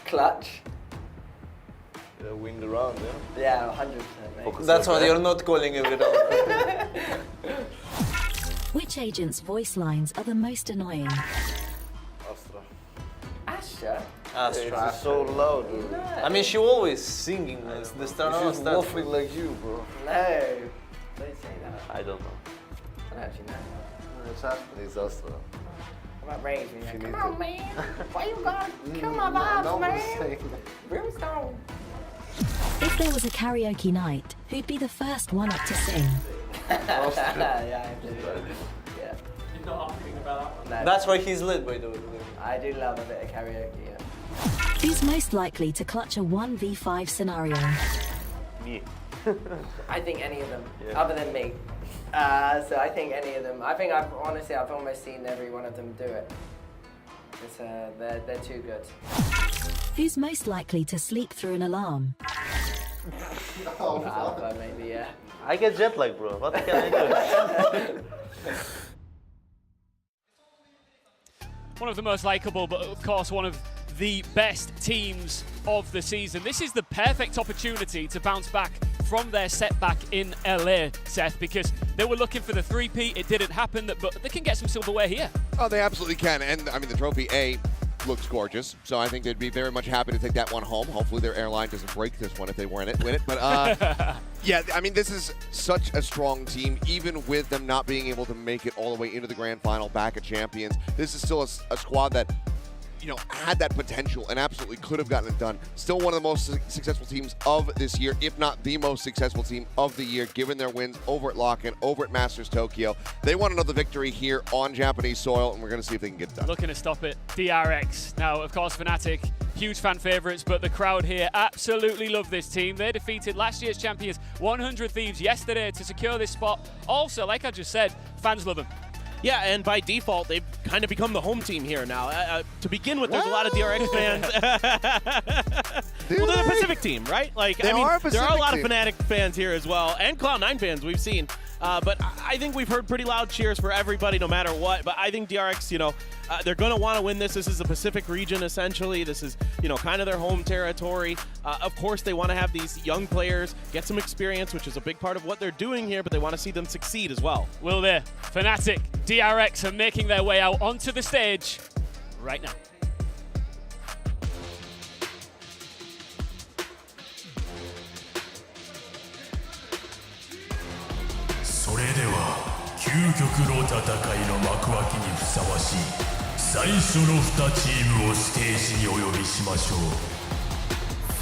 Clutch. Wing the round, yeah? Yeah, 100%. Mate. That's why you're not calling it without. Which agent's voice lines are the most annoying? Astra. Astra? Astra. It's so loud, dude. No. I mean, she always singing the star. She's waffling like you, bro. No. Don't say that. I don't know. I don't actually know. It's Astra. It's Astra. What about Rage? She Come needs on, it. man. Why you gotta kill my vibes, no one's man? saying that. Brimstone. If there was a karaoke night, who'd be the first one up to sing? Yeah, I do. Yeah. You're not arguing about that one. No, That's why he's lit, by the way. I do love a bit of karaoke, yeah. Who's most likely to clutch a 1v5 scenario? Me. I think any of them, Yeah. other than me. So I think any of them. I think I've almost seen every one of them do it. It's, they're too good. Who's most likely to sleep through an alarm? Alpha, maybe, yeah. I get jet lag, bro. What can I do? One of the most likable, but of course one of the best teams of the season. This is the perfect opportunity to bounce back from their setback in LA, Seth, because they were looking for the 3-peat. It didn't happen, but they can get some silverware here. Oh, they absolutely can. And, I mean, the trophy, A, looks gorgeous. So I think they'd be very much happy to take that one home. Hopefully their airline doesn't break this one if they win it. But, yeah, I mean, this is such a strong team, even with them not being able to make it all the way into the grand final back at Champions. This is still a squad that, you know, had that potential and absolutely could have gotten it done. Still one of the most successful teams of this year, if not the most successful team of the year, given their wins over at Lock-In, over at Masters Tokyo. They want another victory here on Japanese soil, and we're going to see if they can get it done. Looking to stop it, DRX. Now, of course, Fnatic, huge fan favourites, but the crowd here absolutely love this team. They defeated last year's champions 100 Thieves yesterday to secure this spot. Also, like I just said, fans love them. Yeah, and by default, they've kind of become the home team here now. To begin with, there's a lot of DRX fans. Well, they're the Pacific team, right? Like, They I mean, are a there are a lot Pacific of Fnatic fans here as well, and Cloud9 fans we've seen. But I think we've heard pretty loud cheers for everybody, no matter what. But I think DRX, you know, they're going to want to win this. This is the Pacific region, essentially. This is, you know, kind of their home territory. Of course, they want to have these young players get some experience, which is a big part of what they're doing here, but they want to see them succeed as well. Will they? Fnatic, DRX are making their way out onto the stage right now. So それでは究極の戦いの幕開きにふさわしい最初の2チームをステージにお呼びしましょう。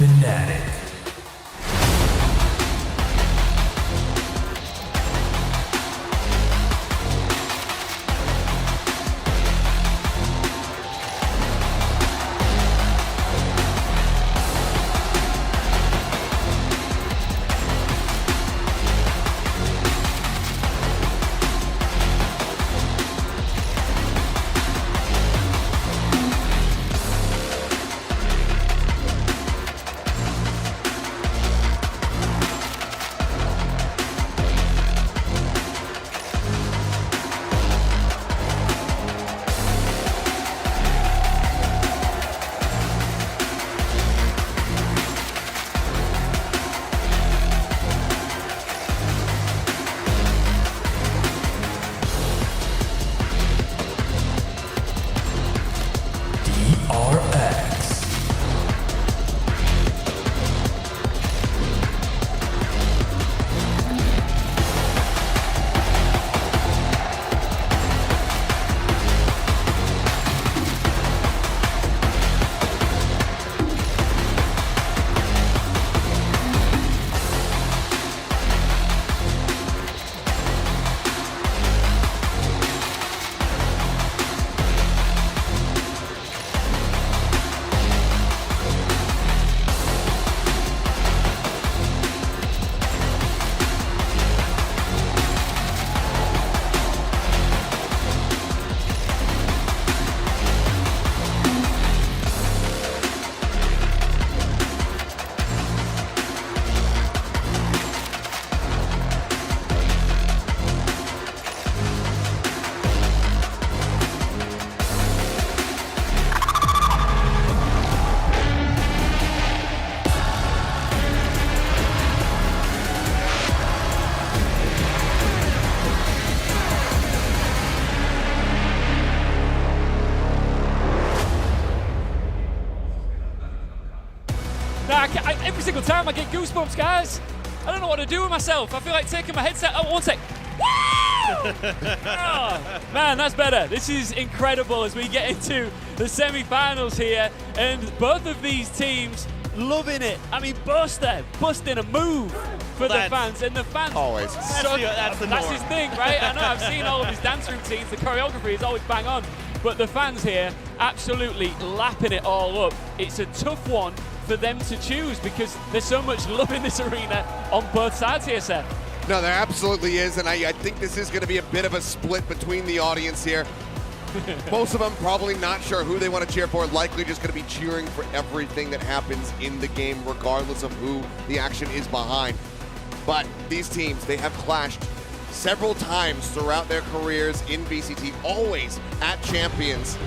Fnatic single time I get goosebumps, guys. I don't know what to do with myself. I feel like taking my headset. Oh, one sec. Woo! Oh, man, that's better. This is incredible as we get into the semi-finals here, and both of these teams loving it. I mean, busting a move for the fans, and the fans Always. that's his thing, right? I know, I've seen all of his dance routines. The choreography is always bang on, but the fans here absolutely lapping it all up. It's a tough one for them to choose because there's so much love in this arena on both sides here, Seth. No, there absolutely is, and I think this is going to be a bit of a split between the audience here. Most of them probably not sure who they want to cheer for, likely just going to be cheering for everything that happens in the game, regardless of who the action is behind. But these teams, they have clashed several times throughout their careers in VCT, always at champions.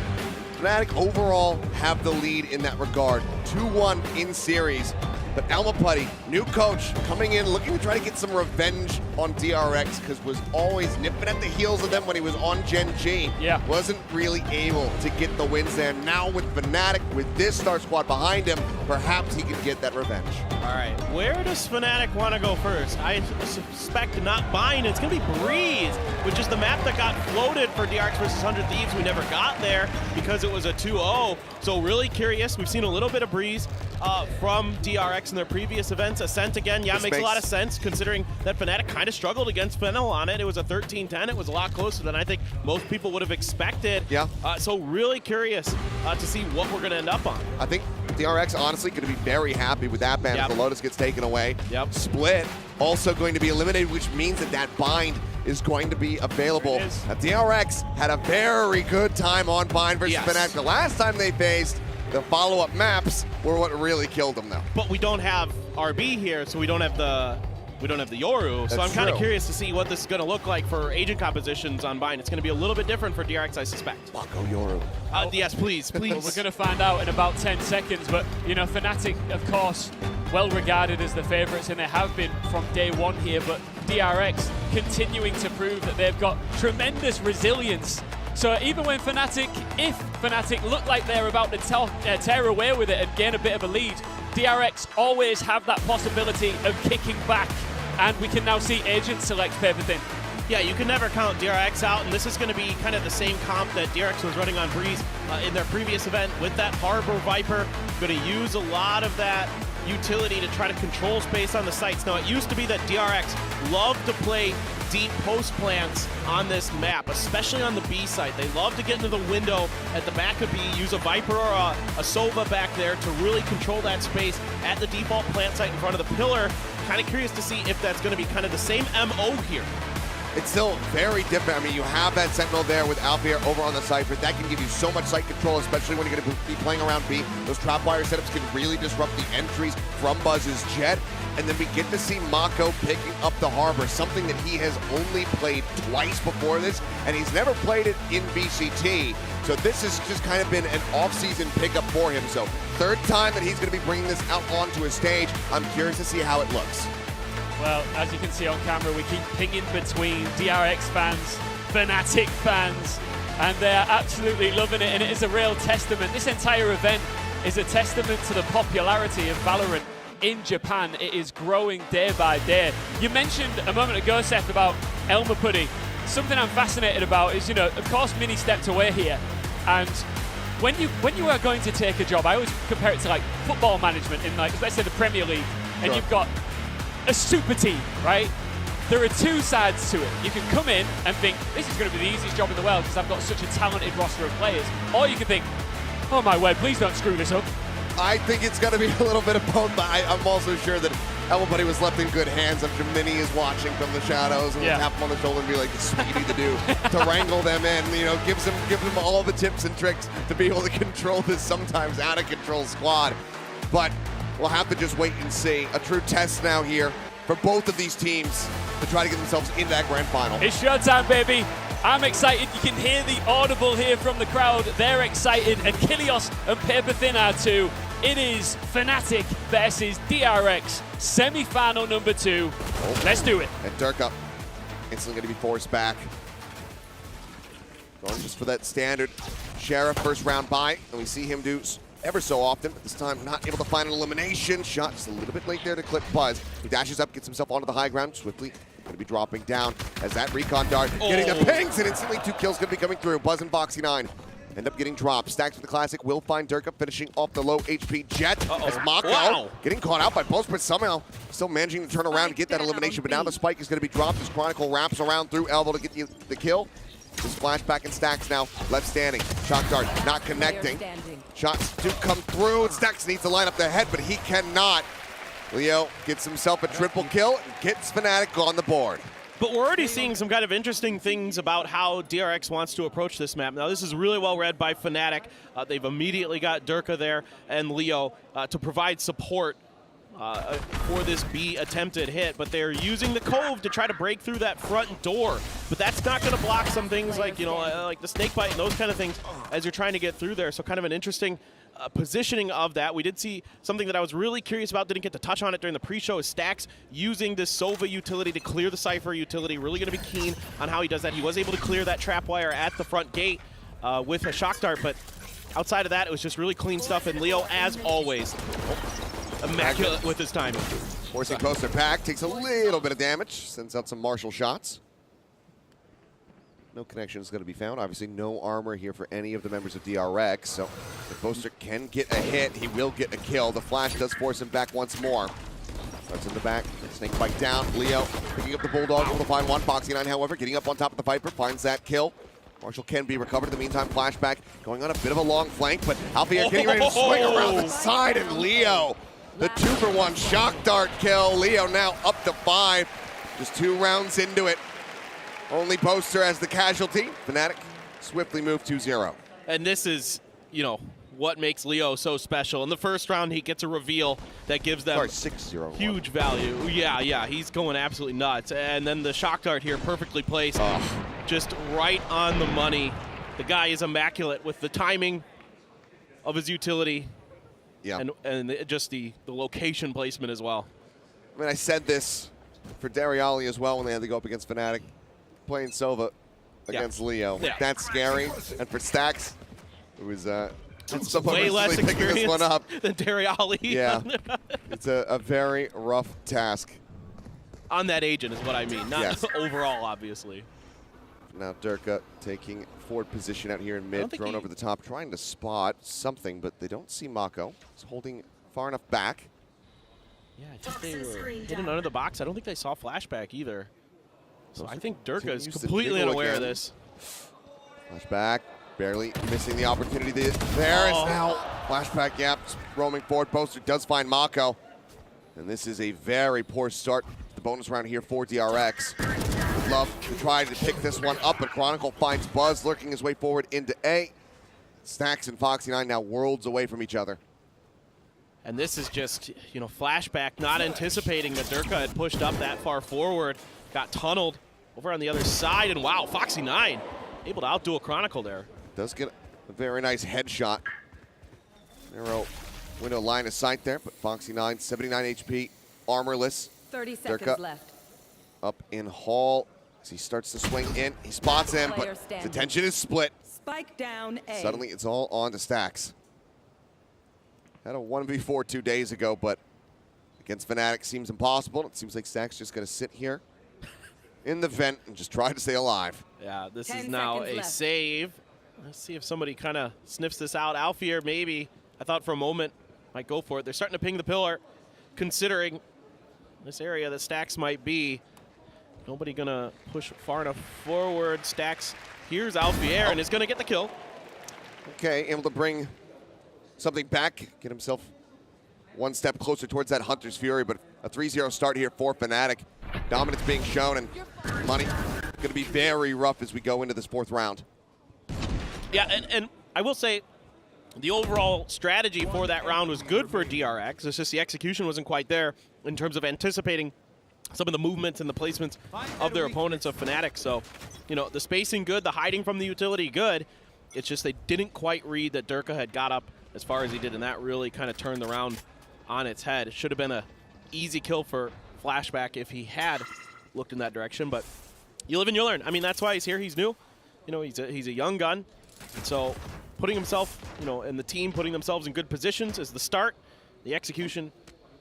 Fnatic overall have the lead in that regard, 2-1 in series. But Elma Putty, new coach, coming in looking to try to get some revenge on DRX because was always nipping at the heels of them when he was on Gen G. Yeah. Wasn't really able to get the wins there. Now with Fnatic, with this star squad behind him, perhaps he can get that revenge. All right, where does Fnatic want to go first? I suspect not Bind. It's going to be Breeze, which is the map that got floated for DRX versus 100 Thieves. We never got there because it was a 2-0. So really curious. We've seen a little bit of Breeze from DRX in their previous events. Ascent again, yeah, makes a lot of sense considering that Fnatic kind of struggled against Fennel on it. It was a 13-10. It was a lot closer than I think most people would have expected. Yeah. So really curious to see what we're going to end up on. I think DRX honestly going to be very happy with that ban if the Lotus gets taken away. Yep. Split also going to be eliminated, which means that that bind is going to be available. Now, DRX had a very good time on bind versus Fnatic. The last time they faced, the follow-up maps were what really killed them, though. But we don't have RB here, so we don't have the Yoru. So I'm kind of curious to see what this is going to look like for agent compositions on Bind. It's going to be a little bit different for DRX, I suspect. Mako Yoru. Yes, please. We're going to find out in about 10 seconds, but, you know, Fnatic, of course, well regarded as the favorites, and they have been from day one here, but DRX continuing to prove that they've got tremendous resilience. So even when Fnatic, if Fnatic look like they're about to tear away with it and gain a bit of a lead, DRX always have that possibility of kicking back, and we can now see Agent select Paper Thin. Yeah, you can never count DRX out, and this is going to be kind of the same comp that DRX was running on Breeze in their previous event with that Harbor Viper. Going to use a lot of that utility to try to control space on the sites. Now, it used to be that DRX loved to play deep post plants on this map, especially on the B site. They love to get into the window at the back of B, use a Viper or a Sova back there to really control that space at the default plant site in front of the pillar. Kind of curious to see if that's going to be kind of the same MO here. It's still very different. I mean, you have that Sentinel there with Alfier over on the site, but that can give you so much site control, especially when you're going to be playing around B. Those trapwire setups can really disrupt the entries from Buzz's Jet. And then we get to see Mako picking up the Harbor, something that he has only played twice before this, and he's never played it in VCT. So this has just kind of been an off-season pickup for him. So third time that he's going to be bringing this out onto his stage. I'm curious to see how it looks. Well, as you can see on camera, we keep pinging between DRX fans, Fnatic fans, and they're absolutely loving it, and it is a real testament. This entire event is a testament to the popularity of Valorant in Japan. It is growing day by day. You mentioned a moment ago, Seth, about Elma Putty. Something I'm fascinated about is, you know, of course, Mini stepped away here, and when you are going to take a job, I always compare it to like football management in, like, let's say the Premier League, and you've got a super team, right? There are two sides to it. You can come in and think, this is going to be the easiest job in the world because I've got such a talented roster of players. Or you can think, oh my word, please don't screw this up. I think it's going to be a little bit of both, but I'm also sure that everybody was left in good hands after Mini is watching from the shadows and will tap him on the shoulder and be like, this is what you need to do to wrangle them in. You know, give them all the tips and tricks to be able to control this sometimes out of control squad. But we'll have to just wait and see. A true test now here for both of these teams to try to get themselves into that grand final. It's showtime, baby. I'm excited. You can hear the audible here from the crowd. They're excited, and Kilios and Paper Thin are too. It is Fnatic versus DRX, semi-final number 2. Let's do it. And Durka instantly going to be forced back. Going just for that standard Sheriff first round buy, and we see him do ever so often, but this time not able to find an elimination. Shot just a little bit late there to clip Buzz. He dashes up, gets himself onto the high ground swiftly. Going to be dropping down as that recon dart getting the pings, and instantly 2 kills going to be coming through. Buzz and Foxy9 end up getting dropped. Stacks with the classic will find Durka finishing off the low HP Jet as Mako getting caught out by both, but somehow still managing to turn around and get that elimination. But now the spike is going to be dropped as Chronicle wraps around through Elbow to get the kill. Just flashback and Stacks now left standing. Shock dart not connecting. Shots do come through, and Stacks needs to line up the head, but he cannot. Leo gets himself a triple kill and gets Fnatic on the board. But we're already seeing some kind of interesting things about how DRX wants to approach this map. Now, this is really well read by Fnatic. They've immediately got Durka there and Leo to provide support for this B attempted hit, but they're using the Cove to try to break through that front door. But that's not going to block some things like, like the snake bite and those kind of things as you're trying to get through there. So kind of an interesting positioning of that. We did see something that I was really curious about, didn't get to touch on it during the pre-show, is Stacks using this Sova utility to clear the Cypher utility. Really going to be keen on how he does that. He was able to clear that trap wire at the front gate with a shock dart, but outside of that, it was just really clean stuff. And Leo, as always, immaculate with his timing. Forcing poster back, takes a little bit of damage, sends out some martial shots. No connection is going to be found. Obviously, no armor here for any of the members of DRX. So if Boaster can get a hit, he will get a kill. The flash does force him back once more. Starts in the back, snake bite down. Leo picking up the Bulldog, able to find one. Foxy9, however, getting up on top of the Viper, finds that kill. Marshall can be recovered. In the meantime, flashback going on a bit of a long flank, but Alfier getting ready to swing around the side, and Leo, the 2-for-1 shock dart kill. Leo now up to 5, just 2 rounds into it. Only Boaster as the casualty. Fnatic swiftly move 2-0. And this is, what makes Leo so special. In the first round, he gets a reveal that gives them 6-0. huge value. Yeah, he's going absolutely nuts. And then the shock dart here, perfectly placed, just right on the money. The guy is immaculate with the timing of his utility. Yeah. And just the location placement as well. I mean, I said this for Dariali as well when they had to go up against Fnatic. Playing Sova against Leo. Yeah. That's scary. And for Stacks, it was way less picking this experience one up than Dariali. Yeah. It's a very rough task. On that agent is what I mean, not overall, obviously. Now Durka taking forward position out here in mid, thrown over the top, trying to spot something, but they don't see Mako. He's holding far enough back. Yeah, I think they were hidden under the box. I don't think they saw flashback either. So I think Durka is completely unaware of this. Flashback, barely missing the opportunity. There is now flashback, roaming forward. Boaster does find Mako. And this is a very poor start to the bonus round here for DRX. Would love to try to pick this one up, but Chronicle finds Buzz lurking his way forward into A. Stacks and Foxy9 now worlds away from each other. And this is just, flashback, not anticipating that Durka had pushed up that far forward. Got tunneled over on the other side, and wow, Foxy9 able to outdo a Chronicle there. Does get a very nice headshot. Narrow window line of sight there, but Foxy9, 79 HP, armorless. 30 seconds left. Up in Hall as he starts to swing in. He spots him, but his attention is split. Spike down A. Suddenly, it's all on to Stacks. Had a 1v4 2 days ago, but against Fnatic seems impossible. It seems like Stacks just going to sit here in the vent and just try to stay alive. Yeah, this is now a save. Let's see if somebody kind of sniffs this out. Alfier, maybe. I thought for a moment might go for it. They're starting to ping the pillar, considering this area that Stacks might be. Nobody going to push far enough forward. Stacks here's Alfier and is going to get the kill. Okay, able to bring something back, get himself one step closer towards that Hunter's Fury, but a 3-0 start here for Fnatic. Dominance being shown, and money going to be very rough as we go into this 4th round. Yeah, and I will say the overall strategy for that round was good for DRX. It's just the execution wasn't quite there in terms of anticipating some of the movements and the placements of their opponents of Fnatic. So, the spacing good, the hiding from the utility good. It's just they didn't quite read that Durka had got up as far as he did, and that really kind of turned the round on its head. It should have been an easy kill for Flashback if he had looked in that direction, but you live and you learn. I mean, that's why he's here. He's new. He's a young gun. So putting himself, and the team putting themselves in good positions is the start. The execution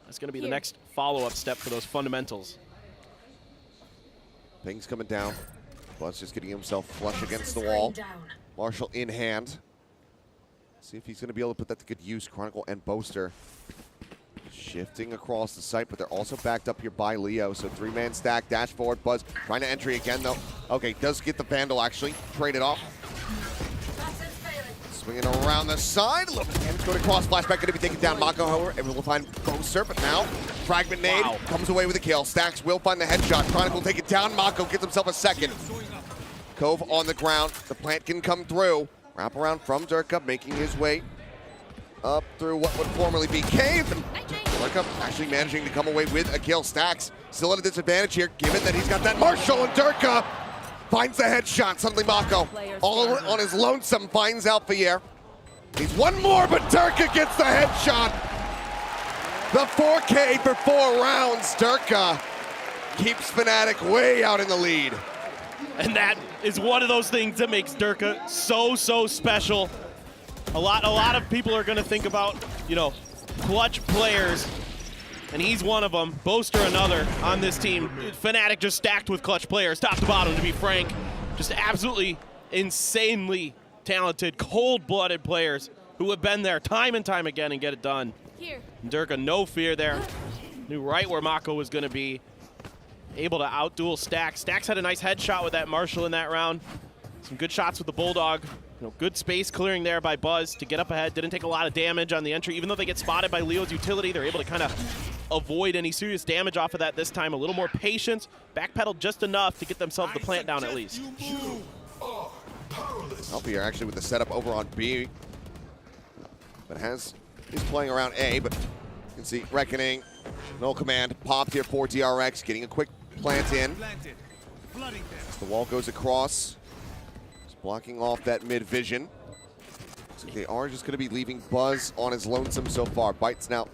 is going to be the next follow-up step for those fundamentals. Things coming down. Buzz just getting himself flush against the wall. Marshall in hand. See if he's going to be able to put that to good use. Chronicle and Boaster shifting across the site, but they're also backed up here by Leo. So 3-man stack, dash forward. Buzz trying to entry again, though. Okay, does get the Vandal, actually. Trade it off. Swinging around the side. Look, and it's going across. Flashback going to be taken down. Mako, however, able to find Boaster, but now Fragment Nade comes away with a kill. Stacks will find the headshot. Chronicle take it down. Mako gets himself a second. Cove on the ground. The plant can come through. Wrap around from Durka, making his way up through what would formerly be Cave. And Durka actually managing to come away with a kill. Stacks still at a disadvantage here, given that he's got that Marshall, and Durka finds the headshot. Suddenly Mako, all on his lonesome, finds Alfier. He's one more, but Durka gets the headshot. The 4K for 4 rounds. Durka keeps Fnatic way out in the lead. And that is one of those things that makes Durka so special. A lot of people are going to think about, clutch players, and he's one of them. Boaster another on this team. Fnatic just stacked with clutch players, top to bottom, to be frank. Just absolutely insanely talented, cold-blooded players who have been there time and time again and get it done. And Durka, no fear there. Knew right where Mako was going to be. Able to outduel Stacks. Stacks had a nice headshot with that Marshall in that round. Some good shots with the Bulldog. Good space clearing there by Buzz to get up ahead. Didn't take a lot of damage on the entry. Even though they get spotted by Leo's utility, they're able to kind of avoid any serious damage off of that this time. A little more patience. Backpedaled just enough to get themselves the plant down at least. Alfier actually with the setup over on B. But he's playing around A, but you can see Reckoning. No command. Popped here for DRX. Getting a quick plant in. As the wall goes across. Just blocking off that mid vision. So they are just going to be leaving Buzz on his lonesome so far. Bites now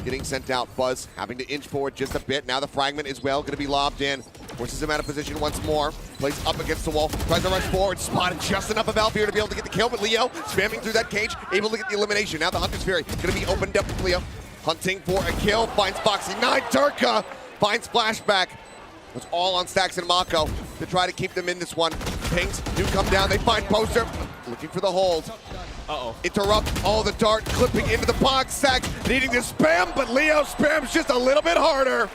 getting sent out. Buzz having to inch forward just a bit. Now the fragment is going to be lobbed in. Forces him out of position once more. Plays up against the wall. Tries to rush forward. Spotted just enough of Alfier to be able to get the kill. But Leo spamming through that cage. Able to get the elimination. Now the Hunter's Fury going to be opened up with Leo. Hunting for a kill. Finds Boxing 9. Durka finds Flashback. It's all on Stacks and Mako to try to keep them in this one. Pings do come down. They find Poster. Looking for the hold. Interrupt all the dart. Clipping into the box. Stacks needing to spam, but Leo spams just a little bit harder.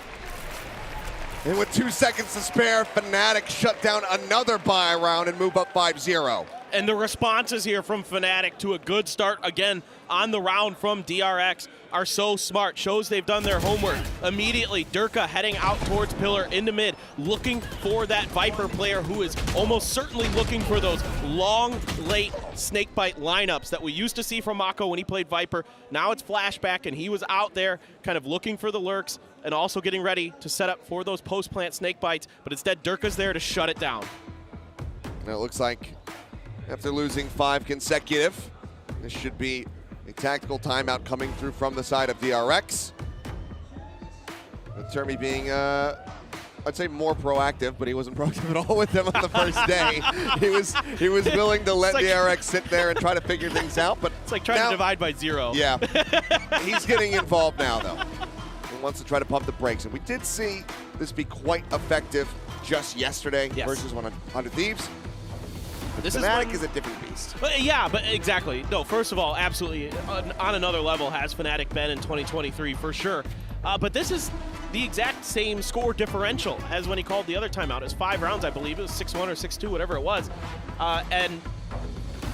And with 2 seconds to spare, Fnatic shut down another buy round and move up 5-0. And the responses here from Fnatic to a good start again on the round from DRX are so smart. Shows they've done their homework. Immediately, Durka heading out towards Pillar into mid, looking for that Viper player who is almost certainly looking for those long, late snakebite lineups that we used to see from Mako when he played Viper. Now it's Flashback, and he was out there kind of looking for the lurks and also getting ready to set up for those post-plant snakebites, but instead Durka's there to shut it down. And it looks like after losing 5 consecutive, this should be a tactical timeout coming through from the side of DRX. With Termy being, I'd say more proactive, but he wasn't proactive at all with them on the first day. he was willing to let DRX sit there and try to figure things out, but it's like trying to divide by 0. Yeah. He's getting involved now, though. He wants to try to pump the brakes, and we did see this be quite effective just yesterday versus 100 Thieves. This Fnatic is a different beast. Yeah, but exactly. No, first of all, absolutely, on another level has Fnatic been in 2023 for sure. But this is the exact same score differential as when he called the other timeout. It was 5 rounds, I believe. It was 6-1 or 6-2, whatever it was. And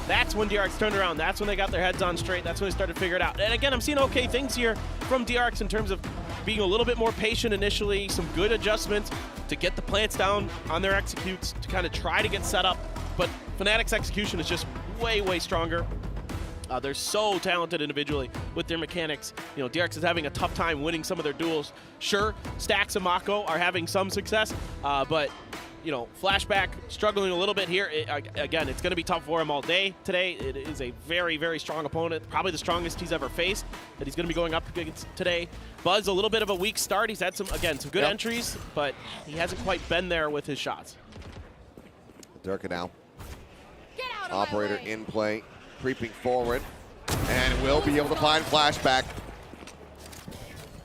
that's when DRX turned around. That's when they got their heads on straight. That's when they started to figure it out. And again, I'm seeing okay things here from DRX in terms of being a little bit more patient initially, some good adjustments to get the plants down on their executes, to kind of try to get set up. But Fnatic's execution is just way stronger. They're so talented individually with their mechanics. DRX is having a tough time winning some of their duels. Sure, Stacks and Mako are having some success, but Flashback struggling a little bit here. Again, it's going to be tough for him all day today. It is a very strong opponent, probably the strongest he's ever faced that he's going to be going up against today. Buzz, a little bit of a weak start. He's had some good entries, but he hasn't quite been there with his shots. Durka now. Operator in play. creeping forward. And will be able to find flashback.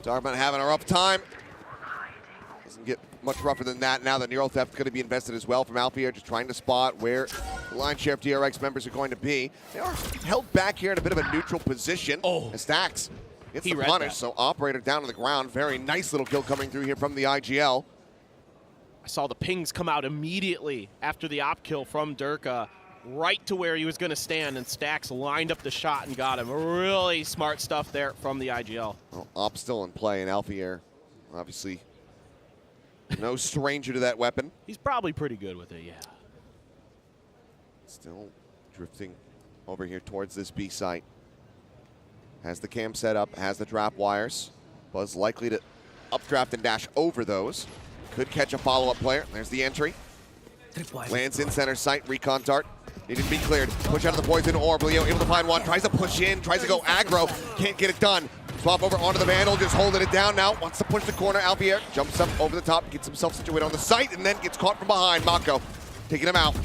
Darkman having a rough time. Doesn't get much rougher than that now. The Neural Theft going to be invested as well from Alfier, just trying to spot where the line share of DRX members are going to be. They are held back here in a bit of a neutral position. As Stacks gets the punish, so Operator down on the ground. Very nice little kill coming through here from the IGL. I saw the pings come out immediately after the op kill from Durka, right to where he was going to stand, and Stacks lined up the shot and got him. Really smart stuff there from the IGL. Well, op still in play, and Alfier, obviously, no stranger to that weapon. He's probably pretty good with it, yeah. Still drifting over here towards this B site. Has the cam set up, has the drop wires. Buzz likely to updraft and dash over those. Could catch a follow-up player. There's the entry. Lands in center sight, recon dart. Needed to be cleared. Push out of the poison orb. Leo able to find one. Tries to push in, tries to go aggro. Can't get it done. Swap over onto the Vandal, just holding it down now. Wants to push the corner. Alfier jumps up over the top, gets himself situated on the site, and then gets caught from behind. Mako taking him out.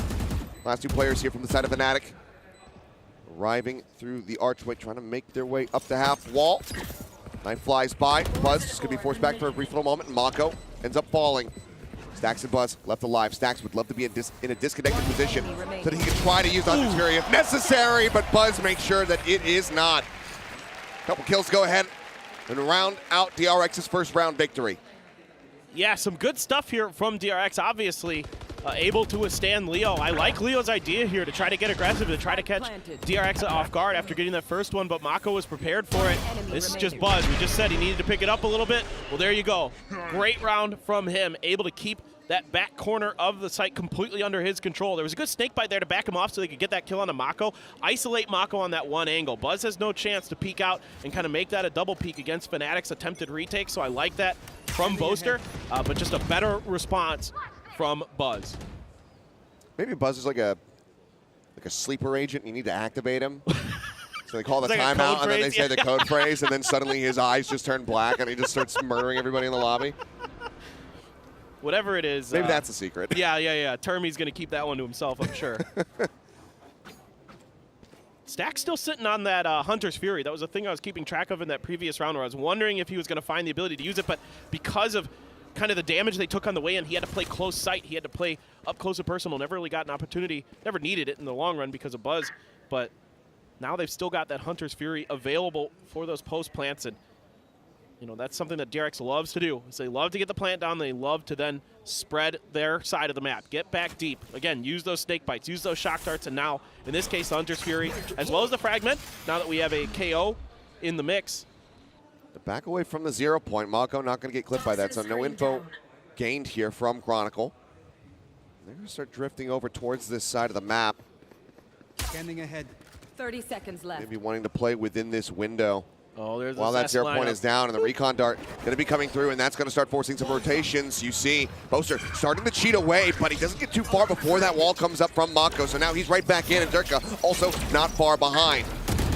Last two players here from the side of Fnatic. Arriving through the archway, trying to make their way up the half wall. Knife flies by. Buzz just going to be forced back for a brief little moment, and Mako ends up falling. Stacks and Buzz left alive. Stacks would love to be in a disconnected position so that he can try to use Hunter's Fury if necessary, but Buzz makes sure that it is not. Couple kills go ahead and round out DRX's first round victory. Yeah, some good stuff here from DRX, obviously. Able to withstand Leo. I like Leo's idea here to try to get aggressive, to try to catch DRX off guard after getting that first one, but Mako was prepared for it. This is just Buzz. We just said he needed to pick it up a little bit. Well, there you go. Great round from him, able to keep that back corner of the site completely under his control. There was a good snake bite there to back him off so they could get that kill on the Mako. Isolate Mako on that one angle. Buzz has no chance to peek out and kind of make that a double peek against Fnatic's attempted retake, so I like that from Boaster, but just a better response from Buzz. Maybe Buzz is like a sleeper agent. You need to activate him. So they call the like timeout, and then they say the code phrase, and then suddenly his eyes just turn black, and he just starts murdering everybody in the lobby. Whatever it is. Maybe that's a secret. Yeah. Termy's going to keep that one to himself, I'm sure. Stack's still sitting on that Hunter's Fury. That was a thing I was keeping track of in that previous round where I was wondering if he was going to find the ability to use it, but because of kind of the damage they took on the way in, he had to play close sight. He had to play up close and personal. Never really got an opportunity. Never needed it in the long run because of Buzz, but now they've still got that Hunter's Fury available for those post plants, and you know, that's something that DRX loves to do. They love to get the plant down. They love to then spread their side of the map. Get back deep. Again, use those snake bites. Use those shock darts. And now, in this case, the Hunter's Fury, as well as the Fragment, now that we have a KO in the mix. The back away from the 0 point. Mako not going to get clipped by that, so no info gained here from Chronicle. They're going to start drifting over towards this side of the map. Scanning ahead. 30 seconds left. Maybe wanting to play within this window. Oh, there's while that 0 point is down, and the recon dart going to be coming through, and that's going to start forcing some rotations. You see Boaster starting to cheat away, but he doesn't get too far before that wall comes up from Mako, so now he's right back in, and Durka also not far behind.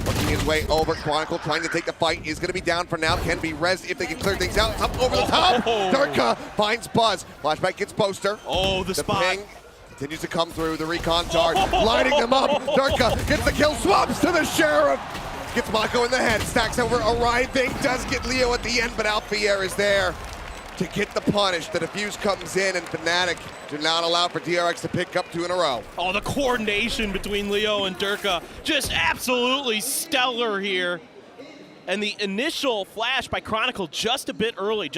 Working his way over, Chronicle trying to take the fight, is going to be down for now, can be rezzed if they can clear things out. Up over the top, Durka finds Buzz. Flashback gets Boaster. Oh, the spot. Ping continues to come through, the recon dart, lighting them up. Durka gets the kill, swaps to the Sheriff. Gets Mako in the head. Stacks over arriving. Does get Leo at the end, but Alfier is there to get the punish. The defuse comes in, and Fnatic do not allow for DRX to pick up 2 in a row. Oh, the coordination between Leo and Durka, just absolutely stellar here. And the initial flash by Chronicle just a bit early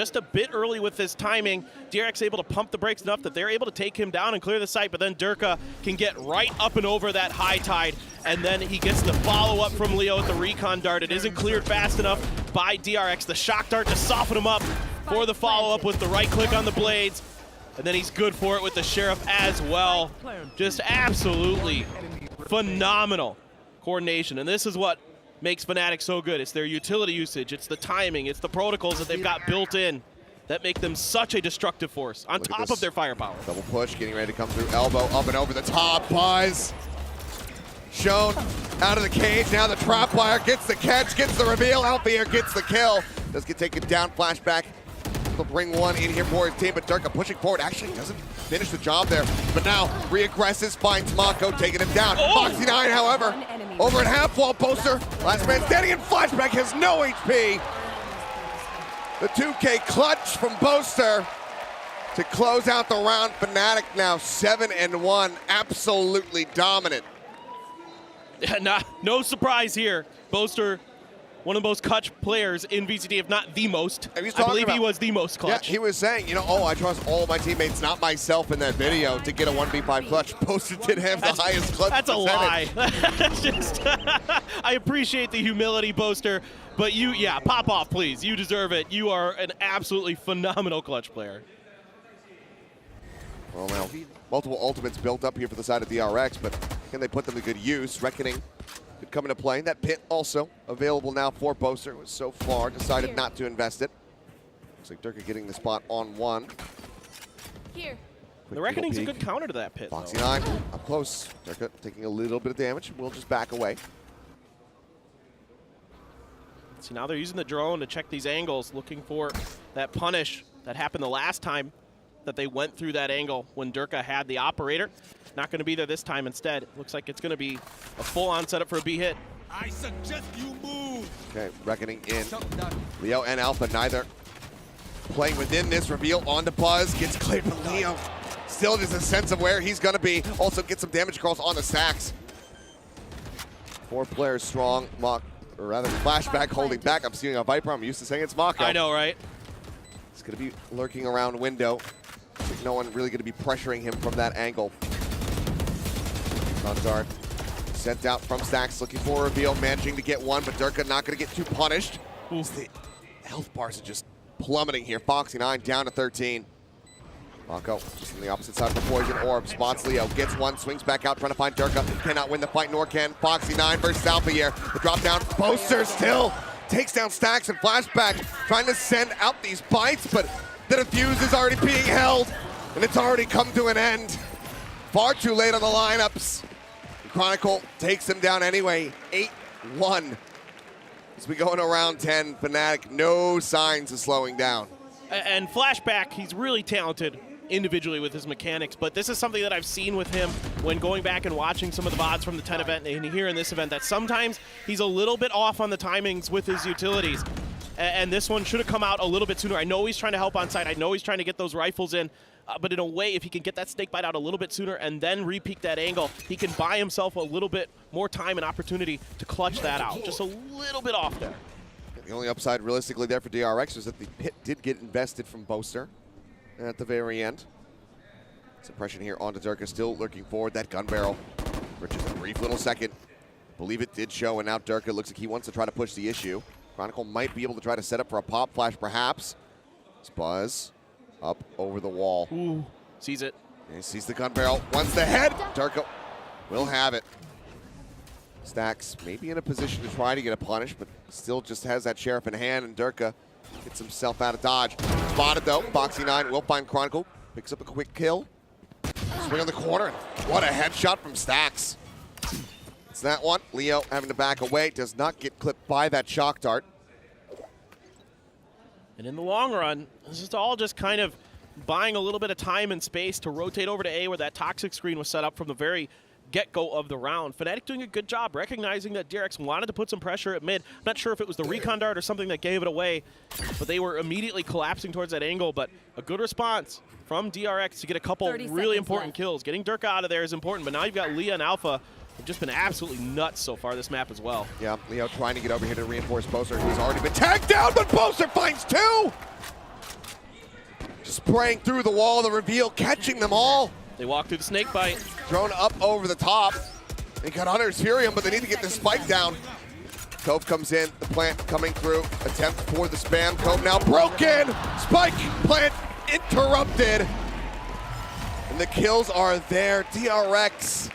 with his timing. DRX able to pump the brakes enough that they're able to take him down and clear the site, but then Durka can get right up and over that high tide, and then he gets the follow-up from Leo with the recon dart. It isn't cleared fast enough by DRX. The shock dart to soften him up for the follow-up with the right click on the blades, and then he's good for it with the Sheriff as well. Just absolutely phenomenal coordination, and this is what makes Fnatic so good. It's their utility usage, it's the timing, it's the protocols that they've got built in that make them such a destructive force on top of their firepower. Double push, getting ready to come through, elbow up and over the top. Buzz shown out of the cage. Now the trap wire gets the catch, gets the reveal. Alfier gets the kill. Does get taken down. Flashback. They'll bring one in here for his team, but Durka pushing forward actually doesn't finish the job there. But now re-aggresses, finds Mako, taking him down. Foxy 9, however, Over at half wall, Boaster. Last man standing in flashback has no HP. The 2K clutch from Boaster to close out the round. Fnatic now 7-1, absolutely dominant. No surprise here. Boaster, one of the most clutch players in VCT, if not the most. I believe he was the most clutch. Yeah, he was saying, I trust all my teammates, not myself in that video, to get a 1v5 clutch. Boaster did have the highest clutch That's percentage. a lie. That's just, I appreciate the humility, Boaster, but pop off, please. You deserve it. You are an absolutely phenomenal clutch player. Well, now, multiple ultimates built up here for the side of DRX, but can they put them to good use? Reckoning could come into play. That pit also available now for Boaster, who so far decided not to invest it. Looks like Durka getting the spot on one. Here. The Reckoning's a good counter to that pit. Foxy9 up close. Durka taking a little bit of damage. We'll just back away. See, now they're using the drone to check these angles, looking for that punish that happened the last time that they went through that angle when Durka had the operator. Not going to be there this time. Instead, it looks like it's going to be a full-on setup for a B hit. I suggest you move. Okay, Reckoning in. Leo and Alpha neither playing within this reveal onto Buzz. Gets cleared, but Leo still just a sense of where he's going to be. Also gets some damage across on the stacks. 4 players strong. Mock, or rather flashback holding back. I'm seeing a Viper. I'm used to saying it's Mako. I know, right? He's going to be lurking around window. No one really going to be pressuring him from that angle. Dart sent out from stacks, looking for a reveal, managing to get one, but Durka not going to get too punished. The health bars are just plummeting here. Foxy9 down to 13. Mako just on the opposite side of the poison orb. Spots Leo, gets one, swings back out, trying to find Durka. Cannot win the fight, nor can Foxy9 versus Alpha here. The drop down, Boaster still takes down stacks and flashback, trying to send out these bites, but the defuse is already being held, and it's already come to an end. Far too late on the lineups. Chronicle takes him down anyway, 8-1. As we go into round 10, Fnatic, no signs of slowing down. And flashback, he's really talented individually with his mechanics, but this is something that I've seen with him when going back and watching some of the VODs from the 10 event and here in this event, that sometimes he's a little bit off on the timings with his utilities. And this one should have come out a little bit sooner. I know he's trying to help on site. I know he's trying to get those rifles in. But in a way, if he can get that snake bite out a little bit sooner and then re-peek that angle, he can buy himself a little bit more time and opportunity to clutch that out. Just a little bit off there. The only upside realistically there for DRX is that the pit did get invested from Boaster at the very end. Suppression here onto Durka, still lurking forward. That gun barrel for just a brief little second. Believe it did show, and now Durka looks like he wants to try to push the issue. Chronicle might be able to try to set up for a pop flash, perhaps. Buzz up over the wall. Ooh, sees it. And he sees the gun barrel, wants the head. Durka will have it. Stacks maybe in a position to try to get a punish, but still just has that sheriff in hand, and Durka gets himself out of dodge. Spotted though, Foxy9 will find Chronicle, picks up a quick kill. Swing on the corner, what a headshot from Stacks. It's that one, Leo having to back away, does not get clipped by that shock dart. And in the long run, this is all just kind of buying a little bit of time and space to rotate over to A where that toxic screen was set up from the very get-go of the round. Fnatic doing a good job recognizing that DRX wanted to put some pressure at mid. I'm not sure if it was the recon dart or something that gave it away, but they were immediately collapsing towards that angle. But a good response from DRX to get a couple really important kills. Getting Durka out of there is important, but now you've got Leah and Alpha who've just been absolutely nuts so far this map as well. Yeah, Leo trying to get over here to reinforce Boaster, who's already been tagged down, but Boaster finds 2! Spraying through the wall, the reveal, catching them all. They walk through the snake bite. Thrown up over the top. They got Hunter's Furium, but they need to get this spike down. Cove comes in, the plant coming through. Attempt for the spam. Cove now broken. Spike, plant interrupted. And the kills are there. DRX,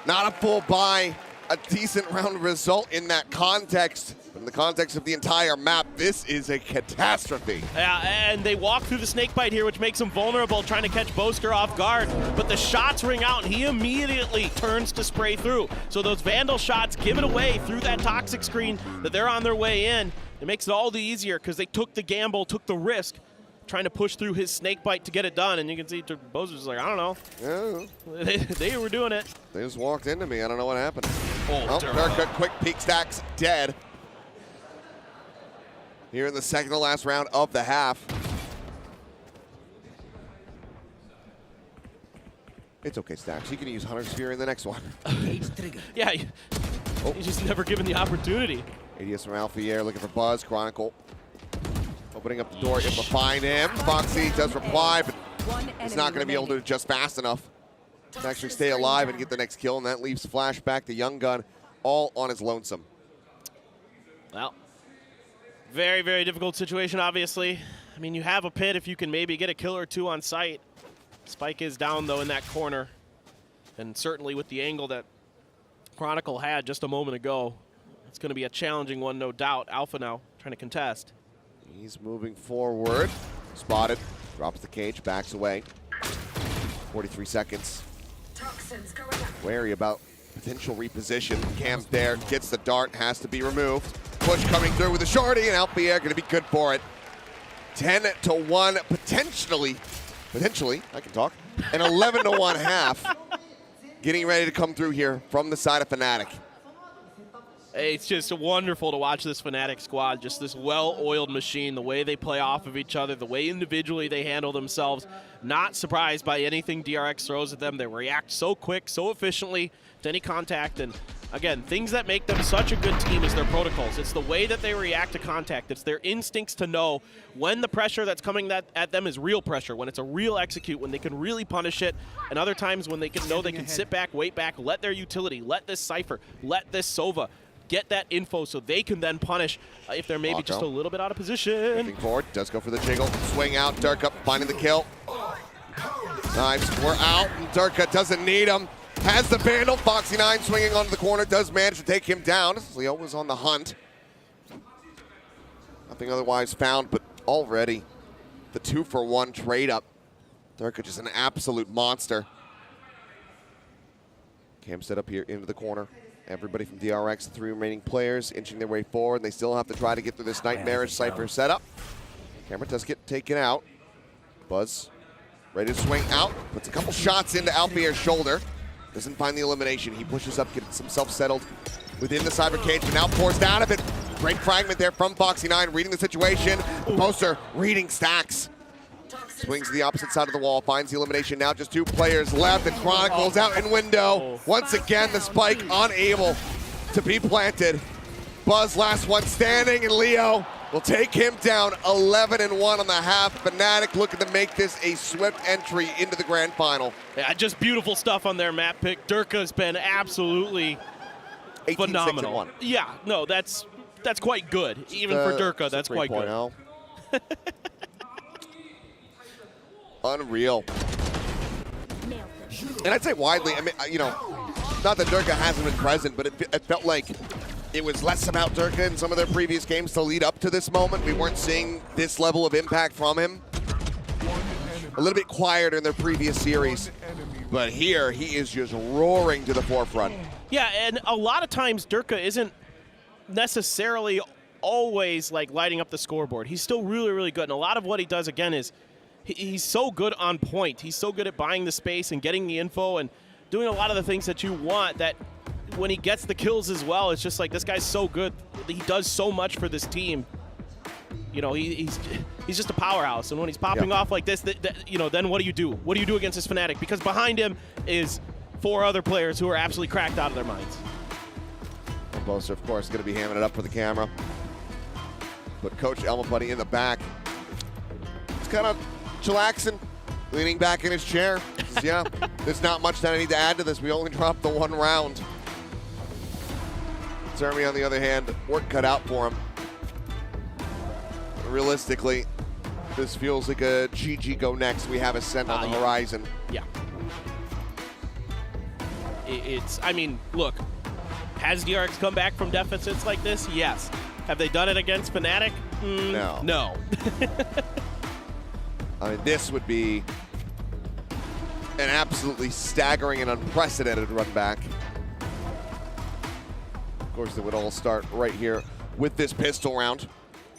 not a full buy. A decent round result in that context. But in the context of the entire map, this is a catastrophe. Yeah, and they walk through the snake bite here, which makes him vulnerable, trying to catch Boaster off guard. But the shots ring out, and he immediately turns to spray through. So those Vandal shots give it away through that toxic screen that they're on their way in. It makes it all the easier because they took the gamble, took the risk, trying to push through his snake bite to get it done. And you can see Boaster's like, I don't know. Yeah. They were doing it. They just walked into me. I don't know what happened. Oh, Durka, quick peek stacks, dead. Here in the second to last round of the half. It's okay, Stacks. You can use Hunter Sphere in the next one. Yeah, he's just never given the opportunity. ADS from Alfier looking for Buzz. Chronicle opening up the door, able to find him. Foxy does reply, but he's not going to be able to adjust fast enough to actually stay alive and get the next kill, and that leaves Flashback, the young gun, all on his lonesome. Well, very, very difficult situation, obviously. I mean, you have a pit if you can maybe get a kill or two on site. Spike is down, though, in that corner. And certainly with the angle that Chronicle had just a moment ago, it's going to be a challenging one, no doubt. Alpha now trying to contest. He's moving forward. Spotted. Drops the cage, backs away. 43 seconds. Wary about potential reposition. Cam's there, gets the dart, has to be removed. Push coming through with a shorty, and Alfier going to be good for it. 10-1, potentially, I can talk, an 11-1 half. Getting ready to come through here from the side of Fnatic. It's just wonderful to watch this Fnatic squad, just this well-oiled machine, the way they play off of each other, the way individually they handle themselves. Not surprised by anything DRX throws at them. They react so quick, so efficiently to any contact. And again, things that make them such a good team is their protocols. It's the way that they react to contact. It's their instincts to know when the pressure that's coming at them is real pressure, when it's a real execute, when they can really punish it, and other times when they can know they can sit back, wait back, let their utility, let this Cypher, let this Sova get that info so they can then punish if they're maybe just a little bit out of position. Moving forward, does go for the jiggle. Swing out, Durka finding the kill. Knives were out, and Durka doesn't need him. Has the Vandal, Foxy9 swinging onto the corner, does manage to take him down. Leo was on the hunt. Nothing otherwise found, but already the 2-for-1 trade up. Durka just an absolute monster. Cam set up here into the corner. Everybody from DRX, the 3 remaining players, inching their way forward. They still have to try to get through this nightmarish Cypher setup. Camera does get taken out. Buzz ready to swing out. Puts a couple shots into Alfier's shoulder. Doesn't find the elimination. He pushes up, gets himself settled within the Cyber cage, but now pours out of it. Great fragment there from Foxy9, reading the situation. Poster reading Stacks. Swings to the opposite side of the wall, finds the elimination. Now just 2 players left, and Chronicles out in window. Once again, the spike unable to be planted. Buzz last one standing, and Leo will take him down 11-1 on the half. Fnatic looking to make this a swift entry into the grand final. Yeah, just beautiful stuff on their map pick. Durka's been absolutely phenomenal. Yeah, no, that's quite good. Even for Durka, that's quite good. Unreal. And I'd say widely, I mean, you know, not that Durka hasn't been present, but it felt like it was less about Durka in some of their previous games to lead up to this moment. We weren't seeing this level of impact from him. A little bit quieter in their previous series, but here he is just roaring to the forefront. Yeah, and a lot of times Durka isn't necessarily always like lighting up the scoreboard. He's still really, really good, and a lot of what he does, again, is he's so good on point. He's so good at buying the space and getting the info and doing a lot of the things that you want, that when he gets the kills as well, it's just like, this guy's so good. He does so much for this team. You know, he's just a powerhouse. And when he's popping off like this, you know, then what do you do? What do you do against this Fnatic? Because behind him is 4 other players who are absolutely cracked out of their minds. Boaster, of course, going to be hamming it up for the camera. But Coach Elma Buddy in the back. He's kind of chillaxing, leaning back in his chair. Yeah, there's not much that I need to add to this. We only dropped the 1 round. Zermi, on the other hand, work cut out for him. Realistically, this feels like a GG go next. We have Ascent on the horizon. Yeah. I mean, look, has DRX come back from deficits like this? Yes. Have they done it against Fnatic? No. No. I mean, this would be an absolutely staggering and unprecedented run back. Of course, it would all start right here with this pistol round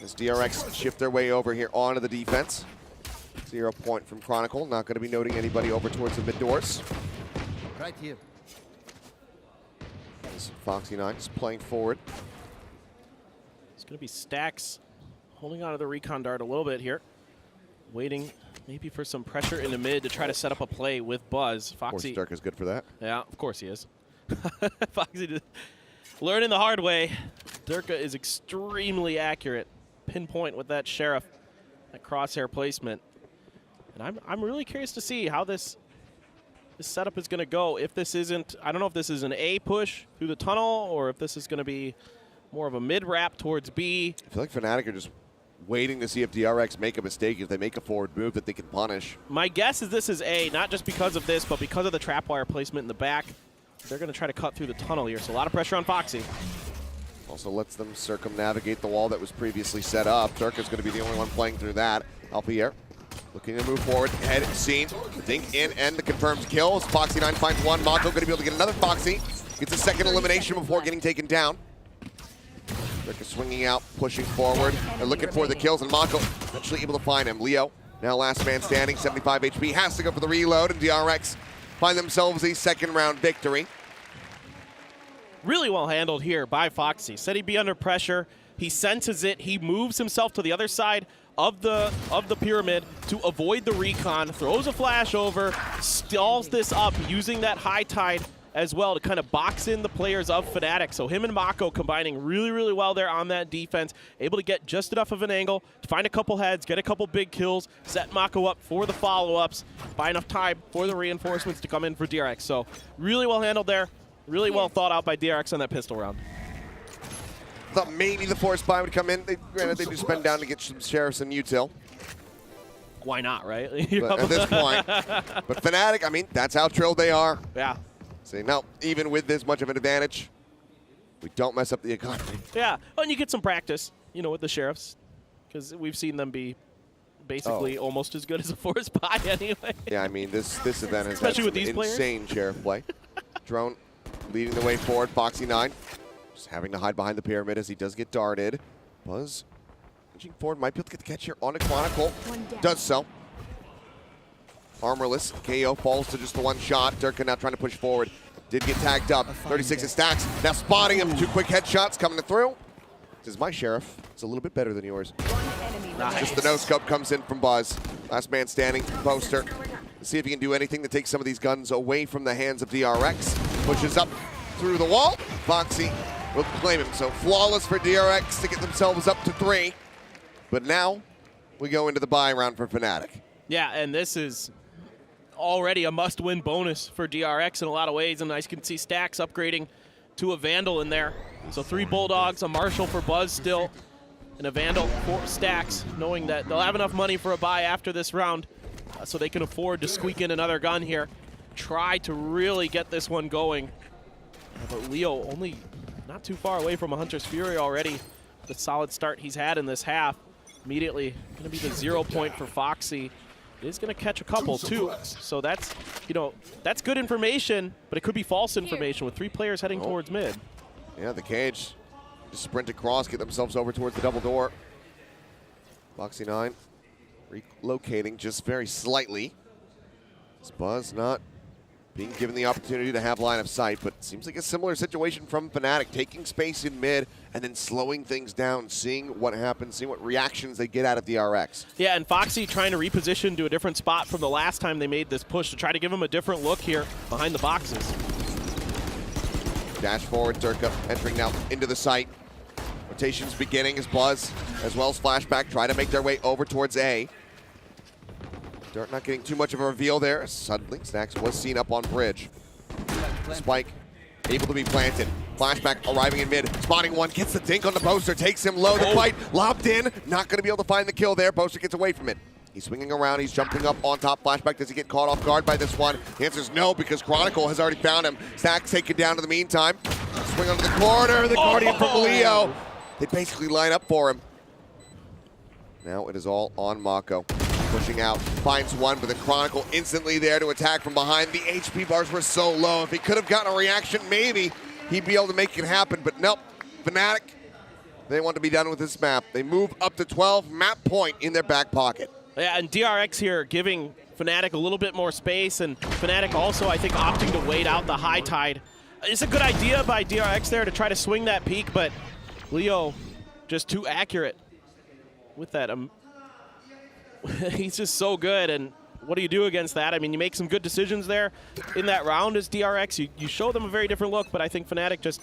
as DRX shift their way over here onto the defense. 0 point from Chronicle. Not going to be noting anybody over towards the mid doors. Right here. As Foxy9 is playing forward. It's going to be Stax holding on to the recon dart a little bit here. Waiting maybe for some pressure in the mid to try to set up a play with Buzz. Foxy. Of course, Dirk is good for that. Yeah, of course he is. Foxy learning the hard way. Durka is extremely accurate. Pinpoint with that Sheriff, that crosshair placement. And I'm really curious to see how this setup is going to go. If this isn't, I don't know if this is an A push through the tunnel or if this is going to be more of a mid wrap towards B. I feel like Fnatic are just waiting to see if DRX make a mistake, if they make a forward move that they can punish. My guess is this is A, not just because of this, but because of the trap wire placement in the back. They're going to try to cut through the tunnel here, so a lot of pressure on Foxy. Also lets them circumnavigate the wall that was previously set up. Dirk is going to be the only one playing through that. Alpier looking to move forward, head seen, dink in, and the confirmed kills. Foxy9 finds one. Mako going to be able to get another Foxy. Gets a second elimination before getting taken down. Dirk is swinging out, pushing forward. They're looking for the kills, and Mako eventually able to find him. Leo, now last man standing, 75 HP, has to go for the reload, and DRX find themselves a second round victory. Really well handled here by Foxy. Said he'd be under pressure. He senses it. He moves himself to the other side of the pyramid to avoid the recon, throws a flash over, stalls this up using that high tide as well to kind of box in the players of Fnatic. So him and Mako combining really, really well there on that defense, able to get just enough of an angle to find a couple heads, get a couple big kills, set Mako up for the follow-ups, buy enough time for the reinforcements to come in for DRX. So really well handled there, really well thought out by DRX on that pistol round. Thought maybe the force buy would come in. Granted, they do spend down to get some sheriffs and util. Why not, right? But at this point. But Fnatic, I mean, that's how trilled they are. Yeah. See, no, even with this much of an advantage, we don't mess up the economy. Yeah, and you get some practice, you know, with the sheriffs, because we've seen them be basically almost as good as a force buy anyway. Yeah, I mean, this event has especially with some these insane sheriff play. Drone leading the way forward, Foxy9 just having to hide behind the pyramid as he does get darted. Buzz inching forward, might be able to get the catch here on a Chronicle. Does so. Armorless, KO falls to just the one shot. Durka now trying to push forward. Did get tagged up. 36 is Stacks. Now spotting him. 2 quick headshots coming through. This is my sheriff. It's a little bit better than yours. Nice. Just the no-scope comes in from Buzz. Last man standing, poster. Let's see if he can do anything to take some of these guns away from the hands of DRX. Pushes up through the wall. Foxy will claim him. So flawless for DRX to get themselves up to 3. But now we go into the buy round for Fnatic. Yeah, and this is already a must-win bonus for DRX in a lot of ways, and I can see Stacks upgrading to a Vandal in there. So 3 Bulldogs, a Marshal for Buzz still, and a Vandal for Stacks, knowing that they'll have enough money for a buy after this round so they can afford to squeak in another gun here. Try to really get this one going. But Leo only not too far away from a Hunter's Fury already. The solid start he's had in this half. Immediately going to be the 0 point for Foxy. Is going to catch a couple too, so that's, you know, that's good information, but it could be false information with 3 players heading towards mid. Yeah, the cage just sprint across, get themselves over towards the double door. Foxy9 relocating just very slightly. This Buzz not being given the opportunity to have line of sight, but seems like a similar situation from Fnatic, taking space in mid and then slowing things down, seeing what happens, seeing what reactions they get out of DRX. Yeah, and Foxy trying to reposition to a different spot from the last time they made this push to try to give him a different look here behind the boxes. Dash forward, Durka entering now into the site. Rotations beginning as Buzz, as well as Flashback, try to make their way over towards A. Dirt not getting too much of a reveal there. Suddenly, Stacks was seen up on bridge. Spike able to be planted. Flashback arriving in mid, spotting one, gets the dink on the poster, takes him low. The fight lobbed in, not going to be able to find the kill there. Poster gets away from it. He's swinging around, he's jumping up on top. Flashback, does he get caught off guard by this one? The answer is no, because Chronicle has already found him. Stacks taken down in the meantime. Swing onto the corner, the Guardian from Leo. They basically line up for him. Now it is all on Mako. Pushing out, finds one, but the Chronicle instantly there to attack from behind. The HP bars were so low. If he could have gotten a reaction, maybe he'd be able to make it happen, but nope. Fnatic, they want to be done with this map. They move up to 12, map point in their back pocket. Yeah, and DRX here giving Fnatic a little bit more space, and Fnatic also, I think, opting to wait out the high tide It's a good idea by DRX there to try to swing that peak, but Leo just too accurate with that. He's just so good, and what do you do against that? I mean, you make some good decisions there in that round as DRX. You show them a very different look, but I think Fnatic just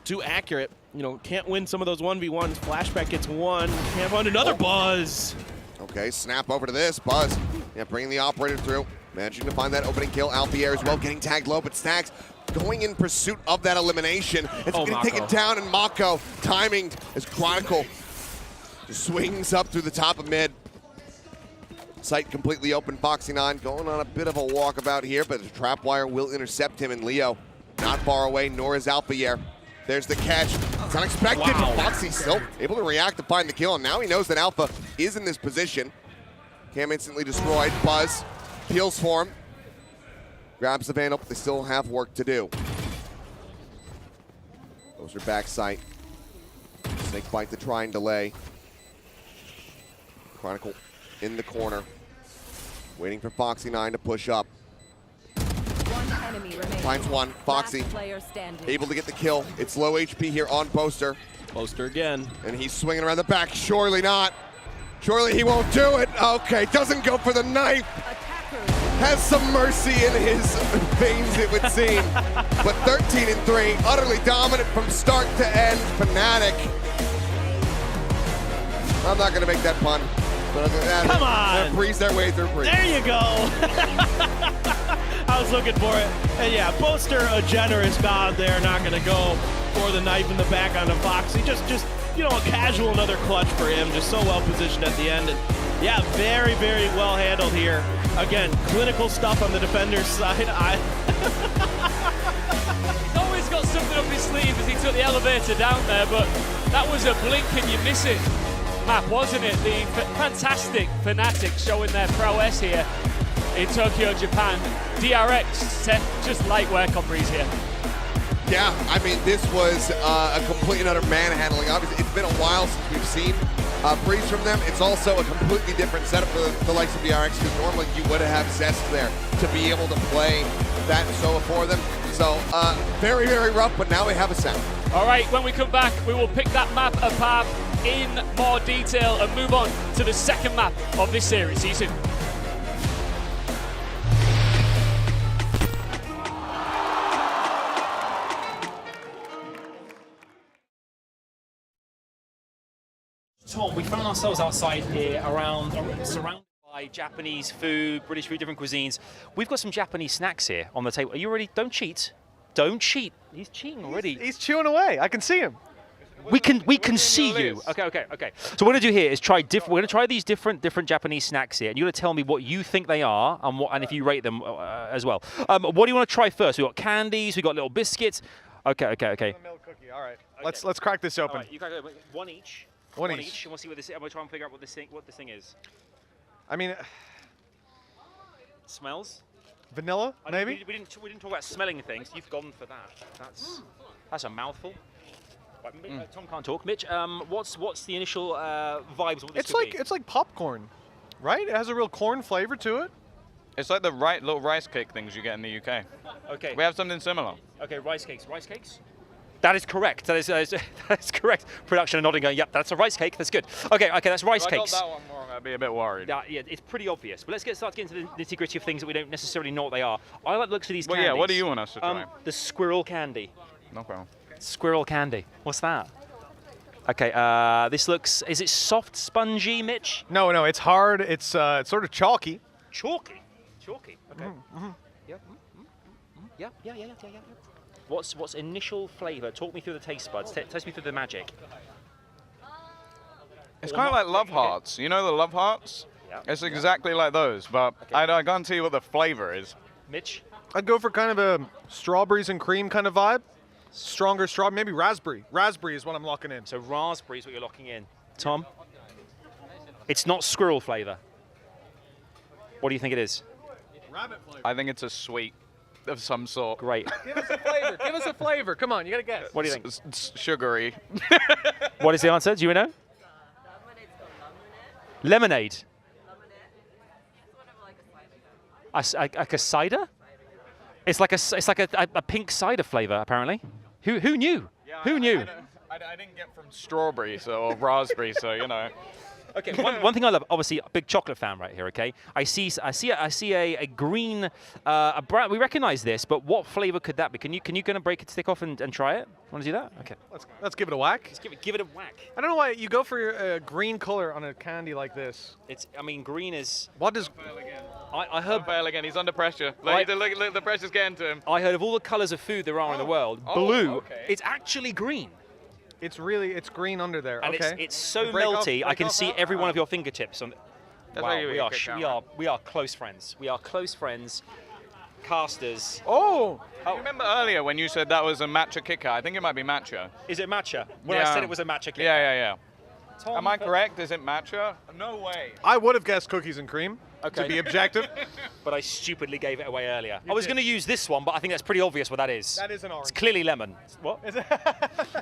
too accurate. You know, can't win some of those 1v1s. Flashback gets one. Can't run another Buzz. Okay, snap over to this. Buzz, yeah, bringing the operator through. Managing to find that opening kill. Alpier as well, getting tagged low, but Stacks going in pursuit of that elimination. It's going to take it down, and Mako timing as Chronicle just swings up through the top of mid. Sight completely open. Foxy9 going on a bit of a walkabout here, but the trap wire will intercept him, and Leo not far away, nor is Alpier. There's the catch. It's unexpected. Wow. Foxy still able to react to find the kill, and now he knows that Alpha is in this position. Cam instantly destroyed. Buzz peels for him. Grabs the Vandal, but they still have work to do. Those are back sight. Snake bite to try and delay. Chronicle in the corner. Waiting for Foxy9 to push up. One enemy remaining. Finds one. Foxy Last player standing. able to get the kill. It's low HP here on Poster. Poster again. And he's swinging around the back. Surely not. Surely he won't do it. Okay, doesn't go for the knife. Has some mercy in his veins, it would seem. But 13-3, utterly dominant from start to end. Fnatic. I'm not going to make that pun. But Come on. Breeze their way through breeze. There you go. I was looking for it. And yeah, Poster, a generous god there, not going to go for the knife in the back onto Foxy. Just you know, a casual another clutch for him. Just so well positioned at the end. And yeah, very, very well handled here. Again, clinical stuff on the defender's side. He's always got something up his sleeve as he took the elevator down there, but that was a blink and you miss it map, wasn't it? The fantastic Fnatic showing their prowess here in Tokyo, Japan. DRX just light work on Breeze here. Yeah, I mean, this was a complete and utter manhandling. Obviously, it's been a while since we've seen Breeze from them. It's also a completely different setup for the likes of DRX, because normally you would have Zest there to be able to play that solo for them. So, very, very rough, but now we have a set. All right, when we come back, we will pick that map apart in more detail and move on to the second map of this series. See you soon. Tom, we found ourselves outside here surrounded by Japanese food, British food, different cuisines. We've got some Japanese snacks here on the table. Are you ready? Don't cheat. Don't cheat. He's cheating already. He's chewing away. I can see him. We can see you. Okay. So what we're gonna do here is we're gonna try these different Japanese snacks here, and you're gonna tell me what you think they are and if you rate them as well. What do you want to try first? We got candies. We got little biscuits. Okay. Milk cookie. All right. Okay. Let's crack this open. All right, you crack it open. One each. One each. And we'll see what this is. I'm gonna try and figure out what this thing is. I mean, smells. Vanilla, maybe. We didn't talk about smelling things. You've gone for that. That's a mouthful. Right, Tom can't talk. Mitch, what's the initial vibes of what this could be? It's like popcorn, right? It has a real corn flavor to it. It's like the little rice cake things you get in the UK. Okay. We have something similar. Okay, rice cakes. Rice cakes? That is correct. That is correct. Production are nodding, going, yep, that's a rice cake. That's good. Okay, that's rice cakes. If I got that one wrong, I'd be a bit worried. Yeah, it's pretty obvious. But let's start getting into the nitty-gritty of things that we don't necessarily know what they are. I like the looks of these candies. Yeah, what do you want us to try? The squirrel candy. No problem. Squirrel candy. What's that? Okay, this looks, is it soft, spongy, Mitch? No, it's hard. It's sort of chalky. Chalky? Okay. Yeah. What's initial flavor? Talk me through the taste buds. Taste me through the magic. It's kind of like Love Hearts. You know the Love Hearts? Yeah. It's exactly like those, but I can't tell you what the flavor is. Mitch? I'd go for kind of a strawberries and cream kind of vibe. Stronger strawberry, maybe raspberry. Raspberry is what I'm locking in. So raspberry is what you're locking in. Tom? It's not squirrel flavor. What do you think it is? Rabbit flavor. I think it's a sweet of some sort. Great. Give us a flavor. Give us a flavor. Come on, you gotta guess. What do you think? It's sugary. What is the answer? Do you know? Lemonade. Like a cider? It's like a pink cider flavor, apparently. Who knew? Yeah, Who knew? I didn't get from strawberry or raspberry, so you know. Okay, one thing I love, obviously, a big chocolate fan right here. Okay, I see a green, a brown. We recognize this, but what flavor could that be? Can you kind of break it, stick off, and try it? Want to do that? Okay. Let's give it a whack. Let's give it a whack. I don't know why you go for a green color on a candy like this. I mean, green is. What does? I heard. Fail again. He's under pressure. Look, the pressure's getting to him. I heard of all the colors of food there are in the world, blue. Okay. It's actually green. It's green under there. And okay. it's so melty. I can see every one of your fingertips on. Wow, we are close friends. We are close friends. Casters. Oh! You remember earlier when you said that was a matcha kicker? I think it might be matcha. Is it matcha? When I said it was a matcha kicker. Yeah. Am I correct? Is it matcha? No way. I would have guessed cookies and cream. Okay. To be objective. But I stupidly gave it away earlier. I was going to use this one, but I think that's pretty obvious what that is. That is an orange. It's clearly lemon. What?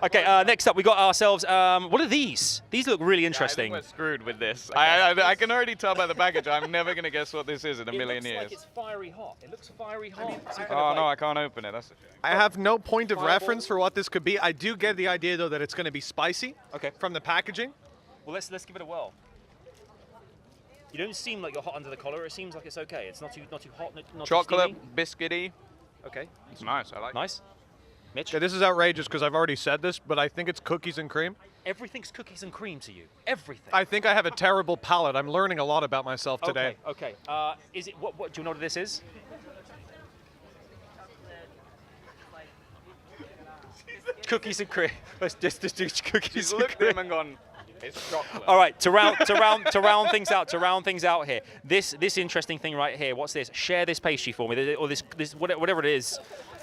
Okay, next up we got ourselves, what are these? These look really interesting. I think we're screwed with this. I can already tell by the package. I'm never going to guess what this is in a million years. It looks like it's fiery hot. It looks fiery hot. No, I can't open it. That's a shame. I have no point of reference for what this could be. I do get the idea, though, that it's going to be spicy. Okay. From the packaging. Well, let's give it a whirl. You don't seem like you're hot under the collar. It seems like it's okay. It's not too hot, not Chocolate, too biscuity. Okay. It's nice. I like it. Nice. Mitch? Yeah, this is outrageous because I've already said this, but I think it's cookies and cream. Everything's cookies and cream to you. Everything. I think I have a terrible palate. I'm learning a lot about myself today. Okay. Is it what? Do you know what this is? Cookies and cream. Let's just do cookies He's and looked cream. at him and gone, it's chocolate. All right, to round things out here. This interesting thing right here. What's this? Share this pastry for me, or this whatever it is.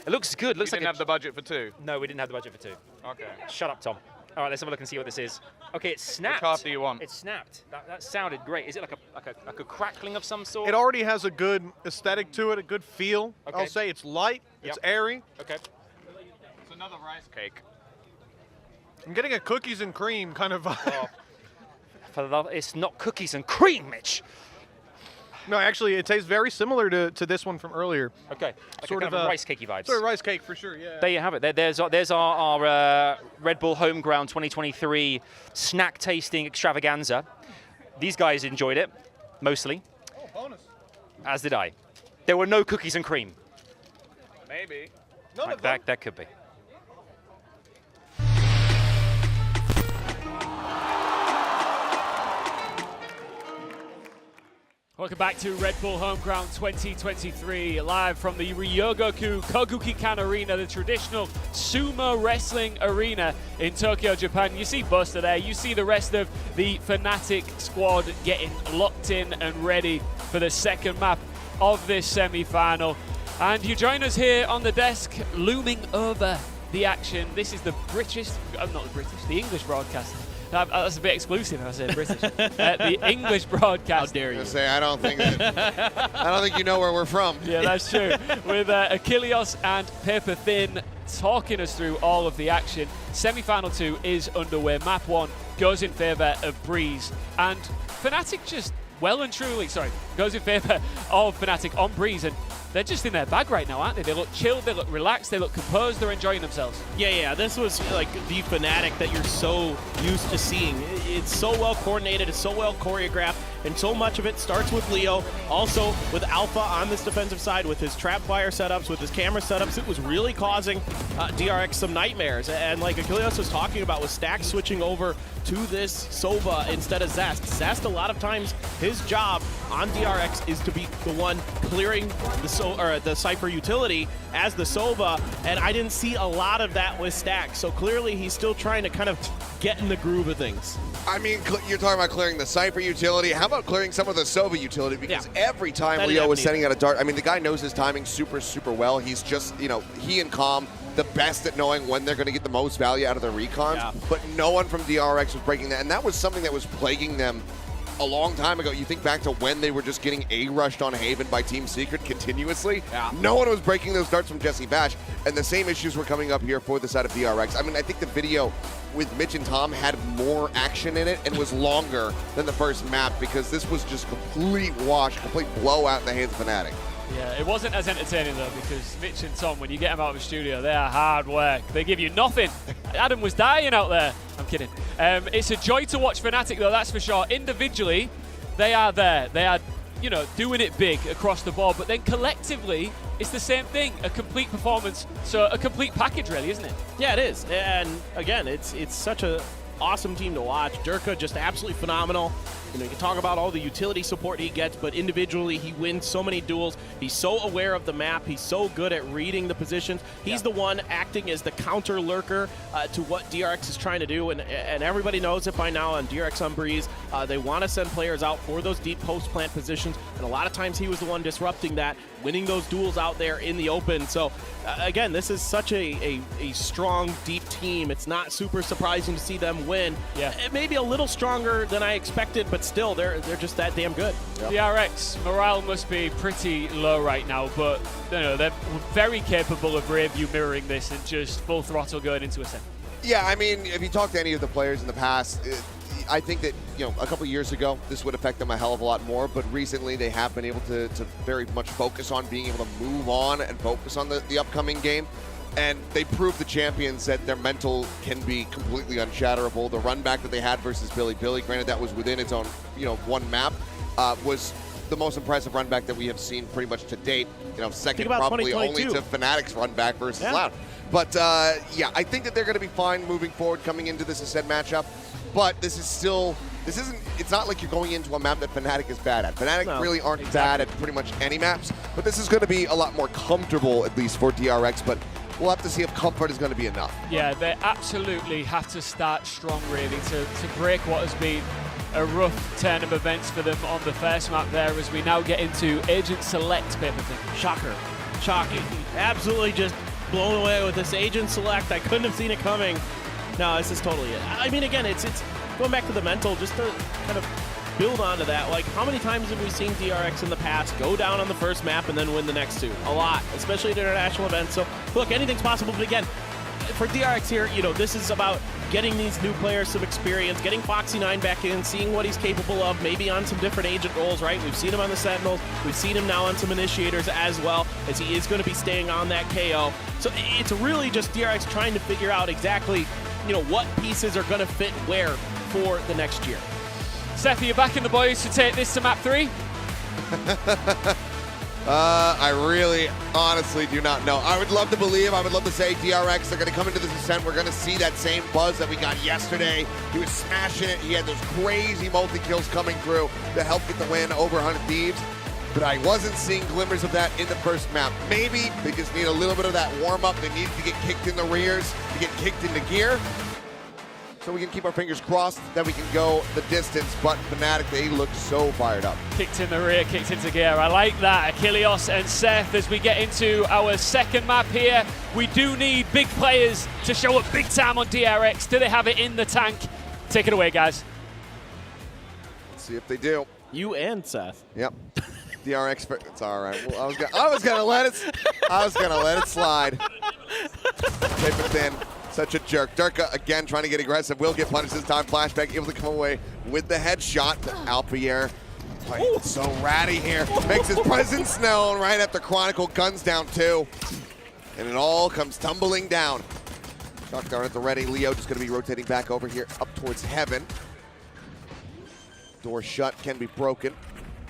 It looks good. Looks You like didn't have the budget for 2. No, we didn't have the budget for 2. Okay. Shut up, Tom. All right, let's have a look and see what this is. Okay, it's snapped. Which half do you want? It's snapped. That sounded great. Is it like a crackling of some sort? It already has a good aesthetic to it, a good feel. Okay. I'll say it's light, it's airy. Okay. It's another rice cake. I'm getting a cookies and cream kind of vibe. It's not cookies and cream, Mitch. No, actually, it tastes very similar to this one from earlier. Okay. Like Sort of of rice cakey vibes. Sort of rice cake for sure, yeah. There you have it. There's our Red Bull Homeground 2023 snack tasting extravaganza. These guys enjoyed it, mostly. Oh, bonus. As did I. There were no cookies and cream. Maybe. None of them. That could be. Welcome back to Red Bull Homeground 2023, live from the Ryogoku Koguki-kan Arena, the traditional sumo wrestling arena in Tokyo, Japan. You see Buster there, you see the rest of the Fnatic squad getting locked in and ready for the second map of this semi-final. And you join us here on the desk, looming over the action. This is the the English broadcaster. That's a bit exclusive. I said British. The English broadcast. How dare you? I don't think you know where we're from. Yeah, that's true. With Achilleos and Paper Thin talking us through all of the action. Semi-final 2 is underway. Map 1 goes in favour of Breeze, and Fnatic just goes in favour of Fnatic on Breeze, and they're just in their bag right now, aren't they? They look chilled, they look relaxed, they look composed, they're enjoying themselves. Yeah, this was like the Fnatic that you're so used to seeing. It's so well coordinated, it's so well choreographed, and so much of it starts with Leo. Also with Alpha on this defensive side, with his trap fire setups, with his camera setups, it was really causing DRX some nightmares. And like Achilleos was talking about, with Stack switching over to this Sova instead of Zest. Zest, a lot of times, his job on DRX is to be the one clearing the Cypher utility as the Sova, and I didn't see a lot of that with Stack. So clearly he's still trying to kind of get in the groove of things. I mean, you're talking about clearing the Cypher utility. How about clearing some of the Sova utility? Because every time Leo was sending out a dart, I mean, the guy knows his timing super, super well. He's just, he and Calm, the best at knowing when they're going to get the most value out of their recons. But no one from DRX was breaking that. And that was something that was plaguing them a long time ago. You think back to when they were just getting A-rushed on Haven by Team Secret continuously. No one was breaking those darts from Jesse Bash, and the same issues were coming up here for the side of DRX. I mean, I think the video with Mitch and Tom had more action in it and was longer than the first map, because this was just complete wash, complete blowout in the hands of Fnatic. Yeah, it wasn't as entertaining though, because Mitch and Tom, when you get them out of the studio, they are hard work. They give you nothing. Adam was dying out there. I'm kidding. It's a joy to watch Fnatic though, that's for sure. Individually, they are there. They are, you know, doing it big across the board, but then collectively, it's the same thing, a complete performance. So a complete package really, isn't it? Yeah, it is. And again, it's such a awesome team to watch. Durka just absolutely phenomenal. You know, you can talk about all the utility support he gets, but individually he wins so many duels. He's so aware of the map. He's so good at reading the positions. He's the one acting as the counter lurker to what DRX is trying to do, and everybody knows it by now on DRX on Breeze. They want to send players out for those deep post-plant positions, and a lot of times he was the one disrupting that, winning those duels out there in the open. So again, this is such a strong, deep team. It's not super surprising to see them win. Yeah. It may be a little stronger than I expected, but still, they're just that damn good. Yep. The RX morale must be pretty low right now, but you know, they're very capable of rear view mirroring this and just full throttle going into a set. Yeah, I mean, if you talk to any of the players in the past, I think that, you know, a couple years ago, this would affect them a hell of a lot more, but recently they have been able to very much focus on being able to move on and focus on the upcoming game. And they proved the champions that their mental can be completely unshatterable. The run back that they had versus Billy, granted that was within its own, you know, one map, was the most impressive run back that we have seen pretty much to date. You know, second probably only to Fnatic's run back versus Loud. But yeah, I think that they're going to be fine moving forward coming into this Ascent matchup. But this is still, it's not like you're going into a map that Fnatic is bad at. Fnatic really aren't bad at pretty much any maps, but this is going to be a lot more comfortable, at least for DRX, but we'll have to see if comfort is going to be enough. Yeah, they absolutely have to start strong, really, to break what has been a rough turn of events for them on the first map there, as we now get into Agent Select paper thing. Shocker. Shocking. Absolutely just blown away with this Agent Select. I couldn't have seen it coming. No, this is totally it. I mean, again, it's going back to the mental, just to kind of build onto that. Like, how many times have we seen DRX in the past go down on the first map and then win the next two? A lot, especially at international events. So, look, anything's possible. But again, for DRX here, you know, this is about getting these new players some experience, getting Foxy9 back in, seeing what he's capable of, maybe on some different agent roles, right? We've seen him on the Sentinels. We've seen him now on some initiators as well, as he is going to be staying on that KO. So it's really just DRX trying to figure out exactly, you know, what pieces are going to fit where for the next year. Seth, are you backing the boys to take this to map 3? I really, honestly do not know. I would love to believe, I would love to say DRX, they're going to come into this Ascent. We're going to see that same buzz that we got yesterday. He was smashing it. He had those crazy multi-kills coming through to help get the win over 100 Thieves. But I wasn't seeing glimmers of that in the first map. Maybe they just need a little bit of that warm-up. They need to get kicked in the rears, to get kicked into gear. So we can keep our fingers crossed that we can go the distance, but Fnatic, they look so fired up. Kicked in the rear, kicked into gear. I like that. Achilles and Seth, as we get into our second map here, we do need big players to show up big time on DRX. Do they have it in the tank? Take it away, guys. Let's see if they do. You and Seth. Yep. DRX, it's all right. Well, I was gonna let it slide. Paper thin. Such a jerk. Durka again trying to get aggressive. Will get punished this time. Flashback able to come away with the headshot. Alpier playing so ratty here. Makes his presence known right after Chronicle guns down 2. And it all comes tumbling down. Shock Dart at the ready. Leo just going to be rotating back over here up towards Heaven. Door shut, can be broken.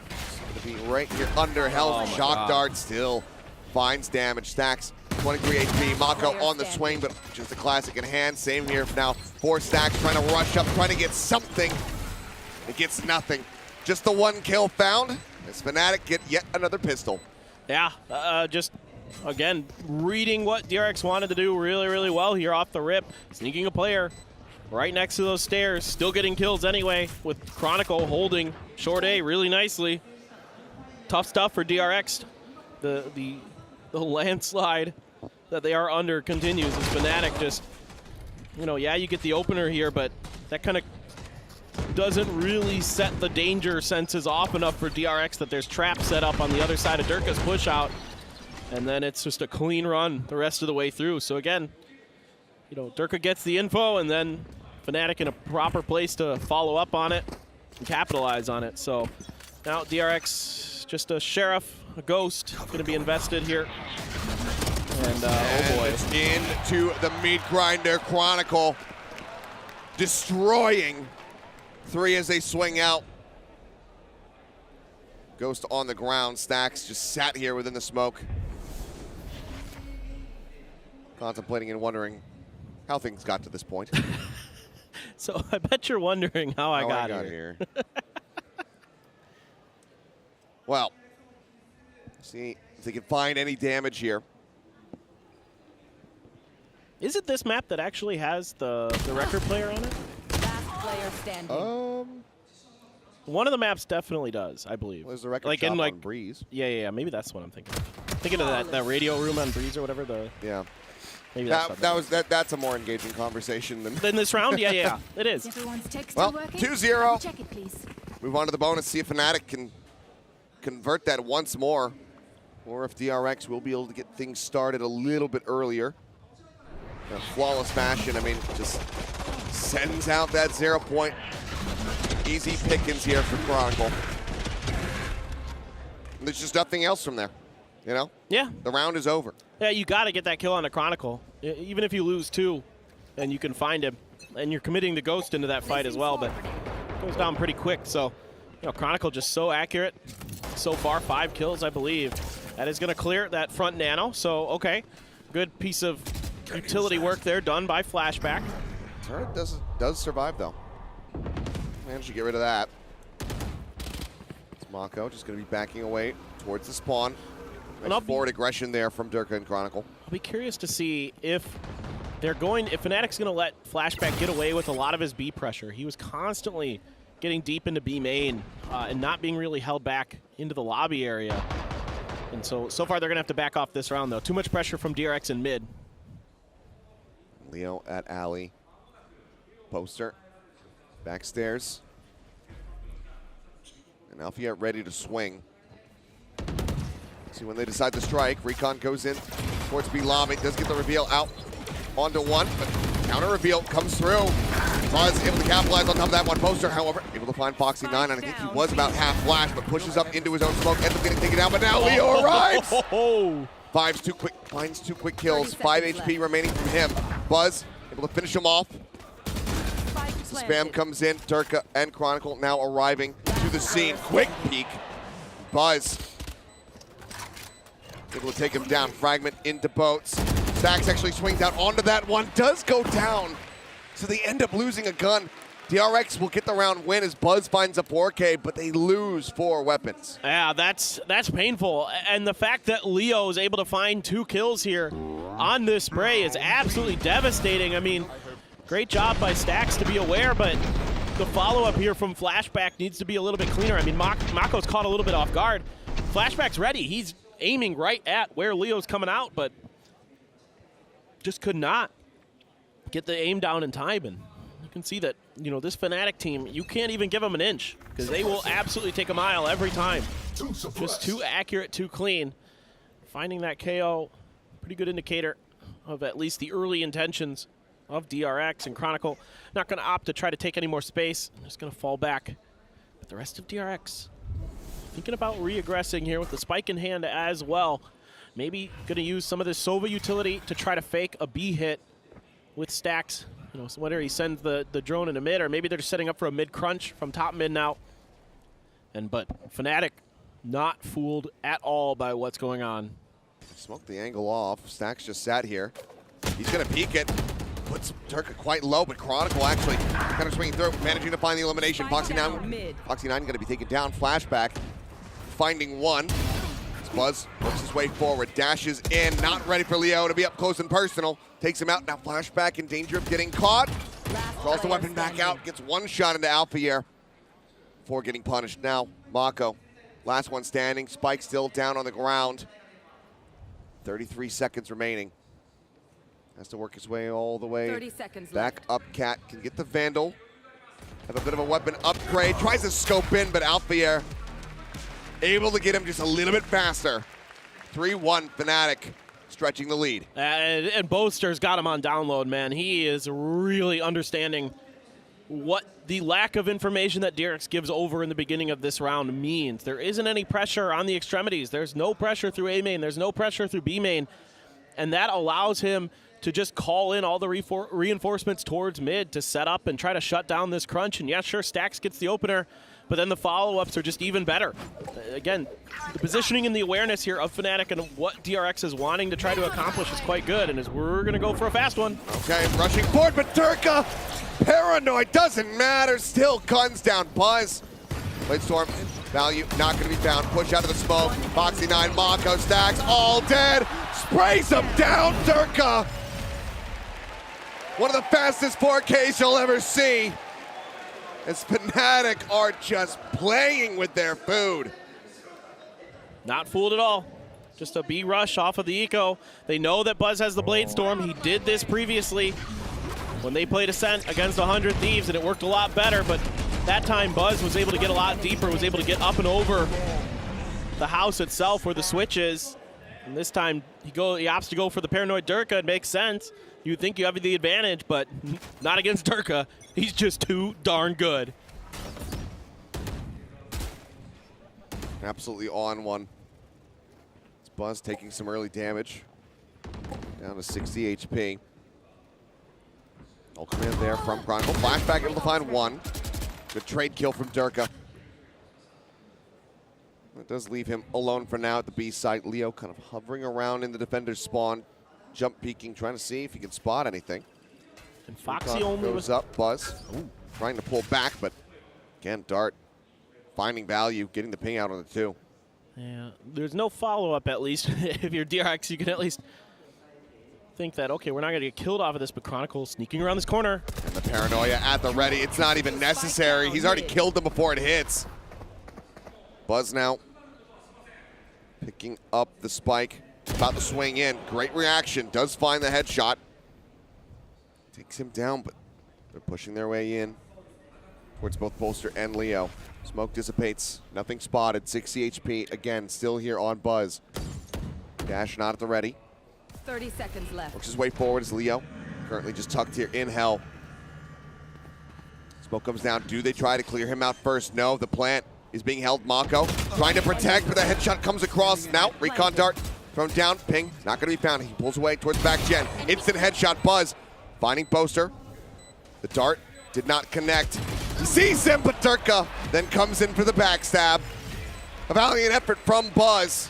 It's going to be right here under health. Shock Dart still finds damage. Stacks 23 HP. Mako on the swing, but just a classic in hand. Same here now. 4 stacks trying to rush up, trying to get something. It gets nothing. Just the 1 kill found. As Fnatic get yet another pistol. Yeah, just, again, reading what DRX wanted to do really, really well here off the rip. Sneaking a player right next to those stairs. Still getting kills anyway, with Chronicle holding Short A really nicely. Tough stuff for DRX. The landslide that they are under continues as Fnatic just, you know, yeah, you get the opener here, but that kind of doesn't really set the danger senses off enough for DRX that there's traps set up on the other side of Durka's push out, and then it's just a clean run the rest of the way through. So again, you know, Durka gets the info, and then Fnatic in a proper place to follow up on it and capitalize on it. So now DRX just a sheriff a Ghost going to be invested here. And oh boy. It's into the meat grinder. Chronicle destroying 3 as they swing out. Ghost on the ground. Stacks just sat here within the smoke. Contemplating and wondering how things got to this point. So I bet you're wondering how I got here. Well, see if they can find any damage here. Is it this map that actually has the record player on it? Last player standing. One of the maps definitely does, I believe. There's the record like shop in like on Breeze. Yeah. Maybe that's what I'm thinking. Thinking of that radio room on Breeze or whatever. Yeah. Maybe that's a more engaging conversation than this round. Yeah, it is. Well, 2-0. Check it, please. Move on to the bonus. See if Fnatic can convert that once more, or if DRX will be able to get things started a little bit earlier. A flawless fashion. I mean, just sends out that 0 point. Easy pickings here for Chronicle. And there's just nothing else from there, you know? Yeah. The round is over. Yeah, you got to get that kill on the Chronicle. Even if you lose 2, and you can find him, and you're committing the Ghost into that fight as well, but it goes down pretty quick. So, you know, Chronicle just so accurate. So far, 5 kills, I believe. That is going to clear that front nano. So, okay, good piece of utility work there done by Flashback. Turret does survive, though. Managed to get rid of that. It's Mako just going to be backing away towards the spawn. Nice forward aggression there from Durka and Chronicle. I'll be curious to see if Fnatic's going to let Flashback get away with a lot of his B pressure. He was constantly getting deep into B main and not being really held back into the lobby area. And so far they're going to have to back off this round, though. Too much pressure from DRX in mid. Leo at alley. Poster. Backstairs. And Alfia ready to swing. See when they decide to strike. Recon goes in towards B lobby. Does get the reveal out onto 1, but counter reveal comes through. Buzz able to capitalize on top of that one. Poster, however, able to find Foxy 9, and I think he was about half flash, but pushes up into his own smoke, ends up getting taken down, but now Leo arrives! Finds 2 quick kills, 5 HP remaining from him. Buzz able to finish him off. The spam comes in, Durka and Chronicle now arriving to the scene. Quick peek. Buzz able to take him down. Fragment into boats. Stacks actually swings out onto that one. Does go down. So they end up losing a gun. DRX will get the round win as Buzz finds a 4K, but they lose 4 weapons. Yeah, that's painful. And the fact that Leo is able to find 2 kills here on this spray is absolutely devastating. I mean, great job by Stacks to be aware, but the follow-up here from Flashback needs to be a little bit cleaner. I mean, Mako's caught a little bit off guard. Flashback's ready. He's aiming right at where Leo's coming out, but just could not get the aim down in time. And you can see that, you know, this Fnatic team, you can't even give them an inch because they will absolutely take a mile every time. Just too accurate, too clean. Finding that KO, pretty good indicator of at least the early intentions of DRX. And Chronicle not going to opt to try to take any more space. Just going to fall back. But the rest of DRX thinking about re-aggressing here with the spike in hand as well. Maybe going to use some of this Sova utility to try to fake a B hit with Stacks. You know, so whether he sends the drone into mid, or maybe they're just setting up for a mid crunch from top mid now. But Fnatic not fooled at all by what's going on. Smoked the angle off. Stacks just sat here. He's going to peek it. Puts Durka quite low, but Chronicle actually kind of swinging through, managing to find the elimination. Foxy 9 going to be taken down. Flashback finding 1. Buzz works his way forward, dashes in, not ready for Leo to be up close and personal. Takes him out, now Flashback in danger of getting caught. Draws the weapon back out, gets 1 shot into Alpha here before getting punished. Now, Mako, last one standing, Spike still down on the ground. 33 seconds remaining. Has to work his way all the way 30 seconds back up. Cat can get the Vandal. Have a bit of a weapon upgrade, tries to scope in, but Alpha able to get him just a little bit faster. 3-1 Fnatic stretching the lead. And Boaster's got him on download, man. He is really understanding what the lack of information that DRX gives over in the beginning of this round means. There isn't any pressure on the extremities. There's no pressure through A main. There's no pressure through B main. And that allows him to just call in all the reinforcements towards mid to set up and try to shut down this crunch. And yeah, sure, Stax gets the opener, but then the follow-ups are just even better. Again, the positioning and the awareness here of Fnatic and what DRX is wanting to try to accomplish is quite good, and we're going to go for a fast one. Okay, rushing forward, but Durka, paranoid, doesn't matter, still guns down Buzz. Blade Storm, value not going to be found. Push out of the smoke, Foxy 9, Mako, Stax, all dead. Sprays him down, Durka. One of the fastest 4Ks you'll ever see. As Fnatic are just playing with their food. Not fooled at all. Just a B rush off of the eco. They know that Buzz has the Blade Storm. He did this previously when they played Ascent against 100 Thieves, and it worked a lot better, but that time Buzz was able to get a lot deeper, was able to get up and over the house itself where the switch is. And this time he opts to go for the Paranoid Durka. It makes sense. You think you have the advantage, but not against Durka. He's just too darn good. Absolutely on one. It's Buzz taking some early damage. Down to 60 HP. All command there from Chronicle. Flashback able to find one. Good trade kill from Durka. It does leave him alone for now at the B site. Leo kind of hovering around in the defender's spawn. Jump peeking, trying to see if he can spot anything. And Foxy only goes up, Buzz. Ooh, trying to pull back, but again, Dart finding value, getting the ping out on the 2. Yeah, there's no follow-up at least. If you're DRX, you can at least think that, okay, we're not going to get killed off of this, but Chronicle sneaking around this corner. And the paranoia at the ready. It's not even necessary. He's already killed them before it hits. Buzz now picking up the spike. About to swing in. Great reaction. Does find the headshot. Takes him down, but they're pushing their way in towards both Bolster and Leo. Smoke dissipates. Nothing spotted. 60 HP. Again, still here on Buzz. Dash not at the ready. 30 seconds left. Works his way forward as Leo. Currently just tucked here in hell. Smoke comes down. Do they try to clear him out first? No. The plant is being held. Mako trying to protect, but the headshot comes across. Now, recon dart. Thrown down, ping, not going to be found. He pulls away towards back gen. Instant headshot, Buzz. Finding Poster. The dart did not connect. He sees him, but Durka then comes in for the backstab. A valiant effort from Buzz,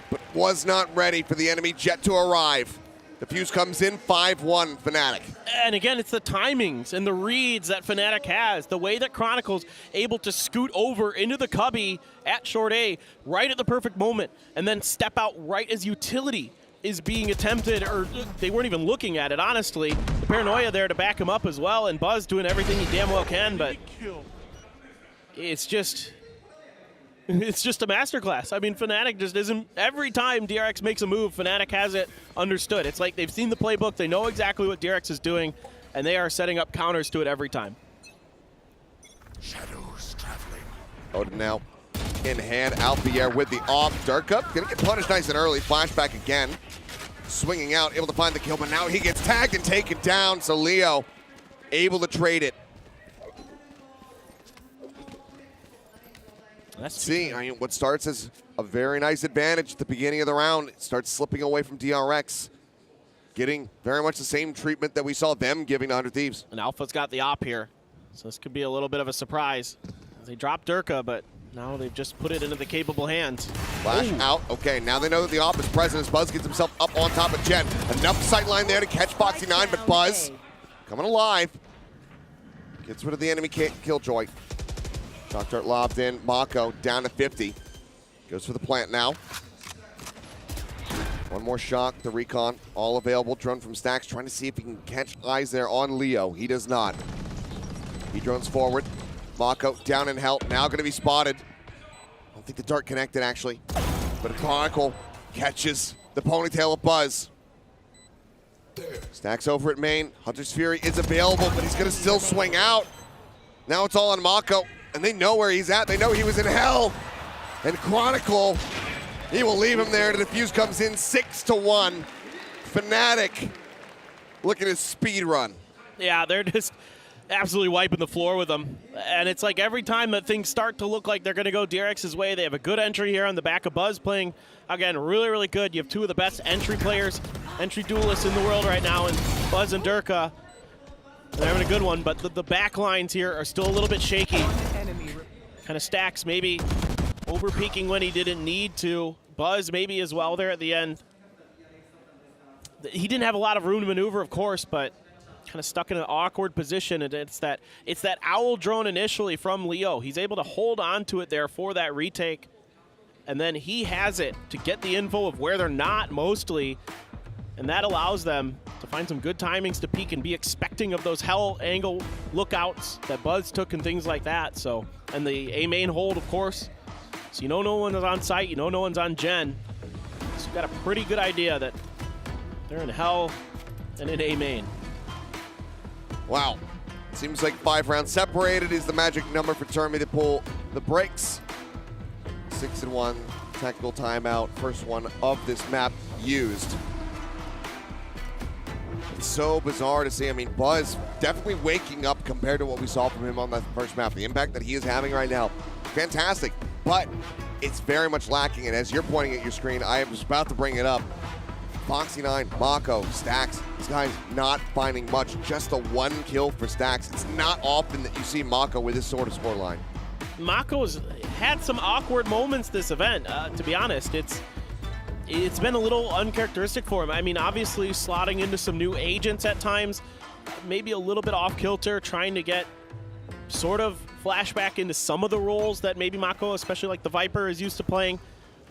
but was not ready for the enemy jet to arrive. The fuse comes in, 5-1 Fnatic. And again, it's the timings and the reads that Fnatic has. The way that Chronicle's able to scoot over into the cubby at short A right at the perfect moment and then step out right as utility is being attempted, or they weren't even looking at it, honestly. The paranoia there to back him up as well, and Buzz doing everything he damn well can, but it's just a masterclass. I mean, Fnatic just isn't, every time DRX makes a move, Fnatic has it understood. It's like they've seen the playbook, they know exactly what DRX is doing, and they are setting up counters to it every time. Shadows traveling. Odin now in hand, out the air with the off. Durka gonna get punished nice and early. Flashback again. Swinging out, able to find the kill, but now he gets tagged and taken down, so Leo able to trade it. See, I mean, what starts as a very nice advantage at the beginning of the round, it starts slipping away from DRX. Getting very much the same treatment that we saw them giving to 100 Thieves. And Alpha's got the op here, so this could be a little bit of a surprise. They dropped Durka, but now they've just put it into the capable hands. Flash out. Okay, now they know that the op is present as Buzz gets himself up on top of Jen. Enough sightline there to catch Foxy 9, but Buzz coming alive. Gets rid of the enemy killjoy. Shock dart lobbed in. Mako down to 50. Goes for the plant now. One more shock. The recon all available. Drone from Stax trying to see if he can catch eyes there on Leo. He does not. He drones forward. Mako down in hell. Now going to be spotted. I don't think the dart connected actually. But a Chronicle catches the ponytail of Buzz. Stax over at main. Hunter's Fury is available, but he's going to still swing out. Now it's all on Mako. And they know where he's at. They know he was in hell. And Chronicle, he will leave him there. The defuse comes in 6-1. Fnatic, look at his speed run. Yeah, they're just absolutely wiping the floor with them. And it's like every time that things start to look like they're going to go DRX's way, they have a good entry here on the back of Buzz playing, again, really, really good. You have two of the best entry players, entry duelists in the world right now, and Buzz and Durka. They're having a good one, but the back lines here are still a little bit shaky. Kind of Stacks maybe over-peaking when he didn't need to. Buzz maybe as well there at the end. He didn't have a lot of room to maneuver, of course, but kind of stuck in an awkward position, and it's that owl drone initially from Leo. He's able to hold on to it there for that retake, and then he has it to get the info of where they're not mostly, and that allows them to find some good timings to peek and be expecting of those hell angle lookouts that Buzz took and things like that. So, and the A main hold, of course. So you know no one is on site, you know no one's on Gen. So you've got a pretty good idea that they're in hell and in A main. Wow. Seems like 5 rounds separated is the magic number for Termi to pull the brakes. 6-1 tactical timeout, first one of this map used. It's so bizarre to see. I mean, Buzz definitely waking up compared to what we saw from him on that first map. The impact that he is having right now, fantastic. But it's very much lacking, and as you're pointing at your screen, I was about to bring it up. Foxy9, Mako, Stacks, this guy's not finding much. Just a 1 kill for Stacks. It's not often that you see Mako with this sort of scoreline. Mako's had some awkward moments this event, to be honest. It's been a little uncharacteristic for him. I mean, obviously slotting into some new agents at times, maybe a little bit off kilter, trying to get sort of flashback into some of the roles that maybe Mako, especially like the Viper, is used to playing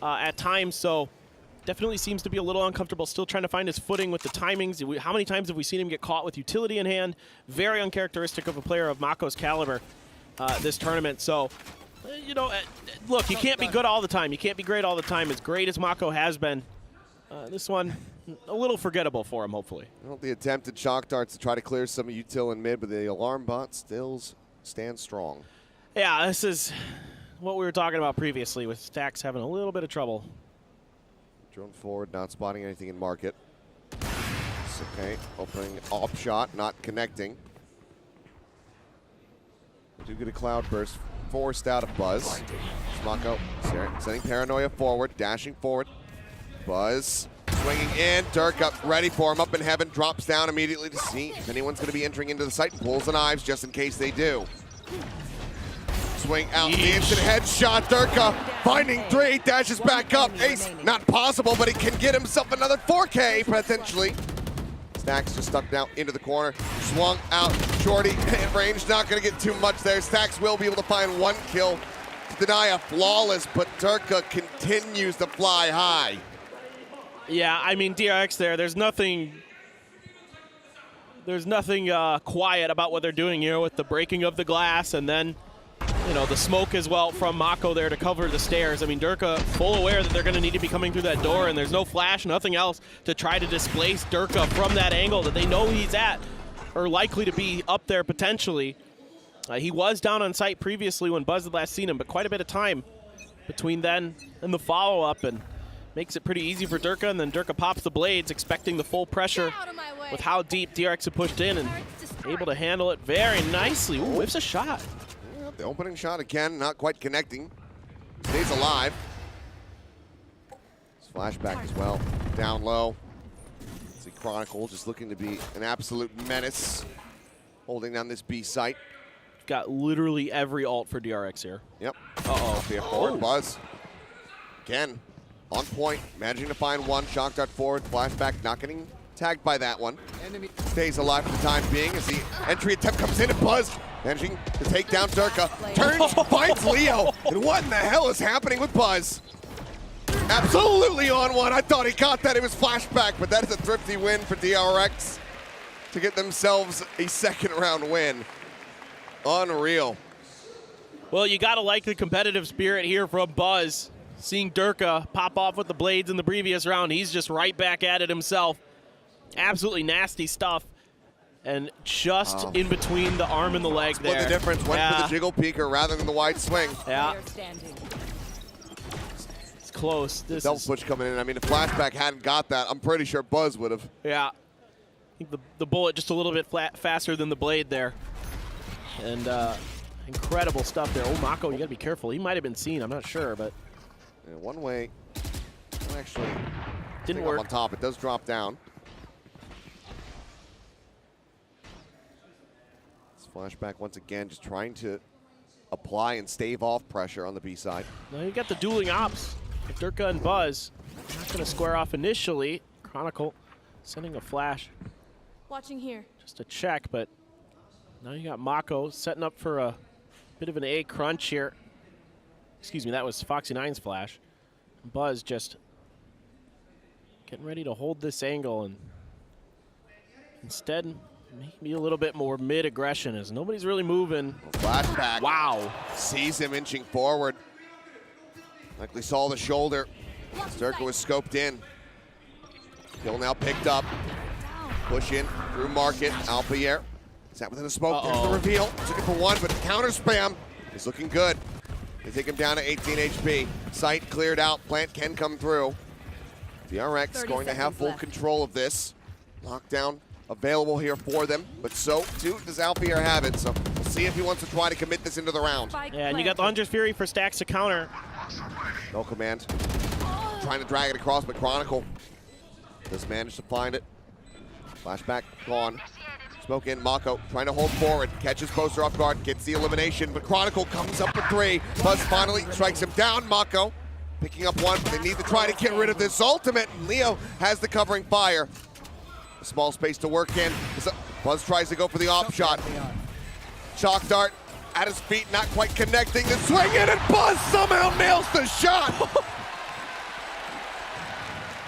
at times. So definitely seems to be a little uncomfortable, still trying to find his footing with the timings. How many times have we seen him get caught with utility in hand? Very uncharacteristic of a player of Mako's caliber this tournament. So, you know, look, you can't be good all the time. You can't be great all the time. As great as Mako has been, this one, a little forgettable for him, hopefully. Well, the attempted shock darts to try to clear some util in mid, but the alarm bot still stands strong. Yeah, this is what we were talking about previously with Stacks having a little bit of trouble. Drone forward, not spotting anything in market. It's okay, opening off shot, not connecting. Do get a cloud burst, forced out of Buzz. Mako sending Paranoia forward, dashing forward. Buzz swinging in, Dirk up, ready for him, up in heaven, drops down immediately to see if anyone's going to be entering into the site, and pulls the knives just in case they do. Swing out, the instant headshot, Durka finding 3, dashes back up, ace, not possible, but he can get himself another 4K potentially. Stacks just stuck down into the corner, swung out, Shorty in range, not gonna get too much there. Stacks will be able to find 1 kill to deny a flawless, but Durka continues to fly high. Yeah, I mean, DRX there, there's nothing quiet about what they're doing here with the breaking of the glass, and then, you know, the smoke as well from Mako there to cover the stairs. I mean, Durka full aware that they're going to need to be coming through that door, and there's no flash, nothing else to try to displace Durka from that angle that they know he's at, or likely to be up there potentially. He was down on site previously when Buzz had last seen him, but quite a bit of time between then and the follow-up, and makes it pretty easy for Durka, and then Durka pops the blades, expecting the full pressure with how deep DRX had pushed in, and able to handle it very nicely. Ooh, whips a shot. The opening shot again, not quite connecting. Stays alive. Flashback as well, down low. See Chronicle just looking to be an absolute menace, holding down this B site. Got literally every ult for DRX here. Yep. Uh-oh. Forward Buzz. Again, on point, managing to find 1. Shock dart forward, flashback, not getting tagged by that one. Stays alive for the time being as the entry attempt comes in, and Buzz managing to take down Durka. Turns, finds Leo. And what in the hell is happening with Buzz? Absolutely on one. I thought he got that. It was flashback, but that is a thrifty win for DRX to get themselves a second round win. Unreal. Well, you gotta like the competitive spirit here from Buzz. Seeing Durka pop off with the blades in the previous round, he's just right back at it himself. Absolutely nasty stuff. And just in between the arm and the leg there. Split the difference, went for the jiggle peeker rather than the wide swing. Yeah. It's close. This double push coming in. I mean, if flashback hadn't got that, I'm pretty sure Buzz would have. Yeah. I think the bullet just a little bit faster than the blade there. And incredible stuff there. Oh, Mako, you got to be careful. He might have been seen. I'm not sure, but Yeah, one way. Well, actually, didn't up work. on top. It does drop down. It's flashback once again, just trying to apply and stave off pressure on the B side. Now you got the dueling ops. Durka and Buzz not going to square off initially. Chronicle sending a flash. Watching here. Just a check, but now you got Mako setting up for a bit of an A crunch here. Excuse me, that was Foxy9's flash. Buzz just getting ready to hold this angle and instead maybe a little bit more mid-aggression as nobody's really moving. Flashback. Wow. Sees him inching forward. Likely saw the shoulder. Durka was scoped in. Kill now picked up. Push in through market. Alpier. Sat within the smoke. There's the reveal. Took it for one, but counter spam is looking good. They take him down to 18 HP. Site cleared out. Plant can come through. DRX going to have full control of this. Lockdown available here for them, but so too does Alpier have it. So we'll see if he wants to try to commit this into the round. Yeah, and you got the Hunter's Fury for Stacks to counter. No command. Trying to drag it across, but Chronicle just managed to find it. Flashback gone. Smoke in, Mako trying to hold forward, catches Poster off guard, gets the elimination, but Chronicle comes up with 3. Buzz finally strikes him down. Mako picking up 1, but they need to try to get rid of this ultimate. And Leo has the covering fire. A small space to work in. Buzz tries to go for the op shot. Chalk dart at his feet, not quite connecting. The swing in, and Buzz somehow nails the shot.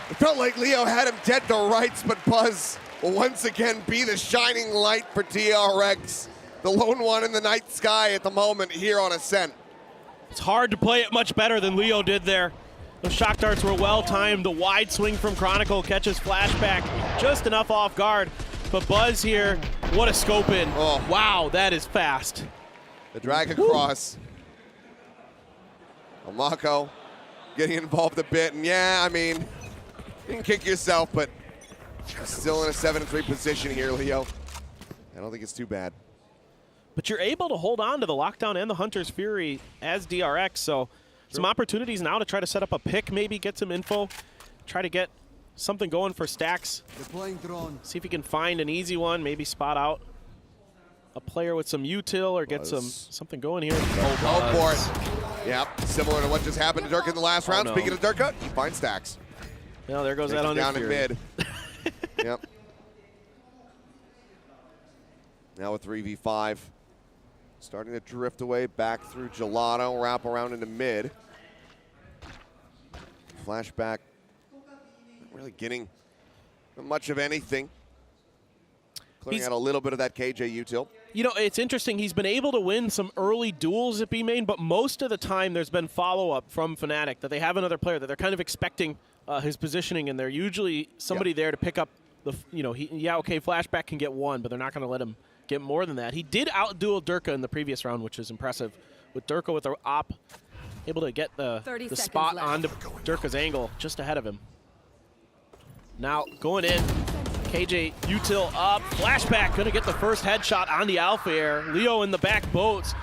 It felt like Leo had him dead to rights, but Buzz will once again be the shining light for DRX. The lone one in the night sky at the moment here on Ascent. It's hard to play it much better than Leo did there. Those shock darts were well timed. The wide swing from Chronicle catches flashback just enough off guard. But Buzz here, what a scope in. Oh. Wow, that is fast. The drag across. Mako getting involved a bit. And yeah, I mean, you can kick yourself, but still in a 7-3 position here, Leo. I don't think it's too bad. But you're able to hold on to the lockdown and the Hunter's Fury as DRX, so some opportunities now to try to set up a pick, maybe get some info, try to get something going for Stacks. See if he can find an easy one, maybe spot out a player with some util or get something going here. Go for it. Yep, similar to what just happened to Durka in the last round. No. Speaking of Durka, he finds Stacks. Well, there goes that Hunter's down Fury. in mid. Yep. Now a 3v5. Starting to drift away back through Gelato, wrap around into mid. Flashback, not really getting much of anything. Clearing out a little bit of that KJ util. You know, it's interesting. He's been able to win some early duels at B main, but most of the time there's been follow-up from Fnatic that they have another player that they're kind of expecting his positioning, and they're usually somebody there to pick up the, Flashback can get 1, but they're not going to let him get more than that. He did out-duel Durka in the previous round, which is impressive. With Durka with the op, able to get the spot onto Durka's angle just ahead of him. Now going in, KJ util up, flashback, gonna get the first headshot on the Alpha Air. Leo in the back boats.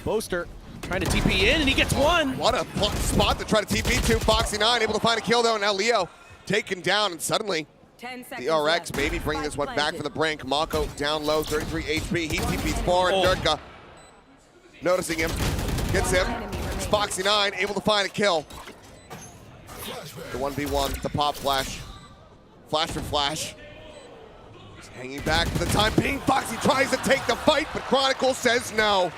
Boaster trying to TP in, and he gets 1. What a spot to try to TP to. Foxy9 able to find a kill though. Now Leo taken down, and suddenly the RX maybe bringing this one back for the brink. Mako down low, 33 HP. He TPs forward. Durka noticing him, gets him. It's Foxy9 able to find a kill. The 1v1, the pop flash. Flash for flash. He's hanging back for the time being. Foxy tries to take the fight, but Chronicle says no.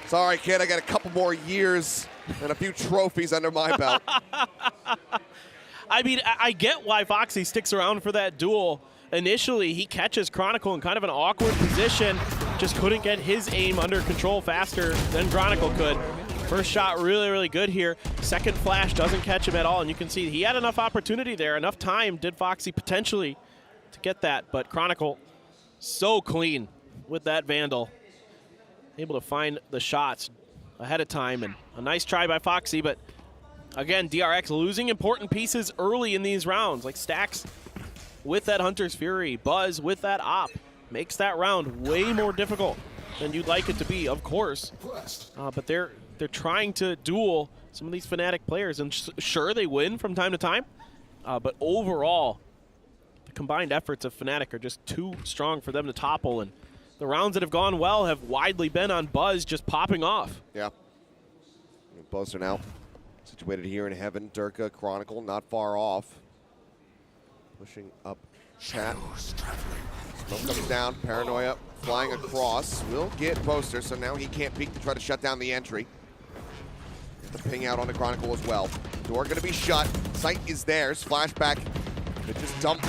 Sorry, kid, I got a couple more years and a few trophies under my belt. I mean, I get why Foxy sticks around for that duel. Initially, he catches Chronicle in kind of an awkward position. Just couldn't get his aim under control faster than Chronicle could. First shot really, really good here. Second flash doesn't catch him at all. And you can see he had enough opportunity there, enough time did Foxy potentially to get that. But Chronicle so clean with that Vandal. Able to find the shots ahead of time. And a nice try by Foxy, but again, DRX losing important pieces early in these rounds, like Stacks with that Hunter's Fury, Buzz with that op. makes that round way more difficult than you'd like it to be, of course. But they're trying to duel some of these Fnatic players, and sure, they win from time to time, but overall, the combined efforts of Fnatic are just too strong for them to topple, and the rounds that have gone well have widely been on Buzz just popping off. Yeah. Buzz are now situated here in heaven. Durka, Chronicle, not far off. Pushing up chat. Smoke comes down, Paranoia flying across. Will get Poster, so now he can't peek to try to shut down the entry. The ping out on the Chronicle as well. Door gonna be shut. Sight is theirs. Flashback. They just dumped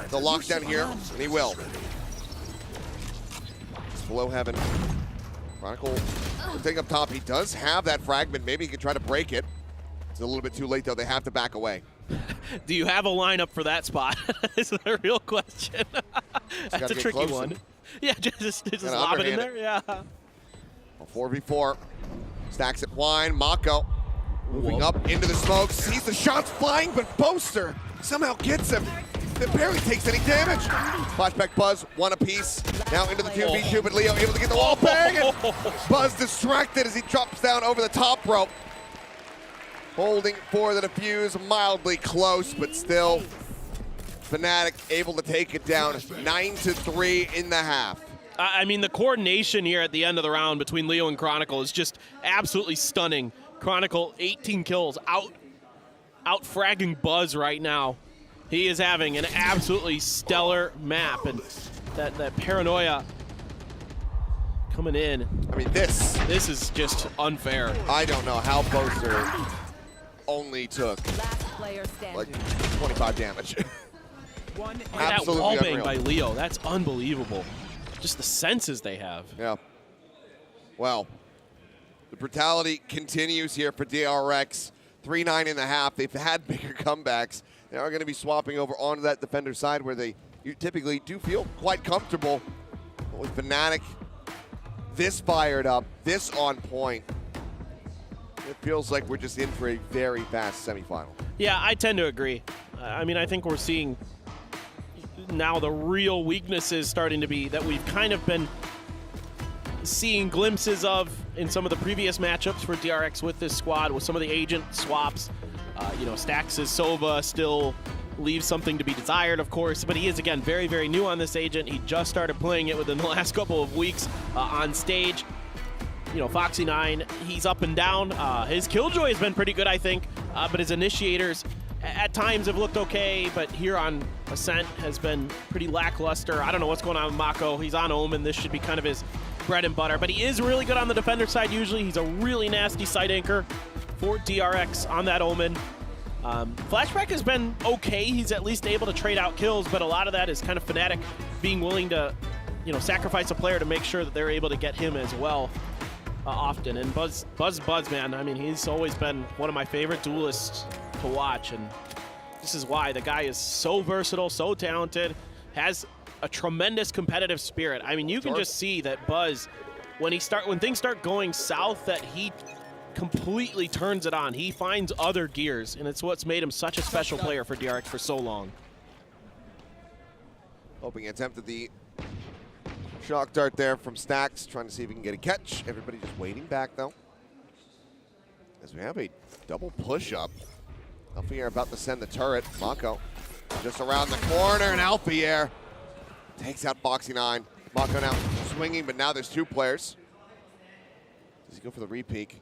the lockdown here, and he will. It's below heaven. Chronicle taking up top. He does have that fragment. Maybe he can try to break it. It's a little bit too late, though. They have to back away. Do you have a lineup for that spot? Is the real question. That's a tricky one. Yeah, just lob it in there. Yeah. A 4v4. Stacks at Wine. Mako moving up into the smoke. Sees the shots flying, but Poster somehow gets him. It barely takes any damage. Flashback Buzz, one apiece. Now into the 2v2, but Leo able to get the wall bang. And Buzz distracted as he drops down over the top rope. Holding for the defuse, mildly close, but still Fnatic able to take it down 9-3 in the half. I mean, the coordination here at the end of the round between Leo and Chronicle is just absolutely stunning. Chronicle, 18 kills, out-fragging Buzz right now. He is having an absolutely stellar map, and that Paranoia coming in. I mean, this is just unfair. I don't know how Poster only took like 25 damage. That wall bang by Leo, that's unbelievable. Just the senses they have. Yeah. Well, the brutality continues here for DRX. 3-9 in the half. They've had bigger comebacks. They are going to be swapping over onto that defender side where they typically do feel quite comfortable. But with Fnatic this fired up, this on point, it feels like we're just in for a very fast semifinal. Yeah, I tend to agree. I mean, I think we're seeing now the real weaknesses starting to be that we've kind of been seeing glimpses of in some of the previous matchups for DRX with this squad, with some of the agent swaps. You know, Stax' Sova still leaves something to be desired, of course, but he is, again, very, very new on this agent. He just started playing it within the last couple of weeks on stage. You know, Foxy9, he's up and down. His Killjoy has been pretty good, I think, but his initiators at times have looked okay, but here on Ascent has been pretty lackluster. I don't know what's going on with Mako. He's on Omen. This should be kind of his bread and butter, but he is really good on the defender side usually. He's a really nasty side anchor for DRX on that Omen. Flashback has been okay. He's at least able to trade out kills, but a lot of that is kind of Fnatic being willing to, you know, sacrifice a player to make sure that they're able to get him as well often. And Buzz, man, I mean, he's always been one of my favorite duelists to watch, and this is why the guy is so versatile, so talented, has a tremendous competitive spirit. I mean, you can just see that Buzz, when things start going south, that he completely turns it on. He finds other gears, and it's what's made him such a special player for DRX for so long. Hoping attempted the shock dart there from Stax, trying to see if he can get a catch. Everybody just waiting back, though, as we have a double push-up. Alfier about to send the turret. Mako just around the corner, and Alfier takes out Foxy9. Mako now swinging, but now there's two players. Does he go for the re-peek?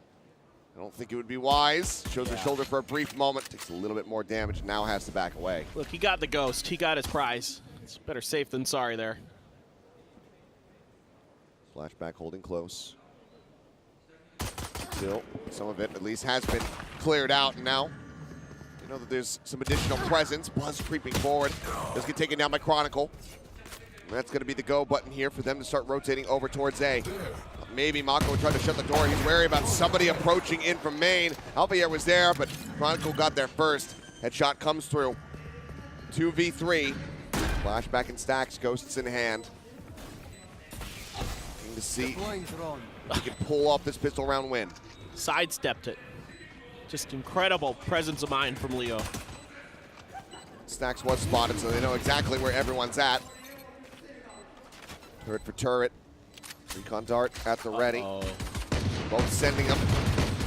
I don't think it would be wise. Shows the shoulder for a brief moment. Takes a little bit more damage, now has to back away. Look, he got the ghost. He got his prize. It's better safe than sorry there. Flashback holding close. Still, some of it at least has been cleared out, and now you know that there's some additional presence. Buzz creeping forward. This get taken down by Chronicle. And that's going to be the go button here for them to start rotating over towards A. Maybe Mako tried to shut the door. He's wary about somebody approaching in from main. Alfier was there, but Chronicle got there first. Headshot comes through. 2v3. Flashback and Stacks, ghosts in hand. Looking to see if he can pull off this pistol round win. Sidestepped it. Just incredible presence of mind from Leo. Stacks was spotted, so they know exactly where everyone's at. Turret for turret. Recon dart at the ready. Both sending them.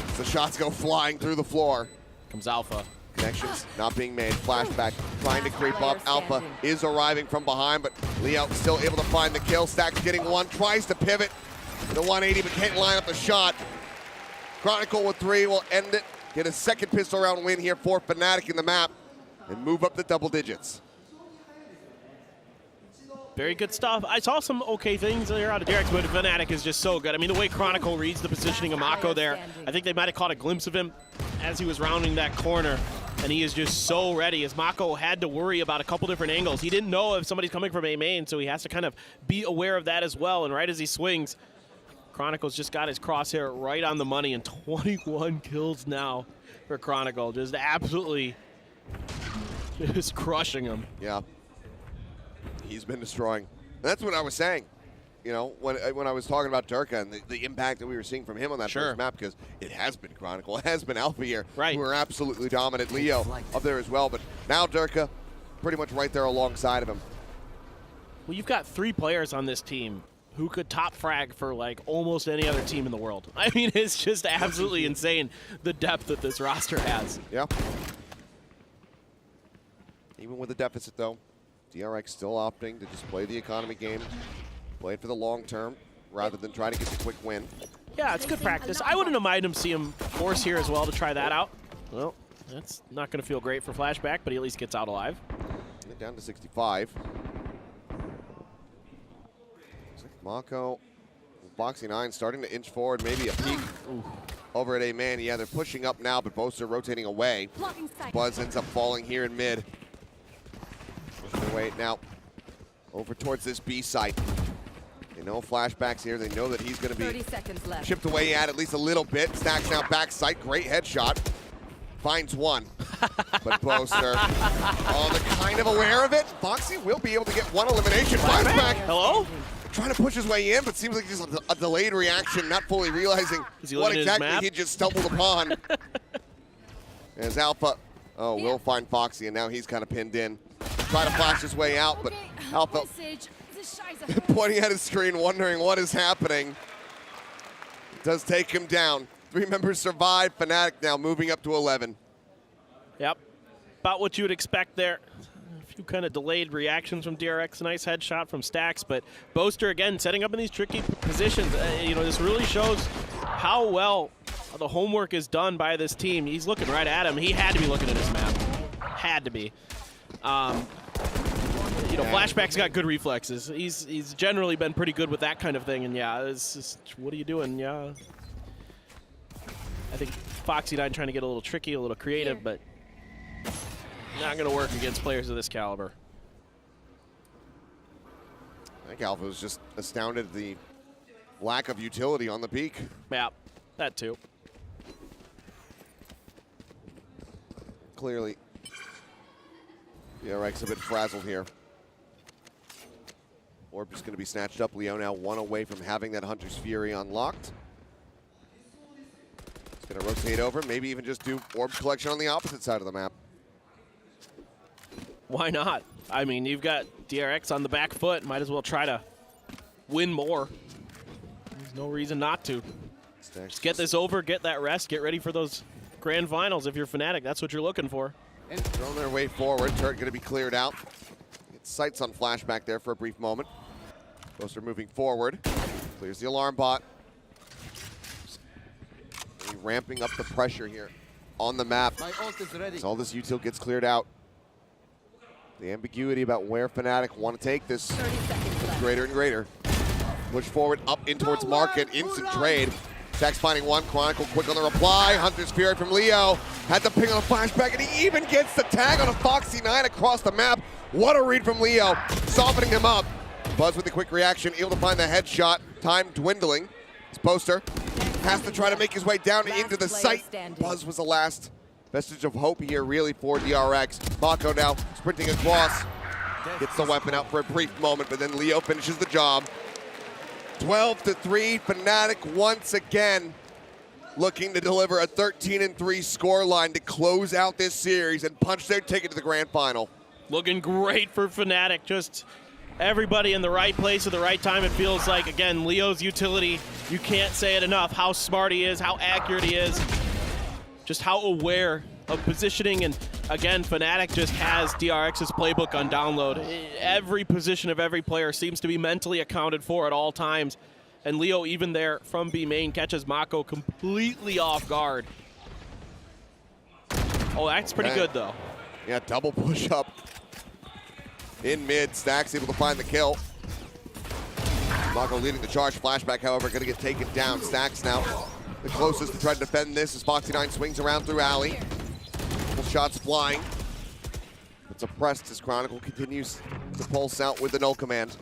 As the shots go flying through the floor. Comes Alpha. Connections not being made. Flashback trying to creep up. Alpha is arriving from behind, but Leo still able to find the kill. Stack's getting one. Tries to pivot. The 180, but can't line up the shot. Chronicle with 3 will end it. Get a second pistol round win here for Fnatic in the map and move up the double digits. Very good stuff. I saw some okay things there out of Derek's, but Fnatic is just so good. I mean, the way Chronicle reads the positioning of Mako there, I think they might have caught a glimpse of him as he was rounding that corner, and he is just so ready, as Mako had to worry about a couple different angles. He didn't know if somebody's coming from A main, so he has to kind of be aware of that as well, and right as he swings, Chronicle's just got his crosshair right on the money, and 21 kills now for Chronicle. Just absolutely just crushing him. Yeah. He's been destroying. And that's what I was saying, you know, when I was talking about Durka and the impact that we were seeing from him on that first map, because it has been Chronicle, it has been Alpha here, who are absolutely dominant. Leo up there as well, but now Durka pretty much right there alongside of him. Well, you've got 3 players on this team who could top frag for like almost any other team in the world. I mean, it's just absolutely insane the depth that this roster has. Yeah. Even with the deficit though, DRX still opting to just play the economy game, play it for the long term, rather than try to get the quick win. Yeah, it's good practice. I wouldn't have minded him see him force here as well to try that out. Well, that's not going to feel great for Flashback, but he at least gets out alive. Down to 65. Mako, Boxing 9 starting to inch forward, maybe a peek over at A man. Yeah, they're pushing up now, but Boaster rotating away. Buzz ends up falling here in mid. Pushing away now over towards this B site. They know Flashback's here. They know that he's going to be chipped away at least a little bit. Stacks now back site. Great headshot. Finds one. But Boaster, they're kind of aware of it. Foxy will be able to get one elimination. Flashback. Hello? Trying to push his way in, but seems like just a delayed reaction, not fully realizing what exactly he just stumbled upon. As Alpha, will find Foxy, and now he's kind of pinned in. Try to flash his way out, but Alpha pointing at his screen, wondering what is happening. It does take him down. 3 members survive. Fnatic now moving up to 11. Yep, about what you would expect there. A few kind of delayed reactions from DRX. Nice headshot from Stacks, but Boaster again setting up in these tricky positions. You know, this really shows how well the homework is done by this team. He's looking right at him. He had to be looking at his map. Had to be. You know, Flashback's got good reflexes. He's generally been pretty good with that kind of thing, and yeah, it's just, what are you doing? Yeah. I think Foxy9 trying to get a little tricky, a little creative, but not going to work against players of this caliber. I think Alpha was just astounded at the lack of utility on the peak. Yeah, that too. Clearly, DRX a bit frazzled here. Orb just going to be snatched up. Leo now 1 away from having that Hunter's Fury unlocked. He's going to rotate over, maybe even just do Orb collection on the opposite side of the map. Why not? I mean, you've got DRX on the back foot. Might as well try to win more. There's no reason not to. Just get this over, get that rest, get ready for those grand finals. If you're Fnatic, that's what you're looking for. And they're on their way forward. Turret going to be cleared out. Get sights on Flashback there for a brief moment. Boaster moving forward. Clears the alarm bot. Really ramping up the pressure here on the map. As all this util gets cleared out. The ambiguity about where Fnatic want to take this is greater and greater. Push forward, up in towards market, instant trade. Stacks finding one, Chronicle quick on the reply. Hunter's Fury from Leo. Had the ping on a Flashback, and he even gets the tag on a Foxy9 across the map. What a read from Leo, softening him up. Buzz with the quick reaction, able to find the headshot. Time dwindling. This Boaster has to try to make his way down into the site. Buzz was the last vestige of hope here, really, for DRX. Mako now sprinting across. Gets the weapon out for a brief moment, but then Leo finishes the job. 12-3, Fnatic once again looking to deliver a 13-3 scoreline to close out this series and punch their ticket to the grand final. Looking great for Fnatic. Just everybody in the right place at the right time. It feels like, again, Leo's utility, you can't say it enough, how smart he is, how accurate he is, just how aware of positioning. And again, Fnatic just has DRX's playbook on download. Every position of every player seems to be mentally accounted for at all times. And Leo, even there from B main, catches Mako completely off guard. Oh, that's pretty good, though. Yeah, double push up in mid. Stack's able to find the kill. Mako leading the charge. Flashback, however, going to get taken down. Stack's now the closest to try to defend this as Foxy9 swings around through alley. Couple shots flying. But suppressed as Chronicle continues to pulse out with the null command.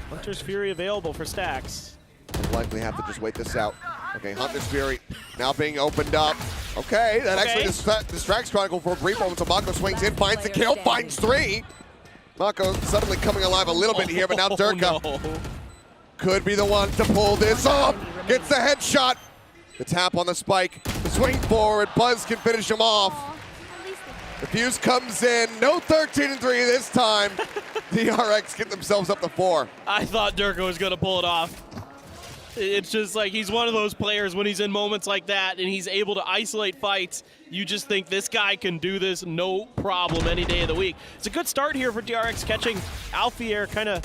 Hunter's Fury available for Stacks. We'll likely have to just wait this out. Okay, Hunter's Fury now being opened up. Okay, that actually distracts Chronicle for a brief moment, so Mako swings in, finds the kill, finds 3. Mako suddenly coming alive a little bit here, but now Durka could be the one to pull this off. Gets the headshot. The tap on the spike, the swing forward, Buzz can finish him off. The fuse comes in, no 13-3 this time. DRX get themselves up to 4. I thought Durka was gonna pull it off. It's just like he's one of those players when he's in moments like that and he's able to isolate fights, you just think this guy can do this no problem any day of the week. It's a good start here for DRX, catching Alfier kind of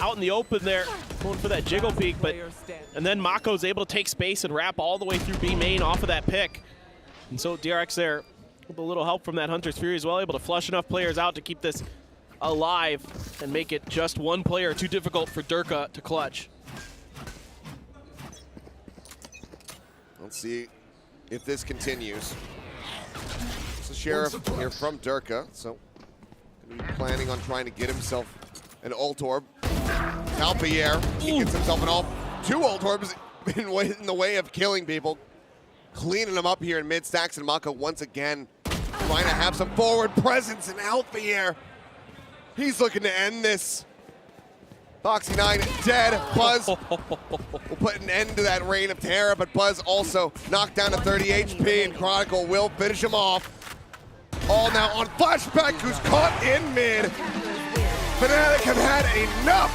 out in the open there, going for that jiggle peek, and then Mako's able to take space and wrap all the way through B main off of that pick. And so DRX there, with a little help from that Hunter's Fury as well, able to flush enough players out to keep this alive and make it just one player too difficult for Durka to clutch. Let's see if this continues. It's the Sheriff here from Durka, so gonna be planning on trying to get himself an ult orb. Alpier, he gets himself an ult. 2 ult orbs in the way of killing people. Cleaning them up here in mid. Stacks and Mako once again trying to have some forward presence in Alpier. He's looking to end this. Foxy9 dead. Buzz will put an end to that reign of terror, but Buzz also knocked down to 30 HP, and Chronicle will finish him off. All now on Flashback, who's caught in mid. Fnatic have had enough.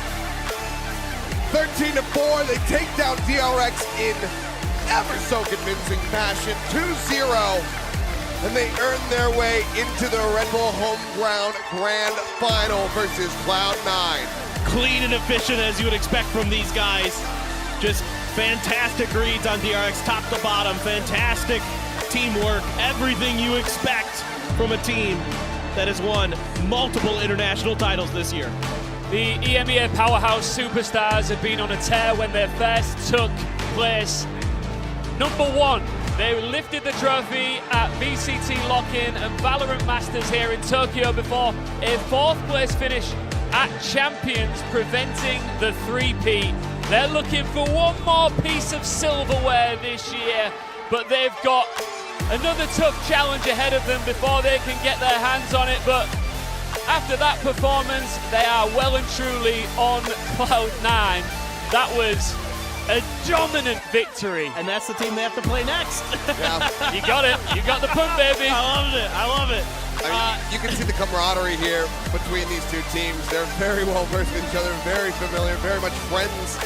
13-4, they take down DRX in ever so convincing fashion, 2-0, and they earn their way into the Red Bull home ground grand final versus Cloud9. Clean and efficient as you would expect from these guys. Just fantastic reads on DRX, top to bottom, fantastic teamwork, everything you expect from a team that has won multiple international titles this year. The EMEA powerhouse superstars have been on a tear when they first took place. Number 1, they lifted the trophy at VCT Lock-In and Valorant Masters here in Tokyo before a 4th place finish at Champions, preventing the 3-peat. They're looking for one more piece of silverware this year, but they've got another tough challenge ahead of them before they can get their hands on it. But after that performance, they are well and truly on Cloud9. That was a dominant victory. And that's the team they have to play next. Yeah. You got it. You got the pun, baby. I loved it. I love it. I mean, you can see the camaraderie here between these two teams. They're very well versed with each other, very familiar, very much friends.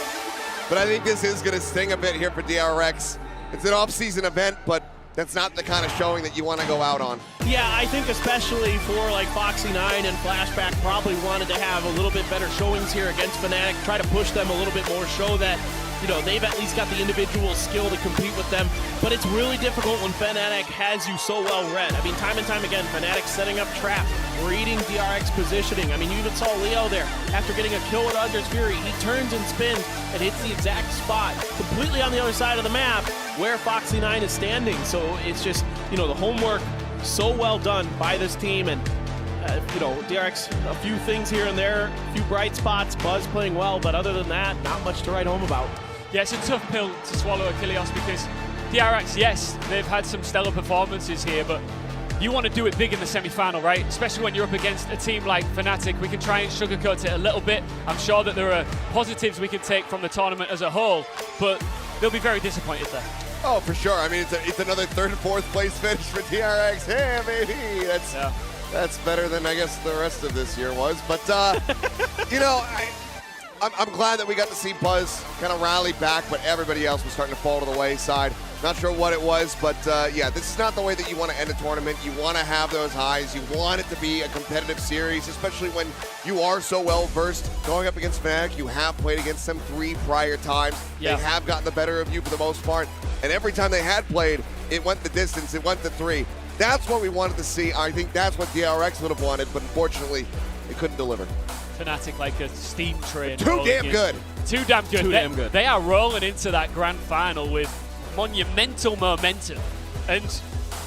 But I think this is going to sting a bit here for DRX. It's an off-season event, but that's not the kind of showing that you want to go out on. Yeah, I think especially for like Foxy9 and Flashback probably wanted to have a little bit better showings here against Fnatic, try to push them a little bit more, show that, you know, they've at least got the individual skill to compete with them. But it's really difficult when Fnatic has you so well read. I mean, time and time again, Fnatic setting up traps, reading DRX positioning. I mean, you even saw Leo there. After getting a kill with Hunter's Fury, he turns and spins and hits the exact spot, completely on the other side of the map where Foxy9 is standing. So it's just, you know, the homework so well done by this team. And you know, DRX, a few things here and there, a few bright spots, Buzz playing well, but other than that, not much to write home about. Yeah, it's a tough pill to swallow, Achilles, because DRX, yes, they've had some stellar performances here, but you want to do it big in the semi-final, right? Especially when you're up against a team like Fnatic. We can try and sugarcoat it a little bit. I'm sure that there are positives we can take from the tournament as a whole, but they'll be very disappointed there. Oh, for sure. I mean, it's another 3rd and 4th place finish for DRX. Hey, baby. That's better than I guess the rest of this year was. But, you know, I'm glad that we got to see Buzz kind of rally back, but everybody else was starting to fall to the wayside. Not sure what it was, but yeah, this is not the way that you want to end a tournament. You want to have those highs. You want it to be a competitive series, especially when you are so well-versed. Going up against Fnatic, you have played against them 3 prior times. Yeah. They have gotten the better of you for the most part, and every time they had played, it went the distance. It went to 3. That's what we wanted to see. I think that's what DRX would have wanted, but unfortunately, it couldn't deliver. Fnatic like a steam train. Too damn good. Too damn good. Too damn good. They are rolling into that grand final with monumental momentum. And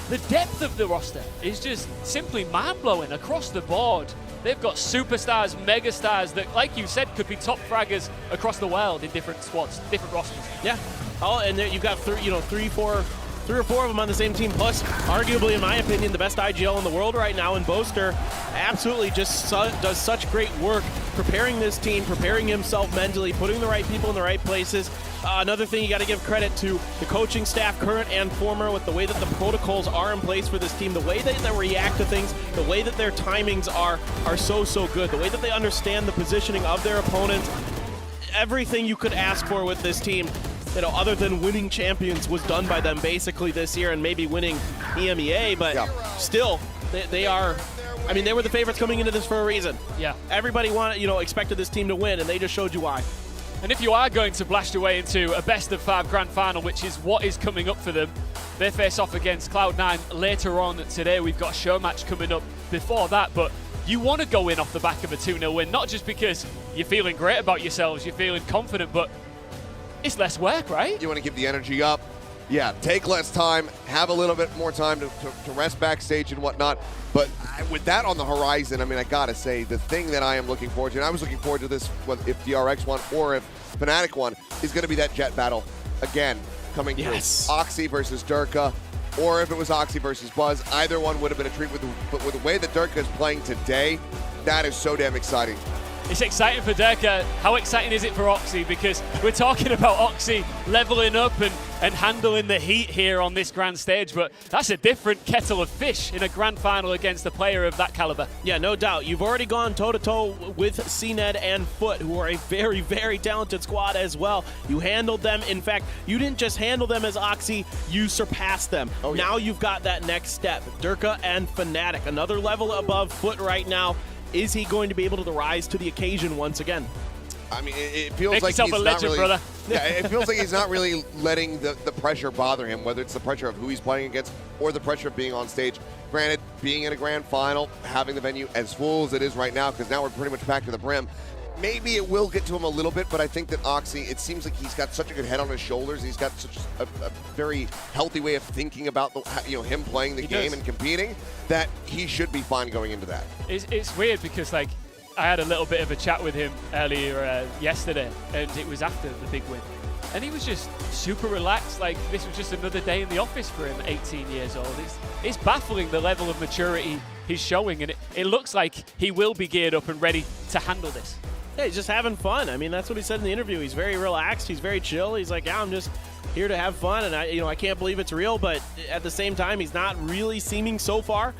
the depth of the roster is just simply mind-blowing across the board. They've got superstars, megastars that, like you said, could be top fraggers across the world in different squads, different rosters. Yeah. Oh, and there you've got 3 or 4 of them on the same team, plus arguably, in my opinion, the best IGL in the world right now. And Boaster absolutely just does such great work preparing this team, preparing himself mentally, putting the right people in the right places. Another thing you got to give credit to the coaching staff, current and former, with the way that the protocols are in place for this team, the way that they react to things, the way that their timings are so good, the way that they understand the positioning of their opponents. Everything you could ask for with this team, you know, other than winning champions, was done by them basically this year, and maybe winning EMEA, but still, they are. I mean, they were the favorites coming into this for a reason. Yeah. Everybody expected this team to win, and they just showed you why. And if you are going to blast your way into a best-of-5 grand final, which is what is coming up for them, they face off against Cloud9 later on today. We've got a show match coming up before that, but you want to go in off the back of a 2-0 win, not just because you're feeling great about yourselves, you're feeling confident, but it's less work, right? You want to keep the energy up. Yeah, take less time, have a little bit more time to rest backstage and whatnot. But with that on the horizon, I mean, I gotta say, the thing that I am looking forward to, and I was looking forward to this if DRX won or if Fnatic won, is going to be that jet battle again coming through. Oxy versus Durka, or if it was Oxy versus Buzz, either one would have been a treat. But with the way that Durka is playing today, that is so damn exciting. It's exciting for Durka. How exciting is it for Oxy? Because we're talking about Oxy leveling up and handling the heat here on this grand stage, but that's a different kettle of fish in a grand final against a player of that caliber. Yeah, no doubt. You've already gone toe-to-toe with CNED and Foot, who are a very, very talented squad as well. You handled them. In fact, you didn't just handle them as Oxy, you surpassed them. Oh, yeah. Now you've got that next step. Durka and Fnatic, another level above Foot right now. Is he going to be able to rise to the occasion once again? I mean, it feels Make like yourself he's a not legend, really, brother. Yeah, it feels like he's not really letting the pressure bother him, whether it's the pressure of who he's playing against or the pressure of being on stage. Granted, being in a grand final, having the venue as full as it is right now, because now we're pretty much back to the brim, maybe it will get to him a little bit, but I think that Oxy, it seems like he's got such a good head on his shoulders. He's got such a very healthy way of thinking about him playing the game and competing, that he should be fine going into that. It's weird because, like, I had a little bit of a chat with him earlier yesterday, and it was after the big win. And he was just super relaxed, like this was just another day in the office for him, 18 years old. It's baffling the level of maturity he's showing, and it looks like he will be geared up and ready to handle this. Yeah, he's just having fun. I mean, that's what he said in the interview. He's very relaxed. He's very chill. He's like, yeah, I'm just here to have fun, and I can't believe it's real, but at the same time, he's not really seeming so far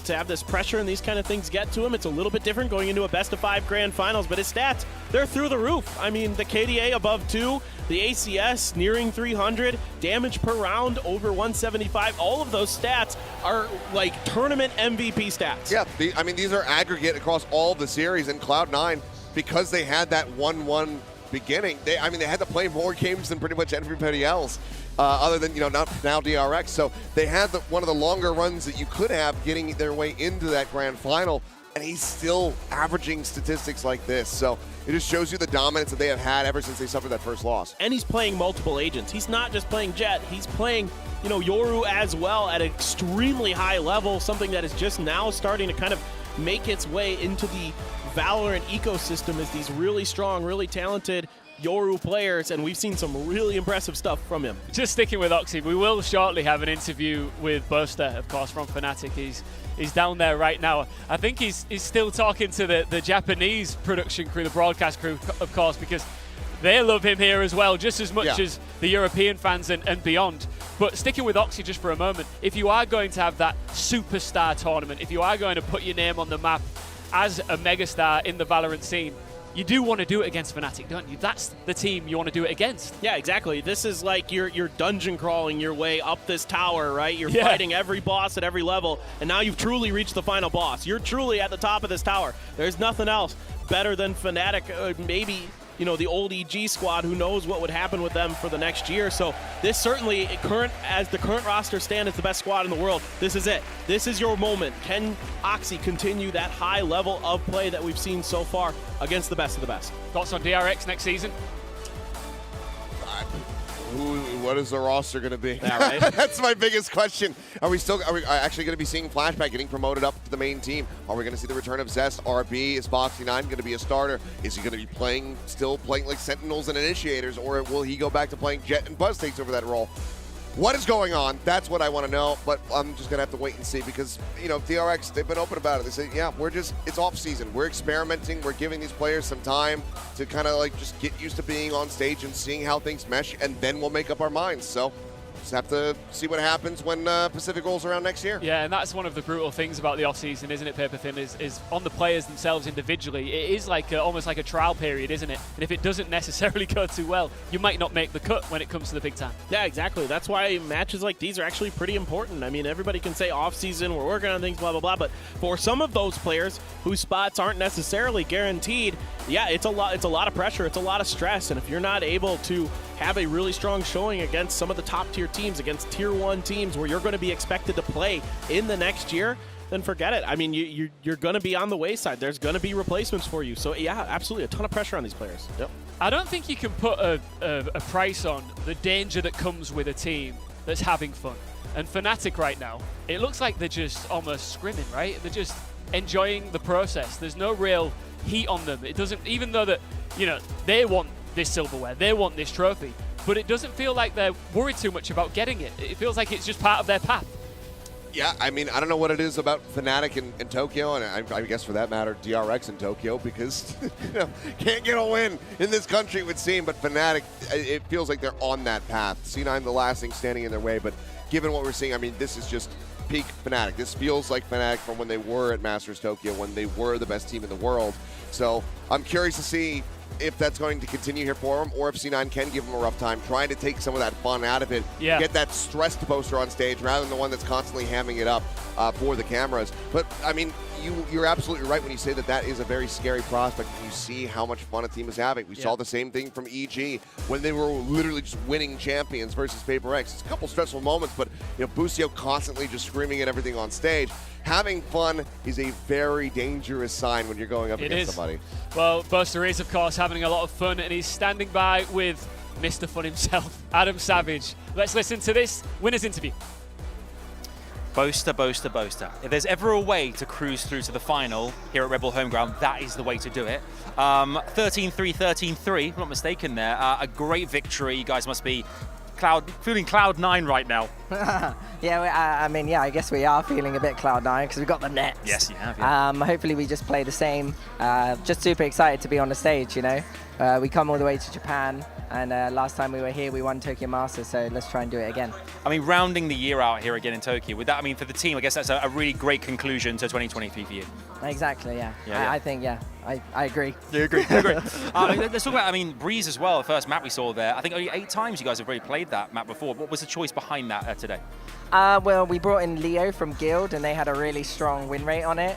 to have this pressure and these kind of things get to him. It's a little bit different going into a best-of-5 grand finals, but his stats, they're through the roof. I mean, the KDA above 2, the ACS nearing 300, damage per round over 175. All of those stats are like tournament MVP stats. Yeah, I mean, these are aggregate across all the series, and Cloud9, because they had that 1-1 beginning, they had to play more games than pretty much everybody else, other than, not now DRX. So they had one of the longer runs that you could have getting their way into that grand final, and he's still averaging statistics like this. So it just shows you the dominance that they have had ever since they suffered that first loss. And he's playing multiple agents. He's not just playing Jet. He's playing, Yoru as well at an extremely high level, something that is just now starting to kind of make its way into the Valorant ecosystem as these really strong, really talented Yoru players, and we've seen some really impressive stuff from him. Just sticking with Oxy, we will shortly have an interview with Boaster, of course, from Fnatic. He's down there right now. I think he's still talking to the Japanese production crew, the broadcast crew, of course, because they love him here as well, just as much as the European fans and beyond. But sticking with Oxy just for a moment, if you are going to have that superstar tournament, if you are going to put your name on the map as a megastar in the Valorant scene, you do want to do it against Fnatic, don't you? That's the team you want to do it against. Yeah, exactly. This is like you're dungeon crawling your way up this tower, right? You're fighting every boss at every level, and now you've truly reached the final boss. You're truly at the top of this tower. There's nothing else better than Fnatic, maybe, you know, the old EG squad, who knows what would happen with them for the next year. So this certainly, as the current roster stand, is the best squad in the world. This is it. This is your moment. Can Oxy continue that high level of play that we've seen so far against the best of the best? Thoughts on DRX next season? What is the roster going to be? Yeah, right? That's my biggest question. Are we actually going to be seeing Flashback getting promoted up to the main team? Are we going to see the return of Zest? RB, is Boxy9 going to be a starter? Is he going to be still playing like Sentinels and Initiators, or will he go back to playing Jet and Buzz takes over that role? What is going on? That's what I want to know, but I'm just going to have to wait and see because, you know, DRX, they've been open about it. They say, yeah, it's off season. We're experimenting. We're giving these players some time to kind of like just get used to being on stage and seeing how things mesh, and then we'll make up our minds. So just have to see what happens when Pacific rolls around next year. Yeah, and that's one of the brutal things about the off-season, isn't it, Paper Thin, is on the players themselves individually. It is like almost like a trial period, isn't it? And if it doesn't necessarily go too well, you might not make the cut when it comes to the big time. Yeah, exactly. That's why matches like these are actually pretty important. I mean, everybody can say off-season, we're working on things, blah, blah, blah, but for some of those players whose spots aren't necessarily guaranteed, yeah, it's a lot of pressure, it's a lot of stress, and if you're not able to have a really strong showing against some of the top-tier teams, against Tier 1 teams where you're going to be expected to play in the next year, then forget it. I mean, you're going to be on the wayside. There's going to be replacements for you. So, yeah, absolutely, a ton of pressure on these players. Yep. I don't think you can put a price on the danger that comes with a team that's having fun. And Fnatic right now, it looks like they're just almost scrimming, right? They're just enjoying the process. There's no real heat on them. It doesn't, even though that, you know, they want this silverware, they want this trophy, but it doesn't feel like they're worried too much about getting it. It feels like it's just part of their path. Yeah, I mean, I don't know what it is about Fnatic in Tokyo, and I guess for that matter, DRX in Tokyo, because you know, can't get a win in this country, it would seem, but Fnatic, it feels like they're on that path. C9, the last thing standing in their way, but given what we're seeing, I mean, this is just peak Fnatic. This feels like Fnatic from when they were at Masters Tokyo, when they were the best team in the world. So I'm curious to see if that's going to continue here for him, or if C9 can give him a rough time, trying to take some of that fun out of it, get that stressed poster on stage rather than the one that's constantly hamming it up for the cameras. But, I mean, you're absolutely right when you say that that is a very scary prospect when you see how much fun a team is having. We saw the same thing from EG when they were literally just winning champions versus Paper X. It's a couple stressful moments, but you know, Busio constantly just screaming at everything on stage. Having fun is a very dangerous sign when you're going up against somebody. Well, Buster is, of course, having a lot of fun, and he's standing by with Mr. Fun himself, Adam Savage. Let's listen to this winner's interview. Boaster, boaster, boaster. If there's ever a way to cruise through to the final here at Rebel Homeground, that is the way to do it. 13-3, 13-3, if I'm not mistaken there. A great victory. You guys must be feeling cloud 9 right now. I mean, I guess we are feeling a bit cloud 9 because we've got the nets. Yes, you have. Yeah. Hopefully we just play the same. Just super excited to be on the stage, you know. We come all the way to Japan, and last time we were here we won Tokyo Masters, so let's try and do it again. I mean, rounding the year out here again in Tokyo, with that, I mean, for the team, I guess that's a really great conclusion to 2023 for you. Exactly, yeah. I think, I agree. You agree? You agree. Let's talk about, I mean, Breeze as well, the first map we saw there. I think only 8 times you guys have already played that map before. What was the choice behind that today? Well, we brought in Leo from Guild, and they had a really strong win rate on it.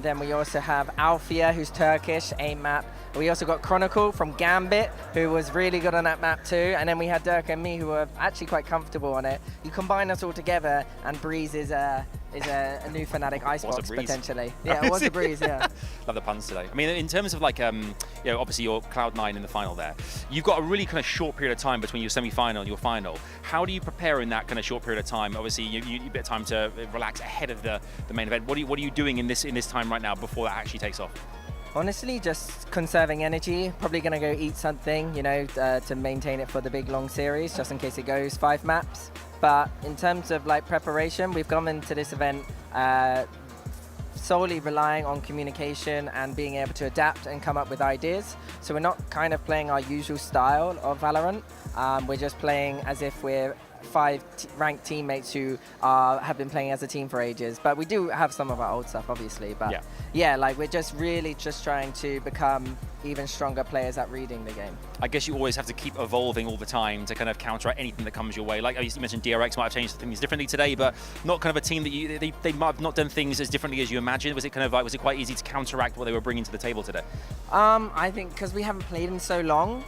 Then we also have Alfia, who's Turkish, AIM map. We also got Chronicle from Gambit, who was really good on that map too. And then we had Dirk and me, who were actually quite comfortable on it. You combine us all together, and Breeze is a new Fnatic icebox potentially. Yeah, it was a Breeze. Yeah. Love the puns today. I mean, in terms of like, you know, obviously you're Cloud9 in the final there. You've got a really kind of short period of time between your semi-final and your final. How do you prepare in that kind of short period of time? Obviously, you a bit of time to relax ahead of the main event. What are you doing in this time right now before that actually takes off? Honestly, just conserving energy. Probably going to go eat something, you know, to maintain it for the big long series, just in case it goes 5 maps. But in terms of like preparation, we've gone into this event solely relying on communication and being able to adapt and come up with ideas. So we're not kind of playing our usual style of Valorant. We're just playing as if we're 5 ranked teammates who have been playing as a team for ages. But we do have some of our old stuff, obviously. But yeah, like we're just really just trying to become even stronger players at reading the game. I guess you always have to keep evolving all the time to kind of counteract anything that comes your way. Like you mentioned, DRX might have changed things differently today, but not kind of a team that they might have not done things as differently as you imagined. Was it kind of like, was it quite easy to counteract what they were bringing to the table today? I think because we haven't played in so long,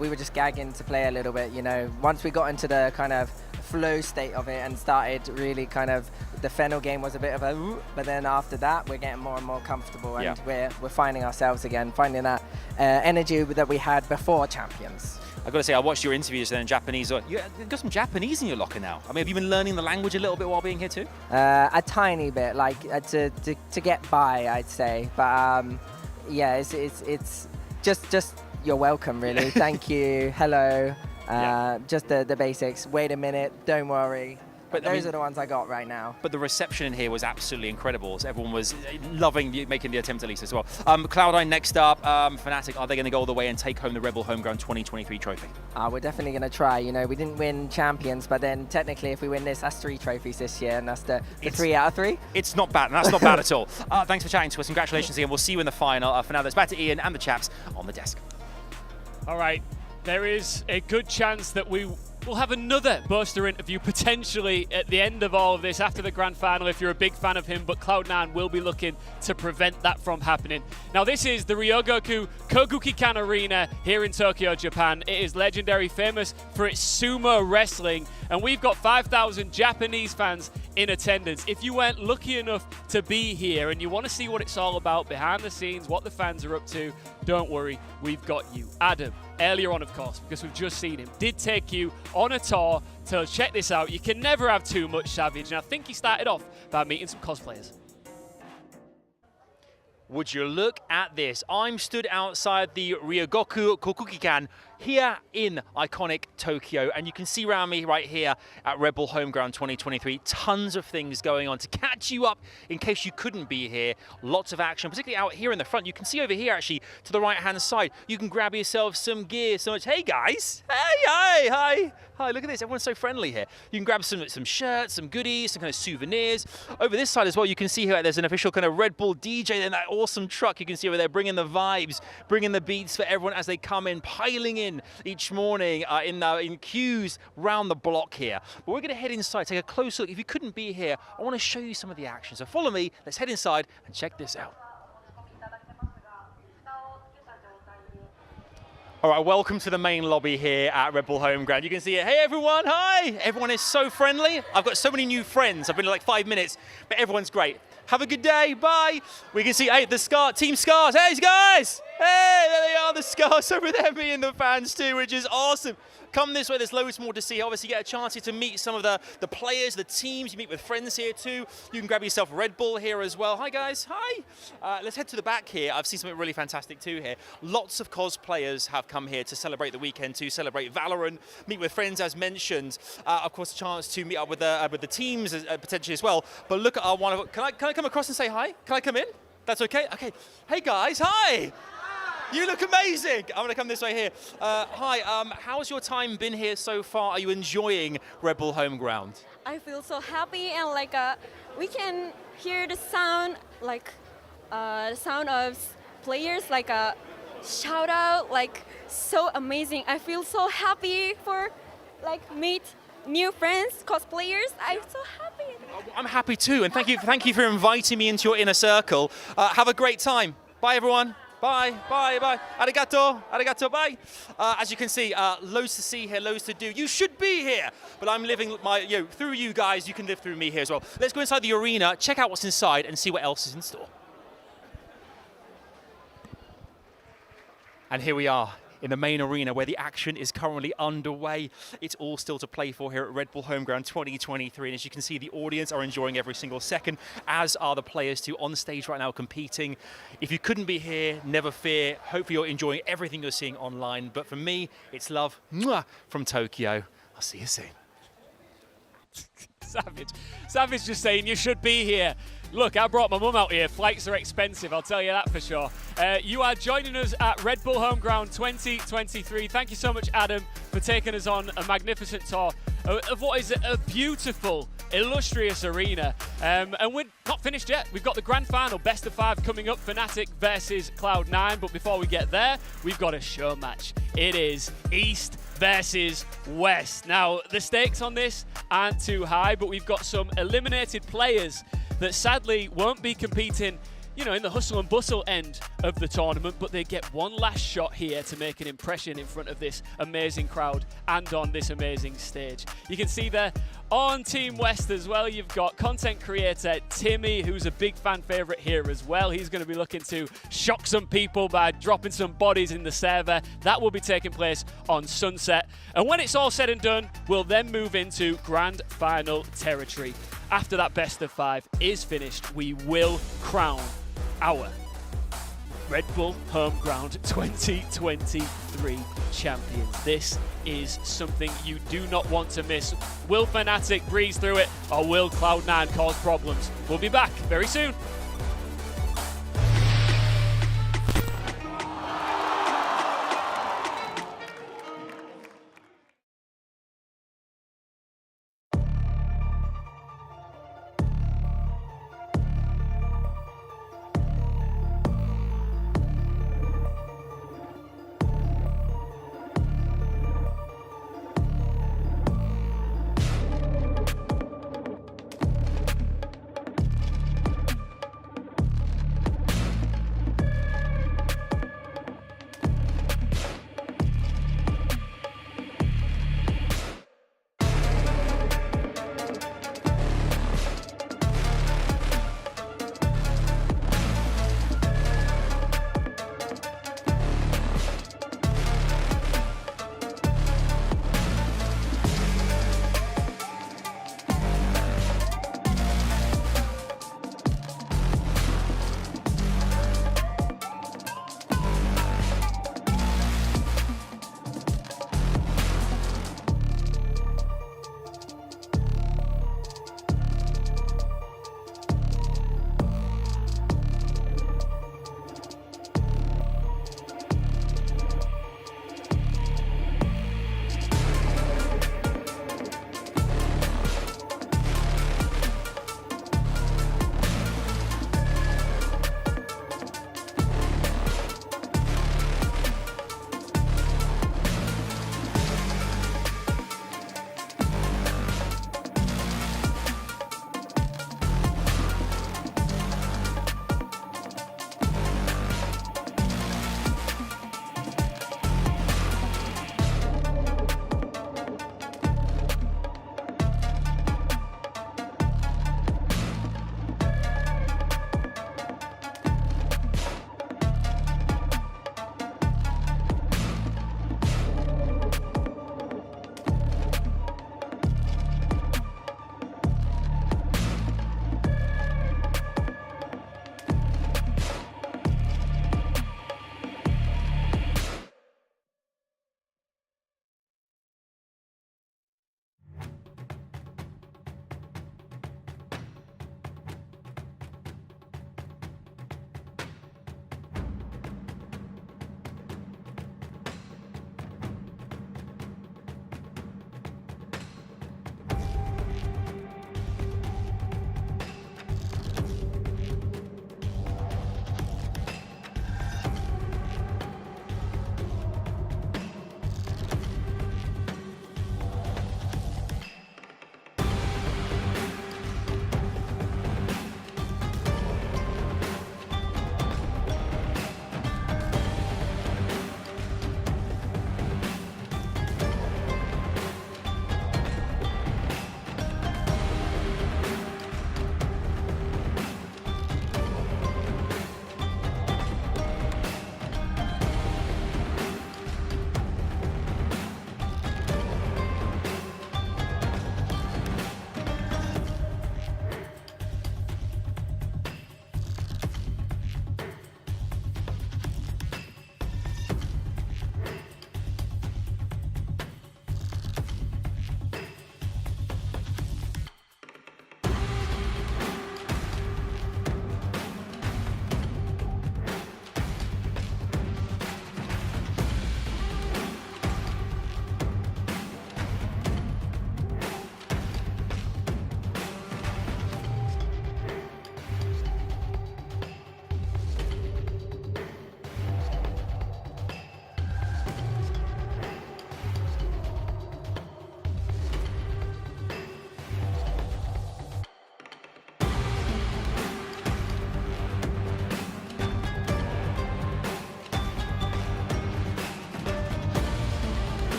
we were just gagging to play a little bit, you know. Once we got into the kind of flow state of it and started really kind of, the Fennel game was a bit of a, but then after that we're getting more and more comfortable, and we're finding ourselves again, finding that energy that we had before Champions. I've got to say, I watched your interviews there in Japanese. You've got some Japanese in your locker now. I mean, have you been learning the language a little bit while being here too? A tiny bit, like to get by, I'd say. But yeah, it's just you're welcome, really. Thank you. Hello. Just the basics. Wait a minute. Don't worry. But those are the ones I got right now. But the reception in here was absolutely incredible. So everyone was loving making the attempt at least as well. Cloud9 next up. Fnatic, are they going to go all the way and take home the Rebel Homegrown 2023 trophy? We're definitely going to try. You know, we didn't win Champions, but then technically if we win this, that's 3 trophies this year, and that's the 3 out of 3. It's not bad, and that's not bad at all. Thanks for chatting to us. Congratulations again. We'll see you in the final. For now, that's back to Ian and the chaps on the desk. All right, there is a good chance that we'll have another Buster interview potentially at the end of all of this after the grand final if you're a big fan of him, but Cloud9 will be looking to prevent that from happening. Now this is the Ryogoku Koguki-kan Arena here in Tokyo, Japan. It is legendary, famous for its sumo wrestling, and we've got 5,000 Japanese fans in attendance. If you weren't lucky enough to be here and you want to see what it's all about behind the scenes, what the fans are up to, don't worry, we've got you. Adam, earlier on of course, because we've just seen him, did take you on a tour to check this out. You can never have too much Savage, and I think he started off by meeting some cosplayers. Would you look at this? I'm stood outside the Ryogoku Kokuki-kan here in iconic Tokyo, and you can see around me right here at Rebel Homegrown 2023, tons of things going on to catch you up in case you couldn't be here. Lots of action, particularly out here in the front. You can see over here actually to the right hand side, you can grab yourself some gear. So much, hey guys, hey, hi, look at this, everyone's so friendly here. You can grab some shirts, some goodies, some kind of souvenirs. Over this side as well, you can see here there's an official kind of Red Bull DJ in that awesome truck. You can see over there bringing the vibes, bringing the beats for everyone as they come in, piling in each morning in queues round the block here. But we're going to head inside, take a close look. If you couldn't be here, I want to show you some of the action. So follow me, let's head inside and check this out. All right, welcome to the main lobby here at Red Bull Homegrown. You can see it. Hey everyone, hi! Everyone is so friendly. I've got so many new friends. I've been like 5 minutes, but everyone's great. Have a good day, bye. We can see, hey, the Team Scarz. Hey guys! Hey, there they are, the Scarz over there, me and the fans too, which is awesome. Come this way, there's loads more to see. Obviously, you get a chance here to meet some of the players, the teams. You meet with friends here too. You can grab yourself Red Bull here as well. Hi guys, hi. Let's head to the back here. I've seen something really fantastic too here. Lots of cosplayers have come here to celebrate the weekend, to celebrate Valorant, meet with friends as mentioned. Of course, a chance to meet up with the teams potentially as well. But look at our one of, can I come across and say hi? Can I come in? That's okay? Okay. Hey guys, hi. You look amazing. I'm gonna come this way here. Hi, how's your time been here so far? Are you enjoying Rebel Homegrown? I feel so happy, and like we can hear the sound, like the sound of players, like a shout out, like so amazing. I feel so happy for like meet new friends, cosplayers. I'm so happy. I'm happy too, and thank you for inviting me into your inner circle. Have a great time. Bye everyone. Bye, bye, bye. Arigato, arigato, bye. As you can see, loads to see here, loads to do. You should be here, but I'm living through you guys. You can live through me here as well. Let's go inside the arena, check out what's inside, and see what else is in store. And here we are in the main arena where the action is currently underway. It's all still to play for here at Red Bull Homegrown 2023. And as you can see, the audience are enjoying every single second, as are the players too on stage right now competing. If you couldn't be here, never fear. Hopefully you're enjoying everything you're seeing online. But for me, it's love from Tokyo. I'll see you soon. Savage just saying you should be here. Look, I brought my mum out here. Flights are expensive, I'll tell you that for sure. You are joining us at Red Bull Homegrown 2023. Thank you so much, Adam, for taking us on a magnificent tour of what is a beautiful, illustrious arena. And we're not finished yet. We've got the grand final, best of 5 coming up, Fnatic versus Cloud9. But before we get there, we've got a show match. It is East versus West. Now, the stakes on this aren't too high, but we've got some eliminated players that sadly won't be competing, you know, in the hustle and bustle end of the tournament, but they get one last shot here to make an impression in front of this amazing crowd and on this amazing stage. You can see there on Team West as well, you've got content creator Timmy, who's a big fan favorite here as well. He's going to be looking to shock some people by dropping some bodies in the server. That will be taking place on Sunset. And when it's all said and done, we'll then move into grand final territory. After that best of 5 is finished, we will crown our Red Bull Home Ground 2023 champions. This is something you do not want to miss. Will Fnatic breeze through it, or will Cloud9 cause problems? We'll be back very soon.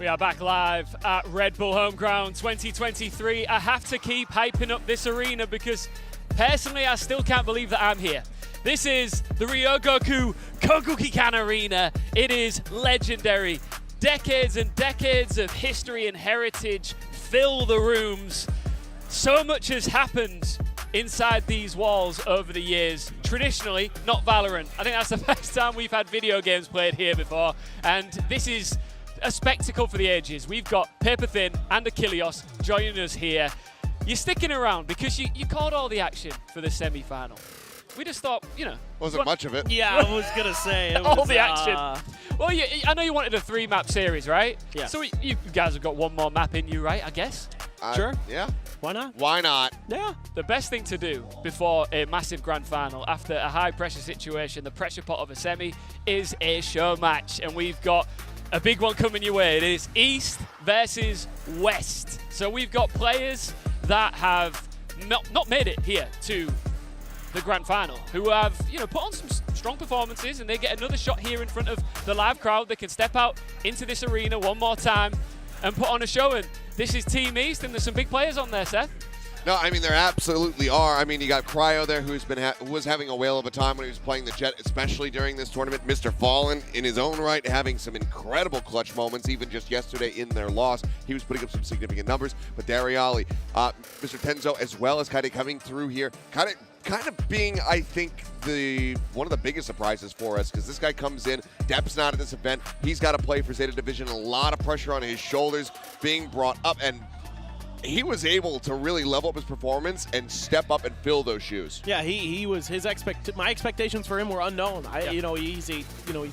are back live at Red Bull Homeground 2023. I have to keep hyping up this arena because personally I still can't believe that I'm here. This is the Ryogoku Kokugikan Arena. It is legendary. Decades and decades of history and heritage fill the rooms. So much has happened inside these walls over the years. Traditionally, not Valorant. I think that's the first time we've had video games played here before, and this is a spectacle for the ages. We've got Paper Thin and Achilles joining us here. You're sticking around because you called all the action for the semi-final. We just thought, you know. Wasn't much of it. Yeah, I was going to say. It all was, the action. Well, I know you wanted a 3-map series, right? Yeah. So you guys have got one more map in you, right, I guess? Sure. Yeah. Why not? Why not? Yeah. The best thing to do before a massive grand final, after a high-pressure situation, the pressure pot of a semi, is a show match. And we've got a big one coming your way. It is East versus West. So we've got players that have not made it here to the grand final, who have put on some strong performances, and they get another shot here in front of the live crowd. They can step out into this arena one more time and put on a show. And this is Team East, and there's some big players on there, Seth. No, I mean, there absolutely are. I mean, you got Cryo there, who was having a whale of a time when he was playing the Jet, especially during this tournament. Mr. Fallen, in his own right, having some incredible clutch moments, even just yesterday in their loss. He was putting up some significant numbers. But Dariali, Mr. Tenzo, as well as kind of coming through here, kind of being, I think, one of the biggest surprises for us, because this guy comes in, Depp's not at this event, he's got to play for Zeta Division, a lot of pressure on his shoulders, being brought up, and he was able to really level up his performance and step up and fill those shoes. Yeah, he was my expectations for him were unknown. He's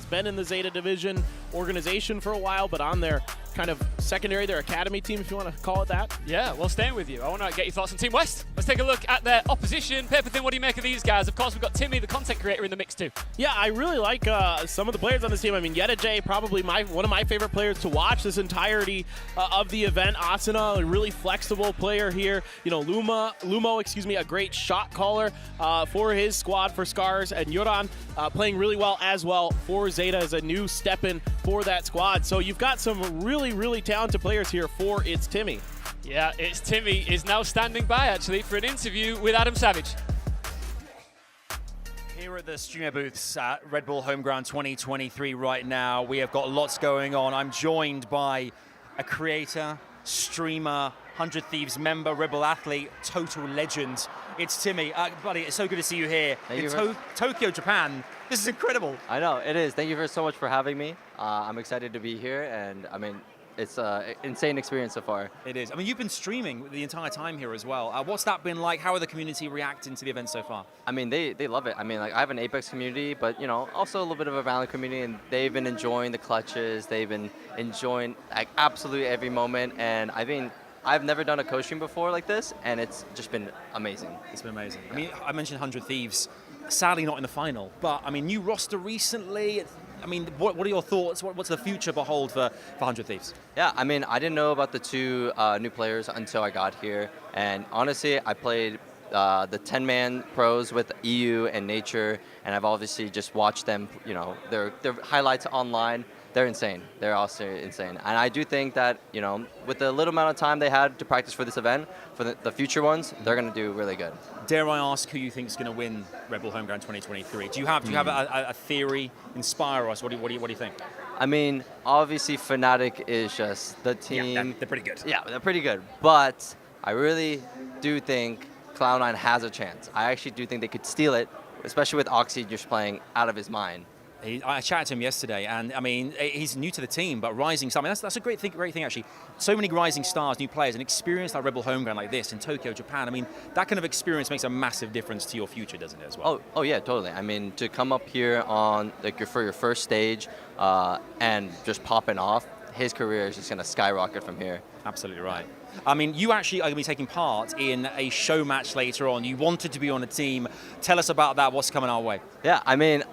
been in the Zeta Division organization for a while, but on their kind of secondary, their academy team, if you want to call it that. Yeah, well, staying with you, I want to get your thoughts on Team West. Let's take a look at their opposition. Paper Thin, what do you make of these guys? Of course, we've got Timmy, the content creator, in the mix too. Yeah, I really like some of the players on this team. I mean, Yeta J, probably one of my favorite players to watch this entirety of the event. Asuna, a really flexible player here. Lumo, a great shot caller for his squad for Scarz, and Yoran playing really well as well for Zeta as a new step in for that squad. So you've got some really, really talented players here for It's Timmy. Yeah, It's Timmy is now standing by actually for an interview with Adam Savage. Here at the streamer booths at Red Bull Homeground 2023 right now, we have got lots going on. I'm joined by a creator, streamer, 100 Thieves member, Red Bull athlete, total legend. It's Timmy. Buddy, it's so good to see you here in Tokyo, Japan. This is incredible. I know, it is. Thank you so much for having me. I'm excited to be here, and I mean, it's an insane experience so far. It is. I mean, you've been streaming the entire time here as well. What's that been like? How are the community reacting to the event so far? I mean, they love it. I mean, like, I have an Apex community, but, also a little bit of a Valorant community, and they've been enjoying the clutches. They've been enjoying, like, absolutely every moment, and I've never done a co-stream before like this, and it's just been amazing. It's been amazing. I mean, I mentioned 100 Thieves. Sadly not in the final, but I mean, new roster recently. I mean, what are your thoughts? What's the future behold for 100 Thieves? Yeah, I mean, I didn't know about the two new players until I got here, and honestly, I played the 10-man pros with EU and Nature, and I've obviously just watched them, their highlights online. They're insane. They're also insane. And I do think that, with the little amount of time they had to practice for this event, for the future ones, they're going to do really good. Dare I ask who you think is going to win Red Bull Homeground 2023? Do you have a theory? Inspire us. What do you think? I mean, obviously Fnatic is just the team. Yeah, they're pretty good. Yeah, they're pretty good. But I really do think Cloud9 has a chance. I actually do think they could steal it, especially with Oxy just playing out of his mind. I chatted to him yesterday, and I mean, he's new to the team, but rising star. I mean, that's a great thing actually. So many rising stars, new players, and experience like Red Bull Homeground like this in Tokyo, Japan. I mean, that kind of experience makes a massive difference to your future, doesn't it, as well? Oh yeah, totally. I mean, to come up here on for your first stage and just popping off, his career is just going to skyrocket from here. Absolutely right. I mean, you actually are going to be taking part in a show match later on. You wanted to be on a team. Tell us about that. What's coming our way? Yeah, I mean,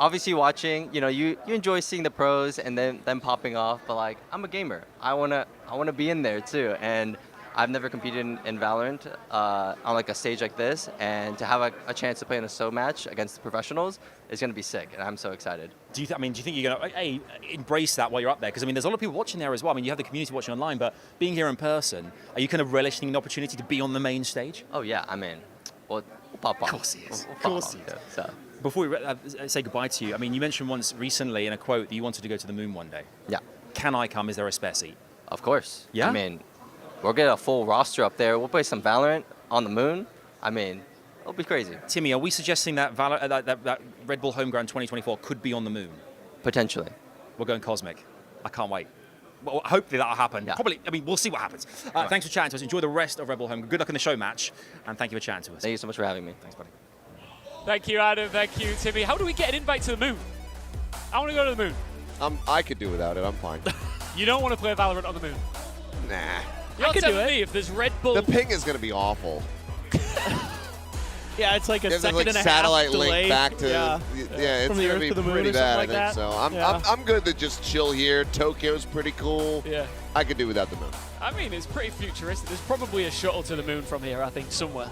obviously watching, you enjoy seeing the pros and then them popping off, but like, I'm a gamer. I wanna be in there too. And I've never competed in Valorant on like a stage like this, and to have a chance to play in a solo match against the professionals is going to be sick, and I'm so excited. Do you think you're going to embrace that while you're up there? Because I mean, there's a lot of people watching there as well. I mean, you have the community watching online, but being here in person, are you kind of relishing the opportunity to be on the main stage? Oh yeah, I'm in. We'll pop off. Of course he is. We'll Of course he is. So. Before we say goodbye to you, I mean, you mentioned once recently in a quote that you wanted to go to the moon one day. Yeah. Can I come? Is there a spare seat? Of course. Yeah? I mean, we'll get a full roster up there. We'll play some Valorant on the moon. I mean, it'll be crazy. Timmy, are we suggesting that that Red Bull Homeground 2024 could be on the moon? Potentially. We're going cosmic. I can't wait. Well, hopefully that'll happen. Yeah. Probably. I mean, we'll see what happens. Thanks for chatting to us. Enjoy the rest of Red Bull Home. Good luck in the show match, and thank you for chatting to us. Thank you so much for having me. Thanks, buddy. Thank you, Adam. Thank you, Timmy. How do we get an invite to the moon? I want to go to the moon. I could do without it. I'm fine. You don't want to play Valorant on the moon? Nah. You're telling me if there's Red Bull... The ping is going to be awful. Yeah, it's like a second and a half satellite delay. link back to yeah, it's from the gonna Earth be to the moon pretty or bad. something I like think that. so. I'm good to just chill here. Tokyo's pretty cool. Yeah. I could do without the moon. I mean, it's pretty futuristic. There's probably a shuttle to the moon from here, I think, somewhere.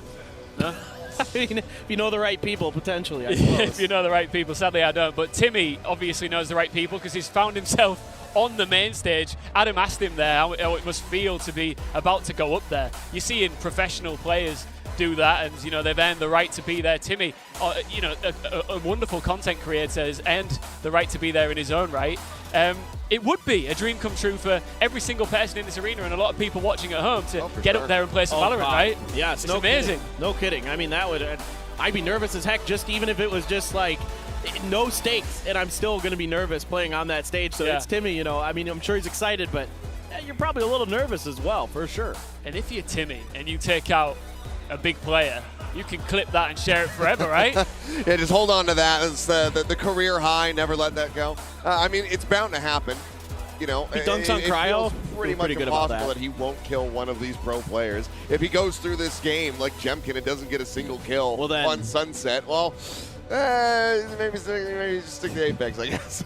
No? I mean, if you know the right people, potentially, I suppose. If you know the right people. Sadly, I don't. But Timmy obviously knows the right people because he's found himself on the main stage. Adam asked him there how it must feel to be about to go up there. You see in professional players do that, and they've earned the right to be there. Timmy, a wonderful content creator, has earned the right to be there in his own right. It would be a dream come true for every single person in this arena and a lot of people watching at home to get up there and play some Valorant, right? Yeah, it's amazing. Kidding. No kidding. I mean, that would. I'd be nervous as heck, just even if it was just like no stakes, and I'm still going to be nervous playing on that stage. So it's Timmy, I mean, I'm sure he's excited, but you're probably a little nervous as well, for sure. And if you're Timmy and you take out a big player, you can clip that and share it forever, right? Yeah, just hold on to that. It's the career high. Never let that go. I mean, it's bound to happen. He dunks on Cryo. It feels pretty much impossible that he won't kill one of these pro players. If he goes through this game like Jemkin and doesn't get a single kill on Sunset, well, maybe just stick to Apex, I guess.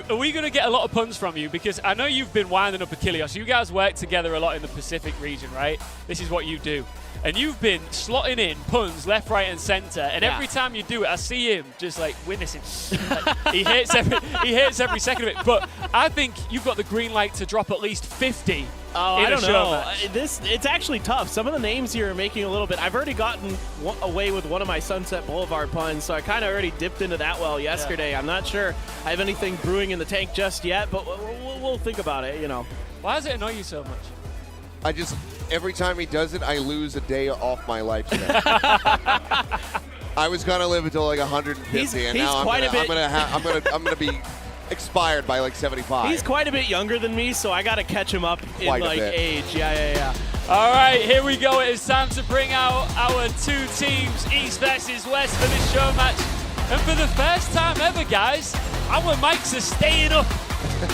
Are we going to get a lot of puns from you? Because I know you've been winding up Achilles. You guys work together a lot in the Pacific region, right? This is what you do. And you've been slotting in puns left, right, and center. And every time you do it, I see him just like witnessing. He hates every second of it. But I think you've got the green light to drop at least 50. I don't know. It's actually tough. Some of the names here are making a little bit. I've already gotten away with one of my Sunset Boulevard puns, so I kind of already dipped into that well yesterday. Yeah. I'm not sure I have anything brewing in the tank just yet, but we'll think about it. Why does it annoy you so much? Every time he does it, I lose a day off my lifespan. I was gonna live until like 150, and now I'm gonna be expired by like 75. He's quite a bit younger than me, so I gotta catch him up in like age. Yeah. All right, here we go. It is time to bring out our two teams, East versus West, for this show match. And for the first time ever, guys, our mics are staying up.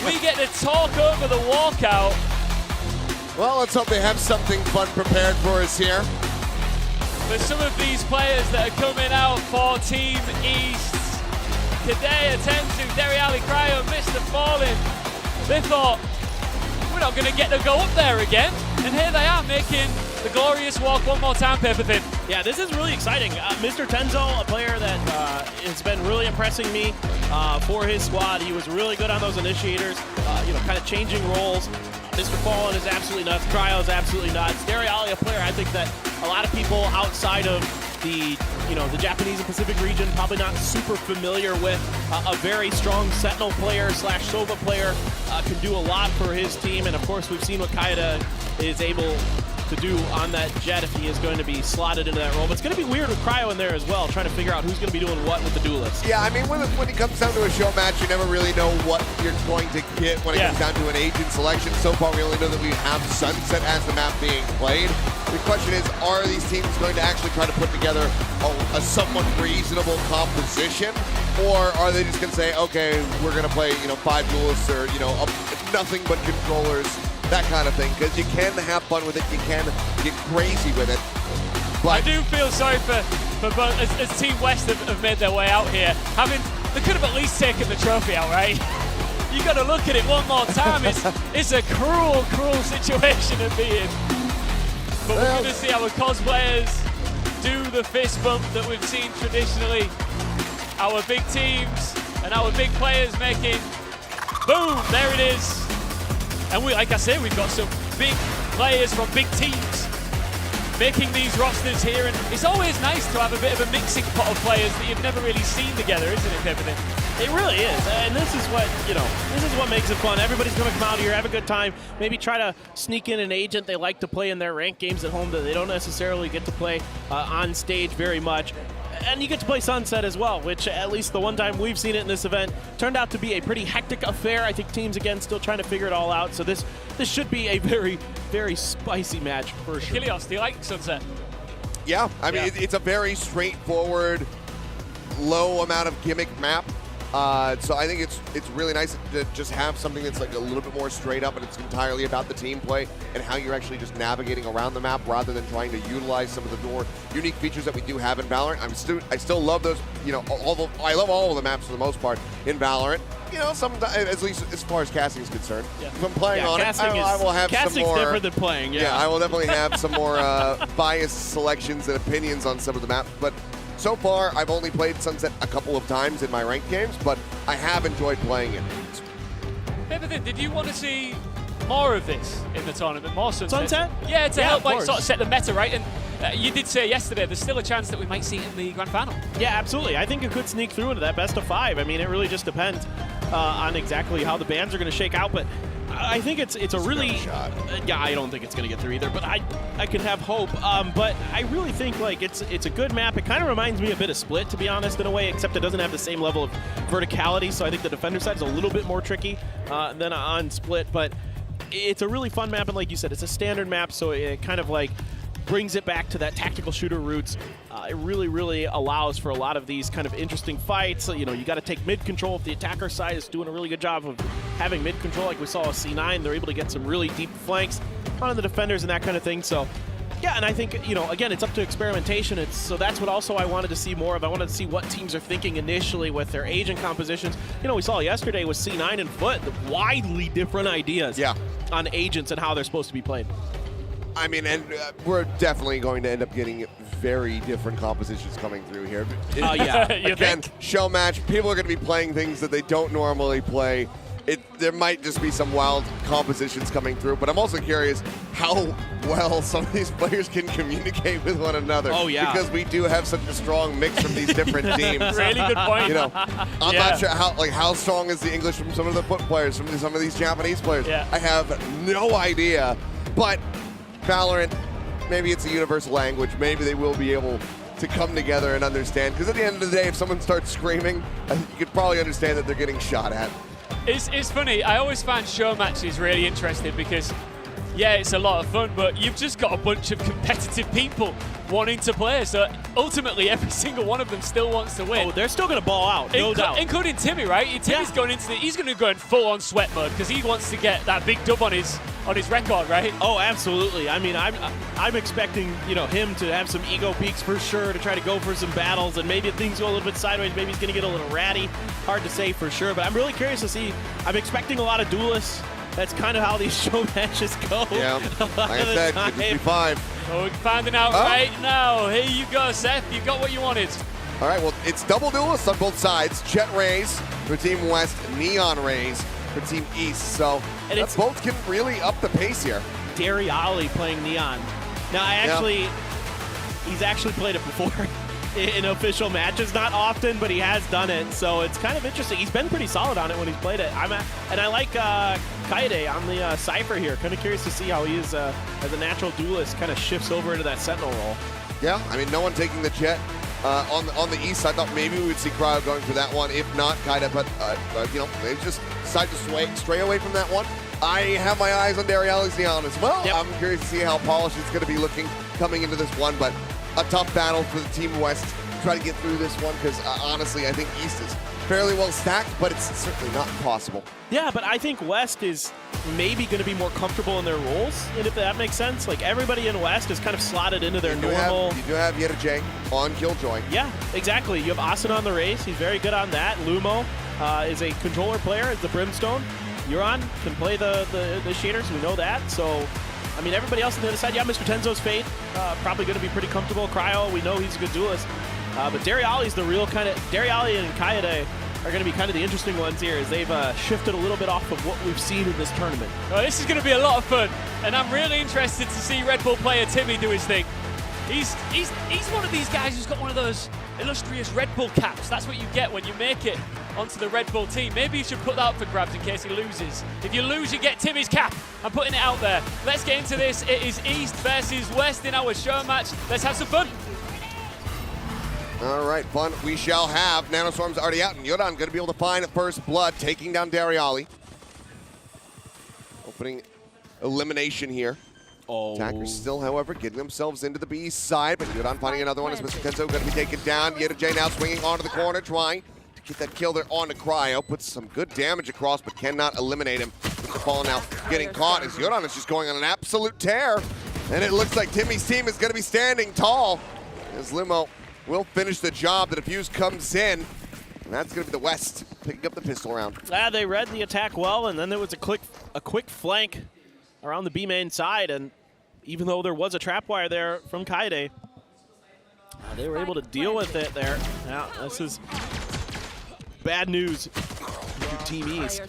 We get to talk over the walkout. Well, let's hope they have something fun prepared for us here. For some of these players that are coming out for Team East, today attend to Deriali Cryo, Mr. Fallen. They thought, we're not going to get to go up there again. And here they are making the glorious walk one more time, Paper Thin. Yeah, this is really exciting. Mr. Tenzo, a player that has been really impressing me for his squad. He was really good on those initiators, kind of changing roles. Mr. Fallen is absolutely nuts. Cryo is absolutely nuts. Deriali, a player I think that a lot of people outside of the Japanese and Pacific region probably not super familiar with. A very strong Sentinel player / Sova player can do a lot for his team, and of course we've seen what Kaida is able to do on that jet if he is going to be slotted into that role. But it's going to be weird with Cryo in there as well, trying to figure out who's going to be doing what with the duelists. Yeah, I mean, when it comes down to a show match, you never really know what you're going to get when it comes down to an agent selection. So far, we only know that we have Sunset as the map being played. The question is, are these teams going to actually try to put together a somewhat reasonable composition? Or are they just going to say, okay, we're going to play, 5 duelists or, nothing but controllers, that kind of thing, because you can have fun with it, you can get crazy with it. I But do feel sorry for both, as Team West have made their way out here. They could have at least taken the trophy out, right? You got to look at it one more time. It's a cruel, cruel situation to be in. but we're going to see our cosplayers do the fist bump that we've seen traditionally. Our big teams and our big players making, boom, there it is. And we, like I said, we've got some big players from big teams making these rosters here, and it's always nice to have a bit of a mixing pot of players that you've never really seen together, isn't it, Everything? It really is, and this is what, this is what makes it fun. Everybody's going to come out here, have a good time, maybe try to sneak in an agent they like to play in their ranked games at home that they don't necessarily get to play on stage very much. And you get to play Sunset as well, which at least the one time we've seen it in this event turned out to be a pretty hectic affair. I think teams, again, still trying to figure it all out. So this should be a very, very spicy match for sure. Kilios, do you like Sunset? Yeah, I mean, it's a very straightforward, low amount of gimmick map. So I think it's really nice to just have something that's like a little bit more straight up, and it's entirely about the team play and how you're actually just navigating around the map rather than trying to utilize some of the more unique features that we do have in Valorant. I still love those, I love all of the maps for the most part in Valorant. Sometimes, at least as far as casting is concerned. Yeah. If I'm playing on it, I will have some more. Different than playing. Yeah, I will definitely have some more biased selections and opinions on some of the maps, but. So far, I've only played Sunset a couple of times in my ranked games, but I have enjoyed playing it. Everything, did you want to see more of this in the tournament? More Sunset? Yeah, to help sort of set the meta, right? And you did say yesterday there's still a chance that we might see it in the grand final. Yeah, absolutely. I think it could sneak through into that best of 5. I mean, it really just depends on exactly how the bans are going to shake out, but I think it's a really I don't think it's going to get through either, but I can have hope. But I really think it's a good map. It kind of reminds me a bit of Split, to be honest, in a way, except it doesn't have the same level of verticality. So I think the defender side is a little bit more tricky than on Split. But it's a really fun map, and like you said, it's a standard map, so it kind of brings it back to that tactical shooter roots. It really, really allows for a lot of these kind of interesting fights. So, you got to take mid control. If the attacker side is doing a really good job of having mid control, like we saw with C9, they're able to get some really deep flanks on the defenders and that kind of thing. So, yeah, and I think, again, it's up to experimentation. So that's what also I wanted to see more of. I wanted to see what teams are thinking initially with their agent compositions. We saw yesterday with C9 and Foot, the widely different ideas on agents and how they're supposed to be played. I mean, and we're definitely going to end up getting very different compositions coming through here. Oh, yeah. Again, show match, people are going to be playing things that they don't normally play. There might just be some wild compositions coming through, but I'm also curious how well some of these players can communicate with one another. Oh, yeah. Because we do have such a strong mix from these different teams. Really good point. I'm not sure how strong is the English from some of the Foot players, from some of these Japanese players. Yeah. I have no idea, but Valorant, maybe it's a universal language. Maybe they will be able to come together and understand. Because at the end of the day, if someone starts screaming, I think you could probably understand that they're getting shot at. It's funny. I always find show matches really interesting because, yeah, it's a lot of fun, but you've just got a bunch of competitive people wanting to play. So ultimately, every single one of them still wants to win. Oh, they're still going to ball out, no doubt. Including Timmy, right? Timmy's going into he's going to go in full-on sweat mode because he wants to get that big dub on his record, right? Oh, absolutely. I mean, I'm expecting him to have some ego peaks for sure, to try to go for some battles, and maybe if things go a little bit sideways, maybe he's going to get a little ratty. Hard to say for sure, but I'm really curious to see. I'm expecting a lot of duelists. That's kind of how these show matches go. Yeah, like I said, could just be 5. Oh, we're finding out right now. Here you go, Seth. You got what you wanted. All right, well, it's double duelists on both sides. Jet Rays for Team West, Neon Rays for Team East. So both can really up the pace here. Dariali playing Neon. Now, he's actually played it before in official matches. Not often, but he has done it. So it's kind of interesting. He's been pretty solid on it when he's played it. And I like Kaede on the Cypher here. Kind of curious to see how he is, as a natural duelist, kind of shifts over into that Sentinel role. Yeah, I mean, no one taking the Jet. On the east side, I thought maybe we would see Cryo going for that one. If not, Kaede, but they just decided to stray away from that one. I have my eyes on Dariali's Neon as well. Yep. I'm curious to see how polished it's going to be looking coming into this one, but a tough battle for the Team West to try to get through this one because honestly, I think East is fairly well stacked, but it's certainly not impossible. Yeah, but I think West is maybe going to be more comfortable in their roles, and if that makes sense. Like, everybody in West is kind of slotted into their normal... You do have Yeta J on Killjoy. Yeah, exactly. You have Asuna on the race. He's very good on that. Lumo is a controller player, is the Brimstone. Euron can play the shaders. We know that. So I mean, everybody else on the other side, yeah, Mr. Tenzo's Fade, probably going to be pretty comfortable. Cryo, we know he's a good duelist. But Dariali's the real kind of, Dariali and Kaede are going to be kind of the interesting ones here as they've shifted a little bit off of what we've seen in this tournament. Well, this is going to be a lot of fun, and I'm really interested to see Red Bull player Timmy do his thing. He's one of these guys who's got one of those illustrious Red Bull caps. That's what you get when you make it onto the Red Bull team. Maybe you should put that up for grabs in case he loses. If you lose, you get Timmy's cap. I'm putting it out there. Let's get into this. It is East versus West in our show match. Let's have some fun. All right, fun we shall have. Nanoswarm's already out, and Yodan going to be able to find first blood, taking down Dariali. Opening elimination here. Oh. Attackers still, however, getting themselves into the B side, but Yodan finding another one as Mr. Tenzo going to be taken down. J now swinging onto the corner, trying to get that kill there onto Cryo. Puts some good damage across, but cannot eliminate him. Mr. Fallen now getting caught as Yodan is just going on an absolute tear. And it looks like Timmy's team is going to be standing tall as Lumo will finish the job. The defuse comes in, and that's going to be the West picking up the pistol round. They read the attack well, and then there was a quick flank around the B main side, and even though there was a trapwire there from Kaede, they were able to deal with it there. Now, this is bad news for Team East.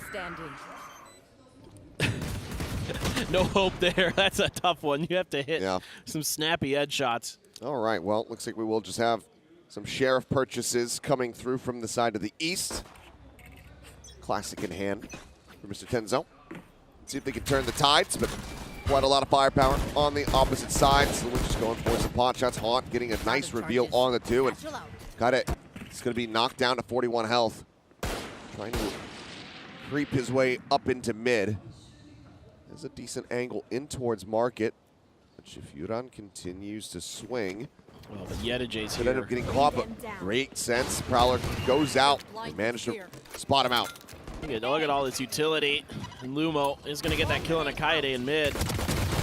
No hope there. That's a tough one. You have to hit some snappy edge shots. All right, well, looks like we will just have some Sheriff purchases coming through from the side of the East. Classic in hand for Mr. Tenzo. Let's see if they can turn the tides, but quite a lot of firepower on the opposite side. So we're just going for some pot shots. Haunt getting a nice reveal on the two, and got it. It's going to be knocked down to 41 health. Trying to creep his way up into mid. There's a decent angle in towards market. Chifuran continues to swing. Well, but Yedijay's could end up getting caught, but great sense. Prowler goes out. They managed to spot him out. Look at all this utility. And Lumo is going to get that kill on a Kaede in mid.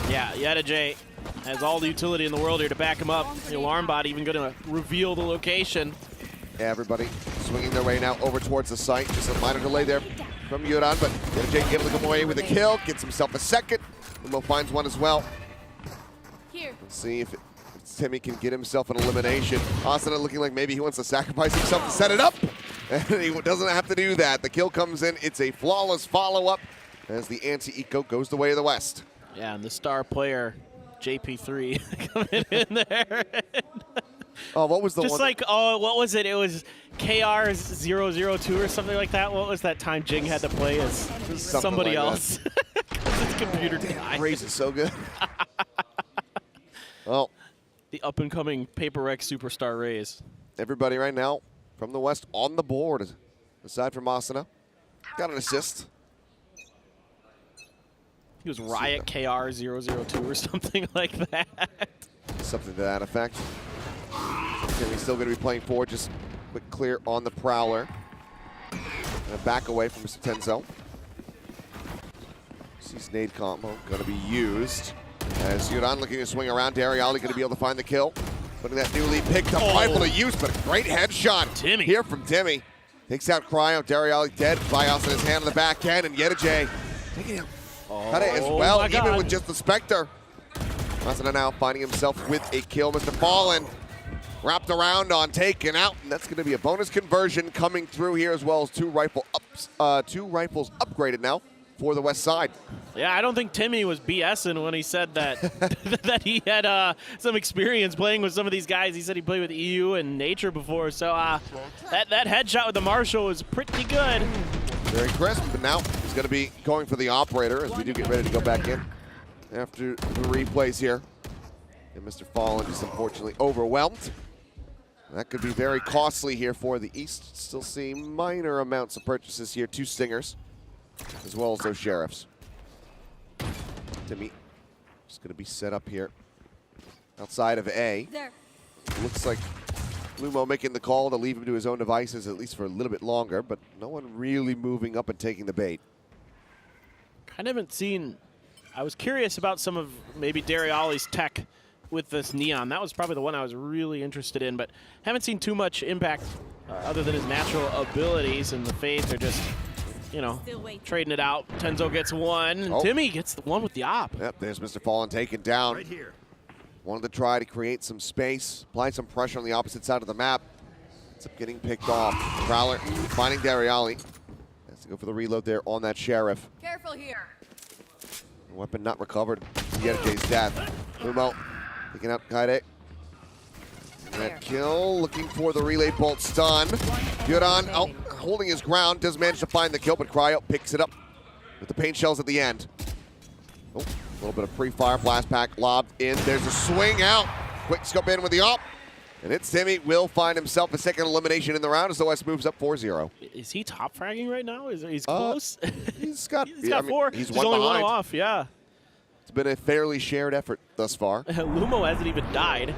Yeah, Yedijay has all the utility in the world here to back him up. The alarm bot even going to reveal the location. Yeah, everybody swinging their way now over towards the site. Just a minor delay there from Yuran, but Yedijay able to come away with a kill. Gets himself a second. Lumo finds one as well. Let's see if Timmy can get himself an elimination. Asuna looking like maybe he wants to sacrifice himself to set it up. And he doesn't have to do that. The kill comes in. It's a flawless follow-up as the anti-eco goes the way of the West. Yeah, and the star player, JP3, coming in there. Oh, what was the Just one? like, oh, what was it? It was KR002 or something like that. What was that time Jing had to play as somebody like else? His computer died. Raze is so good. Well, the up-and-coming Paper Rex superstar Raze. Everybody right now from the West on the board, aside from Asuna. Got an assist. He was Riot KR002 or something like that. Something to that effect. Timmy's still going to be playing forward, just quick clear on the Prowler. And a back away from Mr. Tenzo. Sees nade combo going to be used. As Yuran looking to swing around, Dariali going to be able to find the kill. Putting that newly picked up rifle to use, but a great headshot Timmy. Here from Timmy. Takes out Cryo. Dariali dead. Bios in his hand on the backhand, and Yedijay taking him. Cut it as well, even with just the Spectre. Asuna now finding himself with a kill. Mr. Fallen wrapped around on taken out, and that's going to be a bonus conversion coming through here, as well as two rifles upgraded now for the West side. Yeah, I don't think Timmy was BSing when he said that that he had some experience playing with some of these guys. He said he played with EU and Nature before, so that headshot with the Marshall was pretty good. Very crisp, but now he's going to be going for the operator as we do get ready to go back in after the replays here. And Mr. Fallen is unfortunately overwhelmed. That could be very costly here for the East. Still seeing minor amounts of purchases here, 2 Stingers, as well as those Sheriffs. Timmy is going to be set up here outside of A. It looks like Lumo making the call to leave him to his own devices at least for a little bit longer, but no one really moving up and taking the bait. Kind of haven't seen, I was curious about some of maybe Dariali's tech with this Neon. That was probably the one I was really interested in, but haven't seen too much impact other than his natural abilities, and the Fades are just you know, trading it out. Tenzo gets one. Oh. Timmy gets the one with the op. Yep, there's Mr. Fallen taken down. Right here. Wanted to try to create some space, apply some pressure on the opposite side of the map. Ends up getting picked off. Prowler finding Dariali. Has to go for the reload there on that Sheriff. Careful here. Weapon not recovered. Yetijay's death. Lumo picking up Kaide. That kill, looking for the relay bolt stun. Yuran holding his ground, does manage to find the kill, but Cryo picks it up with the paint shells at the end. Oh, a little bit of pre-fire, blast pack lobbed in. There's a swing out. Quick scope in with the op. And it's Timmy will find himself a second elimination in the round as the West moves up 4-0. Is he top fragging right now? He's close? He's got 4. He's only behind. one off, yeah. It's been a fairly shared effort thus far. Lumo hasn't even died.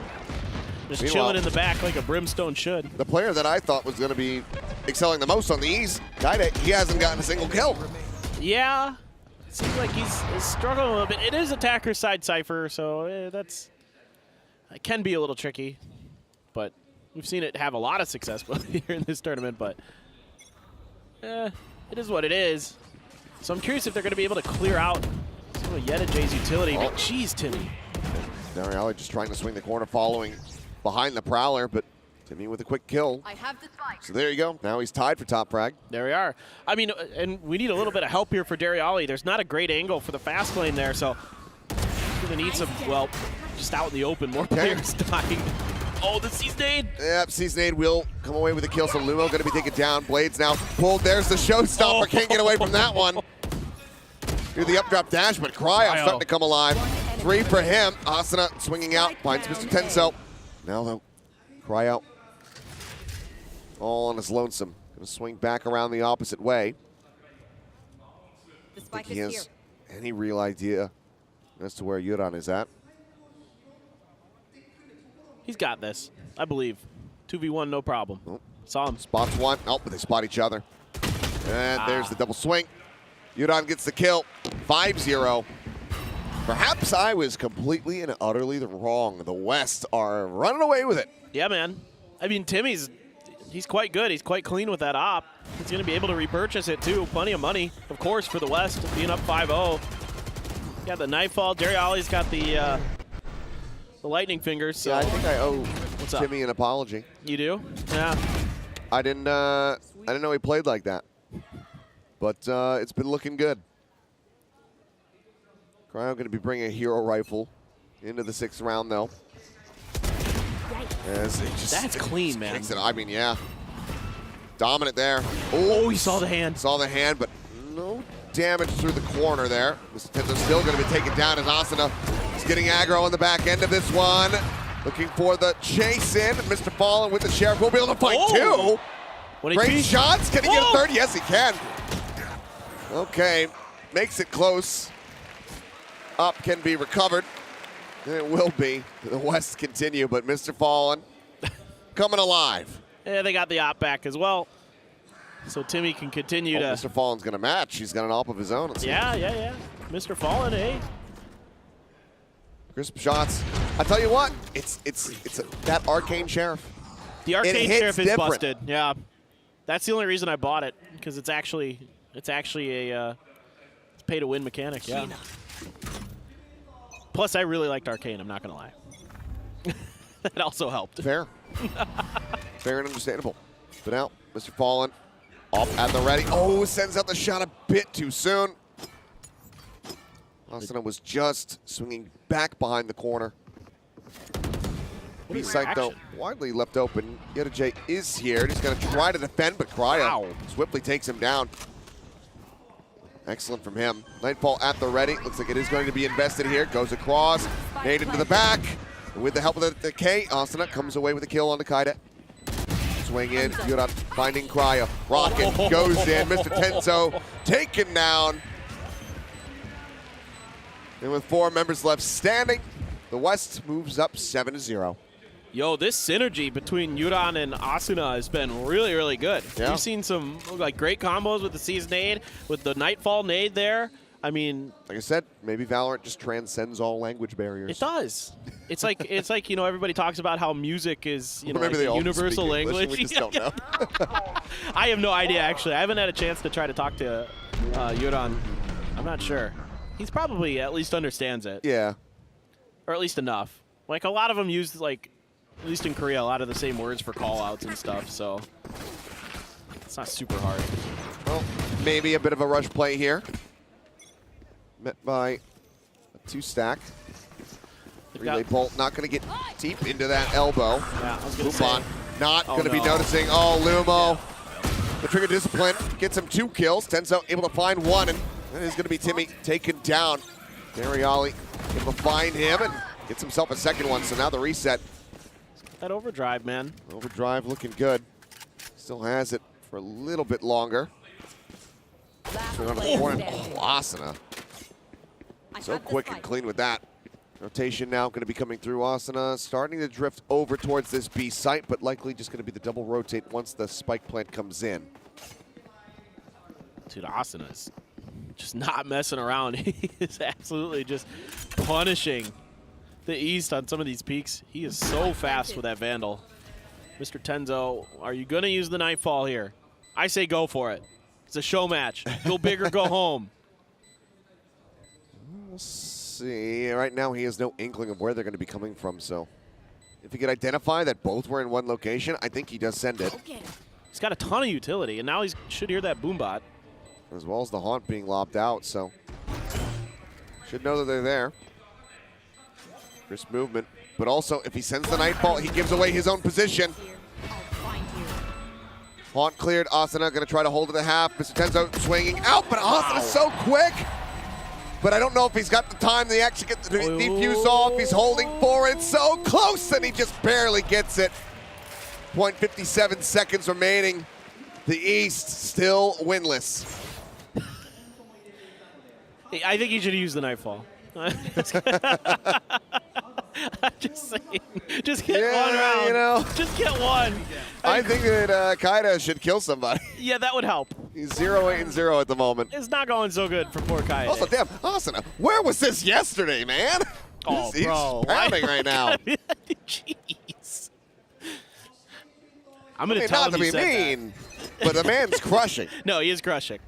Just Meanwhile, chilling in the back like a brimstone should. The player that I thought was going to be excelling the most on the East, Kaide, he hasn't gotten a single kill. Yeah. Seems like he's struggling a little bit. It is attacker side Cypher, so it can be a little tricky. But we've seen it have a lot of success here in this tournament, but it is what it is. So I'm curious if they're going to be able to clear out some of Yetijay's utility. But jeez, Timmy. Dariali just trying to swing the corner following behind the Prowler, but Timmy with a quick kill. I have the spike. So there you go. Now he's tied for top frag. There we are. I mean, and we need a little bit of help here for Dariali. There's not a great angle for the fast lane there, so he's going to need some, well, just out in the open, more players dying. Oh, the Seasonade. Yep, Seasonade will come away with a kill, so Lumo going to be taken down. Blades now pulled. There's the showstopper. Can't get away from that one. Do the up drop dash, but Cryo starting to come alive. 3 for him. Asuna swinging out, finds Mr. Tenso. Now though, Cryo all on his lonesome. Going to swing back around the opposite way. The spike Think he is has any real idea as to where Yuran is at. He's got this, I believe. 2v1, no problem. Oh. Saw him. Spots one. Oh, but they spot each other. And there's the double swing. Yuran gets the kill. 5-0. Perhaps I was completely and utterly wrong. The West are running away with it. Yeah, man. I mean, Timmy's quite good. He's quite clean with that op. He's going to be able to repurchase it, too. Plenty of money, of course, for the West, being up 5-0. Got the Nightfall. Dariali's got the lightning fingers. So. Yeah, I think I owe Timmy an apology. You do? Yeah. I didn't know he played like that. But it's been looking good. Cryo going to be bringing a hero rifle into the 6th round, though. That's clean, man. I mean, yeah. Dominant there. Oh, he saw the hand. Saw the hand, but no damage through the corner there. Mr. Tenzo's still going to be taken down as Asuna is getting aggro on the back end of this one. Looking for the chase in. Mr. Fallen with the Sheriff will be able to fight two. Great shots. Can he get a third? Yes, he can. Okay. Makes it close. Up can be recovered. And it will be. The West continue, but Mr. Fallen coming alive. Yeah, they got the op back as well. So Timmy can continue to... Mr. Fallen's going to match. He's got an op of his own. Yeah. Mr. Fallen, eh? Crisp shots. I tell you what, it's that Arcane Sheriff. The Arcane Sheriff is different. busted. Yeah. That's the only reason I bought it, because it's actually a pay-to-win mechanic, yeah. Plus, I really liked Arcane, I'm not going to lie. That also helped. Fair. Fair and understandable. But now, Mr. Fallen off at the ready. Oh, sends out the shot a bit too soon. Asuna was just swinging back behind the corner. B-site, though, widely left open. Yetijay is here. He's going to try to defend, but Cryo swiftly takes him down. Excellent from him. Nightfall at the ready. Looks like it is going to be invested here. Goes across. Nade into the back. With the help of the K, Asuna comes away with a kill on the Kaide. Swing in. Yuran finding Cryo. Rocket goes in. Mr. Tenzo taken down. And with 4 members left standing, the West moves up 7-0. Yo, this synergy between Yuran and Asuna has been really, really good. Yeah. We've seen some great combos with the Season Nade, with the Nightfall Nade there. I mean, like I said, maybe Valorant just transcends all language barriers. it does. It's like you know, everybody talks about how music is, you know, Maybe like they a all universal speak English and language. we just don't know. I have no idea, actually. I haven't had a chance to try to talk to Yuran. I'm not sure. He's probably at least understands it. Yeah. Or at least enough. Like, a lot of them use, like, at least in Korea, a lot of the same words for call-outs and stuff, so it's not super hard. Well, maybe a bit of a rush play here. Met by a 2-stack. Relay Bolt not going to get deep into that elbow. Yeah, I was going to Lumon say. not going to be noticing. Oh, Lumo. The trigger discipline gets him 2 kills. Tenzo able to find 1, and that is going to be Timmy taken down. Dariali able to find him and gets himself a second one, so now the reset. That overdrive, man. Overdrive looking good. Still has it for a little bit longer. Swing onto the corner. Oh, Asuna. So quick and clean with that. Rotation now going to be coming through Asuna, starting to drift over towards this B site, but likely just going to be the double rotate once the spike plant comes in. Dude, Asuna's just not messing around. He is absolutely just punishing the East on some of these peaks. He is so fast with that Vandal. Mr. Tenzo, are you going to use the Nightfall here? I say go for it. It's a show match. Go big or go home. We'll see. Right now, he has no inkling of where they're going to be coming from, so if he could identify that both were in one location, I think he does send it. He's got a ton of utility, and now he should hear that boombot. As well as the haunt being lobbed out, so should know that they're there. Crisp movement, but also if he sends the Nightfall, he gives away his own position. Haunt cleared. Asuna going to try to hold it at half. Mr. Tenzo swinging out, but Asuna's so quick. But I don't know if he's got the time to actually get the defuse off. He's holding forward. So close, and he just barely gets it. 0.57 seconds remaining. The East still winless. I think he should use the Nightfall. I'm just saying. Just get one round. You know, just get one. I think that Kaida should kill somebody. Yeah, that would help. He's 0-8-0 at the moment. It's not going so good for poor Kaida. Also, damn, Asuna, where was this yesterday, man? Oh, he's bro. pounding right now. Jeez. I'm going to tell not him to he be said mean, but the man's crushing. No, he is crushing.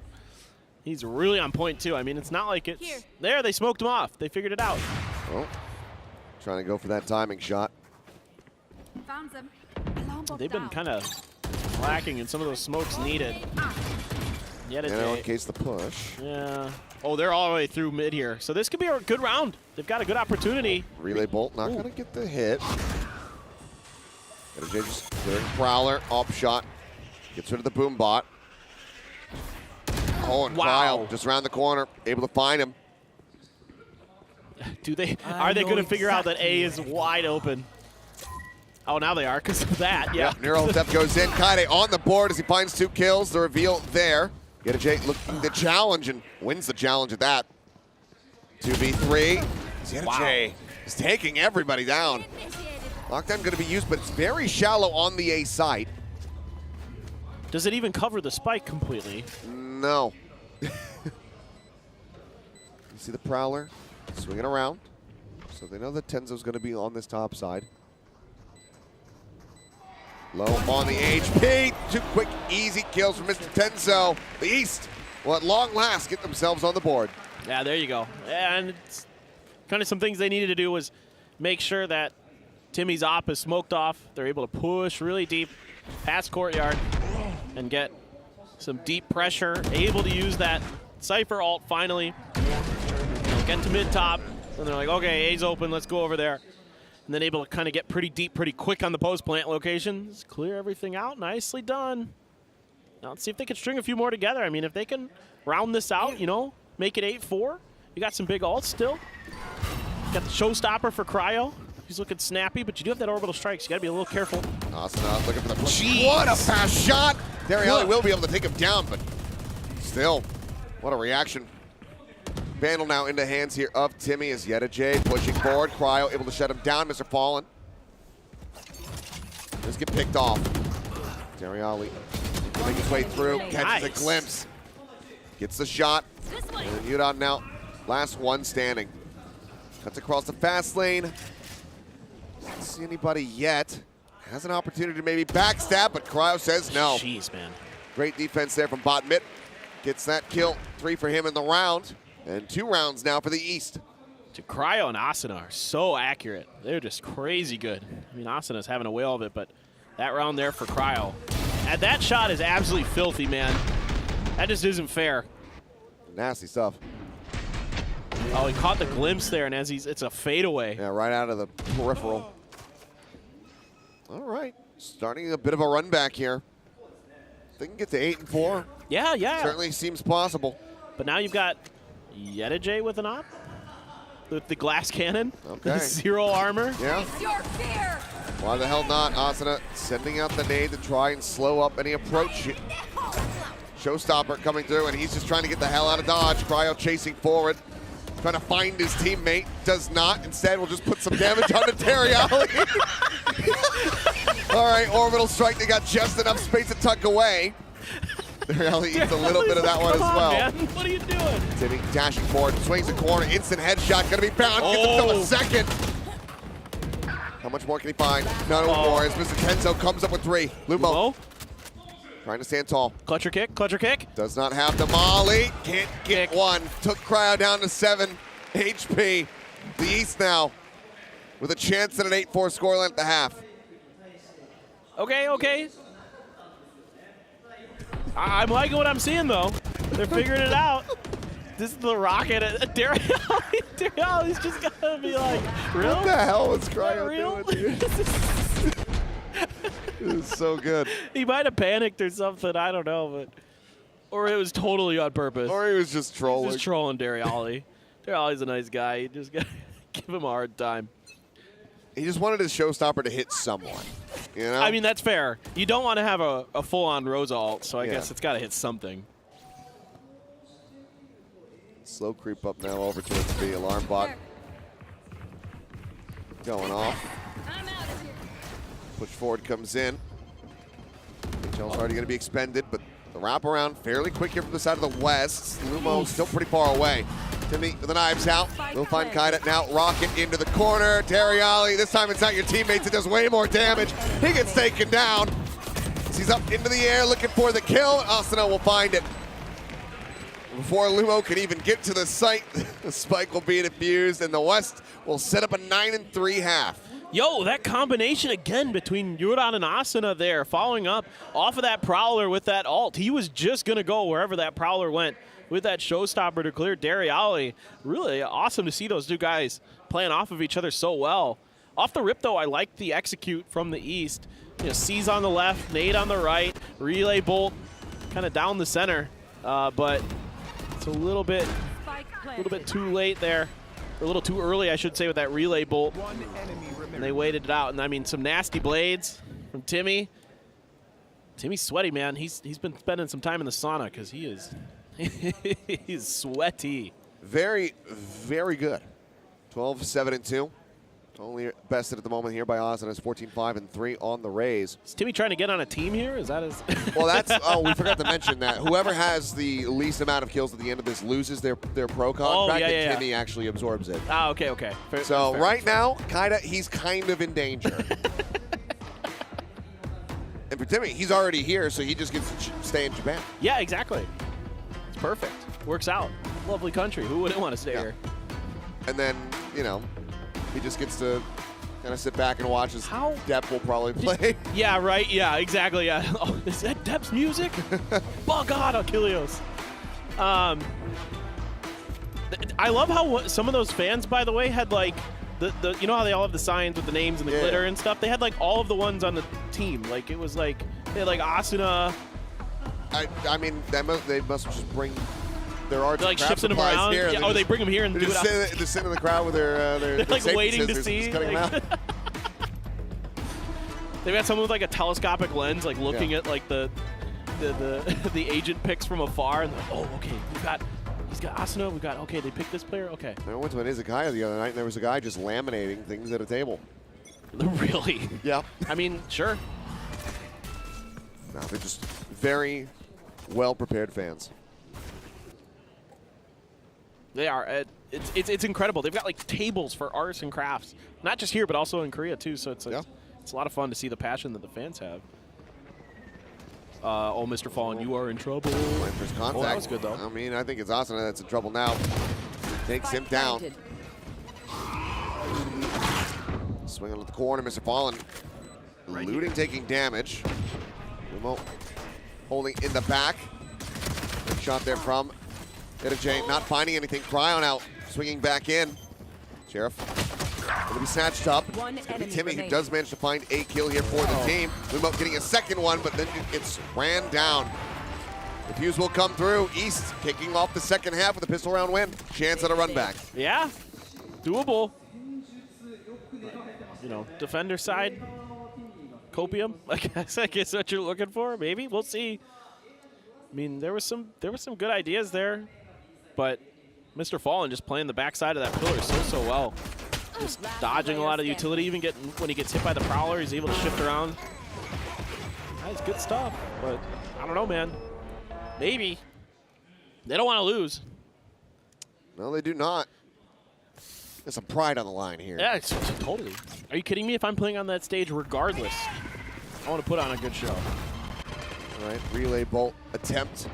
He's really on point, too. I mean, it's not like it's... There, they smoked him off. They figured it out. Oh, trying to go for that timing shot. Found them. They've been kind of lacking in some of those smokes needed. Yet in case the push. Yeah. Oh, they're all the way through mid here. So this could be a good round. They've got a good opportunity. Relay Bolt not going to get the hit. Just clearing Prowler, off shot. Gets rid of the boom bot. Oh, and Cryo just around the corner, able to find him. Do they? Are they going to figure out that A is wide open? Oh, now they are because of that. Yeah. Neural Theft goes in. Kaide on the board as he finds 2 kills. The reveal there. Get a J looking the challenge and wins the challenge at that. 2v3. Zeta J is taking everybody down. Lockdown going to be used, but it's very shallow on the A side. Does it even cover the spike completely? No. You see the Prowler swinging around. So they know that Tenzo's going to be on this top side. Low on the HP. 2 quick, easy kills from Mr. Tenzo. The East will at long last get themselves on the board. Yeah, there you go. And it's kind of some things they needed to do was make sure that Timmy's op is smoked off. They're able to push really deep past courtyard and get some deep pressure. Able to use that Cypher ult finally. Get to mid-top. And they're like, okay, A's open, let's go over there. And then able to kind of get pretty deep pretty quick on the post-plant location. Just clear everything out. Nicely done. Now let's see if they can string a few more together. I mean, if they can round this out, you know, make it 8-4. You got some big ults still. You got the showstopper for Cryo. He's looking snappy, but you do have that orbital strikes. You got to be a little careful. Asuna looking for the push. What a fast shot! Dariali will be able to take him down, but still, what a reaction. Vandal now into hands here of Timmy as Zeta J pushing forward. Cryo able to shut him down. Mr. Fallen. Just get picked off. Dariali will make his way through, catches a glimpse. Gets the shot. And Yudon now, last one standing. Cuts across the fast lane. Doesn't see anybody yet. Has an opportunity to maybe backstab, but Cryo says no. Jeez, man. Great defense there from bot mid. Gets that kill. 3 for him in the round. And 2 rounds now for the East. Dude, Cryo and Asuna are so accurate. They're just crazy good. I mean, Asuna's having a whale of it, but that round there for Cryo. And that shot is absolutely filthy, man. That just isn't fair. Nasty stuff. Oh, he caught the glimpse there, and it's a fadeaway. Yeah, right out of the peripheral. All right, starting a bit of a run back here. They can get to 8 and 4. Yeah, yeah. Certainly seems possible. But now you've got Yedijay with an op. With the glass cannon. Okay. 0 armor. Yeah. Why the hell not? Asuna sending out the nade to try and slow up any approach. Showstopper coming through, and he's just trying to get the hell out of dodge. Cryo chasing forward. Trying to find his teammate. Does not. Instead, we'll just put some damage on the Terriali. All right, orbital strike. They got just enough space to tuck away. Terriali eats a little bit of that one as well. Man. What are you doing? Timmy dashing forward, swings the corner, instant headshot, gonna be found, gets himself a second. How much more can he find? No more, as Mr. Kenzo comes up with 3. Lumo trying to stand tall. Clutcher kick, clutcher kick. Does not have the molly, can't get one. Took Cryo down to 7 HP. The East now with a chance at an 8-4 scoreline at the half. Okay, okay. I'm liking what I'm seeing, though. They're figuring it out. This is the rocket. Terriali's just gotta be like, real? What the hell was Cryo real? doing, dude? It was so good. He might have panicked or something. I don't know, but or it was totally on purpose. Or he was just trolling. He's just trolling Terriali. Terriali's a nice guy. You just gotta give him a hard time. He just wanted his showstopper to hit someone. You know? I mean, that's fair. You don't want to have a full-on Rosa ult, so I guess it's got to hit something. Slow creep up now over towards the alarm bot. Going off. Push forward comes in. HL's already going to be expended, but the wraparound fairly quick here from the side of the west. Lumo still pretty far away. Timmy with the knives out. We'll find Kaida now. Rocket into the corner. Terriali, this time it's not your teammates. It does way more damage. He gets taken down. He's up into the air looking for the kill. Asuna will find it. Before Lumo can even get to the site, the spike will be defused, and the West will set up a 9-3 half. Yo, that combination again between Yuran and Asuna there, following up off of that Prowler with that ult. He was just going to go wherever that Prowler went with that showstopper to clear Terriali. Really awesome to see those two guys playing off of each other so well. Off the rip, though, I like the execute from the East. You know, C's on the left, nade on the right, relay bolt kind of down the center, but it's a little bit too late there. A little too early, I should say, with that relay bolt. And they waited it out. And I mean, some nasty blades from Timmy. Timmy's sweaty, man. He's been spending some time in the sauna because he is he's sweaty. Very, very good. 12-7-2. Only bested at the moment here by Asuna is 14-5-3 on the Rays. Is Timmy trying to get on a team here? Is that his? Well, that's we forgot to mention that whoever has the least amount of kills at the end of this loses their pro contract, and Timmy actually absorbs it. Ah, okay, okay. Fair, so fair. right now, he's kind of in danger. And for Timmy, he's already here, so he just gets to stay in Japan. Yeah, exactly. It's perfect. Works out. Lovely country. Who wouldn't want to stay here? And then, you know, he just gets to kind of sit back and watch as Depp will probably play. Yeah, right. Yeah, exactly. Yeah. Oh, is that Depp's music? Oh, God, Achilles. I love how some of those fans, by the way, had like, you know how they all have the signs with the names and the glitter and stuff? They had like all of the ones on the team. Like it was like, they had like Asuna. I mean, they must just bring their arts like and craft shifting them supplies around. here. Yeah, they bring them here and do it out. They're just sitting in the crowd with their like safety waiting to scissors, see. just cutting them out. They've got someone with like a telescopic lens, like looking at like the agent picks from afar, and like, oh, okay, he's got Asuna. Okay, they picked this player. Okay. I went to an Izakaya the other night, and there was a guy just laminating things at a table. Really? Yeah. I mean, sure. No, they're just very well prepared fans. They are. It's incredible. They've got like tables for arts and crafts, not just here but also in Korea too. So it's a lot of fun to see the passion that the fans have. Oh, Mr. Fallen, you are in trouble. First contact. Oh, that was good though. I mean, I think it's Asuna that's in trouble now. Takes him down. Swinging at the corner, Mr. Fallen. Looting, taking damage. Remote holding in the back. Good shot there from J, not finding anything. Cryo out, swinging back in. Sheriff going to be snatched up. It's going to be Timmy who does manage to find a kill here for the team. Remote getting a second one, but then it's ran down. The fuse will come through. East kicking off the second half with a pistol round win. Chance at a run back. Yeah, doable. You know, defender side, copium. I guess what you're looking for. Maybe we'll see. I mean, there was some good ideas there, but Mr. Fallen just playing the backside of that pillar so well. Just dodging a lot of utility. Even when he gets hit by the Prowler, he's able to shift around. That's good stuff, but I don't know, man. Maybe. They don't want to lose. No, they do not. There's some pride on the line here. Yeah, it's totally. Are you kidding me? If I'm playing on that stage regardless, I want to put on a good show. All right, relay bolt attempt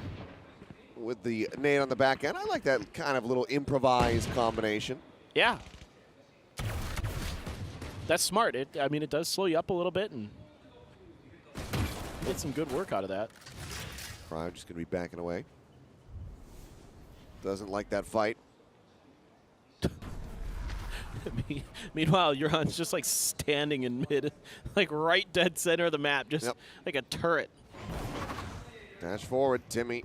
with the nade on the back end. I like that kind of little improvised combination. Yeah. That's smart. I mean, it does slow you up a little bit and get some good work out of that. Cryo just going to be backing away. Doesn't like that fight. Meanwhile, Euron's just like standing in mid, like right dead center of the map, just like a turret. Dash forward, Timmy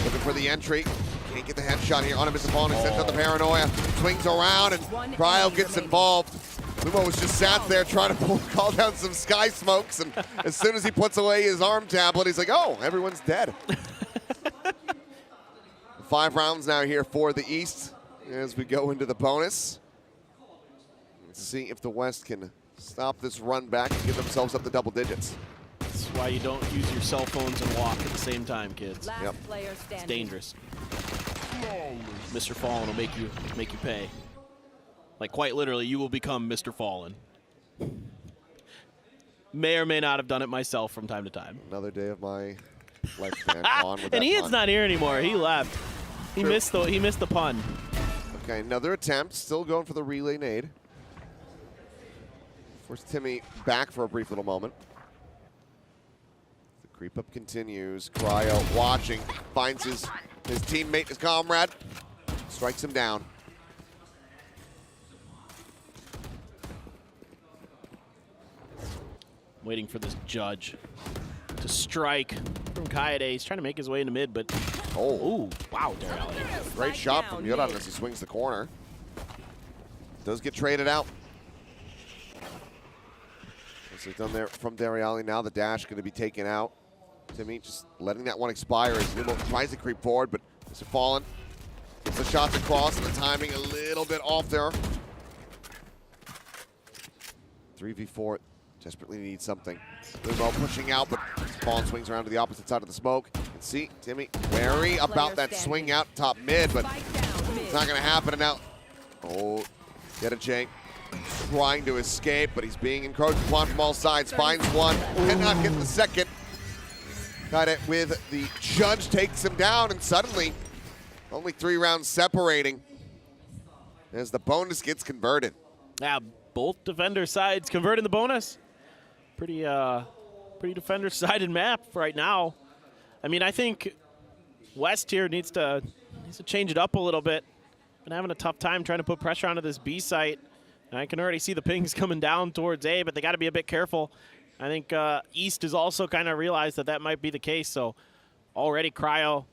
looking for the entry. Can't get the headshot here on him. Mr. Fallen extends on the paranoia. Swings around and Cryo gets involved. Lumo was just sat there trying to call down some sky smokes, and as soon as he puts away his arm tablet, he's like, oh, everyone's dead. 5 rounds now here for the East as we go into the bonus. Let's see if the West can stop this run back and get themselves up to double digits. That's why you don't use your cell phones and walk at the same time, kids. Yep. It's dangerous. Mr. Fallen will make you pay. Like quite literally, you will become Mr. Fallen. May or may not have done it myself from time to time. Another day of my lifespan on with that And Ian's pun. not here anymore. He left. He missed the pun. Okay, another attempt. Still going for the relay nade. Force Timmy back for a brief little moment. The creep up continues. Cryo watching, finds his teammate, his comrade, strikes him down. Waiting for this judge to strike from Kaede. He's trying to make his way into mid, but ooh, wow, Dariali. Great shot from Yoran as he swings the corner. Does get traded out. As done there from Dariali. Now the dash going to be taken out. Timmy just letting that one expire as Lumo tries to creep forward, but Mr. Fallen gets the shots across and the timing a little bit off there. 3v4. Desperately needs something. Lumo pushing out, but Fallen swings around to the opposite side of the smoke. And see, Timmy wary about that swing out top mid, but it's not going to happen. And now, J trying to escape, but he's being encroached upon from all sides. Finds one, cannot get the second. Got it with the judge, takes him down, and suddenly only 3 rounds separating as the bonus gets converted. Yeah, both defender sides converting the bonus. Pretty defender-sided map right now. I mean, I think West here needs to change it up a little bit. Been having a tough time trying to put pressure onto this B site. And I can already see the pings coming down towards A, but they got to be a bit careful. I think East has also kind of realized that might be the case. So already Cryo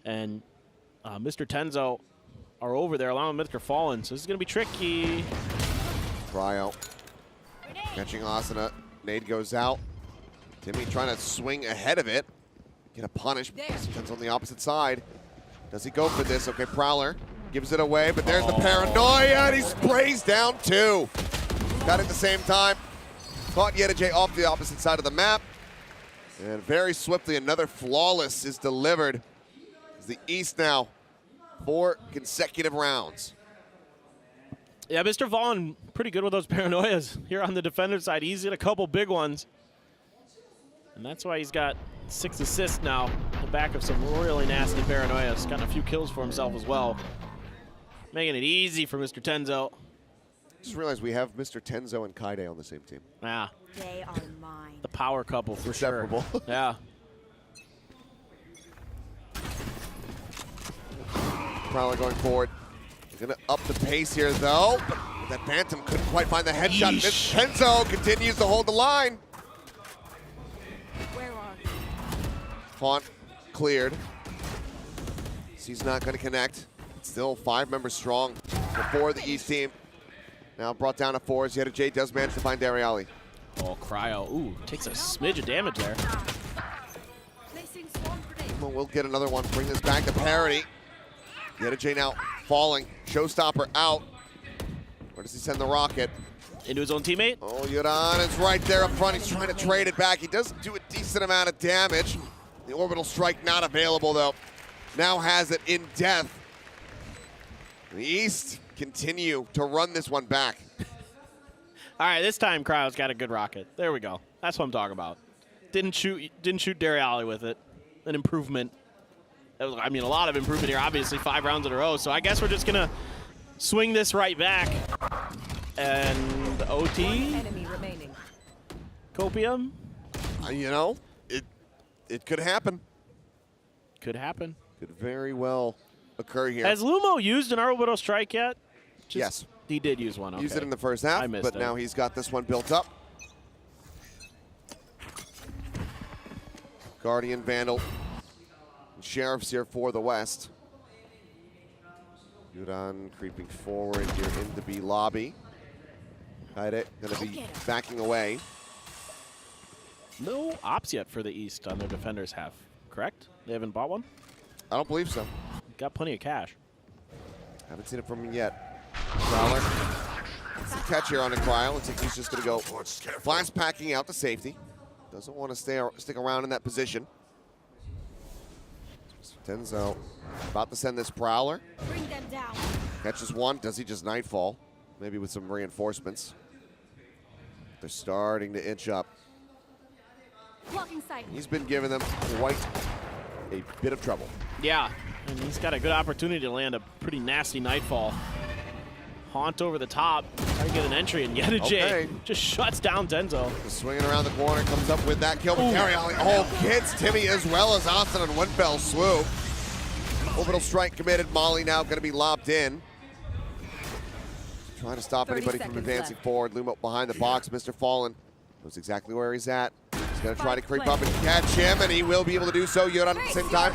and Mr. Tenzo are over there along with Mr. Fallen. So this is going to be tricky. Cryo catching Asuna. Nade goes out. Timmy trying to swing ahead of it. Get a punish. Depends on the opposite side. Does he go for this? Okay, Prowler gives it away, but there's the paranoia, and he sprays down 2. Got it at the same time. Caught J off the opposite side of the map. And very swiftly, another flawless is delivered. As the East now 4 consecutive rounds. Yeah, Mr. Vaughn, pretty good with those paranoias here on the defender side. He's hit a couple big ones. And that's why he's got 6 assists now on the back of some really nasty paranoias. Gotten a few kills for himself as well. Making it easy for Mr. Tenzo. Just realized we have Mr. Tenzo and Kaide on the same team. Yeah. They are mine. The power couple for Inseparable. sure. Yeah. Prowler going forward. He's gonna up the pace here though. But that Phantom couldn't quite find the headshot. Mr. Tenzo continues to hold the line. Where are you? Font cleared. He's not gonna connect. Still 5 members strong for the East team. Now brought down to 4 as Zeta J does manage to find Dariali. Oh, Cryo. Ooh, takes a smidge of damage there. Placing swarm grenade. Well, we'll get another one. Bring this back to parity. Zeta J now falling. Showstopper out. Where does he send the rocket? Into his own teammate. Oh, Yudan is right there up front. He's trying to trade it back. He does do a decent amount of damage. The orbital strike not available though. Now has it in death. The East continue to run this one back. All right, this time Cryo's got a good rocket. There we go. That's what I'm talking about. Didn't shoot Dariali with it. An improvement. That was, I mean, a lot of improvement here. Obviously, 5 rounds in a row. So I guess we're just gonna swing this right back. And OT. Enemy remaining. Copium. You know, it could happen. Could happen. Could very well occur here. Has Lumo used an orbital strike yet? Yes. He did use one. Okay. Used it in the first half, I missed but it. now he's got this one built up. Guardian, Vandal, and Sheriff's here for the West. Yudan creeping forward here in the B lobby. Kaide gonna be backing away. No ops yet for the East on their defenders half, correct? They haven't bought one? I don't believe so. Got plenty of cash. Haven't seen it from him yet. Prowler. It's a catch here on the Cryo. Looks like he's just going to go flash packing out to safety. Doesn't want to stick around in that position. Tenzo about to send this Prowler. Bring them down. Catches one. Does he just Nightfall? Maybe with some reinforcements. They're starting to inch up. Blocking sight. He's been giving them quite a bit of trouble. Yeah, and he's got a good opportunity to land a pretty nasty Nightfall. Haunt over the top, trying to get an entry, and Yeta J just shuts down Tenzo. Just swinging around the corner, comes up with that kill. Hits Timmy as well as Austin on one fell swoop. Orbital strike committed. Molly now going to be lobbed in. Trying to stop anybody from advancing forward. Lumo behind the box. Mr. Fallen knows exactly where he's at. He's going to try to creep up and catch him, and he will be able to do so. Yudan at the same time.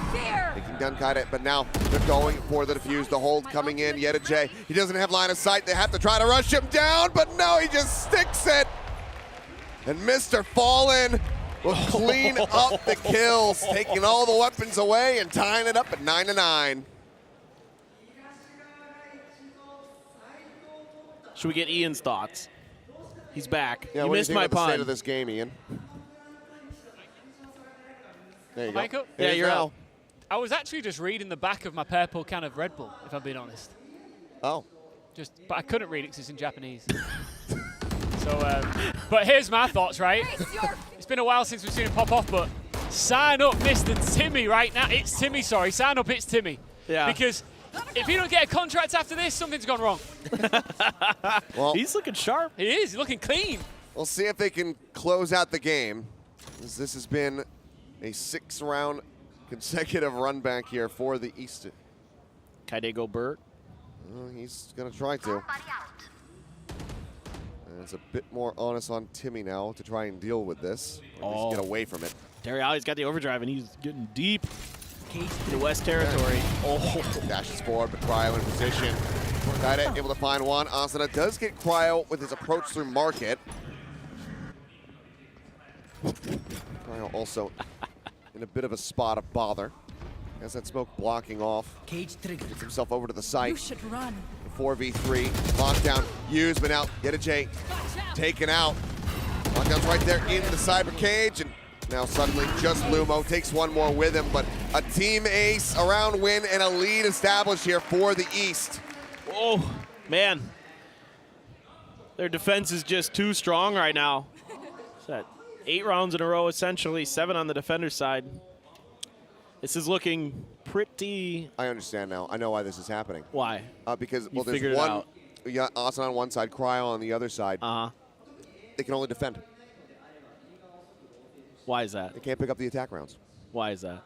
Taking down Kaide, but now they're going for the defuse. The hold coming in. Yeta J, he doesn't have line of sight. They have to try to rush him down, but no, he just sticks it. And Mr. Fallen will clean up the kills, taking all the weapons away and tying it up at 9-9. Should we get Ian's thoughts? He's back. Yeah, you what missed do you my think about the state pun. of this game, Ian? There you Michael? go. Yeah, you're out. I was actually just reading the back of my purple can of Red Bull, if I'm being honest. Oh. But I couldn't read it because it's in Japanese. So, but here's my thoughts, right? It's been a while since we've seen it pop off, but sign up Mr. Timmy right now. It's Timmy, sorry. Sign up, it's Timmy. Yeah. Because if you don't get a contract after this, something's gone wrong. Well, he's looking sharp. He is. He's looking clean. We'll see if they can close out the game. This has been a 6-round consecutive run back here for the East. Kaide go Burt. He's going to try to. And it's a bit more honest on Timmy now to try and deal with this. Or at least get away from it. Dariali's got the overdrive, and he's getting deep into West territory. Dashes forward, but Cryo in position. Kaide able to find one. Asuna does get Cryo with his approach through market. Cryo also in a bit of a spot of bother. Has that smoke blocking off. Cage trigger. Gets himself over to the site. You should run. 4v3. Lockdown used, but now Yeta J taken out. Lockdown's right there in the cyber cage, and now suddenly just Lumo takes one more with him, but A team ace, a round win, and a lead established here for the East. Oh, man. Their defense is just too strong right now. What's that? 8 rounds in a row, essentially, 7 on the defender's side. This is looking pretty... I understand now. I know why this is happening. Why? Because, You there's figured it one. out. You got Austin on one side, Cryo on the other side. They can only defend. Why is that? They can't pick up the attack rounds. Why is that?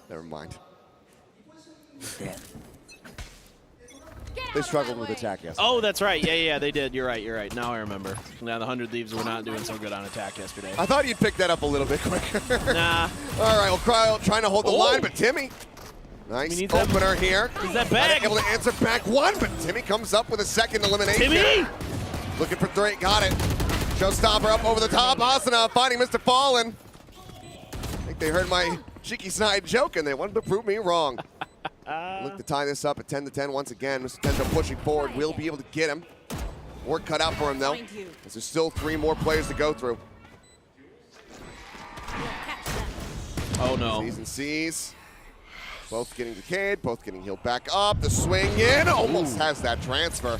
Never mind. They struggled with attack yesterday. Oh, that's right. Yeah, they did. You're right. Now I remember. Now the 100 Thieves were not doing so good on attack yesterday. I thought you'd pick that up a little bit quicker. Nah. All right, well, Cryo trying to hold the line, but Timmy. Nice opener here. He's that back. Able to answer back one, but Timmy comes up with a second elimination. Timmy! Looking for 3. Got it. Showstopper up over the top. Asana finding Mr. Fallen. I think they heard my cheeky snide joke and they wanted to prove me wrong. Look to tie this up at 10-10 once again. Mr. Tenzo pushing forward. Will be able to get him. Work cut out for him, though. As there's still 3 more players to go through. Oh, no. C's and C's. Both getting decayed, both getting healed back up. The swing in. Almost has that transfer.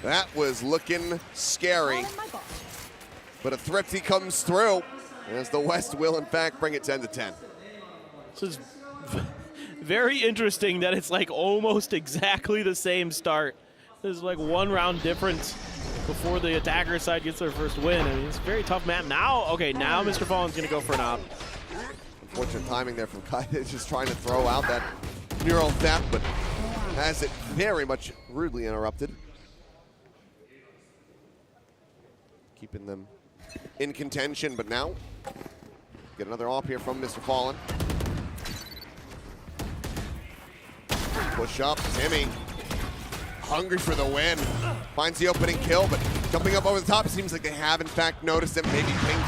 That was looking scary. But a Thrifty comes through. As the West will, in fact, bring it 10-10. This is very interesting that it's like almost exactly the same start. There's like 1 round difference before the attacker side gets their first win. I mean, it's a very tough map. Now Mr. Fallen's going to go for an op. Unfortunate timing there from Kai, just trying to throw out that neural theft, but has it very much rudely interrupted. Keeping them in contention, but now get another op here from Mr. Fallen. Push up, Timmy. Hungry for the win. Finds the opening kill, but jumping up over the top, seems like they have in fact noticed him. Maybe pinged.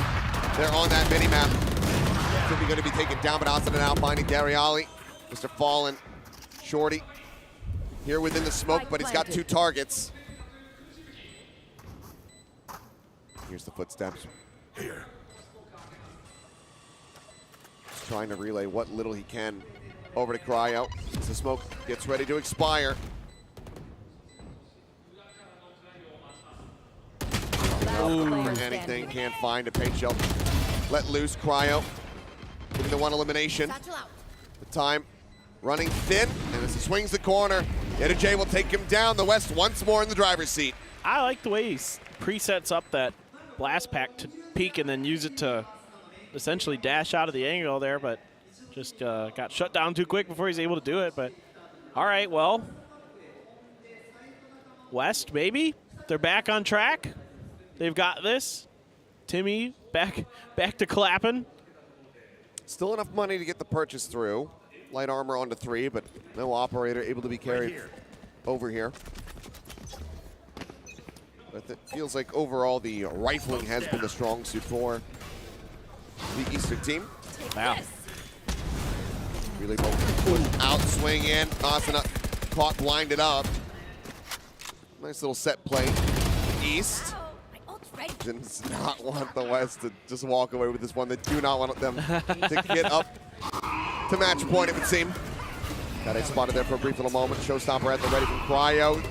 They're on that mini-map. Could be going to be taken down, but Asana now finding Dariali. Mr. Fallen, Shorty, here within the smoke, but he's got 2 targets. Here's the footsteps. Here. Just trying to relay what little he can over to Cryo. As the smoke gets ready to expire. For anything, can't find a paint shell. Let loose, Cryo. Getting the 1 elimination. The time running thin, and as he swings the corner, J will take him down. The West once more in the driver's seat. I like the way he presets up that blast pack to peek and then use it to essentially dash out of the angle there, but just got shut down too quick before he's able to do it. But all right, well, West, maybe they're back on track. They've got this. Timmy back to clapping. Still enough money to get the purchase through. Light armor onto 3, but no operator able to be carried over here. But it feels like overall the rifling has been the strong suit for the Eastern team. Wow. Really both out, swing in. Asana caught, blinded up. Nice little set play. East does not want the West to just walk away with this one. They do not want them to get up to match point, it would seem. Got it spotted there for a brief little moment. Showstopper at the ready from Cryo.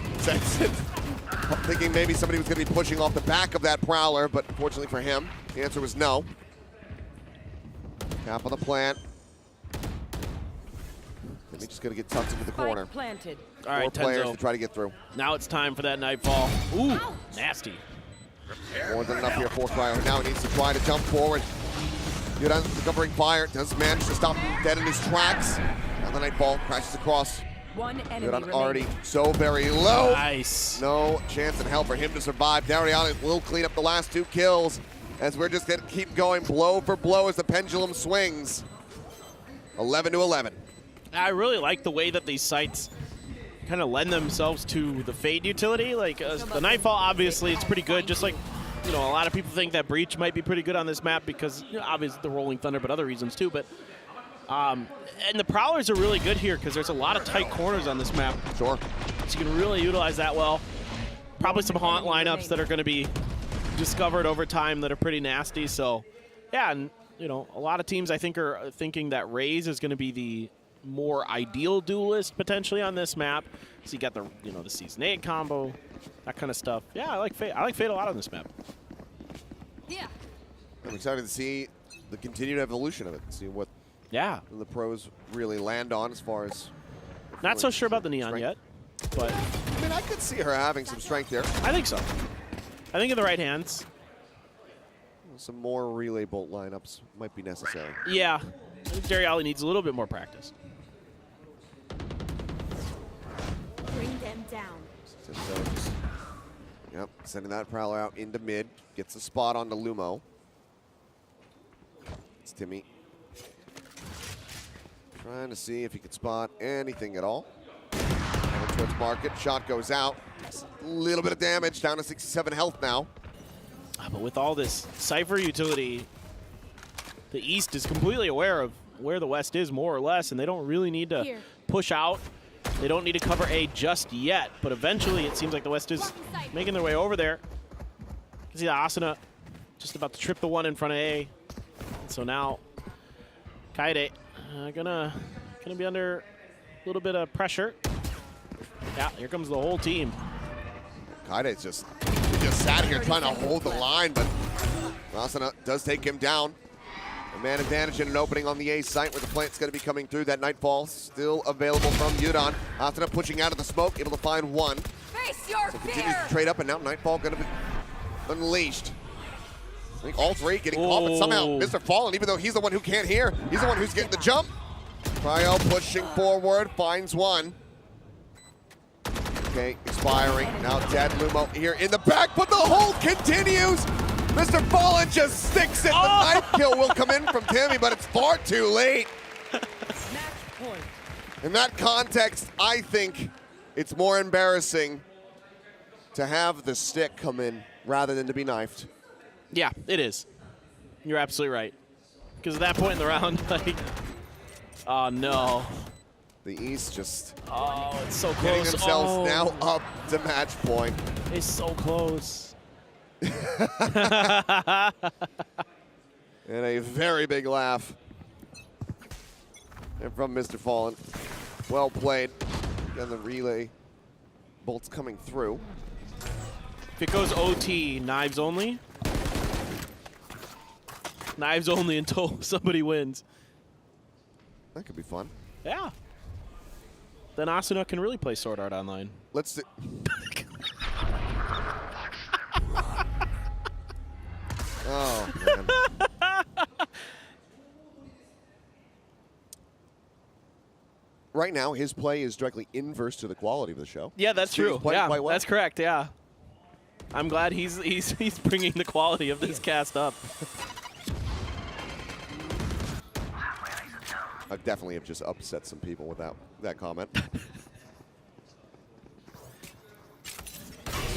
Thinking maybe somebody was going to be pushing off the back of that Prowler, but unfortunately for him, the answer was no. Cap on the plant. He's just going to get tucked into the corner. Planted. All right, 4 players Tenzo. to try to get through. Now it's time for that Nightfall. Ooh, nasty. More than enough here for Cryo. Now he needs to try to jump forward. Yudan covering fire. Does manage to stop him dead in his tracks. Now the Nightfall crashes across. One enemy Yudan remaining. already so very low. Nice. No chance in hell for him to survive. Dariali will clean up the last 2 kills as we're just going to keep going blow for blow as the pendulum swings. 11-11. I really like the way that these sites kind of lend themselves to the Fade utility. Like the Nightfall, obviously, it's pretty good. Just like, you know, a lot of people think that Breach might be pretty good on this map because, you know, obviously the Rolling Thunder, but other reasons too. But and the Prowlers are really good here because there's a lot of tight corners on this map. Sure. So you can really utilize that well. Probably some haunt lineups that are going to be discovered over time that are pretty nasty. So, yeah, and you know, a lot of teams I think are thinking that Raze is going to be the more ideal duelist potentially on this map. So you got the, you know, the Season 8 combo, that kind of stuff. Yeah, I like Fate. I like Fate a lot on this map. Yeah. I'm excited to see the continued evolution of it. See what the pros really land on as far as. Not so sure about the Neon yet, but I mean, I could see her having some strength there. I think so. I think in the right hands. Some more relay bolt lineups might be necessary. Yeah, I think Dariali needs a little bit more practice. Bring them down. Yep, sending that Prowler out into mid. Gets a spot onto Lumo. It's Timmy. Trying to see if he could spot anything at all. Heading towards market. Shot goes out. A little bit of damage. Down to 67 health now. But with all this Cypher utility, the East is completely aware of where the West is, more or less, and they don't really need to push out. They don't need to cover A just yet, but eventually it seems like the West is making their way over there. You can see the Asuna just about to trip the one in front of A. And so now, Kaede gonna be under a little bit of pressure. Yeah, here comes the whole team. Kaide's just sat here trying to hold the line, but Asuna does take him down. A man advantage in an opening on the A site where the plant's going to be coming through. That Nightfall still available from Yudon. Asuna pushing out of the smoke, able to find one. Face your So continues to trade up, and now Nightfall going to be unleashed. I think all three getting caught, but somehow Mr. Fallen, even though he's the one who can't hear, he's the one who's getting the jump. Cryo pushing forward, finds one. Okay, expiring. Now dead. Lumo here in the back, but the hold continues. Mr. Fallen just sticks it. The knife kill will come in from Timmy, but it's far too late. In that context, I think it's more embarrassing to have the stick come in rather than to be knifed. Yeah, it is. You're absolutely right. Because at that point in the round, like, oh no. The East just it's so getting close. themselves now up to match point. It's so close. And a very big laugh. And from Mr. Fallen. Well played. And the relay bolts coming through. If it goes OT, knives only. Knives only until somebody wins. That could be fun. Yeah. Then Asuna can really play Sword Art Online. Let's do Oh, man. Right now, his play is directly inverse to the quality of the show. Yeah, that's true. Yeah, quite well. that's correct. Yeah, I'm glad he's bringing the quality of this cast up. I definitely have just upset some people with that comment.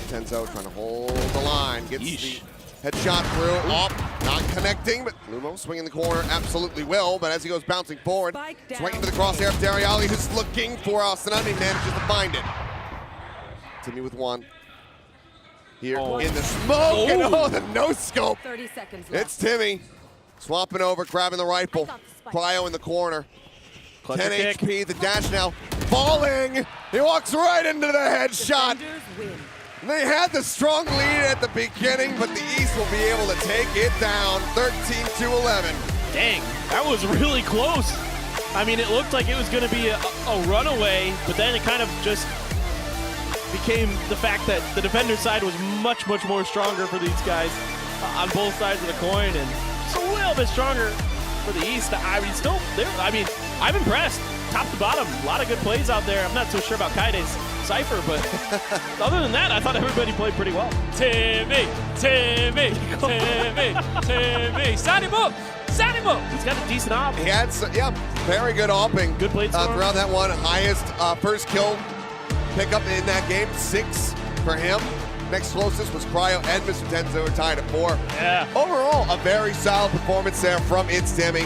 Tenzo trying to hold the line, gets the headshot through, off, not connecting, but Lumo swinging the corner absolutely will, but as he goes bouncing forward, it's right into the crosshair of Dariali, who's looking for Asuna, and he manages to find it. Timmy with one. Here in the smoke, and the no-scope. 30 seconds left. It's Timmy, swapping over, grabbing the rifle. Cryo in the corner. 10 HP, the dash now falling. He walks right into the headshot. They had the strong lead at the beginning, but the East will be able to take it down 13-11. Dang, that was really close. I mean, it looked like it was going to be a runaway, but then it kind of just became the fact that the defender side was much, much more stronger for these guys on both sides of the coin, and just a little bit stronger for the East. I mean, still, I'm impressed. Top to bottom, a lot of good plays out there. I'm not so sure about Kaide's Cypher, but other than that, I thought everybody played pretty well. Timmy, Timmy, Timmy, Timmy. Sign him up! Sign him up! He's got a decent op. He had, very good opping. Good play throughout that one. Highest first kill pickup in that game, 6 for him. Next closest was Cryo and Mr. Tenzo, tied at 4. Yeah. Overall, a very solid performance there from It's Timmy.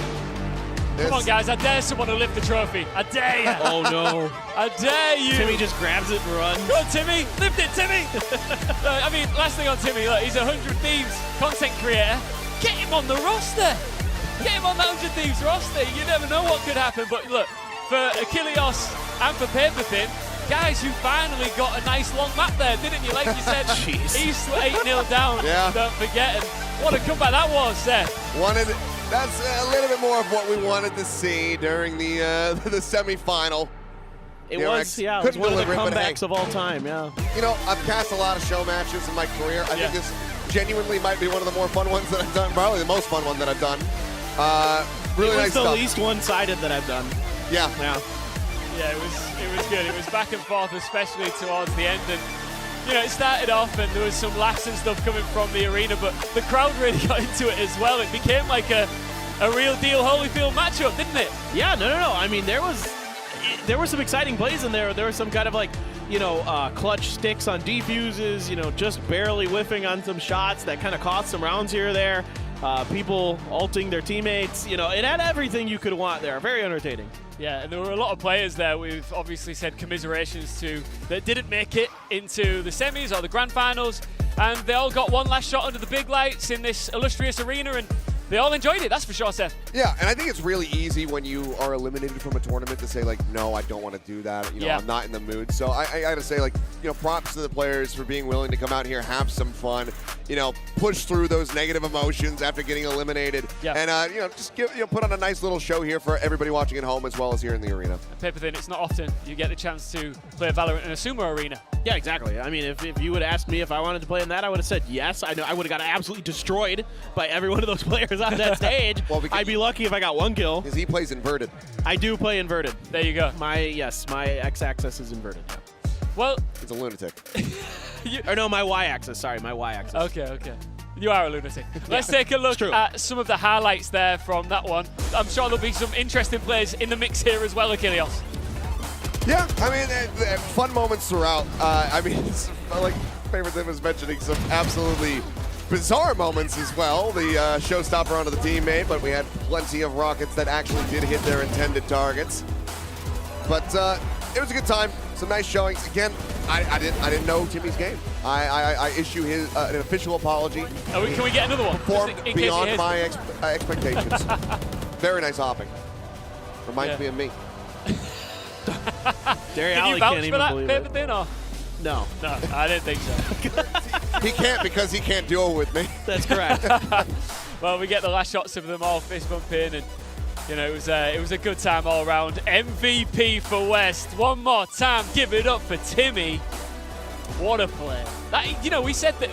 Come on, guys. I dare someone to lift the trophy. I dare you. Oh, no. I dare you. Timmy just grabs it and runs. Go on, Timmy. Lift it, Timmy. I mean, last thing on Timmy, look, he's a 100 Thieves content creator. Get him on the roster. Get him on that 100 Thieves roster. You never know what could happen. But look, for Achilles and for Paper Thin, guys, you finally got a nice long map there, didn't you? Like you said, East 8-0 down. Yeah. Don't forget. And what a comeback that was, Seth. That's a little bit more of what we wanted to see during the semi-final. It was one of the comebacks of all time, yeah. You know, I've cast a lot of show matches in my career. I think this genuinely might be one of the more fun ones that I've done, probably the most fun one that I've done. Really nice stuff. It was the least one-sided that I've done. Yeah. Yeah, it was good. It was back and forth, especially towards the end. And you know, it started off and there was some laughs and stuff coming from the arena, but the crowd really got into it as well. It became like a real deal Holyfield matchup, didn't it? Yeah, no. I mean, there were some exciting plays in there. There was some kind of like, you know, clutch sticks on defuses, you know, just barely whiffing on some shots that kind of cost some rounds here or there. People ulting their teammates, you know, it had everything you could want there. Very entertaining. Yeah, and there were a lot of players there we've obviously said commiserations to that didn't make it into the semis or the grand finals, and they all got one last shot under the big lights in this illustrious arena, and they all enjoyed it, that's for sure, Seth. Yeah, and I think it's really easy when you are eliminated from a tournament to say, like, no, I don't want to do that. You know, I'm not in the mood. So I got to say, like, you know, props to the players for being willing to come out here, have some fun, you know, push through those negative emotions after getting eliminated. Yeah. And, you know, just put on a nice little show here for everybody watching at home as well as here in the arena. Paper Thin, it's not often you get the chance to play Valorant in a sumo arena. Yeah, exactly. I mean, if you would ask me if I wanted to play in that, I would have said yes. I know I would have got absolutely destroyed by every one of those players on that stage. Well, I'd be lucky if I got one kill. Because he plays inverted. I do play inverted. There you go. My x-axis is inverted. Well, it's a lunatic. Or no, my y-axis. Sorry, my y-axis. Okay. You are a lunatic. Let's take a look at some of the highlights there from that one. I'm sure there'll be some interesting players in the mix here as well, Achilles. Yeah, I mean, fun moments throughout. I mean, it's like Favorite Thing was mentioning some absolutely bizarre moments as well. The showstopper onto the teammate, but we had plenty of rockets that actually did hit their intended targets. But it was a good time. Some nice showings. Again, I didn't know Timmy's game. I issue his an official apology. Can we get another one? Performed beyond my expectations. Very nice hopping. Reminds me of me. Can you vouch for that, Paper Thin, or? No, I didn't think so. He can't because he can't duel with me. That's correct. Well, we get the last shots of them all fist bumping, and you know it was a good time all around. MVP for West. One more time, give it up for Timmy. What a play! That, you know, we said that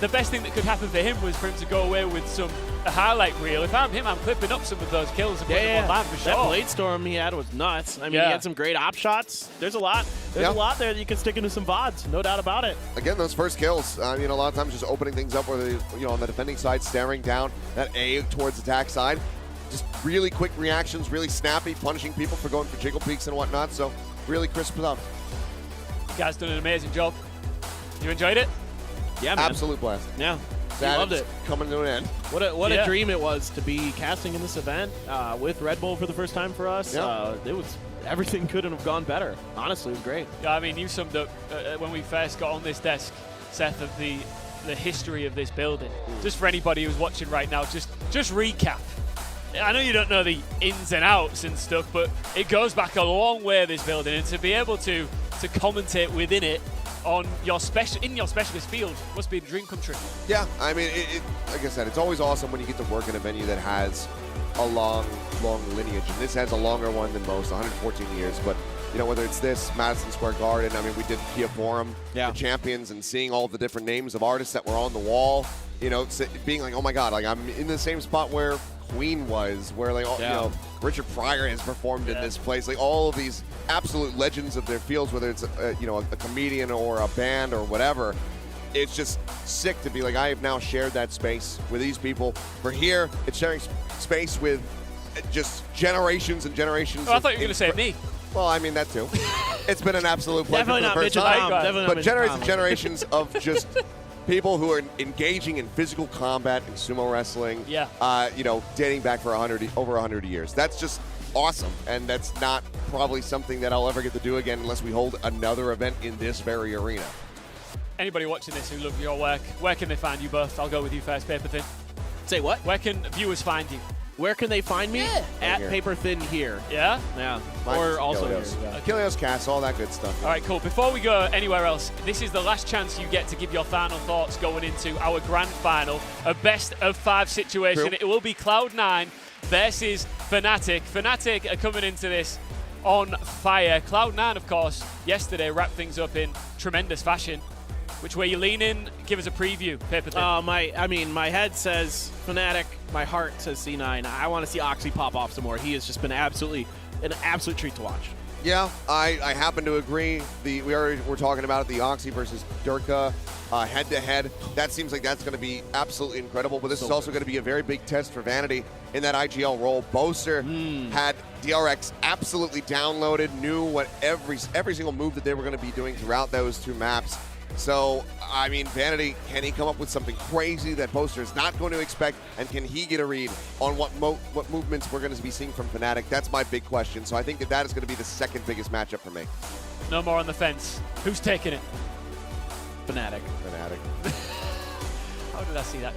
the best thing that could happen for him was for him to go away with a highlight reel. If I'm him, I'm clipping up some of those kills and putting them online for sure. That blade storm he had was nuts. I mean, he had some great op shots. There's a lot. There's a lot there that you can stick into some VODs, no doubt about it. Again, those first kills, you know, a lot of times just opening things up where they, you know, on the defending side, staring down that A towards attack side. Just really quick reactions, really snappy, punishing people for going for jiggle peeks and whatnot. So really crisp stuff. You guys done an amazing job. You enjoyed it? Yeah, man. Absolute blast. Yeah. Loved it. Coming to an end. What a dream it was to be casting in this event with Red Bull for the first time for us. Yeah. It was everything couldn't have gone better. Honestly, it was great. Yeah, I mean, you summed up when we first got on this desk, Seth, of the history of this building. Just for anybody who's watching right now, just recap. I know you don't know the ins and outs and stuff, but it goes back a long way, this building, and to be able to commentate within it on your specialist field must be a dream come true. Yeah, I mean, like I said, it's always awesome when you get to work in a venue that has a long lineage, and this has a longer one than most, 114 years. But you know, whether it's this, Madison Square Garden, I mean, we did Kia Forum, the Champions, and seeing all the different names of artists that were on the wall, you know, being like, oh my God, like I'm in the same spot where Queen was, where like, you know, Richard Pryor has performed in this place, like all of these absolute legends of their fields, whether it's you know, a comedian or a band or whatever. It's just sick to be like, I have now shared that space with these people. For here, it's sharing space with just generations and generations. Oh, I thought you were going to say me. Well, I mean that too. It's been an absolute pleasure. Definitely for the not first time. Definitely But generations of just people who are engaging in physical combat and sumo wrestling. Yeah. You know, dating back for over 100 years. That's just awesome, and that's not probably something that I'll ever get to do again unless we hold another event in this very arena. Anybody watching this who love your work, where can they find you both? I'll go with you first, Paper Thin. Say what? Where can viewers find you? Where can they find me? Right At here. Paper Thin here. Yeah? Yeah. Mine's Or also Kilios. here. Yeah. Kilios Cast, all that good stuff. All right, cool. Before we go anywhere else, this is the last chance you get to give your final thoughts going into our grand final, a best of 5 situation. True. It will be Cloud9 versus Fnatic. Fnatic are coming into this on fire. Cloud9, of course, yesterday wrapped things up in tremendous fashion. Which way you leaning? Give us a preview, Paper Thin. My head says Fnatic, my heart says C9. I want to see Oxy pop off some more. He has just been an absolute treat to watch. Yeah, I happen to agree. We're talking about it, the Oxy versus Durka head-to-head. That seems like that's going to be absolutely incredible, but this is also going to be a very big test for Vanity in that IGL role. Boaster had DRX absolutely downloaded, knew what every single move that they were going to be doing throughout those 2 maps. So, I mean, Vanity, can he come up with something crazy that Boaster is not going to expect, and can he get a read on what movements we're going to be seeing from Fnatic? That's my big question. So I think that is going to be the second biggest matchup for me. No more on the fence. Who's taking it? Fnatic. How did I see that?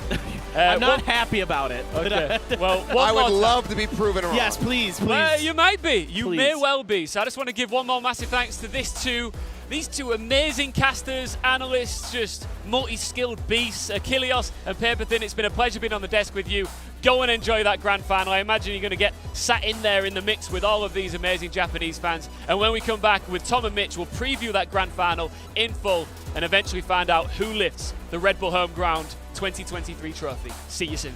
I'm not happy about it. Okay. Well, I would love to be proven wrong. Yes, please, please. You might be. You Please. may well be. So I just want to give one more massive thanks to these two amazing casters, analysts, just multi-skilled beasts, Achilles and Paper Thin. It's been a pleasure being on the desk with you. Go and enjoy that grand final. I imagine you're going to get sat in there in the mix with all of these amazing Japanese fans. And when we come back with Tom and Mitch, we'll preview that grand final in full and eventually find out who lifts the Red Bull Home Ground 2023 trophy. See you soon.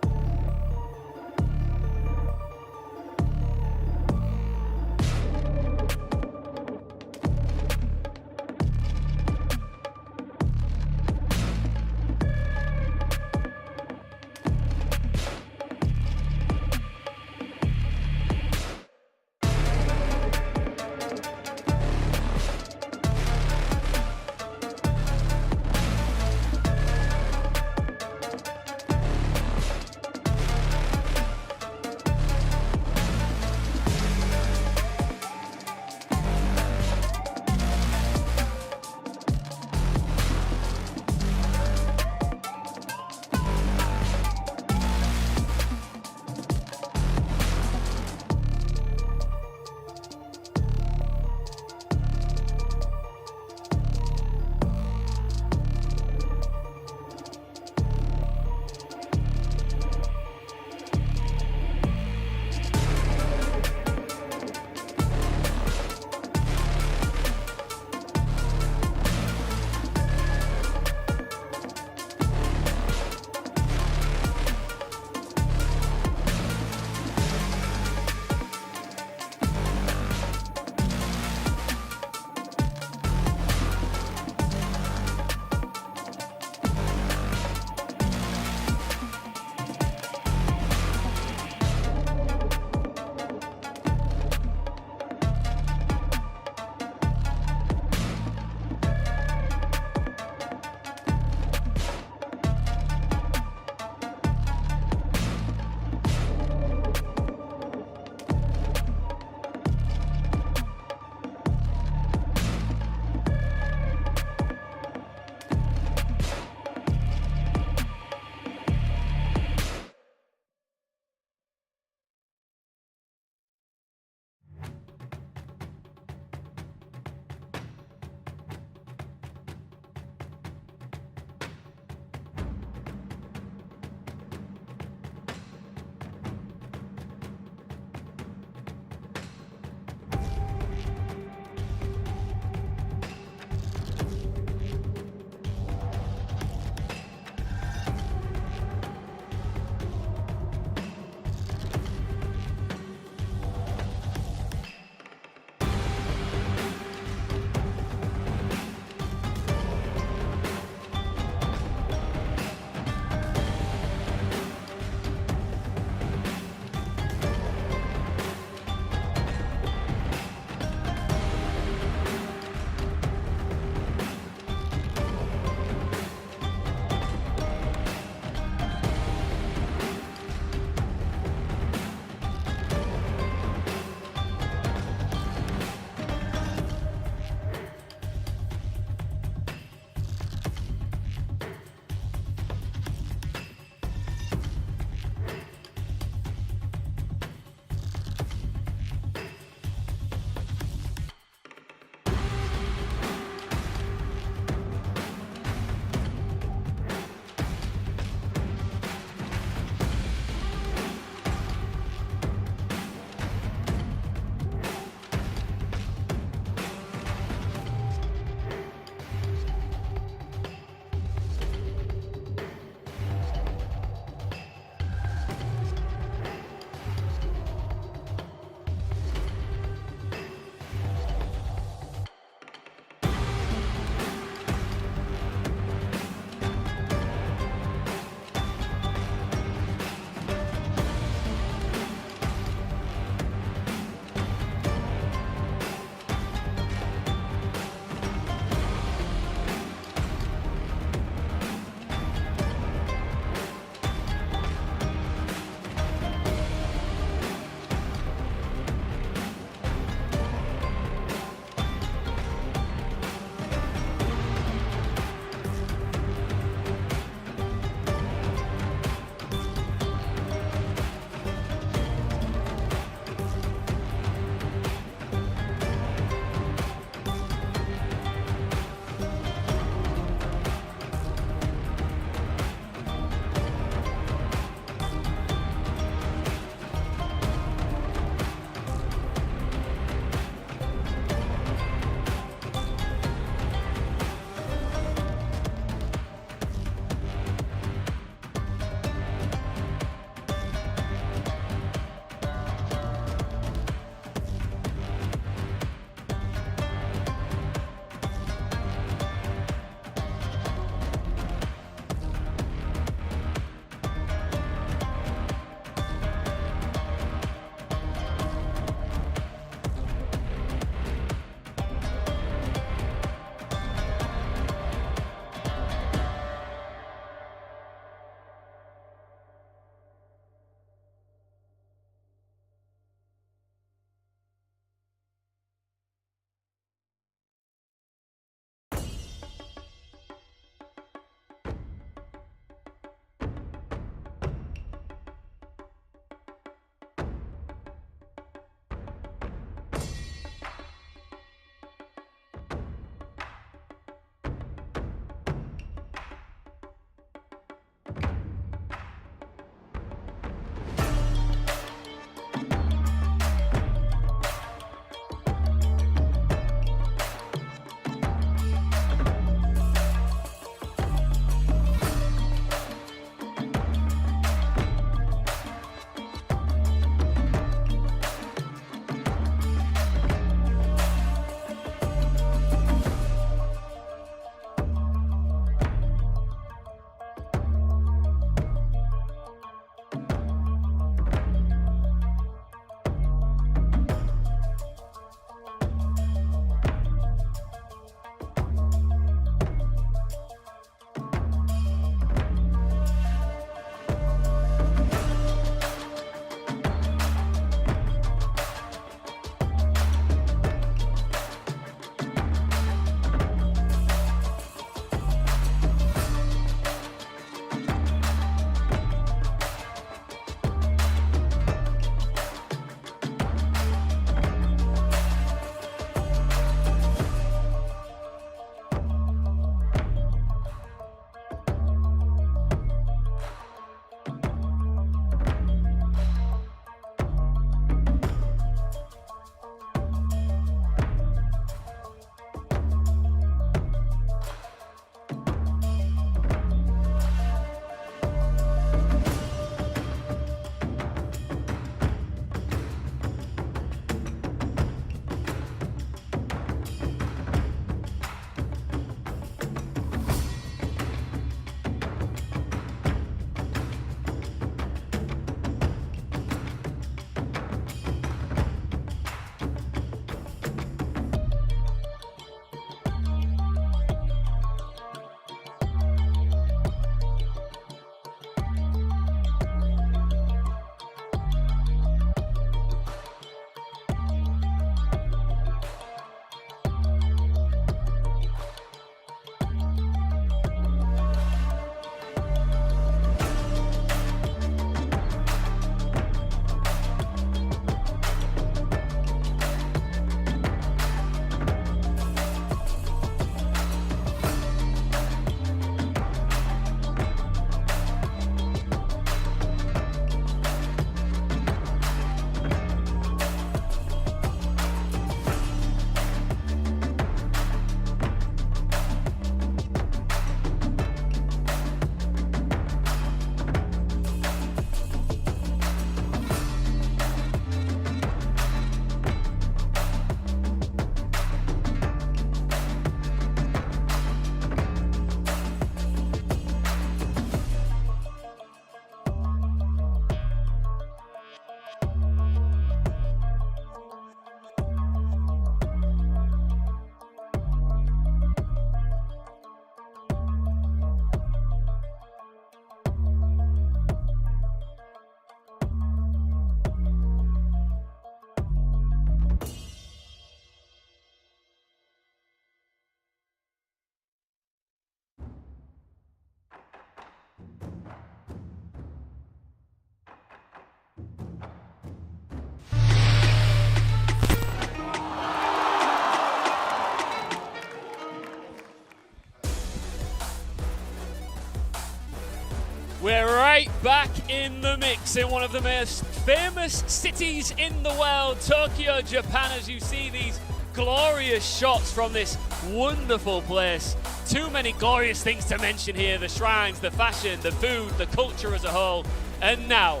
We're right back in the mix in one of the most famous cities in the world, Tokyo, Japan, as you see these glorious shots from this wonderful place. Too many glorious things to mention here, the shrines, the fashion, the food, the culture as a whole. And now,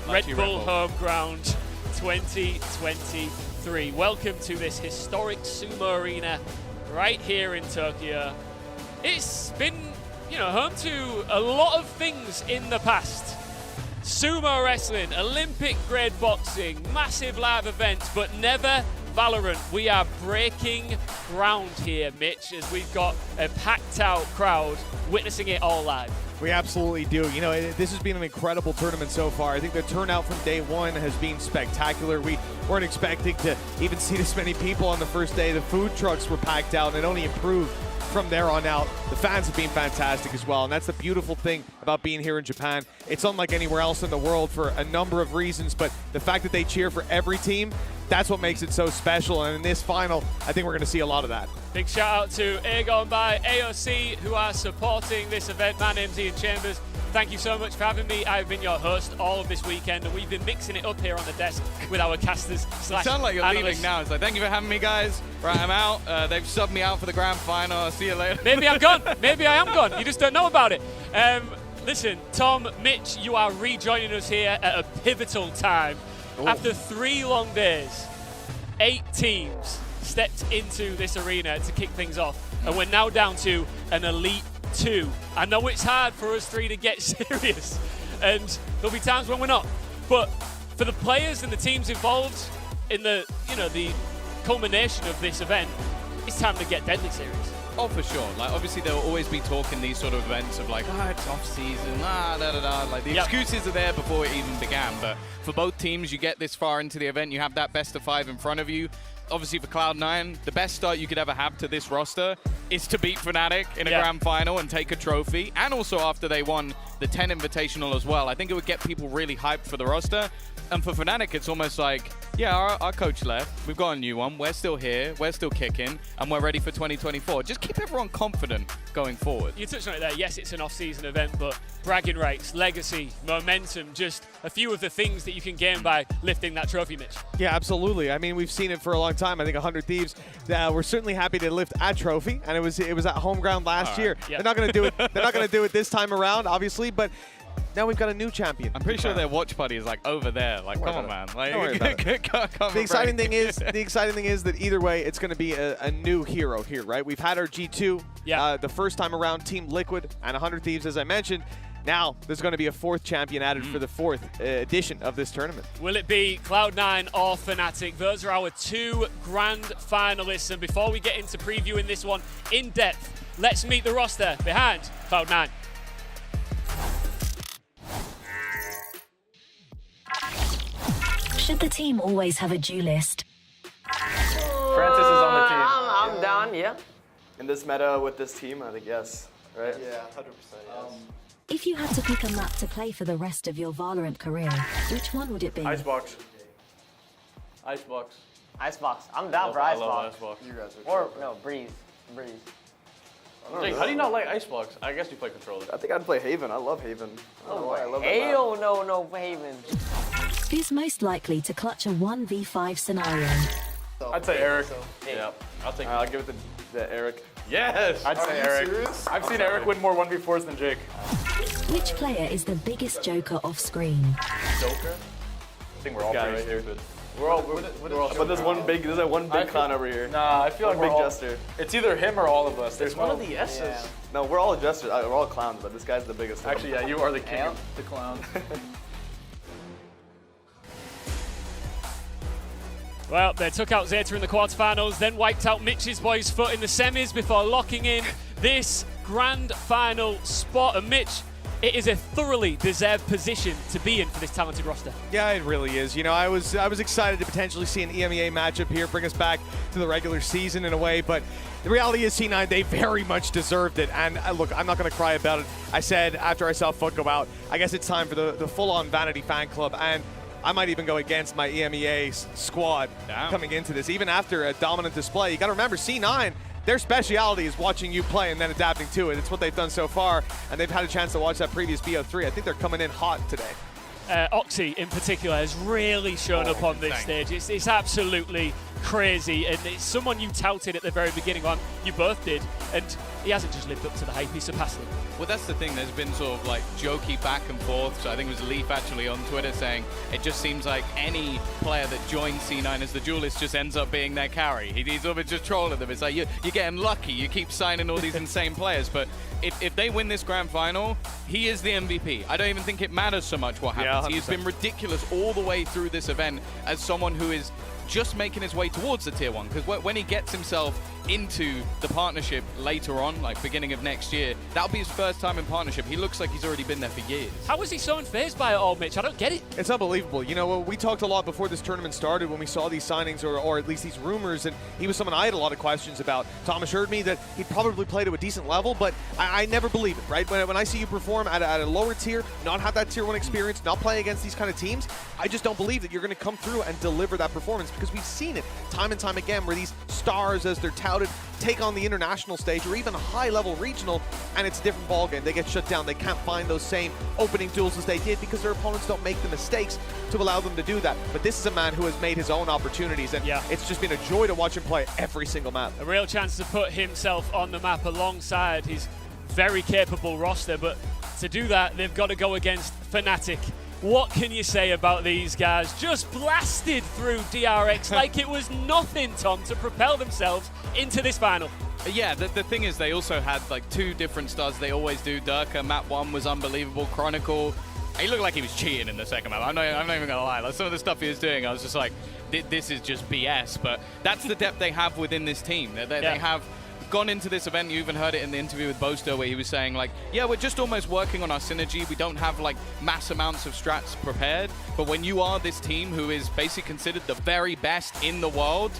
Red Bull Home Ground 2023. Welcome to this historic sumo arena right here in Tokyo. It's been, you know, home to a lot of things in the past. Sumo wrestling, Olympic grade boxing, massive live events, but never Valorant. We are breaking ground here, Mitch, as we've got a packed out crowd witnessing it all live. We absolutely do. You know, this has been an incredible tournament so far. I think the turnout from day one has been spectacular. We weren't expecting to even see this many people on the first day. The food trucks were packed out, and it only improved from there on out. The fans have been fantastic as well, and that's the beautiful thing about being here in Japan. It's unlike anywhere else in the world for a number of reasons, but the fact that they cheer for every team, that's what makes it so special. And in this final, I think we're going to see a lot of that. Big shout out to Aegon by AOC, who are supporting this event. My name's Ian Chambers. Thank you so much for having me. I've been your host all of this weekend, and we've been mixing it up here on the desk with our casters / You sound like you're analysts. leaving now. It's like, thank you for having me, guys. Right, I'm out. They've subbed me out for the grand final. I'll see you later. Maybe I'm gone. Maybe I am gone. You just don't know about it. Listen, Tom, Mitch, you are rejoining us here at a pivotal time. Ooh. After 3 long days, 8 teams stepped into this arena to kick things off, and we're now down to an Elite 2. I know it's hard for us 3 to get serious, and there'll be times when we're not. But for the players and the teams involved in the, you know, the culmination of this event, it's time to get deadly serious. Oh, for sure. Like, obviously, there will always be talk in these sort of events of like, it's off season, Like, the excuses are there before it even began. But for both teams, you get this far into the event, you have that best of 5 in front of you. Obviously, for Cloud9, the best start you could ever have to this roster is to beat Fnatic in a grand final and take a trophy. And also after they won the 10 Invitational as well. I think it would get people really hyped for the roster. And for Fnatic, it's almost like, yeah, our coach left. We've got a new one. We're still here. We're still kicking. And we're ready for 2024. Just keep everyone confident going forward. You touched on it there. Yes, it's an off-season event, but bragging rights, legacy, momentum, just a few of the things that you can gain by lifting that trophy, Mitch. Yeah, absolutely. I mean, we've seen it for a long time. I think 100 Thieves were certainly happy to lift a trophy, and it was at home ground last year. Yeah. They're not going to do it. They're not going to do it this time around, obviously, but now we've got a new champion. I'm pretty sure their watch party is like over there. Like, come on, man. Like, don't worry about it. The exciting thing is that either way, it's going to be a new hero here, right? We've had our G2 the first time around, Team Liquid and 100 Thieves, as I mentioned. Now there's going to be a 4th champion added for the 4th edition of this tournament. Will it be Cloud9 or Fnatic? Those are our 2 grand finalists. And before we get into previewing this one in depth, let's meet the roster behind Cloud9. Should the team always have a duelist? Francis is on the team. I'm down, yeah. In this meta with this team, I think yes. Right? Yeah, 100% yes. If you had to pick a map to play for the rest of your Valorant career, which one would it be? Icebox. Icebox. Icebox. I'm down for Icebox. I love Icebox. You guys are Or, no, Breeze. Jake, how do you not like Icebox? I guess you play controller. I think I'd play Haven. I love Haven. I don't know why I love that map. No, Haven. Who's most likely to clutch a 1v5 scenario? I'd say Eric. Yeah. I'll give it to Eric. Yes! I'd say Eric. Serious? I've seen Eric win more 1v4s than Jake. Which player is the biggest joker off screen? Joker? I think we're all pretty stupid. We're all but there's one big clown over here. Nah, I feel like we're all jester. It's either him or all of us. There's one of the S's. Yeah. No, we're all jesters. We're all clowns, but this guy's the biggest. Actually, yeah, you are the king of the clown. Well, they took out Zeta in the quarterfinals, then wiped out Mitch's boys' foot in the semis before locking in this grand final spot. And Mitch, it is a thoroughly deserved position to be in for this talented roster. Yeah, it really is. You know, I was excited to potentially see an EMEA matchup here, bring us back to the regular season in a way, but the reality is C9, they very much deserved it. And look, I'm not going to cry about it. I said after I saw Foot go out, I guess it's time for the full-on Vanity fan club. And I might even go against my EMEA squad coming into this. Even after a dominant display, you got to remember C9, their speciality is watching you play and then adapting to it. It's what they've done so far, and they've had a chance to watch that previous BO3. I think they're coming in hot today. Oxy in particular has really shown up on this stage. It's absolutely crazy, and it's someone you touted at the very beginning on. You both did, and he hasn't just lived up to the hype, he surpassed it. Well, that's the thing. There's been sort of like jokey back and forth. So I think it was Leaf actually on Twitter saying it just seems like any player that joins C9 as the duelist just ends up being their carry. He's always just trolling them. It's like you're getting lucky. You keep signing all these insane players, but if they win this grand final, he is the MVP. I don't even think it matters so much what happens. Yeah, He's been ridiculous all the way through this event as someone who is just making his way towards the tier 1, because when he gets himself into the partnership later on, like beginning of next year, that'll be his first time in partnership. He looks like he's already been there for years. How was he so unfazed by it all, Mitch? I don't get it. It's unbelievable. You know, we talked a lot before this tournament started when we saw these signings or at least these rumors, and he was someone I had a lot of questions about. Tom assured me that he'd probably play to a decent level, but I never believe it, right? When I see you perform at a lower tier, not have that tier 1 experience, not play against these kind of teams, I just don't believe that you're going to come through and deliver that performance, because we've seen it time and time again where these stars, as they're touted, take on the international stage or even a high-level regional, and it's a different ballgame. They get shut down. They can't find those same opening duels as they did because their opponents don't make the mistakes to allow them to do that. But this is a man who has made his own opportunities, and it's just been a joy to watch him play every single map. A real chance to put himself on the map alongside his very capable roster, but to do that, they've got to go against Fnatic. What can you say about these guys? Just blasted through DRX like it was nothing, Tom, to propel themselves into this final. Yeah, the thing is they also had like 2 different stars. They always do. Durka, map 1 was unbelievable. Chronicle, he looked like he was cheating in the second map. I'm not even going to lie. Like, some of the stuff he was doing, I was just like, this is just BS. But that's the depth they have within this team. They have gone into this event. You even heard it in the interview with Boaster where he was saying like, yeah, we're just almost working on our synergy. We don't have like mass amounts of strats prepared. But when you are this team who is basically considered the very best in the world,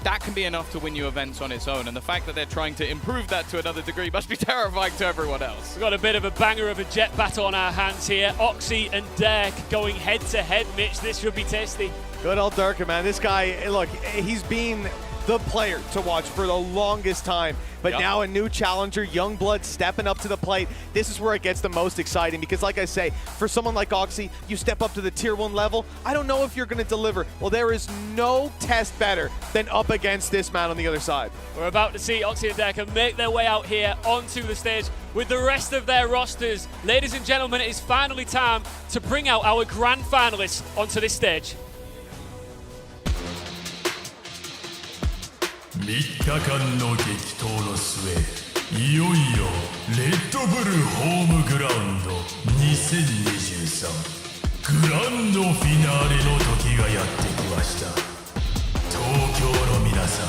that can be enough to win you events on its own. And the fact that they're trying to improve that to another degree must be terrifying to everyone else. We've got a bit of a banger of a jet battle on our hands here. Oxy and Dirk going head to head, Mitch. This should be tasty. Good old Durka, man. This guy, look, he's been the player to watch for the longest time. But now a new challenger, young blood stepping up to the plate. This is where it gets the most exciting because, like I say, for someone like Oxy, you step up to the tier 1 level. I don't know if you're going to deliver. Well, there is no test better than up against this man on the other side. We're about to see Oxy and Dirk make their way out here onto the stage with the rest of their rosters. Ladies and gentlemen, it is finally time to bring out our grand finalists onto this stage. 3日間の激闘の末、いよいよレッドブルホームグラウンド2023グランドフィナーレの時がやってきました。東京の皆さん、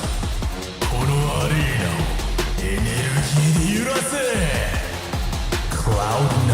このアリーナをエネルギーで揺らせ。Cloud9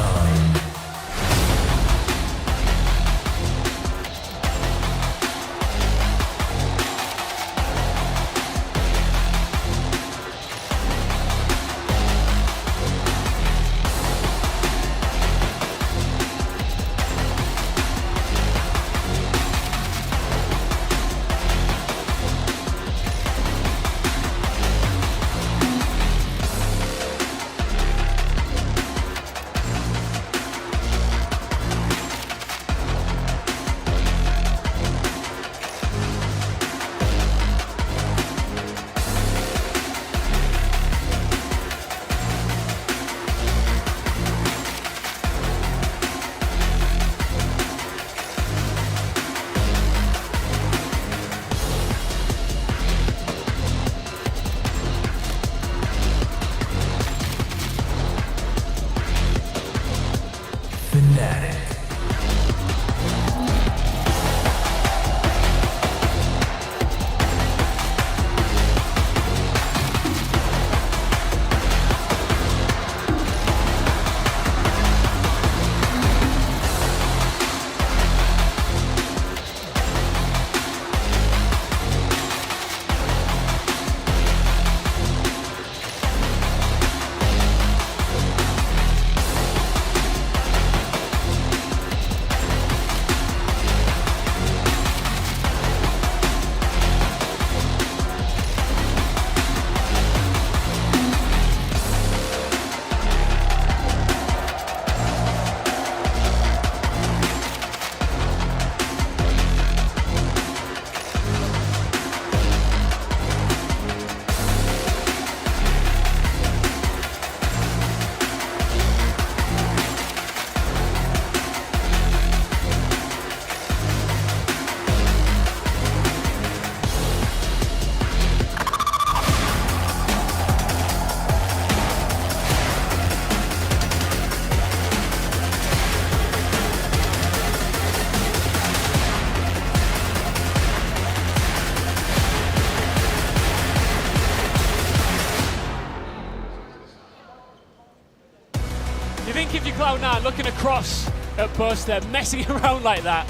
You think if you're Cloud9 looking across at Buster, messing around like that,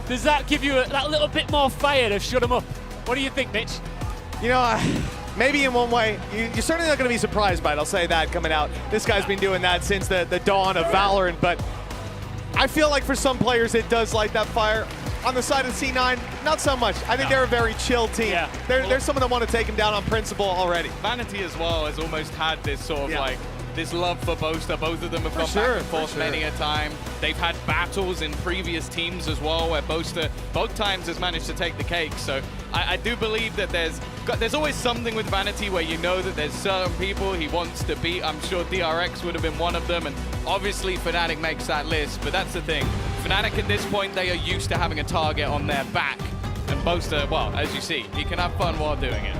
does that give you that little bit more fire to shut him up? What do you think, Mitch? You know, maybe in one way, you're certainly not going to be surprised by it. I'll say that coming out. This guy's been doing that since the dawn of Valorant, but I feel like for some players it does light that fire. On the side of C9, not so much. I think they're a very chill team. Yeah. There's someone that want to take him down on principle already. Vanity as well has almost had this sort of like this love for Boaster. Both of them have gone back and forth many a time. They've had battles in previous teams as well where Boaster both times has managed to take the cake. So I do believe that there's always something with Vanity where you know that there's certain people he wants to beat. I'm sure DRX would have been one of them, and obviously Fnatic makes that list. But that's the thing. Fnatic at this point, they are used to having a target on their back. And Boaster, well, as you see, he can have fun while doing it.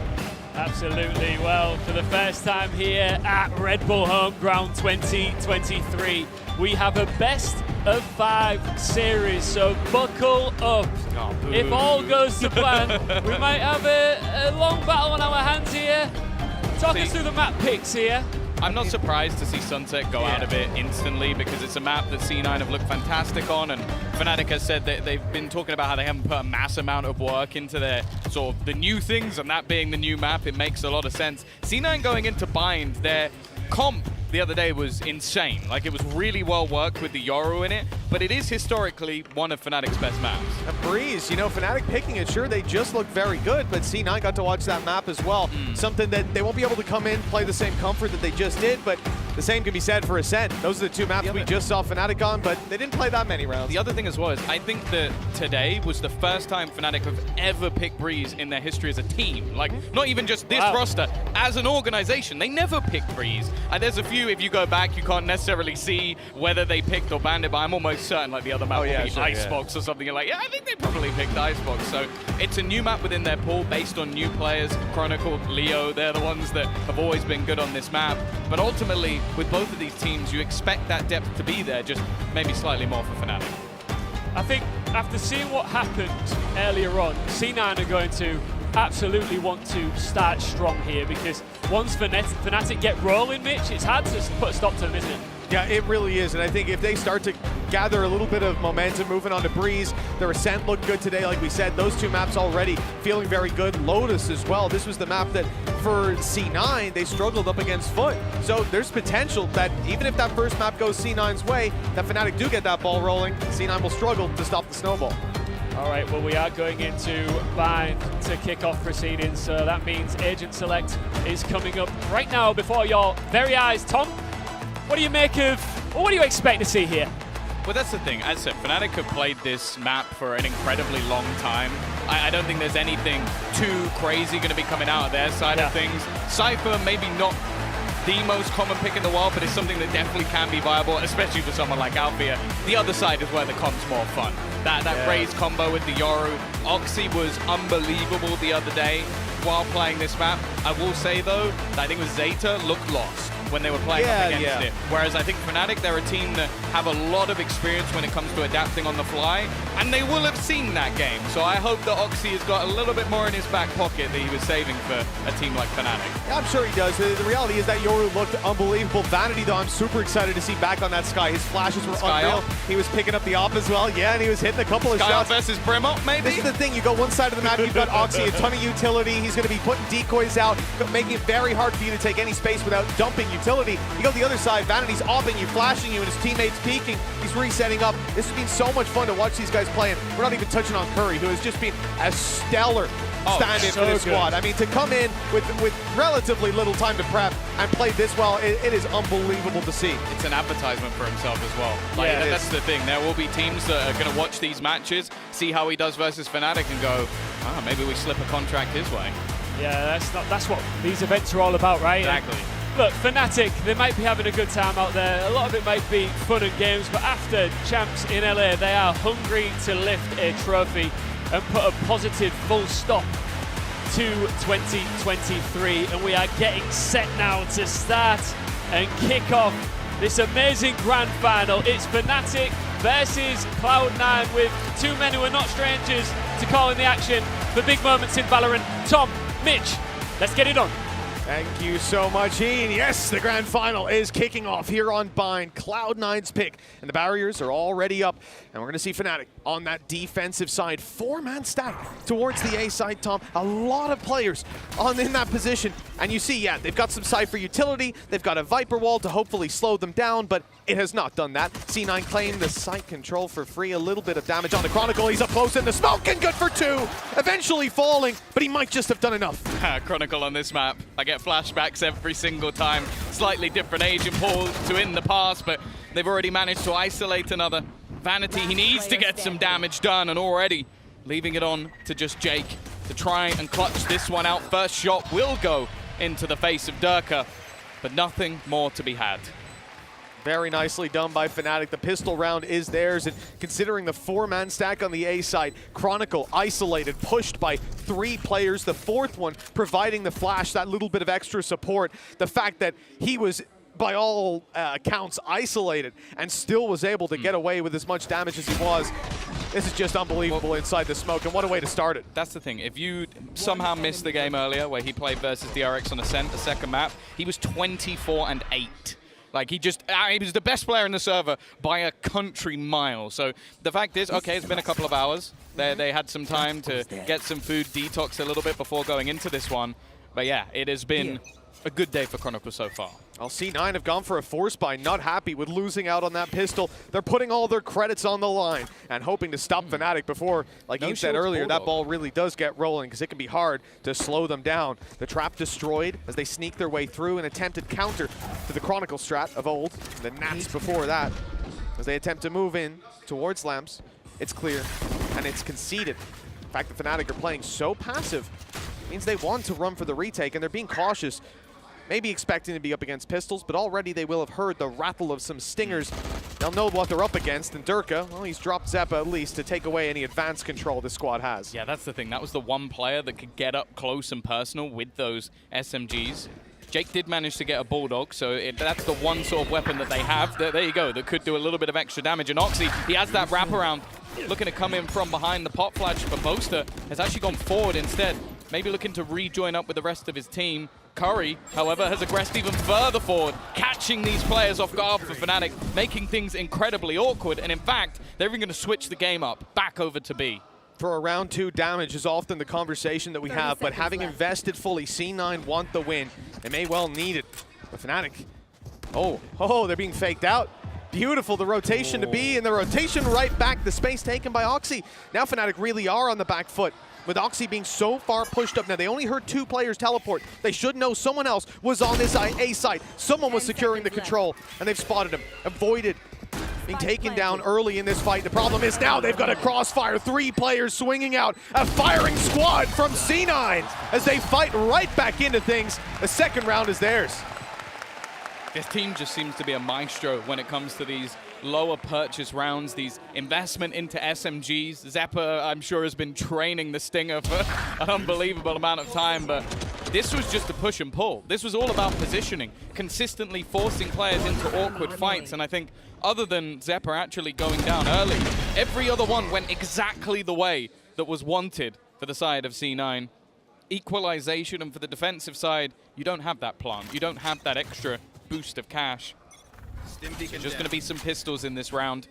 Absolutely. Well, for the first time here at Red Bull Homeground 2023, we have a best of 5 series, so buckle up. If all goes to plan, we might have a long battle on our hands here. Talk us through the map picks here. I'm not surprised to see Sunset go out of it instantly because it's a map that C9 have looked fantastic on, and Fnatic has said that they've been talking about how they haven't put a mass amount of work into their sort of the new things, and that being the new map, it makes a lot of sense. C9 going into Bind, their comp the other day was insane. Like, it was really well worked with the Yoru in it, but it is historically one of Fnatic's best maps. A Breeze, you know, Fnatic picking it, sure, they just look very good, but C9 got to watch that map as well. Something that they won't be able to come in, play the same comfort that they just did, but the same can be said for Ascent. Those are the 2 maps we just saw Fnatic on, but they didn't play that many rounds. The other thing as well is, I think that today was the first time Fnatic have ever picked Breeze in their history as a team. Like, not even just this roster, as an organization, they never picked Breeze. And there's a few, if you go back, you can't necessarily see whether they picked or banned it, but I'm almost certain like the other map will be Icebox or something. You're like, yeah, I think they probably picked Icebox. So it's a new map within their pool based on new players. Chronicle, Leo, they're the ones that have always been good on this map. But ultimately, with both of these teams, you expect that depth to be there, just maybe slightly more for Fnatic. I think after seeing what happened earlier on, C9 are going to absolutely want to start strong here, because once Fnatic get rolling, Mitch, it's hard to put a stop to them, isn't it? Yeah, it really is, and I think if they start to gather a little bit of momentum moving on to Breeze, their Ascent looked good today, like we said. Those 2 maps already feeling very good. Lotus as well. This was the map that for C9, they struggled up against Foot. So there's potential that even if that first map goes C9's way, that Fnatic do get that ball rolling, C9 will struggle to stop the snowball. All right, well, we are going into Bind to kick off proceedings, so that means Agent Select is coming up right now before your very eyes. Tom, what do you make of, or what do you expect to see here? Well, that's the thing. As I said, Fnatic have played this map for an incredibly long time. I don't think there's anything too crazy going to be coming out of their side of things. Cypher, maybe not the most common pick in the world, but it's something that definitely can be viable, especially for someone like Althea. The other side is where the comp's more fun. That Raze combo with the Yoru. Oxy was unbelievable the other day while playing this map. I will say, though, that I think with Zeta looked lost when they were playing up against it. Whereas I think Fnatic, they're a team that have a lot of experience when it comes to adapting on the fly, and they will have seen that game. So I hope that Oxy has got a little bit more in his back pocket that he was saving for a team like Fnatic. Yeah, I'm sure he does. The reality is that Yoru looked unbelievable. Vanity, though, I'm super excited to see back on that Sky. His flashes were unreal. He was picking up the op as well. Yeah, and he was hitting a couple of shots. versus Brimo, maybe? This is the thing. You go one side of the map, you've got Oxy, a ton of utility. He's going to be putting decoys out, making it very hard for you to take any space without dumping utility. You go the other side, Vanity's opping you, flashing you, and his teammates peeking. He's resetting up. This has been so much fun to watch these guys playing. We're not even touching on Curry, who has just been a stellar stand-in for this squad. I mean, to come in with relatively little time to prep and play this well, it is unbelievable to see. It's an advertisement for himself as well. Like, that's the thing. There will be teams that are going to watch these matches, see how he does versus Fnatic, and go, maybe we slip a contract his way. Yeah, that's what these events are all about, right? Exactly. Look, Fnatic, they might be having a good time out there. A lot of it might be fun and games, but after champs in LA, they are hungry to lift a trophy and put a positive full stop to 2023. And we are getting set now to start and kick off this amazing grand final. It's Fnatic versus Cloud9, with 2 men who are not strangers to calling the action for big moments in Valorant. Tom, Mitch, let's get it on. Thank you so much, Ian. Yes, the grand final is kicking off here on Bind. Cloud9's pick, and the barriers are already up. And we're going to see Fnatic on that defensive side. 4-man stack towards the A side, Tom. A lot of players in that position. And you see, yeah, they've got some Cypher utility. They've got a Viper wall to hopefully slow them down, but it has not done that. C9 claimed the site control for free. A little bit of damage on the Chronicle. He's up close in the smoke and good for 2. Eventually falling, but he might just have done enough. Chronicle on this map. I get flashbacks every single time. Slightly different agent pool to in the past, but they've already managed to isolate another. Vanity, he needs to get some damage done, and already leaving it on to just Jake to try and clutch this one out. First shot will go into the face of Durka, but nothing more to be had. Very nicely done by Fnatic. The pistol round is theirs, and considering the 4-man stack on the A side, Chronicle isolated, pushed by 3 players, the 4th one providing the flash, that little bit of extra support. The fact that he was, by all accounts, isolated and still was able to get away with as much damage as he was. This is just unbelievable inside the smoke, and what a way to start it. That's the thing. If you somehow missed the game earlier where he played versus DRX on Ascent, the second map, he was 24-8. Like, he was the best player in the server by a country mile. So the fact is, okay, it's been a couple of hours. They had some time to get some food, detox a little bit before going into this one. But yeah, it has been a good day for Chronicle so far. Well, C9 have gone for a force buy, not happy with losing out on that pistol. They're putting all their credits on the line and hoping to stop Fnatic before, like Ian said earlier, that ball really does get rolling because it can be hard to slow them down. The trap destroyed as they sneak their way through an attempted counter to the Chronicle strat of old. The Nats before that, as they attempt to move in towards Lamps. It's clear, and it's conceded. The fact that Fnatic are playing so passive means they want to run for the retake, and they're being cautious. Maybe expecting to be up against pistols, but already they will have heard the rattle of some stingers. They'll know what they're up against, and Durka, well, he's dropped Zeta at least to take away any advanced control this squad has. Yeah, that's the thing. That was the one player that could get up close and personal with those SMGs. Jake did manage to get a Bulldog, so that's the one sort of weapon that they have. There you go, that could do a little bit of extra damage. And Oxy, he has that wraparound, looking to come in from behind the pop flash, but Boaster has actually gone forward instead. Maybe looking to rejoin up with the rest of his team. Curry, however, has aggressed even further forward, catching these players off guard for Fnatic, making things incredibly awkward. And in fact, they're even going to switch the game up, back over to B. For a round 2 damage is often the conversation that we have, but having invested fully, C9 want the win. They may well need it. But Fnatic, they're being faked out. Beautiful, the rotation to B, and the rotation right back. The space taken by Oxy. Now Fnatic really are on the back foot, with Oxy being so far pushed up. Now, they only heard 2 players teleport. They should know someone else was on this A side. Someone was securing the control, and they've spotted him. Avoided being taken down early in this fight. The problem is now they've got a crossfire. 3 players swinging out. A firing squad from C9 as they fight right back into things. The second round is theirs. This team just seems to be a maestro when it comes to these lower purchase rounds, these investment into SMGs. Zeppa, I'm sure, has been training the Stinger for an unbelievable amount of time, but this was just a push and pull. This was all about positioning, consistently forcing players into awkward fights, and I think other than Zeppa actually going down early, every other one went exactly the way that was wanted for the side of C9. Equalization, and for the defensive side, you don't have that plant. You don't have that extra boost of cash. There's just going to be some pistols in this round.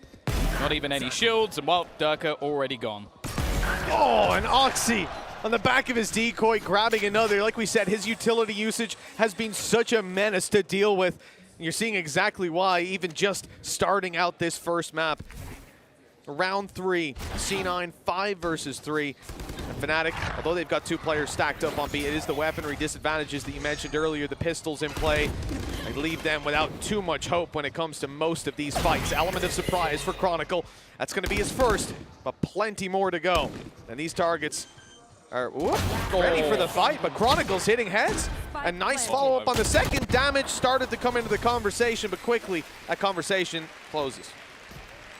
Not even any shields, and well, Durka already gone. Oh, and Oxy on the back of his decoy, grabbing another. Like we said, his utility usage has been such a menace to deal with. And you're seeing exactly why, even just starting out this first map. Round 3, C9 5 versus 3. And Fnatic, although they've got 2 players stacked up on B, it is the weaponry disadvantages that you mentioned earlier, the pistols in play. They leave them without too much hope when it comes to most of these fights. Element of surprise for Chronicle. That's going to be his first, but plenty more to go. And these targets are ready for the fight, but Chronicle's hitting heads. A nice follow-up on the second. Damage started to come into the conversation, but quickly that conversation closes.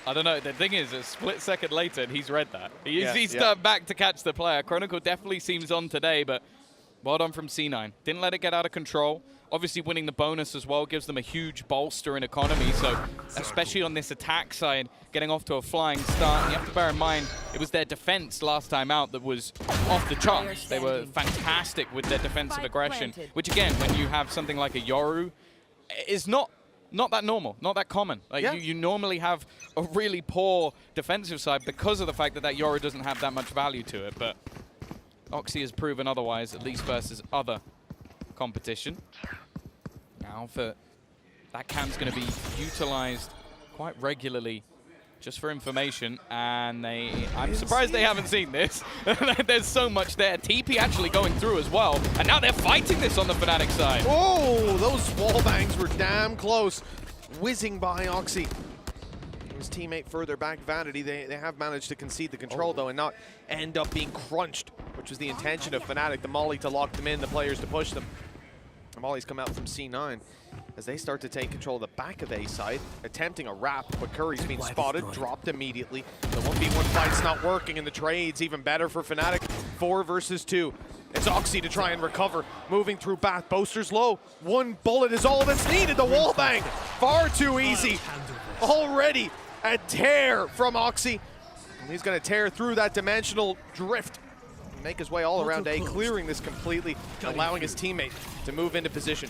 I don't know, the thing is, a split second later, and he's read that. He's turned back to catch the player. Chronicle definitely seems on today, but Well done from C9. Didn't let it get out of control. Obviously winning the bonus as well gives them a huge bolster in economy, so especially on this attack side, getting off to a flying start. And you have to bear in mind, it was their defense last time out that was off the charts. They were fantastic with their defensive aggression, which again, when you have something like a Yoru, is not that normal, not that common. Like you normally have a really poor defensive side because of the fact that Yoru doesn't have that much value to it, but Oxy has proven otherwise, at least versus other competition. Now that cam's going to be utilized quite regularly just for information, and I'm surprised they haven't seen this. There's so much there. TP actually going through as well, and now they're fighting this on the Fnatic side. Oh, those wall bangs were damn close. Whizzing by Oxy. His teammate further back, Vanity, they have managed to concede the control though and not end up being crunched, which was the intention of Fnatic, the Molly to lock them in, the players to push them. The Molly's come out from C9 as they start to take control of the back of A side, attempting a wrap, but Curry's been spotted, dropped immediately. The 1v1 fight's not working, and the trade's even better for Fnatic. 4 versus 2. It's Oxy to try and recover, moving through Bath. Boaster's low. One bullet is all that's needed. The wall bang, far too easy. Already a tear from Oxy. And he's going to tear through that dimensional drift. Make his way all around A, clearing this completely, allowing his teammate to move into position.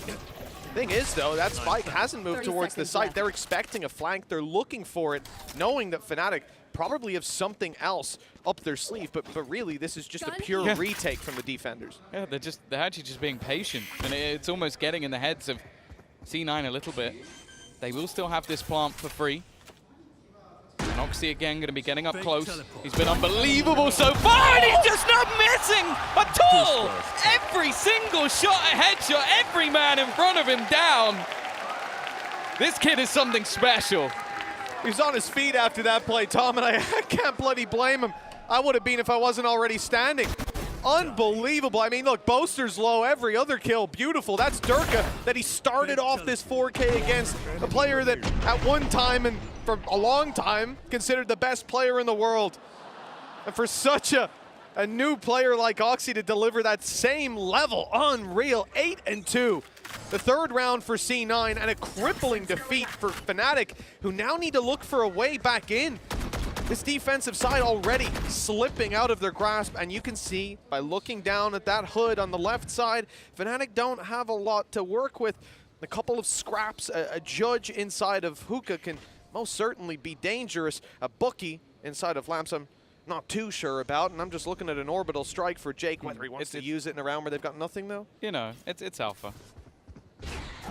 Thing is, though, that spike hasn't moved towards the site. They're expecting a flank. They're looking for it, knowing that Fnatic probably have something else up their sleeve. But really, this is just a pure retake from the defenders. Yeah, they're actually just being patient, and it's almost getting in the heads of C9 a little bit. They will still have this plant for free. And Oxy again going to be getting up close. He's been unbelievable so far, and he's just not missing at all. Every single shot a headshot, every man in front of him down. This kid is something special. He's on his feet after that play, Tom, and I can't bloody blame him. I would have been if I wasn't already standing. Unbelievable. I mean, look, Boaster's low, every other kill, beautiful. That's Durka that he started off this 4K against, a player that at one time and for a long time considered the best player in the world. And for such a new player like Oxy to deliver that same level, unreal. 8-2. The third round for C9 and a crippling defeat for Fnatic, who now need to look for a way back in. This defensive side already slipping out of their grasp, and you can see by looking down at that hood on the left side, Fnatic don't have a lot to work with. A couple of scraps, a judge inside of Hookah can most certainly be dangerous. A bookie inside of Lamps, I'm not too sure about, and I'm just looking at an orbital strike for Jake, whether he wants to use it in a round where they've got nothing though. You know, it's alpha.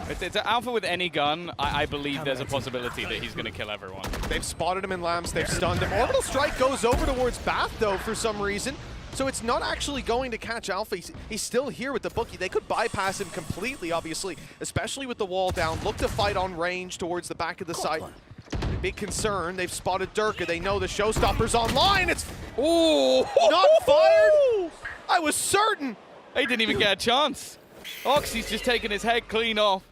It's an alpha with any gun. I believe there's a possibility that he's going to kill everyone. They've spotted him in Lamps, they've stunned him. Orbital strike goes over towards Bath though for some reason. So it's not actually going to catch Alpha. He's still here with the bookie. They could bypass him completely, obviously, especially with the wall down. Look to fight on range towards the back of the site. Big concern. They've spotted Durka. They know the showstopper's online. It's not fired. I was certain. He didn't even get a chance. Oxy's just taking his head clean off.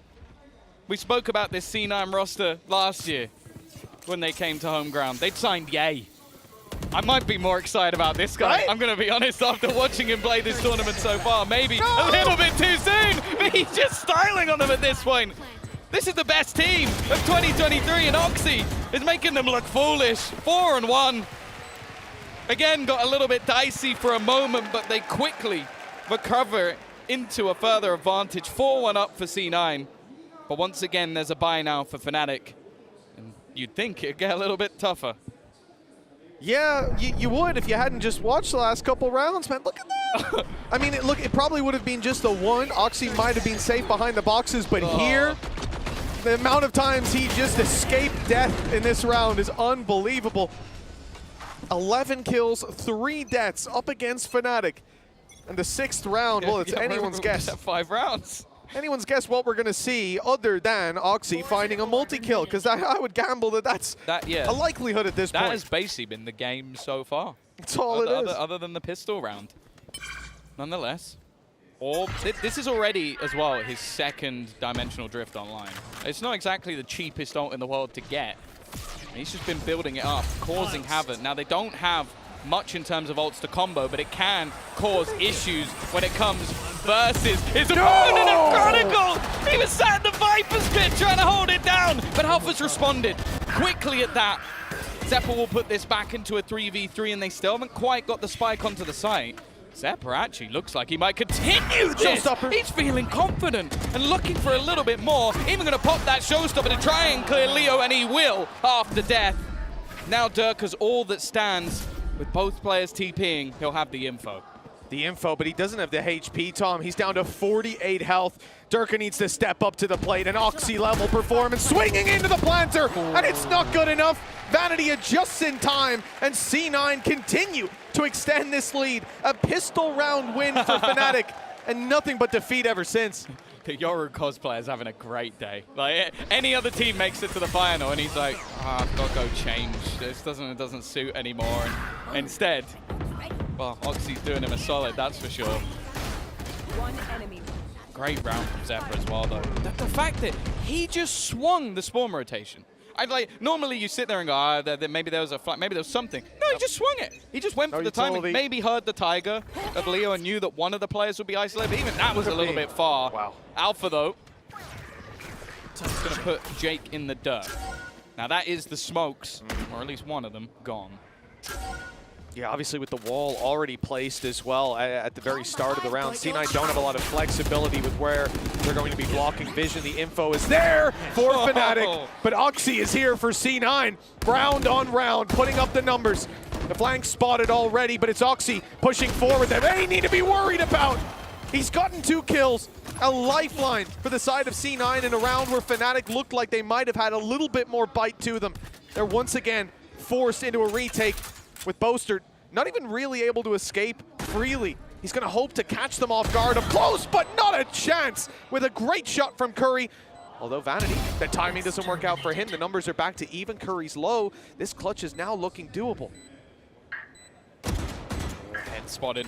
We spoke about this C9 roster last year when they came to home ground. They'd signed Yay. I might be more excited about this guy. Right? I'm going to be honest, after watching him play this tournament so far. Maybe a little bit too soon, but he's just styling on them at this point. This is the best team of 2023, and Oxy is making them look foolish. 4-1. Again, got a little bit dicey for a moment, but they quickly recover into a further advantage. 4-1 up for C9. But once again, there's a bye now for Fnatic. And you'd think it'd get a little bit tougher. Yeah, you would if you hadn't just watched the last couple rounds, man. Look at that. I mean, it probably would have been just a one. Oxy might have been safe behind the boxes, but here, the amount of times he just escaped death in this round is unbelievable. 11 kills, 3 deaths up against Fnatic. And the 6th round, well, it's anyone's guess. 5 rounds. Anyone's guess what we're going to see other than Oxy finding a multi-kill, because I would gamble that that's a likelihood at this point. That has basically been the game so far. That's all it is. Other than the pistol round. Nonetheless, this is already, as well, his 2nd dimensional drift online. It's not exactly the cheapest ult in the world to get. He's just been building it up, causing havoc. Now, they don't have much in terms of ults to combo, but it can cause issues when it comes versus his opponent of Chronicle. He was sat in the Viper's pit trying to hold it down, but Alpha's responded quickly at that. Zeppa will put this back into a 3v3, and they still haven't quite got the spike onto the site. Zeppa actually looks like he might continue this. Showstopper. He's feeling confident and looking for a little bit more. Even going to pop that showstopper to try and clear Leo, and he will after death. Now Dirk has all that stands. With both players TPing, he'll have the info. But he doesn't have the HP, Tom. He's down to 48 health. Durka needs to step up to the plate. An Oxy-level performance, swinging into the planter, and it's not good enough. Vanity adjusts in time, and C9 continue to extend this lead. A pistol round win for Fnatic, and nothing but defeat ever since. The Yoru cosplayer is having a great day. Like, any other team makes it to the final, and he's like, I've got to go change. This doesn't suit anymore. And instead, well, Oxy's doing him a solid, that's for sure. One enemy. Great round from Zeppa as well, though. The fact that he just swung the spawn rotation. Normally you sit there and go, maybe there was a flag, maybe there was something. No, he just swung it. He just went for the timing. Maybe heard the Tiger of Leo and knew that one of the players would be isolated. But even that was a little bit far. Wow. Alpha, though, is going to put Jake in the dirt. Now that is the smokes, or at least one of them, gone. Yeah, obviously with the wall already placed as well at the very start of the round. C9 don't have a lot of flexibility with where they're going to be blocking vision. The info is there for Fnatic, but Oxy is here for C9. Round on round, putting up the numbers. The flank spotted already, but it's Oxy pushing forward that they need to be worried about. He's gotten 2 kills, a lifeline for the side of C9 in a round where Fnatic looked like they might have had a little bit more bite to them. They're once again forced into a retake with Boaster not even really able to escape freely. He's going to hope to catch them off guard up close, but not a chance with a great shot from Curry. Although Vanity, the timing doesn't work out for him. The numbers are back to even. Curry's low. This clutch is now looking doable. Head spotted.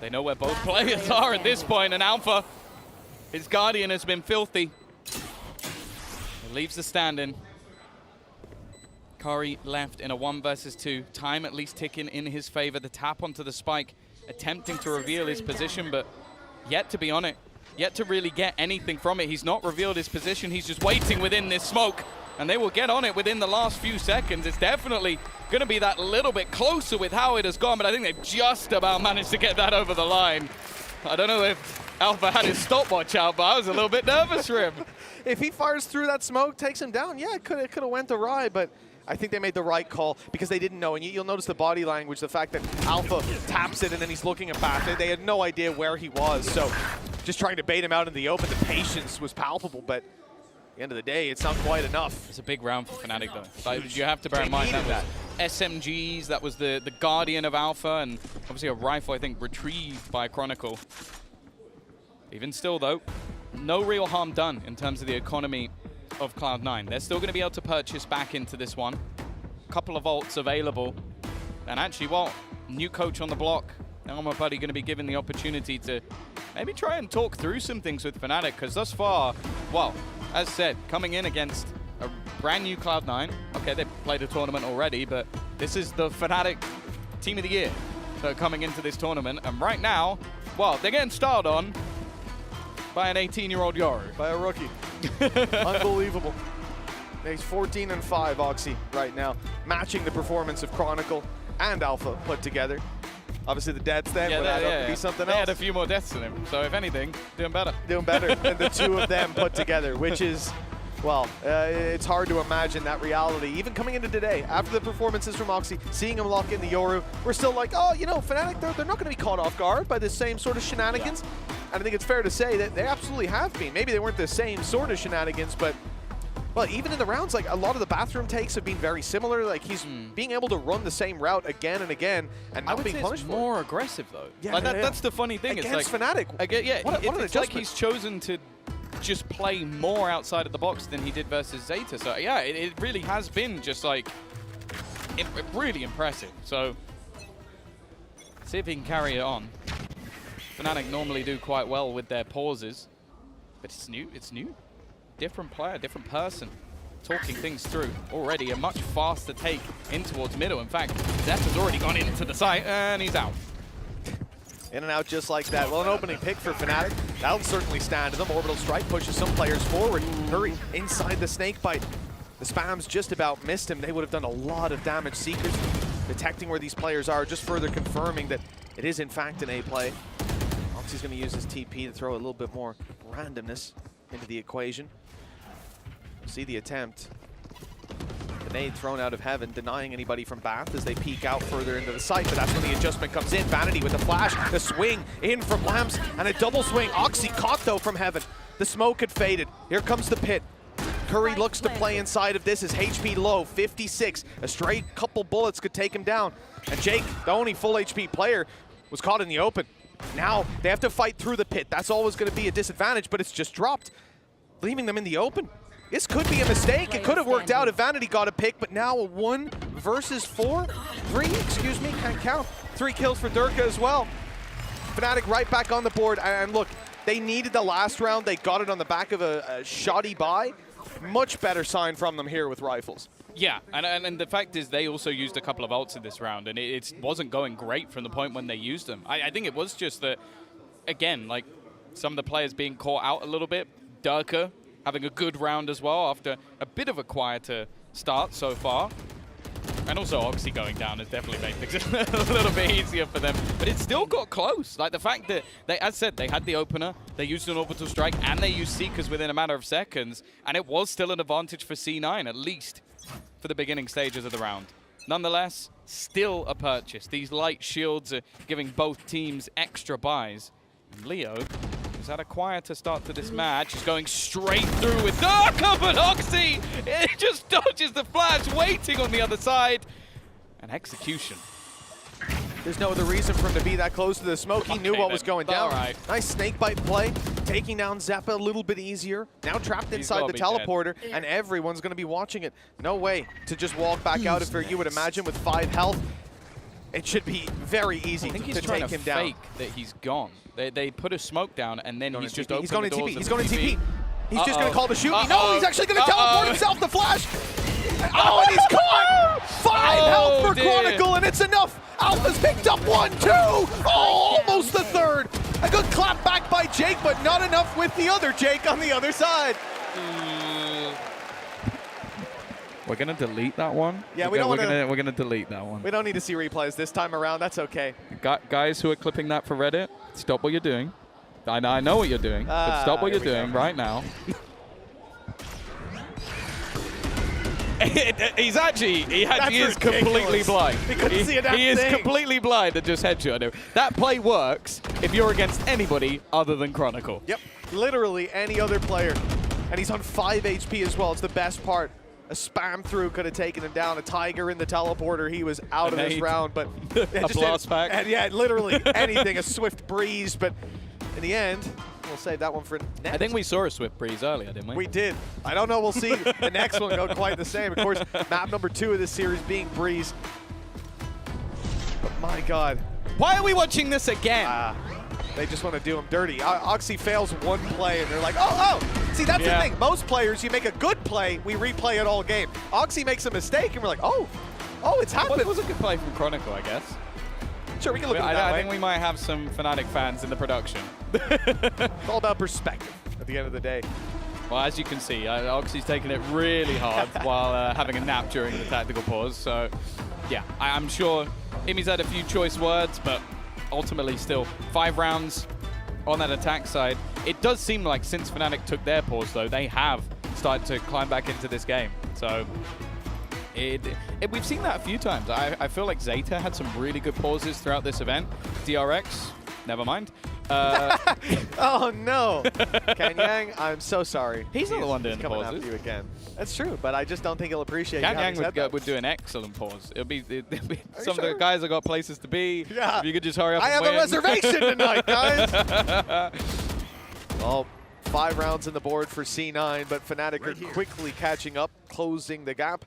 They know where both players are at this point, and Alpha, his Guardian has been filthy. He leaves the stand-in. Curry left in a 1 versus 2. Time at least ticking in his favor. The tap onto the spike, attempting to reveal his position, but yet to be on it. Yet to really get anything from it. He's not revealed his position. He's just waiting within this smoke, and they will get on it within the last few seconds. It's definitely going to be that little bit closer with how it has gone, but I think they've just about managed to get that over the line. I don't know if Alpha had his stopwatch out, but I was a little bit nervous for him. If he fires through that smoke, takes him down, yeah, it could have went awry, but I think they made the right call because they didn't know. And you'll notice the body language, the fact that Alpha taps it and then he's looking back. They had no idea where he was. So just trying to bait him out in the open. The patience was palpable, but at the end of the day, it's not quite enough. It's a big round for Fnatic, though. Like, you have to bear in mind that was SMGs, that was the Guardian of Alpha, and obviously a rifle, I think, retrieved by Chronicle. Even still, though, no real harm done in terms of the economy of Cloud9. They're still going to be able to purchase back into this one. A couple of ults available. And actually, well, new coach on the block. Now my buddy going to be given the opportunity to maybe try and talk through some things with Fnatic, because thus far, well, as said, coming in against a brand new Cloud9. Okay, they've played a tournament already, but this is the Fnatic Team of the Year that are coming into this tournament. And right now, well, they're getting started on by an 18-year-old Yoru. By a rookie. Unbelievable. He's 14-5, Oxy, right now, matching the performance of Chronicle and Alpha put together. Obviously, the deads then would add up to be something else. They had a few more deaths than him, so if anything, doing better. Doing better than the 2 of them put together, which is, well, it's hard to imagine that reality. Even coming into today, after the performances from Oxy, seeing him lock in the Yoru, we're still like, oh, you know, Fnatic, they're not going to be caught off guard by the same sort of shenanigans. Yeah. And I think it's fair to say that they absolutely have been. Maybe they weren't the same sort of shenanigans, but, well, even in the rounds, like, a lot of the bathroom takes have been very similar. Like, he's being able to run the same route again and again and not being punished for it. More aggressive, though. Yeah, like, that's the funny thing. Against it's like, Fnatic. Yeah, it's like he's chosen to just play more outside of the box than he did versus Zeta. So, yeah, it really has been just, like, really impressive. So, see if he can carry it on. Fnatic normally do quite well with their pauses, but it's new. Different player, different person, talking things through. Already a much faster take in towards middle. In fact, Zeppa's already gone into the site, and he's out. In and out just like that. Well, an opening pick for Fnatic. That'll certainly stand to them. Orbital Strike pushes some players forward. Hurry inside the snake bite. The spams just about missed him. They would have done a lot of damage. Seekers detecting where these players are, just further confirming that it is in fact an A play. Oxy's going to use his TP to throw a little bit more randomness into the equation. See the attempt. Grenade thrown out of heaven, denying anybody from Bath as they peek out further into the site, but that's when the adjustment comes in. Vanity with the flash, the swing in from Lamps, and a double swing. Oxy caught though from heaven. The smoke had faded. Here comes the pit. Curry looks to play inside of this. His HP low, 56. A straight couple bullets could take him down. And Jake, the only full HP player, was caught in the open. Now they have to fight through the pit. That's always going to be a disadvantage, but it's just dropped, leaving them in the open. This could be a mistake. It could have worked out if Vanity got a pick, but now a 1 versus 4? 3, excuse me, can't count. 3 kills for Durka as well. Fnatic right back on the board, and look, they needed the last round. They got it on the back of a shoddy buy. Much better sign from them here with rifles. Yeah, and the fact is they also used a couple of ults in this round, and it wasn't going great from the point when they used them. I think it was just that, again, like some of the players being caught out a little bit. Durka having a good round as well after a bit of a quieter start so far. And also Oxy going down has definitely made things a little bit easier for them. But it still got close. Like the fact that, they, as said, they had the opener, they used an orbital strike, and they used Seekers within a matter of seconds. And it was still an advantage for C9, at least for the beginning stages of the round. Nonetheless, still a purchase. These light shields are giving both teams extra buys. And Leo has had a quieter start to this match. He's going straight through with Darker, but Oxy, it just dodges the flash, waiting on the other side. And execution. There's no other reason for him to be that close to the smoke. He knew what was going down. Right. Nice snakebite play, taking down Zeppa a little bit easier. Now trapped inside the teleporter, and everyone's going to be watching it. No way to just walk back out of here, you would imagine, with 5 health. It should be very easy to take him down. Fake that he's gone. They put a smoke down, and then he's just opened the doors. He's going to TP. He's just going to call the shoot. No, he's actually going to teleport himself. The flash. Oh, and he's caught! 5 health for Chronicle, and it's enough. Alpha's picked up 1, 2. Oh, almost the 3rd. A good clap back by Jake, but not enough with the other Jake on the other side. We're gonna delete that one. Yeah, we're gonna delete that one. We don't need to see replays this time around. That's okay. Guys who are clipping that for Reddit, stop what you're doing. I know what you're doing, but stop what you're doing right now. He is completely blind. He is completely blind and just headshot him. That play works if you're against anybody other than Chronicle. Yep, literally any other player. And he's on 5 HP as well. It's the best part. A spam through could have taken him down. A Tiger in the teleporter. He was out of this round, but a blast pack. And yeah, literally anything. A swift breeze, but in the end, we'll save that one for next. I think we saw a swift breeze earlier, didn't we? We did. I don't know. We'll see the next one go quite the same. Of course, map number 2 of this series being Breeze. But my God. Why are we watching this again? They just want to do him dirty. Oxy fails 1 play, and they're like, oh. See, that's the thing. Most players, you make a good play, we replay it all game. Oxy makes a mistake, and we're like, oh, it's happened. Well, it was a good play from Chronicle, I guess. Sure, we can look at it that way. I think we might have some Fnatic fans in the production. It's all about perspective at the end of the day. Well, as you can see, Oxy's taking it really hard while having a nap during the tactical pause. So, yeah, I'm sure Imi's had a few choice words, but ultimately still 5 rounds on that attack side. It does seem like since Fnatic took their pause, though, they have started to climb back into this game. So we've seen that a few times. I feel like Zeta had some really good pauses throughout this event. DRX, never mind. Oh, no. Kanyang, I'm so sorry. He's not the one doing the coming pauses. after you again. That's true, but I just don't think he'll appreciate Kanyang would do an excellent pause. It'll be some of the guys have got places to be. Yeah. If you could just hurry up I and have win. a reservation tonight, guys. Well, 5 rounds on the board for C9, but Fnatic are quickly catching up, closing the gap.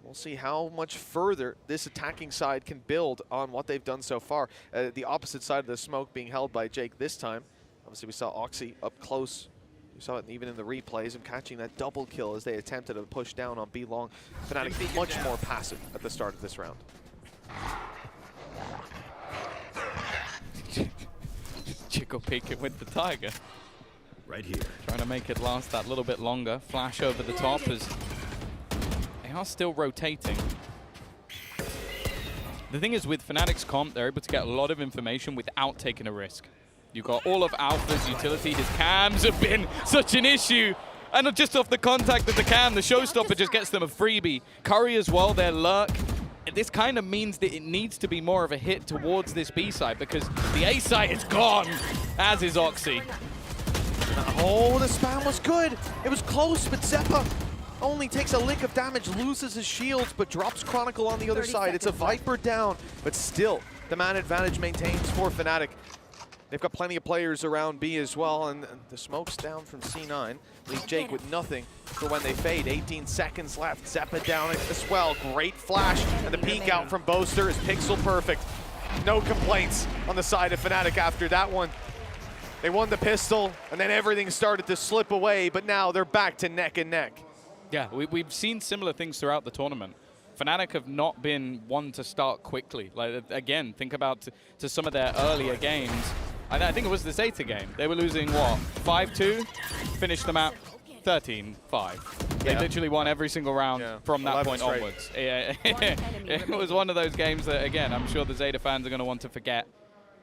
We'll see how much further this attacking side can build on what they've done so far. The opposite side of the smoke being held by Jake this time. Obviously, we saw Oxy up close. We saw it even in the replays and catching that double kill as they attempted to push down on B-Long. Fnatic much more passive at the start of this round. tactical peeking with the Tiger. Right here. Trying to make it last that little bit longer. Flash over the top as they are still rotating. The thing is with Fnatic's comp, they're able to get a lot of information without taking a risk. You've got all of Alpha's utility. His cams have been such an issue. And just off the contact of the cam, the showstopper just gets them a freebie. Curry as well, their lurk. This kind of means that it needs to be more of a hit towards this B side because the A side is gone, as is Oxy. Oh, the spam was good. It was close, but Zeta only takes a lick of damage, loses his shields, but drops Chronicle on the other side. It's a Viper down, but still, the man advantage maintains for Fnatic. They've got plenty of players around B as well, and the smoke's down from C9. Leave Jake with nothing for when they fade. 18 seconds left. Zeppa down as well. Great flash, and the peek out from Boaster is pixel perfect. No complaints on the side of Fnatic after that one. They won the pistol, and then everything started to slip away, but now they're back to neck and neck. Yeah, we've seen similar things throughout the tournament. Fnatic have not been one to start quickly. Like again, think about to some of their earlier games. I think it was the Zeta game. They were losing, what, 5-2? Finished the map 13-5. They literally won every single round from that point onwards. It was one of those games that, again, I'm sure the Zeta fans are going to want to forget.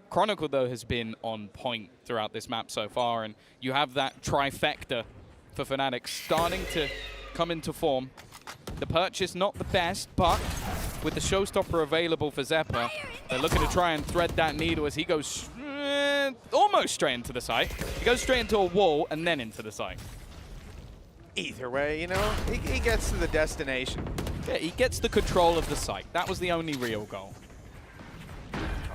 Chronicle, though, has been on point throughout this map so far, and you have that trifecta for Fnatic starting to come into form. The purchase not the best, but with the showstopper available for Zeppa, they're looking to try and thread that needle as he goes almost straight into the site. He goes straight into a wall and then into the site. Either way, you know, he gets to the destination. Yeah, he gets the control of the site. That was the only real goal.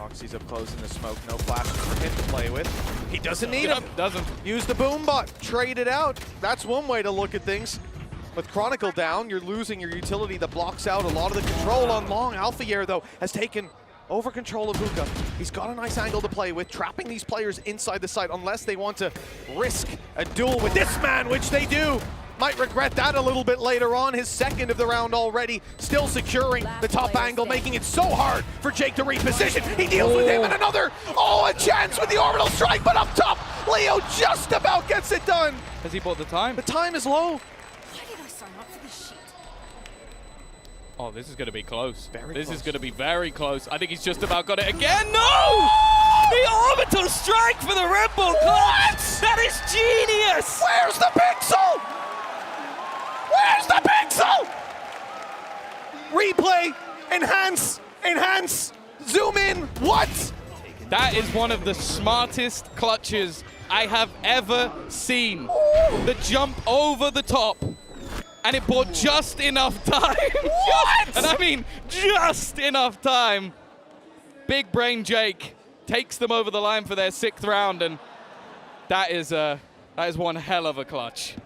Oxy's up close in the smoke. No flashes for him to play with. He doesn't need him. Doesn't. Use the boom bot. Trade it out. That's one way to look at things. With Chronicle down, you're losing your utility that blocks out a lot of the control on long. Alphayer, though, has taken over control of Hookah. He's got a nice angle to play with, trapping these players inside the site unless they want to risk a duel with this man, which they do. Might regret that a little bit later on. His second of the round already, still securing the top angle, making it so hard for Jake to reposition. He deals with him and another. Oh, a chance with the orbital strike, but up top, Leo just about gets it done. Has he bought the time? The time is low. Oh, this is going to be close. This close. is going to be very close. I think he's just about got it again. No! The orbital strike for the Red Bull Clutch! That is genius! Where's the pixel? Where's the pixel? Replay, enhance, zoom in, what? That is one of the smartest clutches I have ever seen. The jump over the top. And it bought just enough time. What? And I mean, just enough time. Big Brain Jake takes them over the line for their 6th round, and that is one hell of a clutch.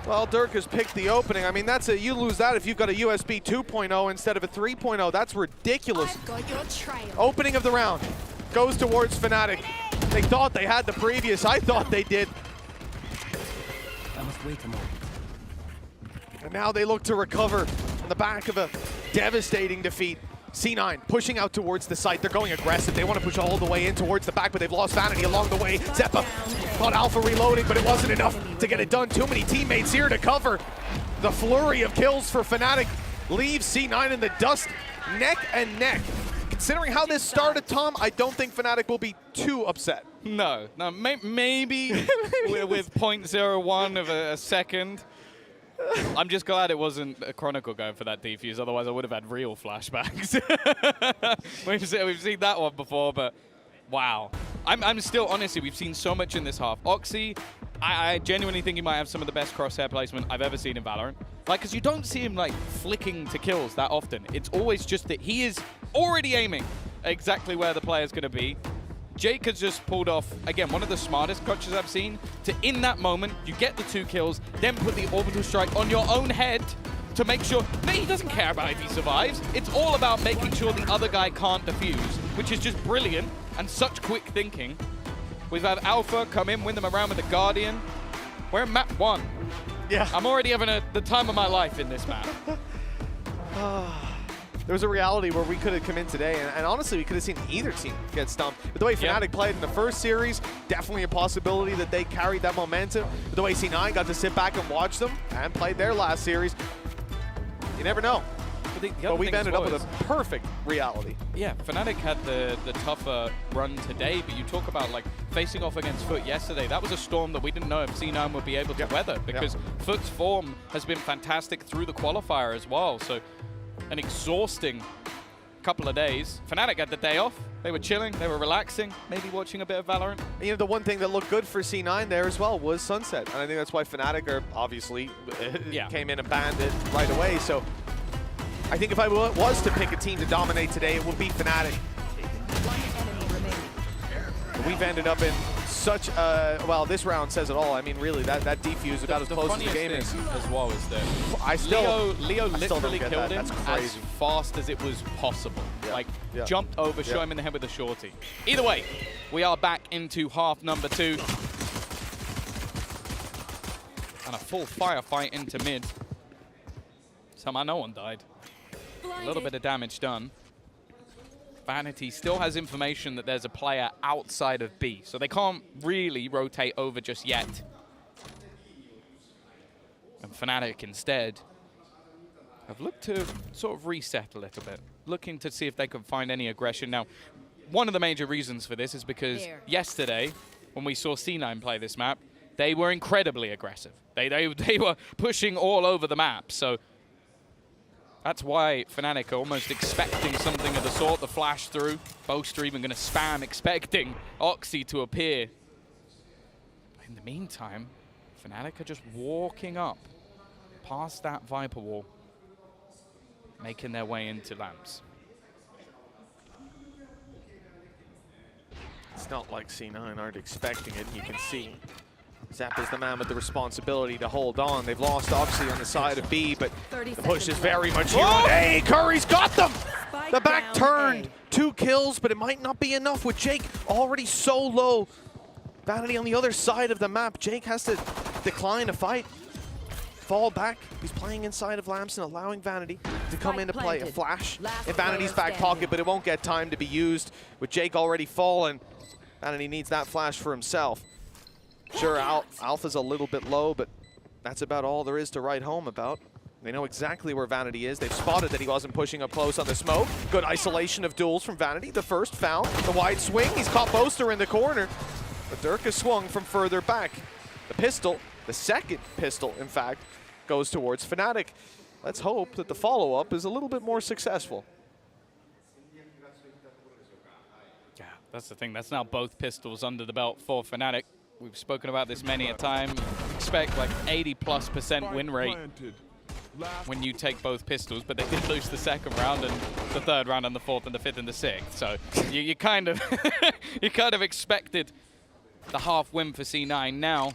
Well, Dirk has picked the opening. I mean, you lose that if you've got a USB 2.0 instead of a 3.0. That's ridiculous. I've got your trail. Opening of the round goes towards Fnatic. They thought they had the previous. I thought they did. I must wait a moment. And now they look to recover on the back of a devastating defeat. C9 pushing out towards the site. They're going aggressive. They want to push all the way in towards the back, but they've lost Vanity along the way. Zeppa got Alpha reloading, but it wasn't enough to get it done. Too many teammates here to cover. The flurry of kills for Fnatic leaves C9 in the dust, neck and neck. Considering how this started, Tom, I don't think Fnatic will be too upset. No, maybe with 0.01 of a second. I'm just glad it wasn't a Chronicle going for that defuse, otherwise I would have had real flashbacks. We've seen that one before, but wow. I'm still, honestly, we've seen so much in this half. Oxy, I genuinely think he might have some of the best crosshair placement I've ever seen in Valorant. Like, because you don't see him, like, flicking to kills that often. It's always just that he is already aiming exactly where the player's going to be. Jake has just pulled off, again, one of the smartest clutches I've seen, to in that moment, you get the 2 kills, then put the orbital strike on your own head to make sure that he doesn't care about if he survives. It's all about making sure the other guy can't defuse, which is just brilliant and such quick thinking. We've had Alpha come in, win them around with the Guardian. We're in map 1. Yeah. I'm already having the time of my life in this map. there was a reality where we could have come in today, and honestly, we could have seen either team get stumped. But the way Fnatic played in the first series, definitely a possibility that they carried that momentum. But the way C9 got to sit back and watch them and played their last series, you never know. But we've ended up with a perfect reality. Yeah, Fnatic had the tougher run today, but you talk about like facing off against Foot yesterday. That was a storm that we didn't know if C9 would be able to weather, because Foot's form has been fantastic through the qualifier as well. So an exhausting couple of days. Fnatic had the day off. They were chilling, they were relaxing, maybe watching a bit of Valorant. And, you know, the one thing that looked good for C9 there as well was Sunset. And I think that's why Fnatic are obviously came in and banned it right away. So I think if I was to pick a team to dominate today, it would be Fnatic. We've ended up in such a, well, this round says it all. I mean, really, that defuse about as close as the game is. As well is that Leo literally killed him as fast as it was possible. Like, jumped over, shot him in the head with a shorty. Either way, we are back into half number 2. And a full firefight into mid. Somehow no one died. A little bit of damage done. Vanity still has information that there's a player outside of B, so they can't really rotate over just yet. And Fnatic instead have looked to sort of reset a little bit, looking to see if they can find any aggression. Now, one of the major reasons for this is because yesterday, when we saw C9 play this map, they were incredibly aggressive. They were pushing all over the map, so that's why Fnatic are almost expecting something of the sort, the flash through. Boaster even going to spam, expecting Oxy to appear. In the meantime, Fnatic are just walking up past that Viper wall, making their way into lamps. It's not like C9 aren't expecting it. You can see Zap is the man with the responsibility to hold on. They've lost Oxy on the side of B, but the push is very much here. Hey, Curry's got them! The back turned. 2 kills, but it might not be enough with Jake already so low. Vanity on the other side of the map. Jake has to decline a fight. Fall back. He's playing inside of Lamps and allowing Vanity to come into play. A flash in Vanity's back pocket, but it won't get time to be used. With Jake already fallen, Vanity needs that flash for himself. Sure, Alpha's a little bit low, but that's about all there is to write home about. They know exactly where Vanity is. They've spotted that he wasn't pushing up close on the smoke. Good isolation of duels from Vanity. The first found, the wide swing. He's caught Boaster in the corner. But Durka swung from further back. The pistol, the second pistol, in fact, goes towards Fnatic. Let's hope that the follow-up is a little bit more successful. Yeah, that's the thing. That's now both pistols under the belt for Fnatic. We've spoken about this many a time. Expect like 80+% win rate when you take both pistols, but they did lose the second round and the third round and the fourth and the fifth and the sixth. So you kind of you kind of expected the half win for C9. Now,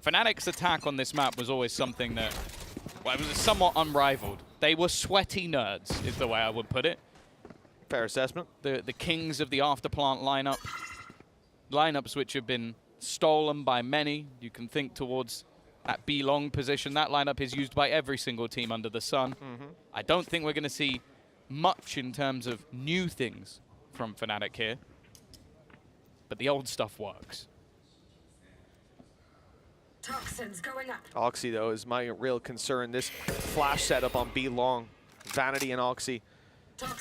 Fnatic's attack on this map was always something that, well, it was somewhat unrivaled. They were sweaty nerds, is the way I would put it. Fair assessment. The kings of the afterplant lineups which have been stolen by many. You can think towards that B long position. That lineup is used by every single team under the sun. I don't think we're going to see much in terms of new things from Fnatic here, but the old stuff works. Toxins going up. Oxy, though, is my real concern. This flash setup on B long, Vanity and Oxy,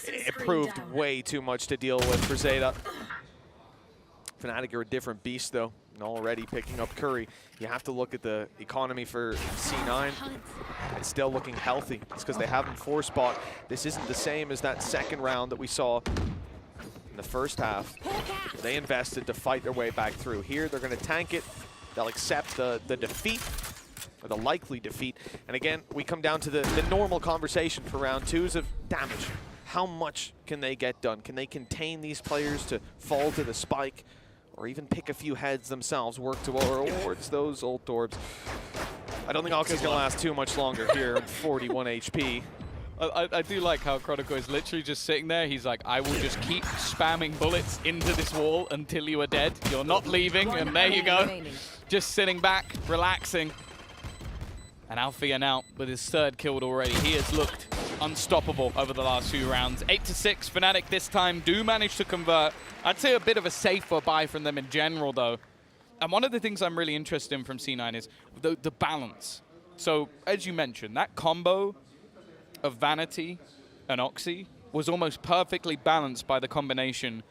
it proved way too much to deal with for Zeta. Fnatic are a different beast, though, and already picking up Curry. You have to look at the economy for C9. It's still looking healthy. It's because they haven't force bought. This isn't the same as that second round that we saw in the first half. They invested to fight their way back through. Here, they're going to tank it. They'll accept the defeat, or the likely defeat. And again, we come down to the normal conversation for round 2s of damage. How much can they get done? Can they contain these players to fall to the spike? Or even pick a few heads themselves, work towards those old Torbs. I don't think Oxy's going to last too much longer here, 41 HP. I do like how Chronicle is literally just sitting there. He's like, I will just keep spamming bullets into this wall until you are dead. You're not leaving, and there you go. Just sitting back, relaxing. And Alfia now, with his third killed already, he has looked unstoppable over the last few rounds. 8-6, Fnatic this time do manage to convert. I'd say a bit of a safer buy from them in general, though. And one of the things I'm really interested in from C9 is the balance. So, as you mentioned, that combo of Vanity and Oxy was almost perfectly balanced by the combination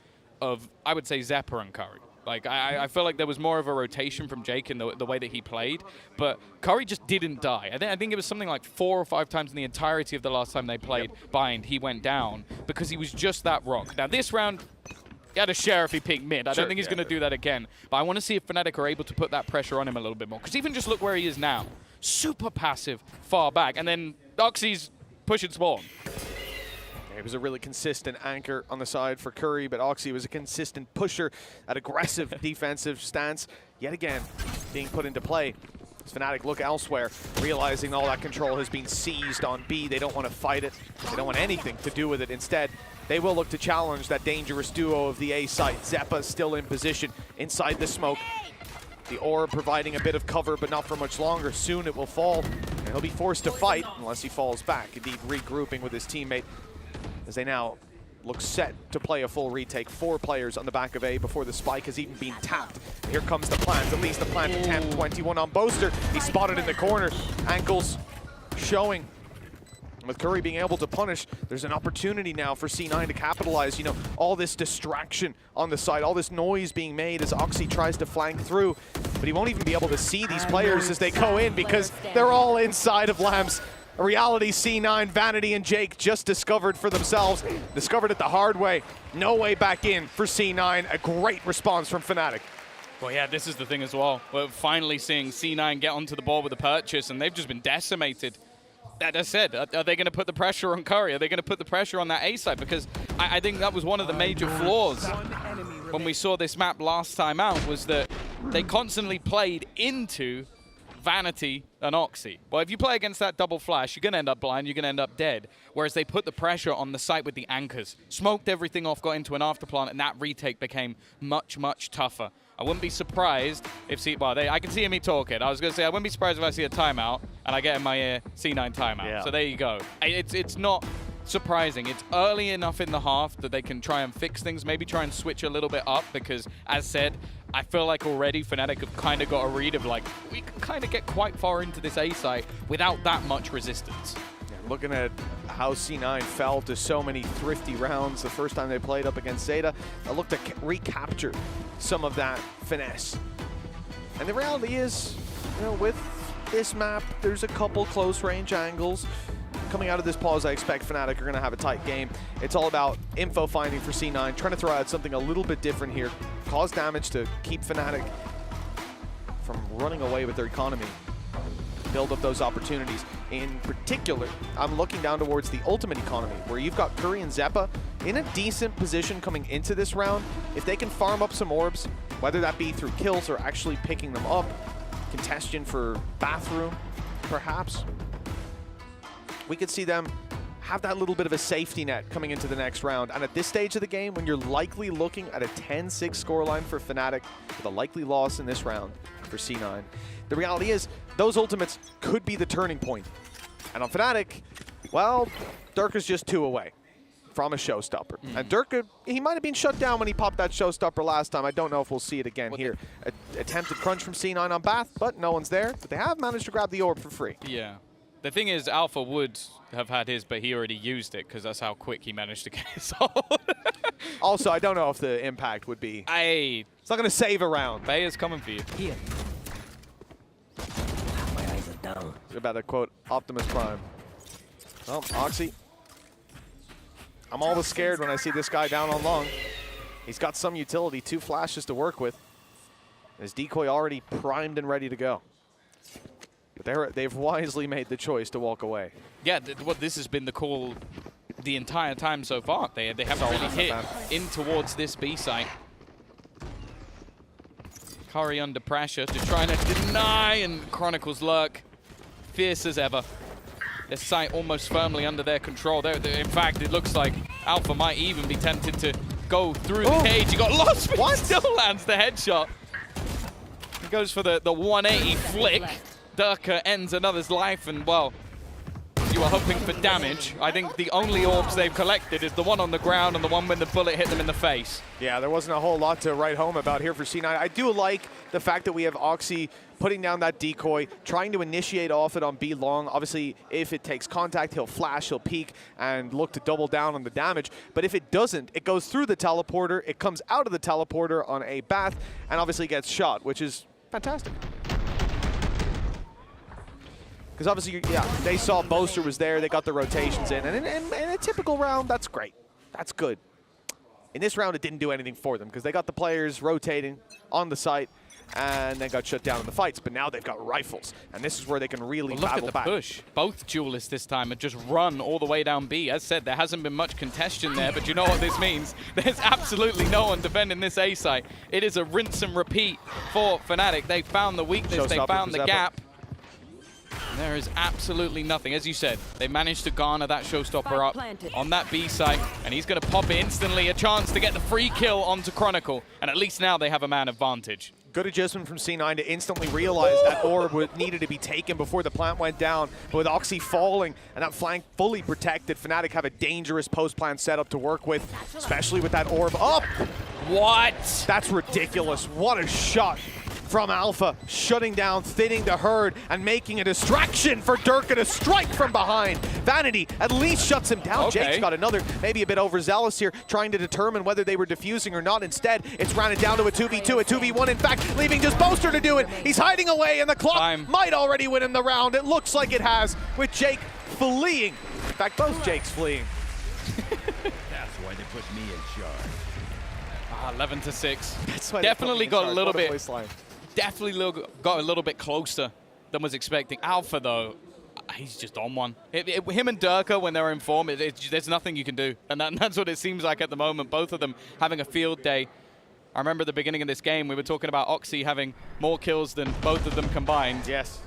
of, I would say, Zeppa and Curry. Like, I feel like there was more of a rotation from Jake in the way that he played, but Curry just didn't die. I think it was something like 4 or 5 times in the entirety of the last time they played Bind, he went down because he was just that rock. Now, this round, he had a share if he picked mid. I don't think he's going to do that again, but I want to see if Fnatic are able to put that pressure on him a little bit more, because even just look where he is now. Super passive, far back, and then Oxy's pushing spawn. It was a really consistent anchor on the side for Curry, but Oxy was a consistent pusher, an aggressive defensive stance, yet again being put into play. As Fnatic look elsewhere, realizing all that control has been seized on B. They don't want to fight it. They don't want anything to do with it. Instead, they will look to challenge that dangerous duo of the A site. Zeppa still in position inside the smoke. The orb providing a bit of cover, but not for much longer. Soon it will fall, and he'll be forced to fight unless he falls back. Indeed, regrouping with his teammate as they now look set to play a full retake. 4 players on the back of A before the spike has even been tapped. Here comes the plant, at least the plant attempt. 21 on Boaster. He's spotted in the corner. Ankles showing. With Curry being able to punish, there's an opportunity now for C9 to capitalize. You know, all this distraction on the side, all this noise being made as Oxy tries to flank through, but he won't even be able to see these players as they go in because they're all inside of Lamps. A reality C9, Vanity and Jake just discovered for themselves, discovered it the hard way. No way back in for C9. A great response from Fnatic. Well, yeah, this is the thing as well. We're finally seeing C9 get onto the ball with a purchase, and they've just been decimated. That I said, are they going to put the pressure on Curry? Are they going to put the pressure on that A side? Because I think that was one of the major flaws when we saw this map last time out, was that they constantly played into Vanity and Oxy. Well, if you play against that double flash, you're going to end up blind, you're going to end up dead. Whereas they put the pressure on the site with the anchors, smoked everything off, got into an afterplant, and that retake became much, much tougher. I wouldn't be surprised if I can see me talking. I was going to say, I wouldn't be surprised if I see a timeout and I get in my ear C9 timeout. Yeah. So there you go. It's not surprising. It's early enough in the half that they can try and fix things, maybe try and switch a little bit up, because as said, I feel like already Fnatic have kind of got a read of like, we can kind of get quite far into this A site without that much resistance. Yeah, looking at how C9 fell to so many thrifty rounds the first time they played up against Zeta, they look to recapture some of that finesse. And the reality is, you know, with this map, there's a couple close range angles. Coming out of this pause, I expect Fnatic are going to have a tight game. It's all about info finding for C9, trying to throw out something a little bit different here, cause damage to keep Fnatic from running away with their economy, build up those opportunities. In particular, I'm looking down towards the ultimate economy, where you've got Curry and Zeppa in a decent position coming into this round. If they can farm up some orbs, whether that be through kills or actually picking them up, congestion for bathroom, perhaps, we could see them have that little bit of a safety net coming into the next round. And at this stage of the game, when you're likely looking at a 10-6 scoreline for Fnatic, with a likely loss in this round for C9, the reality is those ultimates could be the turning point. And on Fnatic, well, Durka's just 2 away from a showstopper. And Durka, he might have been shut down when he popped that showstopper last time. I don't know if we'll see it again here. Attempted crunch from C9 on Bath, but no one's there. But they have managed to grab the orb for free. Yeah. The thing is, Alpha would have had his, but he already used it because that's how quick he managed to get his ult. Also, I don't know if the impact would be... It's not going to save a round. Bay is coming for you. Here. My eyes are down. About to quote Optimus Prime. Well, Oxy. I'm always scared when I see this guy down on long. He's got some utility, 2 flashes to work with. His decoy already primed and ready to go. But they've wisely made the choice to walk away. Yeah, this has been the call the entire time so far. They haven't really hit in towards this B site. Curry under pressure, just trying to deny, and Chronicles lurk fierce as ever. Their site almost firmly under their control. In fact, it looks like Alpha might even be tempted to go through the cage. He got lost, but he still lands the headshot. He goes for the 180 flick. Durka ends another's life, and well, you were hoping for damage. I think the only orbs they've collected is the one on the ground and the one when the bullet hit them in the face. Yeah, there wasn't a whole lot to write home about here for C9. I do like the fact that we have Oxy putting down that decoy, trying to initiate off it on B long. Obviously, if it takes contact, he'll flash, he'll peek, and look to double down on the damage. But if it doesn't, it goes through the teleporter, it comes out of the teleporter on a bath, and obviously gets shot, which is fantastic. Because obviously, yeah, they saw Boaster was there, they got the rotations in, and in a typical round, that's great. That's good. In this round, it didn't do anything for them, because they got the players rotating on the site, and then got shut down in the fights. But now they've got rifles, and this is where they can really battle back. Look at the push. Both duelists this time have just run all the way down B. As said, there hasn't been much contention there, but you know what this means? There's absolutely no one defending this A site. It is a rinse and repeat for Fnatic. They found the weakness, they found the gap. There is absolutely nothing. As you said, they managed to garner that showstopper up on that B site, and he's going to pop it instantly, a chance to get the free kill onto Chronicle, and at least now they have a man advantage. Good adjustment from C9 to instantly realize that orb needed to be taken before the plant went down. But with Oxy falling and that flank fully protected, Fnatic have a dangerous post-plant setup to work with, especially with that orb up. What? That's ridiculous. What a shot from Alpha, shutting down, thinning the herd, and making a distraction for Durka to strike from behind. Vanity at least shuts him down. Okay. Jake's got another, maybe a bit overzealous here, trying to determine whether they were defusing or not. Instead, it's rounded down to a 2v2, a 2v1, in fact, leaving just Boaster to do it. He's hiding away, and the clock might already win him the round. It looks like it has, with Jake fleeing. In fact, both Jakes fleeing. That's why they put me in charge. 11-6. That's why definitely got a little bit. Waistline. Definitely got a little bit closer than was expecting. Alpha, though, he's just on one. Him and Durka, when they're in form, there's nothing you can do. And that's what it seems like at the moment. Both of them having a field day. I remember at the beginning of this game, we were talking about Oxy having more kills than both of them combined. Yes.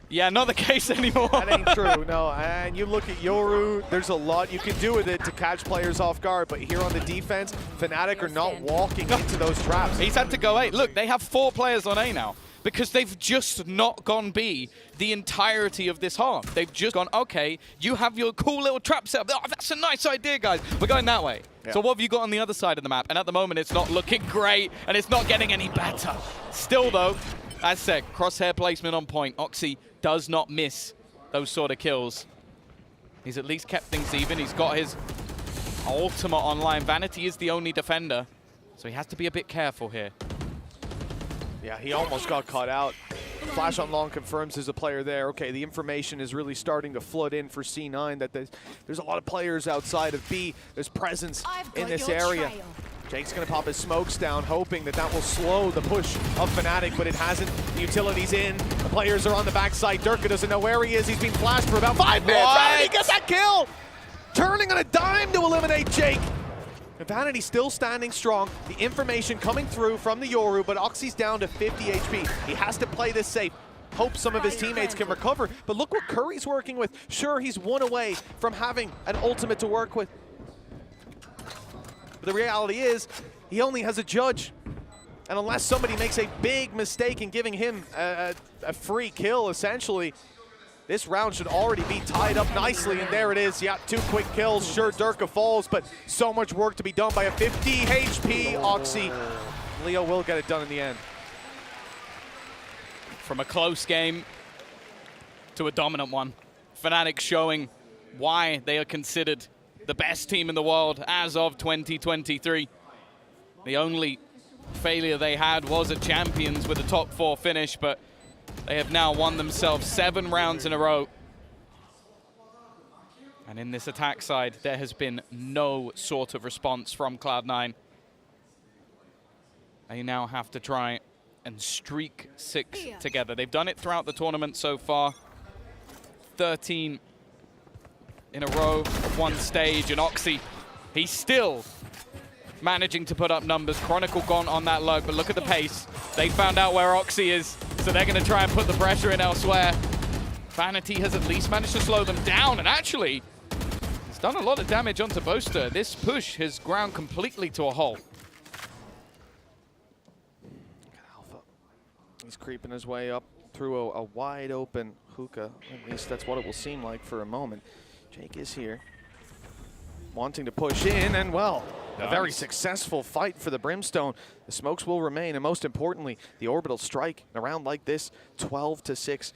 Yeah, not the case anymore. That ain't true, no. And you look at Yoru, there's a lot you can do with it to catch players off guard, but here on the defense, Fnatic are not walking into those traps. He's had to go A. Look, they have 4 players on A now because they've just not gone B the entirety of this half. They've just gone, okay, you have your cool little trap set up. Oh, that's a nice idea, guys. We're going that way. Yeah. So what have you got on the other side of the map? And at the moment, it's not looking great, and it's not getting any better. Still, though, as said, crosshair placement on point. Oxy does not miss those sort of kills. He's at least kept things even. He's got his ultimate online. Vanity is the only defender, so he has to be a bit careful here. Yeah, he almost got caught out. Flash on long confirms there's a player there. Okay, the information is really starting to flood in for C9 that there's a lot of players outside of B. There's presence in this area. Jake's going to pop his smokes down, hoping that will slow the push of Fnatic, but it hasn't. The utility's in. The players are on the backside. Durka doesn't know where he is. He's been flashed for about 5 minutes. Vanity gets that kill! Turning on a dime to eliminate Jake. And Vanity still standing strong. The information coming through from the Yoru, but Oxy's down to 50 HP. He has to play this safe. Hope some of his teammates can recover. But look what Curry's working with. Sure, he's 1 away from having an ultimate to work with. The reality is, he only has a judge. And unless somebody makes a big mistake in giving him a free kill, essentially, this round should already be tied up nicely. And there it is. Yeah, 2 quick kills. Sure, Durka falls, but so much work to be done by a 50 HP Oxy. Leo will get it done in the end. From a close game to a dominant one. Fnatic showing why they are considered the best team in the world as of 2023. The only failure they had was at Champions with a top 4 finish, but they have now won themselves 7 rounds in a row. And in this attack side, there has been no sort of response from Cloud9. They now have to try and streak 6 together. They've done it throughout the tournament so far. 13 in a row of 1 stage, and Oxy, he's still managing to put up numbers. Chronicle gone on that lug, but look at the pace. They found out where Oxy is, so they're going to try and put the pressure in elsewhere. Vanity has at least managed to slow them down, and actually, it's done a lot of damage onto Boaster. This push has ground completely to a halt. Alpha, he's creeping his way up through a wide open hookah. At least that's what it will seem like for a moment. Jake is here, wanting to push in, and well, a very successful fight for the Brimstone. The smokes will remain, and most importantly, the orbital strike. In a round like this, 12-6.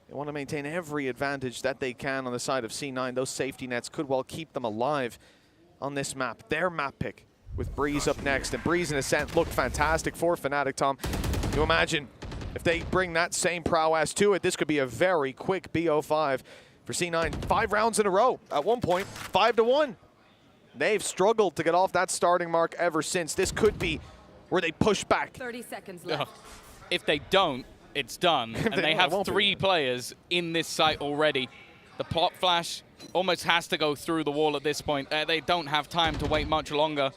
They want to maintain every advantage that they can on the side of C9. Those safety nets could well keep them alive on this map. Their map pick with Breeze up next, and Breeze and Ascent look fantastic for Fnatic, Tom. You imagine if they bring that same prowess to it, this could be a very quick BO5 for C9. 5 rounds in a row at one point, 5-1. They've struggled to get off that starting mark ever since. This could be where they push back. 30 seconds left. If they don't, it's done. And they have 3 players in this site already. The plot flash almost has to go through the wall at this point. They don't have time to wait much longer.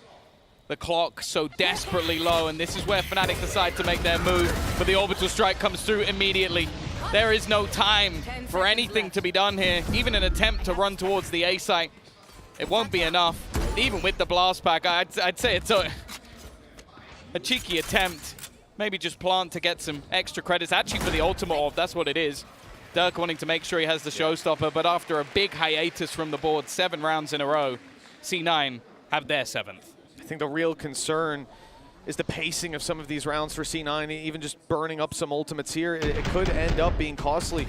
The clock so desperately low, and this is where Fnatic decide to make their move, but the orbital strike comes through immediately. There is no time for anything to be done here, even an attempt to run towards the A site. It won't be enough. Even with the blast pack, I'd say it's a cheeky attempt. Maybe just plant to get some extra credits. Actually for the ultimate orb, that's what it is. Dirk wanting to make sure he has the showstopper, but after a big hiatus from the board, 7 rounds in a row, C9 have their 7th. I think the real concern is the pacing of some of these rounds for C9, even just burning up some ultimates here. It could end up being costly.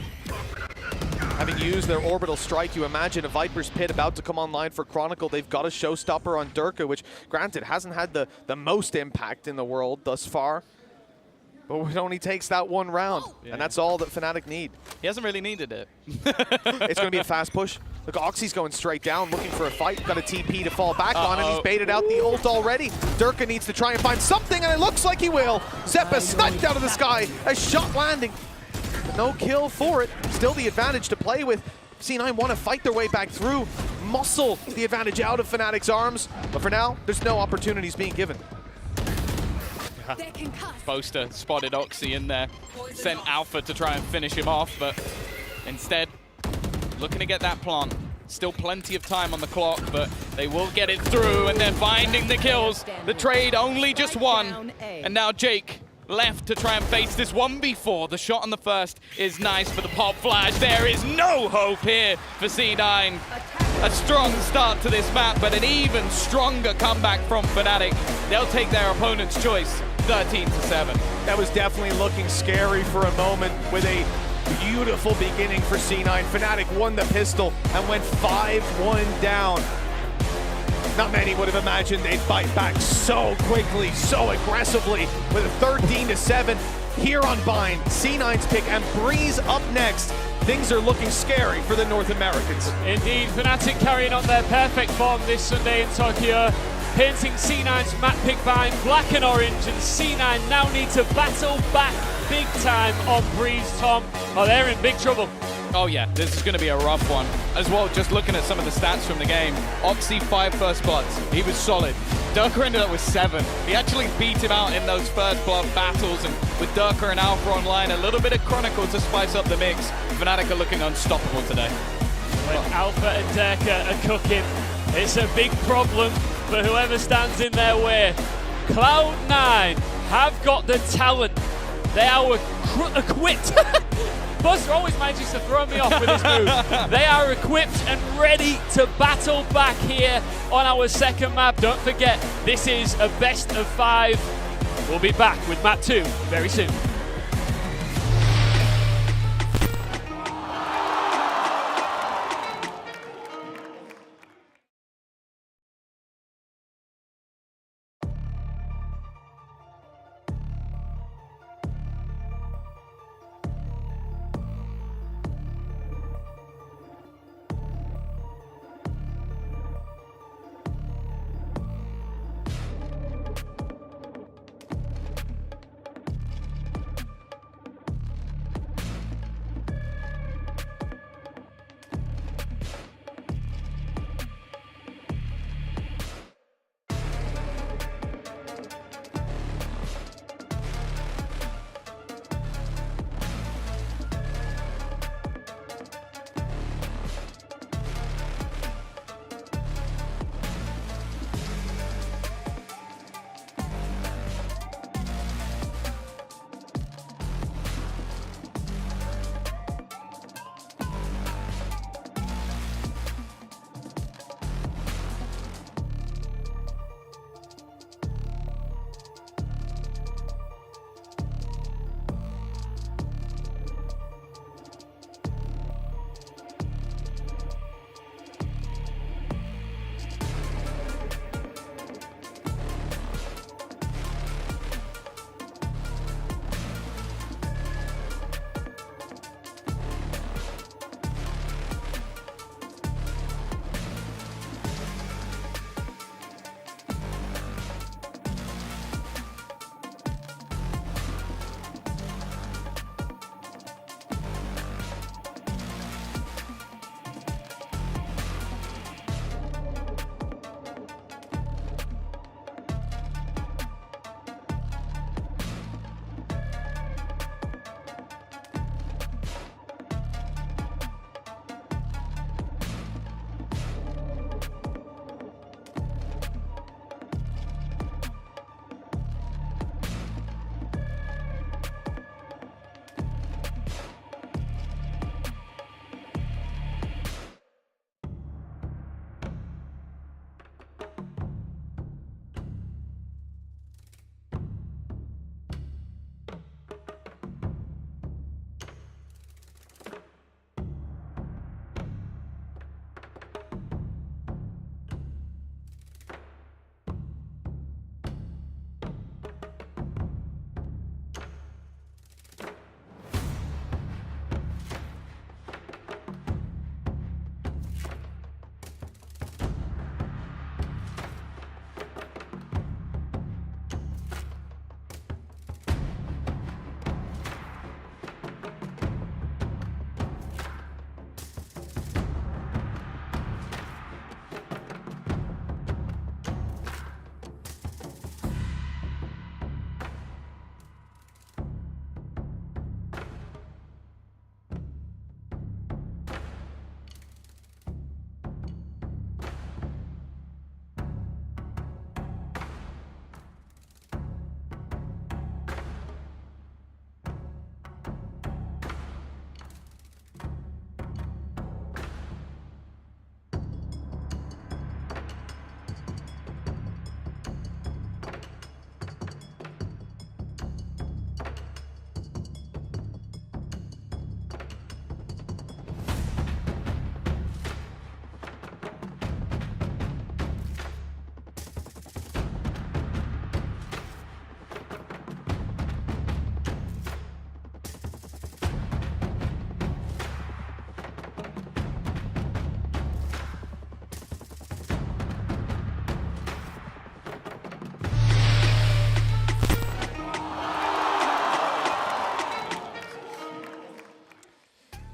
Having used their orbital strike, you imagine a Viper's Pit about to come online for Chronicle. They've got a showstopper on Durka, which granted hasn't had the most impact in the world thus far. But it only takes that 1 round, and that's all that Fnatic need. He hasn't really needed it. It's going to be a fast push. Look, Oxy's going straight down, looking for a fight. Got a TP to fall back on, and he's baited out the ult already. Durka needs to try and find something, and it looks like he will. Zeppa sniped out of the sky, a shot landing. But no kill for it. Still the advantage to play with. C9 want to fight their way back through, muscle the advantage out of Fnatic's arms. But for now, there's no opportunities being given. Boaster spotted Oxy in there, sent Alpha to try and finish him off, but instead looking to get that plant. Still plenty of time on the clock, but they will get it through, and they're finding the kills. The trade only just 1, and now Jake left to try and face this 1v4. The shot on the first is nice for the pop flash. There is no hope here for C9. A strong start to this map, but an even stronger comeback from Fnatic. They'll take their opponent's choice, 13-7. That was definitely looking scary for a moment with a beautiful beginning for C9. Fnatic won the pistol and went 5-1 down. Not many would have imagined they'd fight back so quickly, so aggressively, with a 13-7 here on Bind. C9's pick and Breeze up next. Things are looking scary for the North Americans. Indeed, Fnatic carrying on their perfect form this Sunday in Tokyo, painting C9's map pick Bind black and orange, and C9 now need to battle back big time on Breeze, Tom. Oh, they're in big trouble. Oh yeah, this is going to be a rough one. As well, just looking at some of the stats from the game. Oxy 5 first bloods, he was solid. Durka ended up with 7. He actually beat him out in those first blood battles, and with Durka and Alpha online, a little bit of Chronicle to spice up the mix. Fnatic are looking unstoppable today. When Alpha and Durka are cooking, it's a big problem for whoever stands in their way. Cloud9 have got the talent. They are equipped. Buster always manages to throw me off with his move. They are equipped and ready to battle back here on our second map. Don't forget, this is a best of 5. We'll be back with map 2 very soon.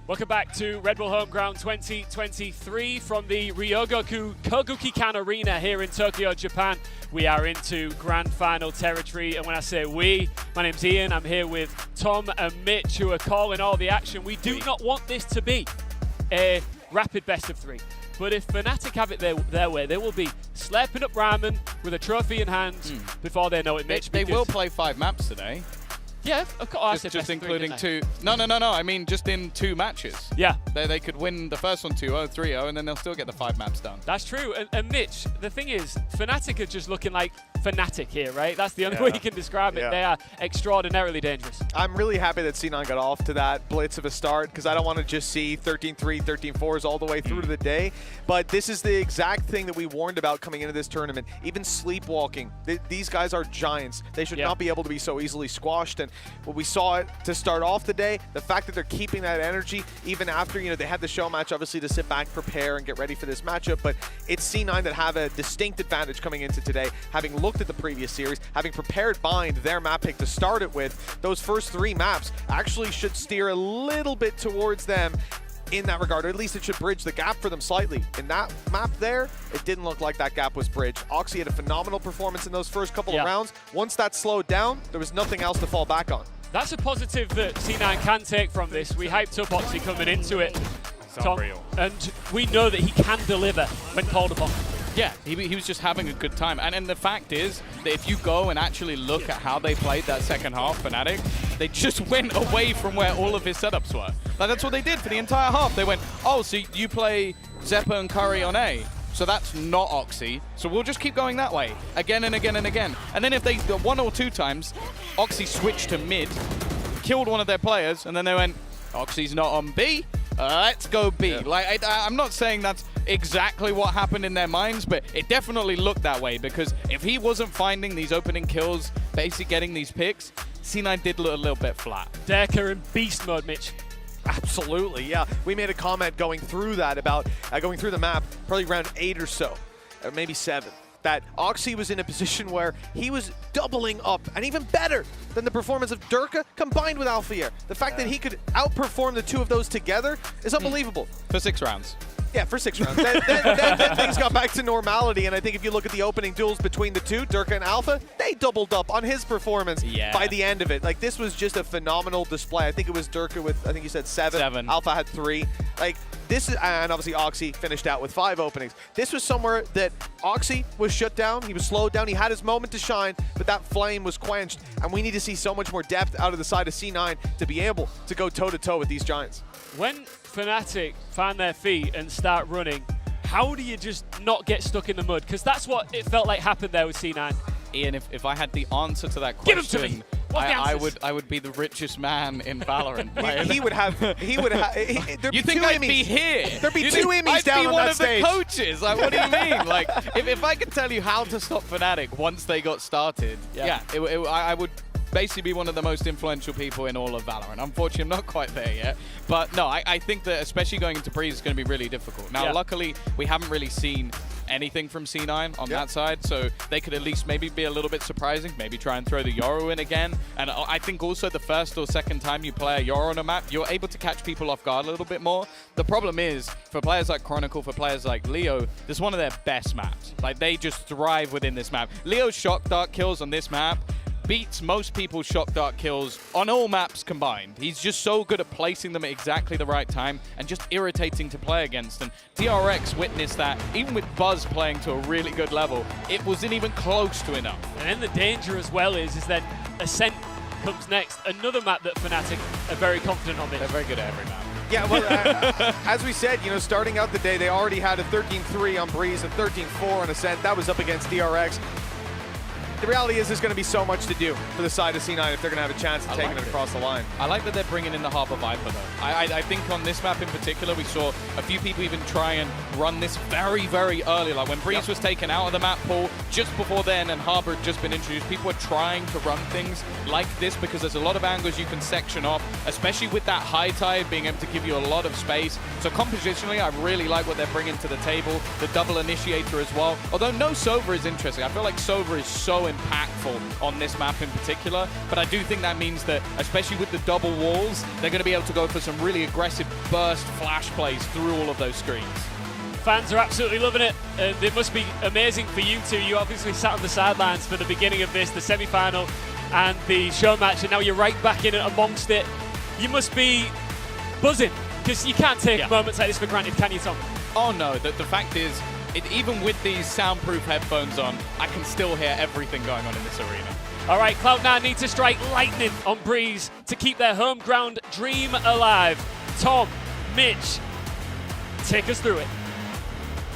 Welcome back to Red Bull Homeground 2023 from the Ryogoku Koguki-kan Arena here in Tokyo, Japan. We are into grand final territory, and when I say we, my name's Ian. I'm here with Tom and Mitch, who are calling all the action. We do not want this to be a rapid best of 3. But if Fnatic have it their way, they will be slurping up ramen with a trophy in hand before they know it, Mitch. They will play 5 maps today. Yeah, of course. Just including 2. No. I mean, just in 2 matches. Yeah. They could win the first one 2-0, 3-0, and then they'll still get the 5 maps done. That's true. And Mitch, the thing is, Fnatic are just looking like Fnatic here, right? That's the only way you can describe it. They are extraordinarily dangerous. I'm really happy that C9 got off to that blitz of a start because I don't want to just see 13-3, 13-4s all the way through to the day. But this is the exact thing that we warned about coming into this tournament. Even sleepwalking. These guys are giants. They should not be able to be so easily squashed. And what we saw it to start off the day, the fact that they're keeping that energy even after, they had the show match obviously to sit back, prepare, and get ready for this matchup. But it's C9 that have a distinct advantage coming into today, having looked at the previous series, having prepared Bind, their map pick to start it with. Those first 3 maps actually should steer a little bit towards them in that regard, or at least it should bridge the gap for them slightly. In that map there, it didn't look like that gap was bridged. Oxy had a phenomenal performance in those first couple of rounds. Once that slowed down, there was nothing else to fall back on. That's a positive that C9 can take from this. We hyped up Oxy coming into it, Tom, and we know that he can deliver when called upon. Yeah, he was just having a good time. And the fact is that if you go and actually look at how they played that second half, Fnatic, they just went away from where all of his setups were. Like, that's what they did for the entire half. They went, oh, so you play Zeppa and Curry on A. So that's not Oxy. So we'll just keep going that way again and again and again. And then if they, 1 or 2 times, Oxy switched to mid, killed one of their players, and then they went, Oxy's not on B, let's go B. Like, I'm not saying that's exactly what happened in their minds, but it definitely looked that way, because if he wasn't finding these opening kills, basically getting these picks, C9 did look a little bit flat. Decker in beast mode, Mitch. Absolutely, yeah. We made a comment going through that about going through the map, probably around 8 or so, or maybe 7, that Oxy was in a position where he was doubling up, and even better than the performance of Durka combined with Alfier. The fact that he could outperform the 2 of those together is unbelievable. For 6 rounds. Yeah, for 6 rounds. then things got back to normality, and I think if you look at the opening duels between the 2, Durka and Alpha, they doubled up on his performance by the end of it. Like, this was just a phenomenal display. I think it was Durka with, I think you said 7. Alpha had 3. Like, this is, and obviously Oxy finished out with 5 openings. This was somewhere that Oxy was shut down, he was slowed down, he had his moment to shine, but that flame was quenched, and we need to see so much more depth out of the side of C9 to be able to go toe-to-toe with these giants. When Fnatic find their feet and start running, how do you just not get stuck in the mud? Because that's what it felt like happened there with C9. Ian, if I had the answer to that question, give them to me. I would be the richest man in Valorant. He would have. You think I'd be here? There'd be 2 Emmys down on that stage. I'd be one of the coaches. Like, what do you mean? Like, if I could tell you how to stop Fnatic once they got started, I would basically be one of the most influential people in all of Valorant. Unfortunately, I'm not quite there yet. But no, I think that especially going into Breeze is going to be really difficult. Now, luckily, we haven't really seen anything from C9 on that side, so they could at least maybe be a little bit surprising, maybe try and throw the Yoru in again. And I think also the first or second time you play a Yoru on a map, you're able to catch people off guard a little bit more. The problem is, for players like Chronicle, for players like Leo, this is one of their best maps. Like, they just thrive within this map. Leo's shock dart kills on this map beats most people's shock dart kills on all maps combined. He's just so good at placing them at exactly the right time and just irritating to play against. And DRX witnessed that, even with Buzz playing to a really good level, it wasn't even close to enough. And then the danger as well is that Ascent comes next, another map that Fnatic are very confident on. They're very good at every map. Yeah, well, as we said, starting out the day, they already had a 13-3 on Breeze and 13-4 on Ascent. That was up against DRX. The reality is there's going to be so much to do for the side of C9 if they're going to have a chance of taking it across the line. I like that they're bringing in the Harbor Viper, though. I think on this map in particular, we saw a few people even try and run this very, very early. Like when Breeze was taken out of the map pool, just before then, and Harbor had just been introduced, people were trying to run things like this because there's a lot of angles you can section off, especially with that high tide being able to give you a lot of space. So compositionally, I really like what they're bringing to the table. The double initiator as well. Although no Sova is interesting. I feel like Sova is so impactful on this map in particular. But I do think that means that, especially with the double walls, they're going to be able to go for some really aggressive burst flash plays through all of those screens. Fans are absolutely loving it. It must be amazing for you two. You obviously sat on the sidelines for the beginning of this, the semi-final and the show match, and now you're right back in it amongst it. You must be buzzing, because you can't take moments like this for granted, can you, Tom? Oh no, the fact is, even with these soundproof headphones on, I can still hear everything going on in this arena. All right, Cloud9 need to strike lightning on Breeze to keep their home ground dream alive. Tom, Mitch, take us through it.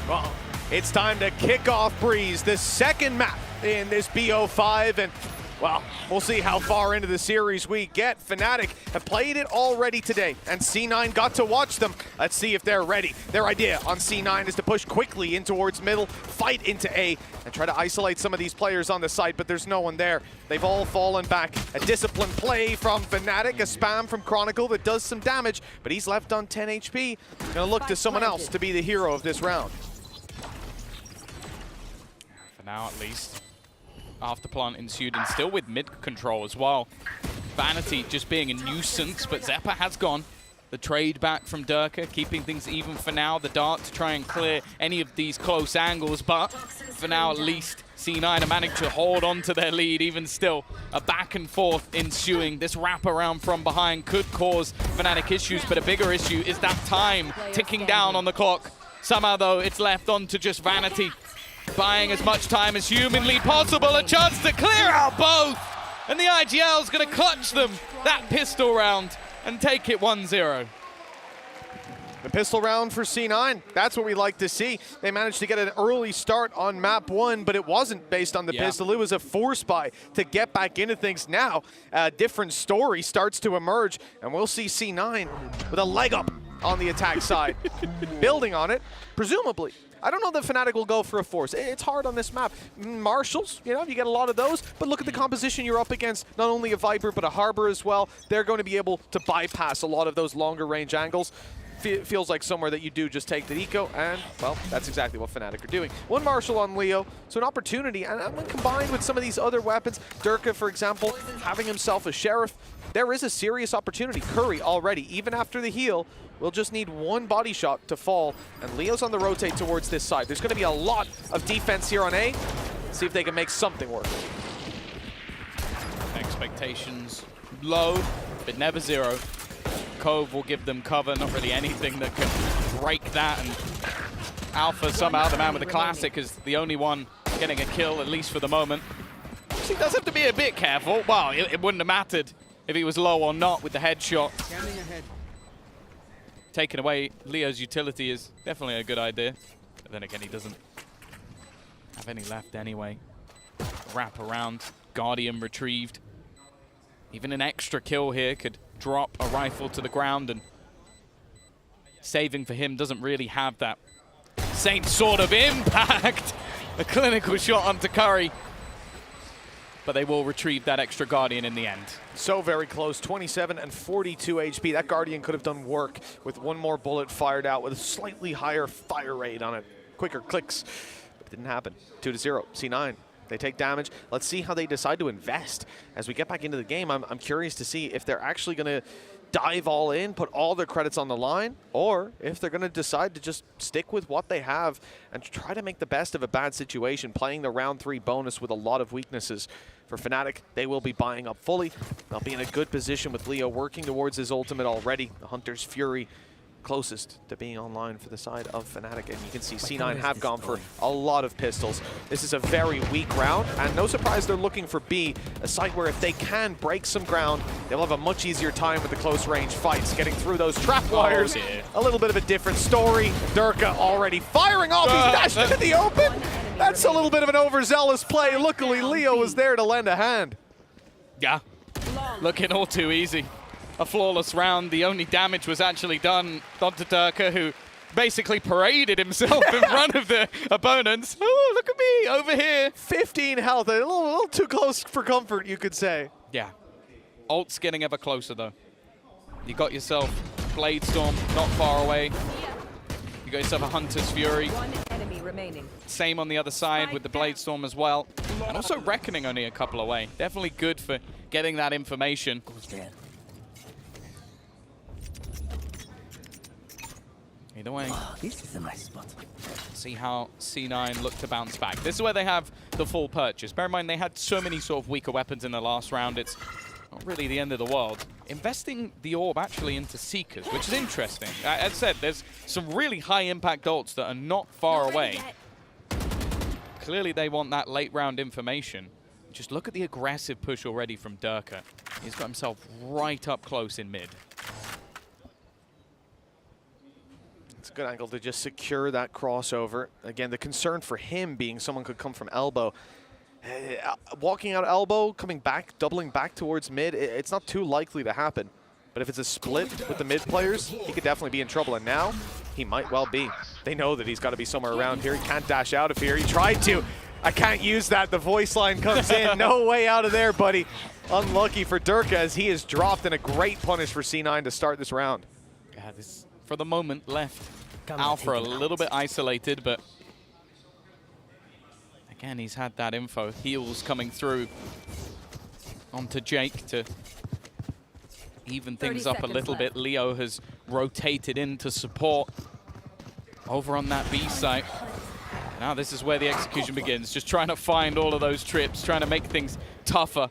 Well, it's time to kick off Breeze, the second map in this BO5, and well, we'll see how far into the series we get. Fnatic have played it already today, and C9 got to watch them. Let's see if they're ready. Their idea on C9 is to push quickly in towards middle, fight into A, and try to isolate some of these players on the site, but there's no one there. They've all fallen back. A disciplined play from Fnatic, a spam from Chronicle that does some damage, but he's left on 10 HP. Gonna look to someone else to be the hero of this round. For now, at least. Afterplant ensued, and still with mid control as well. Vanity just being a nuisance, but Zeppa has gone. The trade back from Durka, keeping things even for now. The dart to try and clear any of these close angles, but for now at least, C9 are managing to hold on to their lead. Even still, a back and forth ensuing. This wraparound from behind could cause Fnatic issues, but a bigger issue is that time ticking down on the clock. Somehow, though, it's left on to just Vanity, buying as much time as humanly possible, a chance to clear out both. And the IGL's going to clutch them that pistol round and take it 1-0. The pistol round for C9, that's what we like to see. They managed to get an early start on map 1, but it wasn't based on the pistol. It was a force buy to get back into things. Now, a different story starts to emerge, and we'll see C9 with a leg up on the attack side. Building on it, presumably. I don't know that Fnatic will go for a force. It's hard on this map. Marshals, you get a lot of those, but look at the composition you're up against. Not only a Viper, but a Harbor as well. They're going to be able to bypass a lot of those longer range angles. Feels like somewhere that you do just take the eco, and, well, that's exactly what Fnatic are doing. One Marshal on Leo, so an opportunity, and when combined with some of these other weapons, Durka, for example, having himself a Sheriff, there is a serious opportunity. Curry already, even after the heal, will just need one body shot to fall, and Leo's on the rotate towards this side. There's going to be a lot of defense here on A. See if they can make something work. Expectations low, but never zero. Cove will give them cover, not really anything that can break that, and Alpha, somehow the man with the classic, is the only one getting a kill, at least for the moment. He does have to be a bit careful. Well, it wouldn't have mattered if he was low or not with the headshot. Taking away Leo's utility is definitely a good idea, but then again, he doesn't have any left anyway. Wrap around, Guardian retrieved. Even an extra kill here could drop a rifle to the ground, and saving for him doesn't really have that same sort of impact. A clinical shot onto Curry, but they will retrieve that extra Guardian in the end. So very close, 27 and 42 HP. That Guardian could have done work with one more bullet fired out with a slightly higher fire rate on it. Quicker clicks, but it didn't happen. 2-0, C9. They take damage. Let's see how they decide to invest. As we get back into the game, I'm curious to see if they're actually going to dive all in, put all their credits on the line, or if they're going to decide to just stick with what they have and try to make the best of a bad situation, playing the round 3 bonus with a lot of weaknesses. For Fnatic, they will be buying up fully. They'll be in a good position with Leo working towards his ultimate already. The Hunter's Fury closest to being online for the side of Fnatic, and you can see C9 have gone for a lot of pistols. This is a very weak round, and no surprise they're looking for B, a site where if they can break some ground, they'll have a much easier time with the close range fights, getting through those trap wires. A little bit of a different story. Durka already firing off, he's dashed into the open. That's a little bit of an overzealous play. Luckily, Leo was there to lend a hand. Yeah, looking all too easy. A flawless round. The only damage was actually done onto Durka, who basically paraded himself in front of the opponents. Oh, look at me over here. 15 health, a little too close for comfort, you could say. Yeah. Ult's getting ever closer, though. You got yourself Blade Storm not far away. You got yourself a Hunter's Fury. remaining. Same on the other side with the Blade Storm as well. And also Reckoning only a couple away. Definitely good for getting that information. Either way, this is a nice spot. See how C9 look to bounce back. This is where they have the full purchase. Bear in mind, they had so many sort of weaker weapons in the last round. It's not really the end of the world. Investing the orb actually into Seekers, which is interesting. As I said, there's some really high impact ults that are not far away. Clearly they want that late round information. Just look at the aggressive push already from Durka. He's got himself right up close in mid. It's a good angle to just secure that crossover. Again, the concern for him being someone could come from elbow. Walking out elbow, coming back, doubling back towards mid, it's not too likely to happen. But if it's a split with the mid players, he could definitely be in trouble. And now, he might well be. They know that he's got to be somewhere around here. He can't dash out of here. He tried to. I can't use that. The voice line comes in. No way out of there, buddy. Unlucky for Durka as he is dropped, and a great punish for C9 to start this round. Yeah, this, for the moment, left Alpha a little bit isolated, but again, he's had that info. Heals coming through onto Jake to even things up a little bit. Leo has rotated in to support over on that B site. Now this is where the execution begins. Just trying to find all of those trips, trying to make things tougher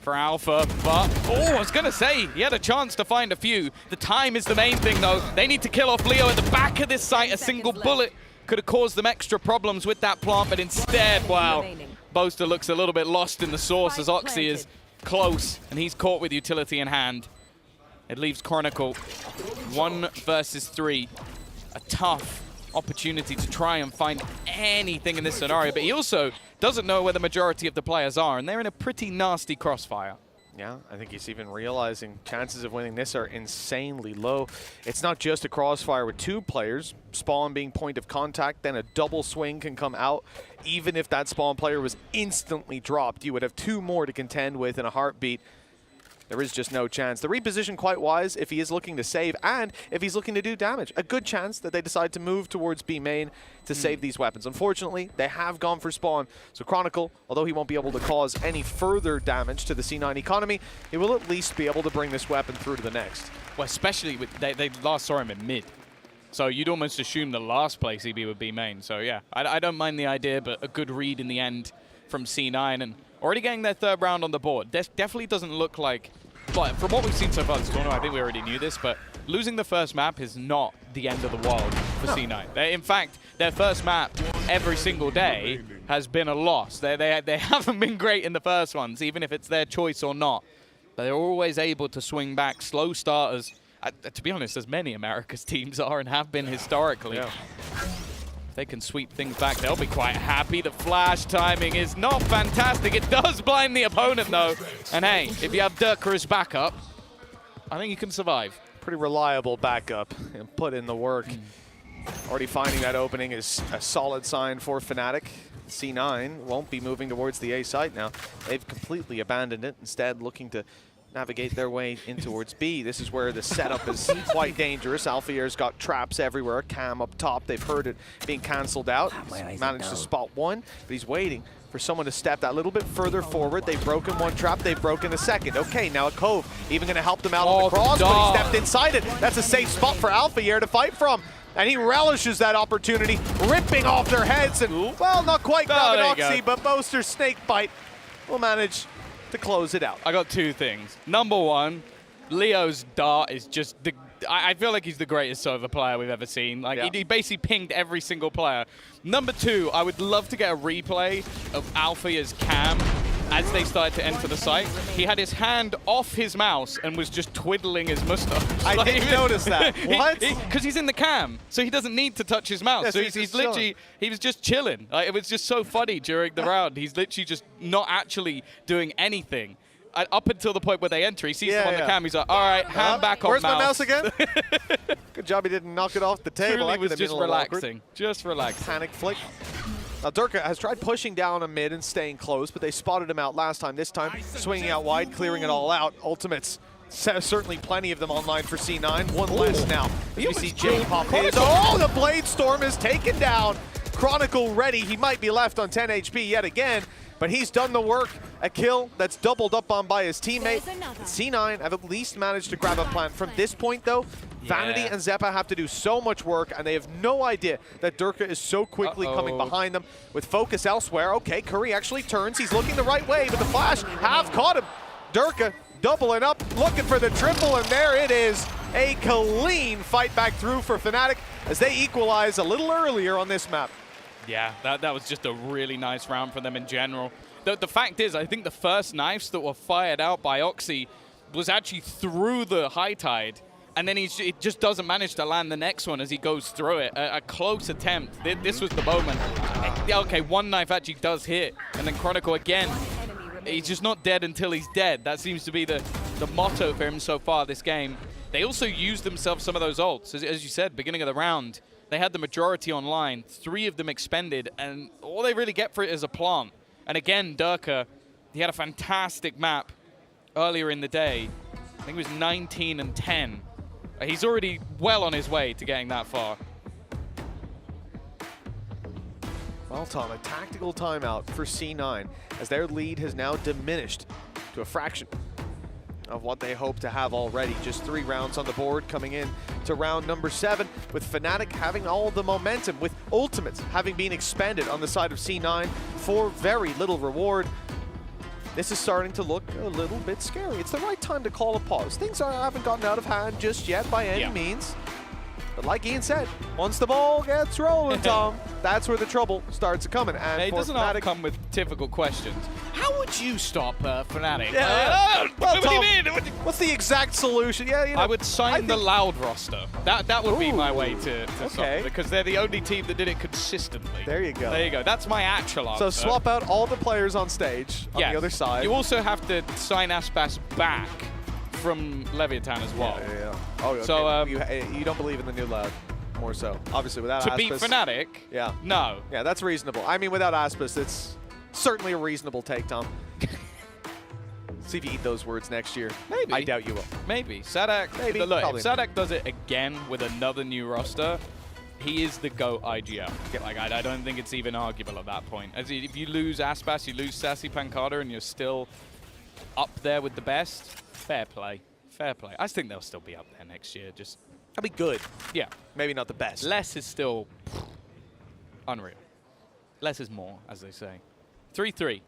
for Alpha, but, I was gonna say, he had a chance to find a few. The time is the main thing though. They need to kill off Leo at the back of this site. A single bullet could have caused them extra problems with that plant, but instead, wow, Boaster looks a little bit lost in the source as Oxy is close, and he's caught with utility in hand. It leaves Chronicle 1 versus 3. A tough opportunity to try and find anything in this scenario, but he also doesn't know where the majority of the players are, and they're in a pretty nasty crossfire. Yeah, I think he's even realizing chances of winning this are insanely low. It's not just a crossfire with 2 players, Spawn being point of contact, then a double swing can come out. Even if that Spawn player was instantly dropped, you would have 2 more to contend with in a heartbeat. There is just no chance. The reposition quite wise if he is looking to save and if he's looking to do damage. A good chance that they decide to move towards B main to save these weapons. Unfortunately, they have gone for Spawn. So Chronicle, although he won't be able to cause any further damage to the C9 economy, he will at least be able to bring this weapon through to the next. Well, especially with they last saw him in mid. So you'd almost assume the last place he'd be would be main. So yeah, I don't mind the idea, but a good read in the end from C9 and already getting their 3rd round on the board. Definitely doesn't look like, but from what we've seen so far this tournament, I think we already knew this, but losing the first map is not the end of the world for C9. In fact, their first map every single day has been a loss. They haven't been great in the first ones, even if it's their choice or not. But they're always able to swing back slow starters. To be honest, as many America's teams are and have been historically. Yeah. If they can sweep things back, they'll be quite happy. The flash timing is not fantastic. It does blind the opponent, though. And hey, if you have Durka as backup, I think you can survive. Pretty reliable backup and put in the work. Already finding that opening is a solid sign for Fnatic. C9 won't be moving towards the A site now. They've completely abandoned it, instead looking to navigate their way in towards B. This is where the setup is quite dangerous. Alfia's got traps everywhere. Cam up top, they've heard it being cancelled out. He's managed to spot one, but he's waiting for someone to step that little bit further forward. They've broken one trap, they've broken the second. Okay, now a Cove, even gonna help them out on the cross, but he stepped inside it. That's a safe spot for Alfia to fight from. And he relishes that opportunity, ripping off their heads and, well, not quite grabbing Oxy, but Boaster's snake bite will manage to close it out. I got 2 things. Number 1, Leo's dart is just the, I feel like he's the greatest Sova player we've ever seen. Like he basically pinged every single player. Number 2, I would love to get a replay of Alfia's cam as they started to enter the site. He had his hand off his mouse and was just twiddling his mustache. I didn't notice that. What? Because he's in the cam, so he doesn't need to touch his mouse. Yeah, so he's literally, he was just chilling. Like, it was just so funny during the round. He's literally just not actually doing anything. Up until the point where they enter, he sees them on the cam, he's like, all right, hand back on mouse. Where's my mouse again? again? Good job he didn't knock it off the table. Truly was just relaxing. Just relaxing. Panic flick. Now, Durka has tried pushing down a mid and staying close, but they spotted him out last time. This time, swinging out wide, clearing it all out. Ultimates Certainly plenty of them online for C9. One less now. As we see Jake pop his. Chronicle. Oh, the Blade Storm is taken down. Chronicle ready. He might be left on 10 HP yet again, but he's done the work. A kill that's doubled up on by his teammate. C9 have at least managed to grab a plant. From this point, though, Vanity and Zeppa have to do so much work, and they have no idea that Durka is so quickly coming behind them with focus elsewhere. Okay, Curry actually turns. He's looking the right way, but the flash have caught him. Durka doubling up, looking for the triple, and there it is. A clean fight back through for Fnatic as they equalize a little earlier on this map. Yeah, that was just a really nice round for them in general. The fact is, I think the first knives that were fired out by Oxy was actually through the high tide, and then it just doesn't manage to land the next one as he goes through it. A close attempt. This was the moment. Okay, one knife actually does hit, and then Chronicle again. He's just not dead until he's dead. That seems to be the motto for him so far this game. They also used themselves some of those ults. As you said, beginning of the round, they had the majority online, 3 of them expended, and all they really get for it is a plant. And again, Durka, he had a fantastic map earlier in the day. I think it was 19 and 10. He's already well on his way to getting that far. Well, Tom, a tactical timeout for C9 as their lead has now diminished to a fraction of what they hope to have already. Just 3 rounds on the board coming in to round number 7, with Fnatic having all the momentum, with ultimates having been expended on the side of C9 for very little reward. This is starting to look a little bit scary. It's the right time to call a pause. Things haven't gotten out of hand just yet by any means. But like Ian said, once the ball gets rolling, Tom, that's where the trouble starts coming. And it doesn't all come with typical questions. How would you stop Fnatic? Well, what do Tom, you mean? What's the exact solution? Yeah, you know, I would sign the Loud roster. That would be my way to stop it, because they're the only team that did it consistently. There you go. There you go. That's my actual answer. So swap out all the players on stage on the other side. You also have to sign Aspas back from Leviathan as well. Yeah. Oh, okay. So you don't believe in the new Loud, more so. Obviously, without to Aspas, beat Fnatic? Yeah. No. Yeah, that's reasonable. I mean, without Aspas, it's certainly a reasonable take, Tom. See if you eat those words next year. Maybe. I doubt you will. Maybe. Sadak, Maybe. Look, Probably if Sadak does it again with another new roster, he is the GOAT IGL. Like, I don't think it's even arguable at that point. If you lose Aspas, you lose Sassy Pancada, and you're still up there with the best, fair play. Fair play. I think they'll still be up there next year. Just that'll be good. Yeah. Maybe not the best. Less is still unreal. Less is more, as they say. 3-3.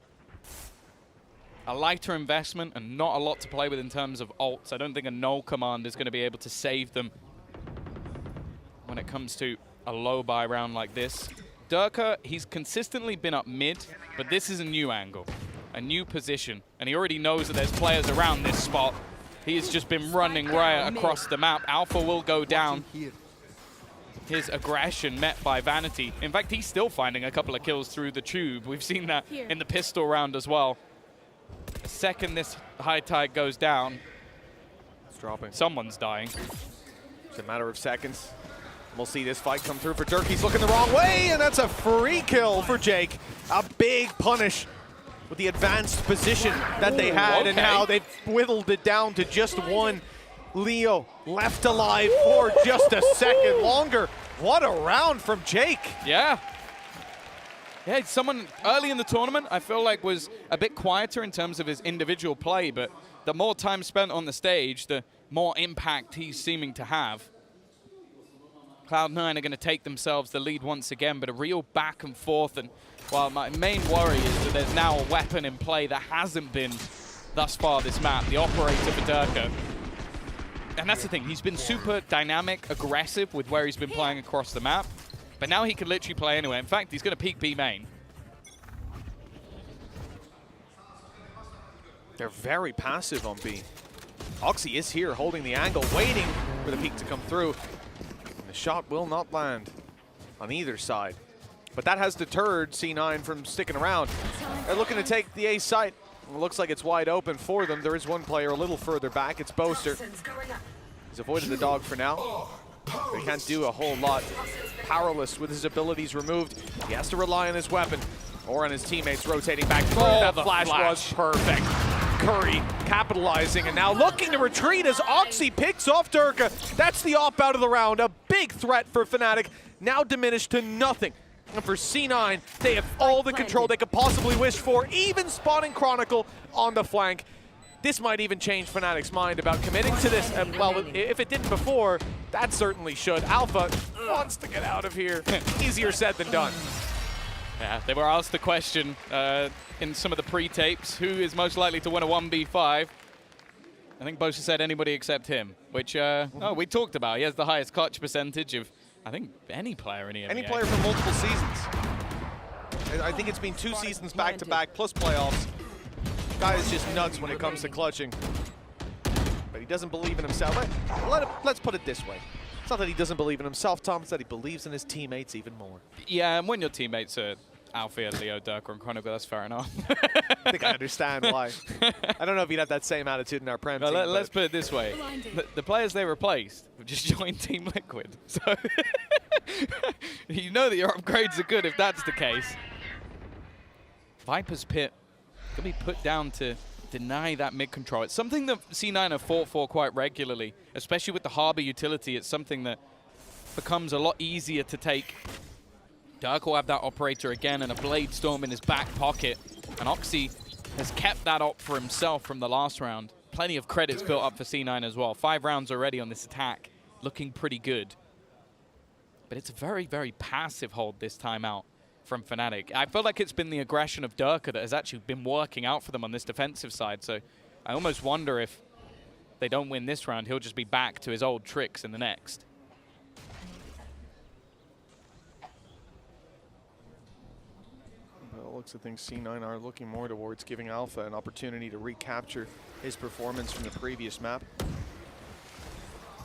A lighter investment and not a lot to play with in terms of ults. I don't think a null command is going to be able to save them when it comes to a low buy round like this. Durka, he's consistently been up mid, but this is a new angle, a new position, and he already knows that there's players around this spot. He has just been running right across the map. Alpha will go down. His aggression met by Vanity. In fact, he's still finding a couple of kills through the tube. We've seen that in the pistol round as well. The second this high tide goes down, it's dropping. Someone's dying. It's a matter of seconds. We'll see this fight come through for Dirk. He's looking the wrong way, and that's a free kill for Jake. A big punish with the advanced position that they had, and now they've whittled it down to just 1. Leo left alive for just a second longer. What a round from Jake. Yeah. Yeah, someone early in the tournament I feel like was a bit quieter in terms of his individual play, but the more time spent on the stage, the more impact he's seeming to have. Cloud9 are going to take themselves the lead once again, but a real back and forth. And while my main worry is that there's now a weapon in play that hasn't been thus far this map, the operator for Durka. And that's the thing, he's been super dynamic, aggressive with where he's been playing across the map, but now he can literally play anywhere. In fact, he's going to peek B main. They're very passive on B. Oxy is here holding the angle, waiting for the peek to come through. And the shot will not land on either side. But that has deterred C9 from sticking around. They're looking to take the A site. It looks like it's wide open for them. There is one player a little further back. It's Boaster. He's avoided the dog for now. But he can't do a whole lot. Powerless with his abilities removed. He has to rely on his weapon or on his teammates rotating back. Oh, that flash was perfect. Curry capitalizing and now looking to retreat as Oxy picks off Durka. That's the op out of the round. A big threat for Fnatic, now diminished to nothing. And for C9, they have all the control they could possibly wish for, even spawning Chronicle on the flank. This might even change Fnatic's mind about committing to this. And well, if it didn't before, that certainly should. Alpha wants to get out of here. Easier said than done. Yeah, they were asked the question in some of the pre-tapes, who is most likely to win a 1v5? I think Bosa said anybody except him, which we talked about. He has the highest clutch percentage of, I think, any player in the NBA. Any player from multiple seasons. I think it's been 2 seasons back-to-back plus playoffs. Guy is just nuts when it comes to clutching. But he doesn't believe in himself. Let's put it this way. It's not that he doesn't believe in himself, Tom. It's that he believes in his teammates even more. Yeah, and when your teammates are Alfia, Leo, Dirk, and Chronicle, that's fair enough. I think I understand why. I don't know if he'd have that same attitude in our Prem team. Let's put it this way. The players they replaced have just joined Team Liquid. So you know that your upgrades are good if that's the case. Viper's Pit can be put down to deny that mid control. It's something that C9 have fought for quite regularly, especially with the Harbor utility. It's something that becomes a lot easier to take. Dirk will have that operator again and a Blade Storm in his back pocket. And Oxy has kept that op for himself from the last round. Plenty of credits built up for C9 as well. 5 rounds already on this attack, looking pretty good. But it's a very, very passive hold this time out from Fnatic. I feel like it's been the aggression of Durka that has actually been working out for them on this defensive side. So I almost wonder if they don't win this round, he'll just be back to his old tricks in the next. Well, it looks like things C9 are looking more towards giving Alpha an opportunity to recapture his performance from the previous map.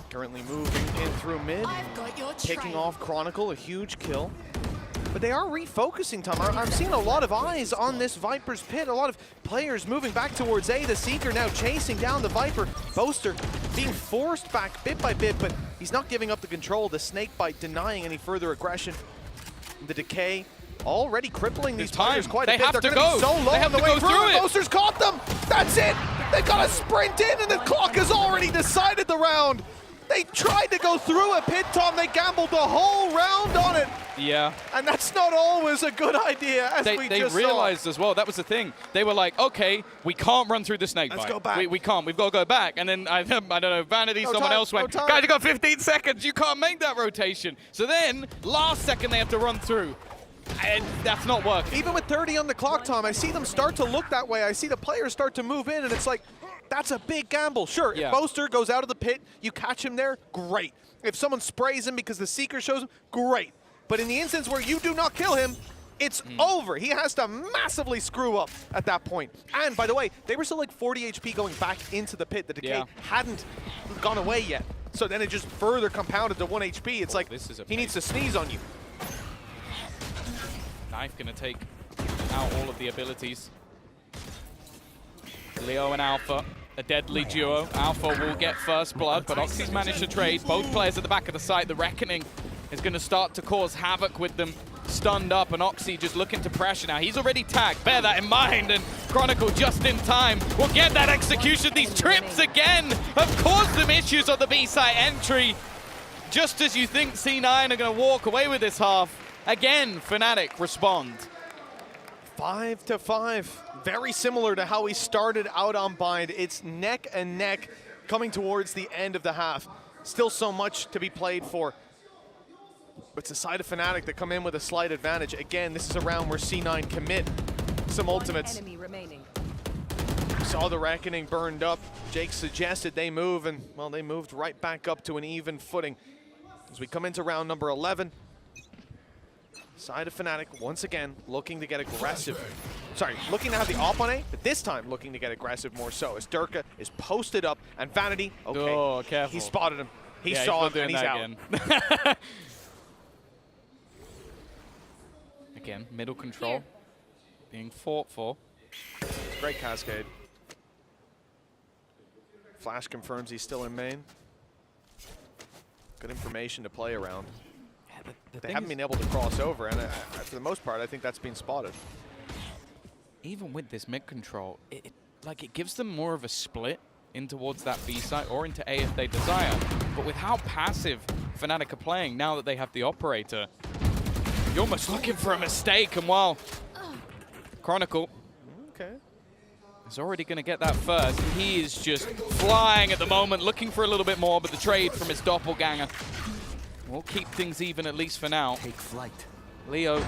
Currently moving in through mid, picking off Chronicle, a huge kill. But they are refocusing, Tom. I'm seeing a lot of eyes on this Viper's Pit. A lot of players moving back towards A. The Seeker now chasing down the Viper. Boaster being forced back bit by bit, but he's not giving up the control. The Snakebite denying any further aggression. The Decay already crippling these players quite a bit. They're going to be so low on the way through. Boaster's caught them. That's it. They've got to sprint in, and the clock has already decided the round. They tried to go through a pit, Tom. They gambled the whole round on it. Yeah. And that's not always a good idea, as we just saw. They realized as well, that was the thing. They were like, okay, we can't run through the snake Let's bite. go back. We can't. We've got to go back. And then, I don't know, Vanity, someone else went, time. guys, you got 15 seconds. You can't make that rotation. So then, last second, they have to run through. And that's not working. Even with 30 on the clock, Tom, I see them start to look that way. I see the players start to move in, and it's like, that's a big gamble. Sure, if Boaster goes out of the pit, you catch him there, great. If someone sprays him because the Seeker shows him, great. But in the instance where you do not kill him, it's over. He has to massively screw up at that point. And by the way, they were still like 40 HP going back into the pit. The Decay hadn't gone away yet. So then it just further compounded to 1 HP. It's like, he needs to sneeze on you. Knife gonna take out all of the abilities. Leo and Alpha, a deadly duo. Alpha will get first blood, but Oxy's managed to trade. Both players at the back of the site. The Reckoning is going to start to cause havoc with them stunned up, and Oxy just looking to pressure now. He's already tagged, bear that in mind, and Chronicle just in time will get that execution. These trips again have caused them issues on the B-site entry. Just as you think C9 are going to walk away with this half, again, Fnatic respond. 5-5, very similar to how we started out on Bind. It's neck and neck coming towards the end of the half. Still so much to be played for. But it's the side of Fnatic that come in with a slight advantage. Again, this is a round where C9 commit some ultimates. Saw the Reckoning burned up. Jake suggested they move, and well, they moved right back up to an even footing. As we come into round number 11, side of Fnatic, once again, looking to get aggressive. Sorry, looking to have the op on A, but this time looking to get aggressive more so, as Durka is posted up, and Vanity, okay, oh, careful. He spotted him. He saw him, and he's out. Again. Again, middle control being fought for. Great cascade. Flash confirms he's still in main. Good information to play around. They haven't been able to cross over, and for the most part, I think that's been spotted. Even with this mid control, like, it gives them more of a split in towards that B site or into A if they desire. But with how passive Fnatic are playing now that they have the operator, you're almost looking for a mistake. And while Chronicle is already going to get that first, he is just flying at the moment, looking for a little bit more, but the trade from his doppelganger will keep things even, at least for now. Take flight. Leo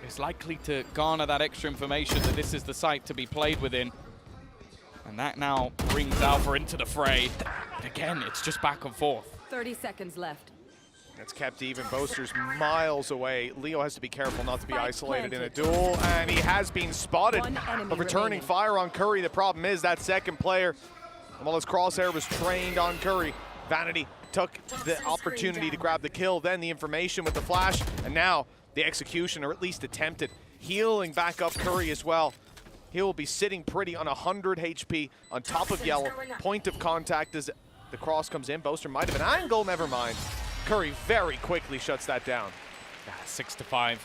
is likely to garner that extra information that this is the site to be played within. And that now brings Alpha into the fray. Again, it's just back and forth. 30 seconds left. It's kept even. Boaster's miles away. Leo has to be careful not to be isolated in a duel, and he has been spotted. But returning fire on Curry. The problem is that second player, while his crosshair was trained on Curry, Vanity took the opportunity to grab the kill, then the information with the flash, and now the execution, or at least attempted, healing back up Curry as well. He will be sitting pretty on 100 HP on top of yellow. Point of contact as the cross comes in. Boaster might have an angle, never mind. Curry very quickly shuts that down. 6-5.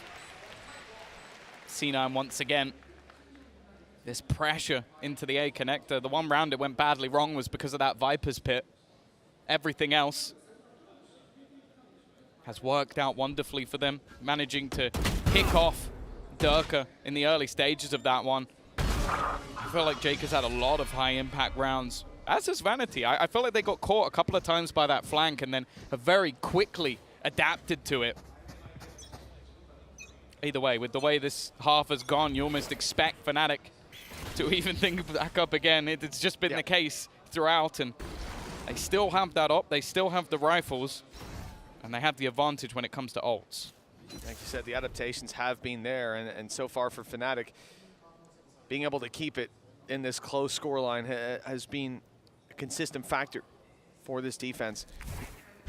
C9 once again. This pressure into the A connector. The one round it went badly wrong was because of that Viper's Pit. Everything else has worked out wonderfully for them, managing to pick off Durka in the early stages of that one. I feel like Jake has had a lot of high-impact rounds, as has Vanity. I feel like they got caught a couple of times by that flank and then have very quickly adapted to it. Either way, with the way this half has gone, you almost expect Fnatic to even think back up again. It's just been the case throughout, and they still have that op, they still have the rifles, and they have the advantage when it comes to ults. Like you said, the adaptations have been there, and so far for Fnatic, being able to keep it in this close scoreline has been a consistent factor for this defense.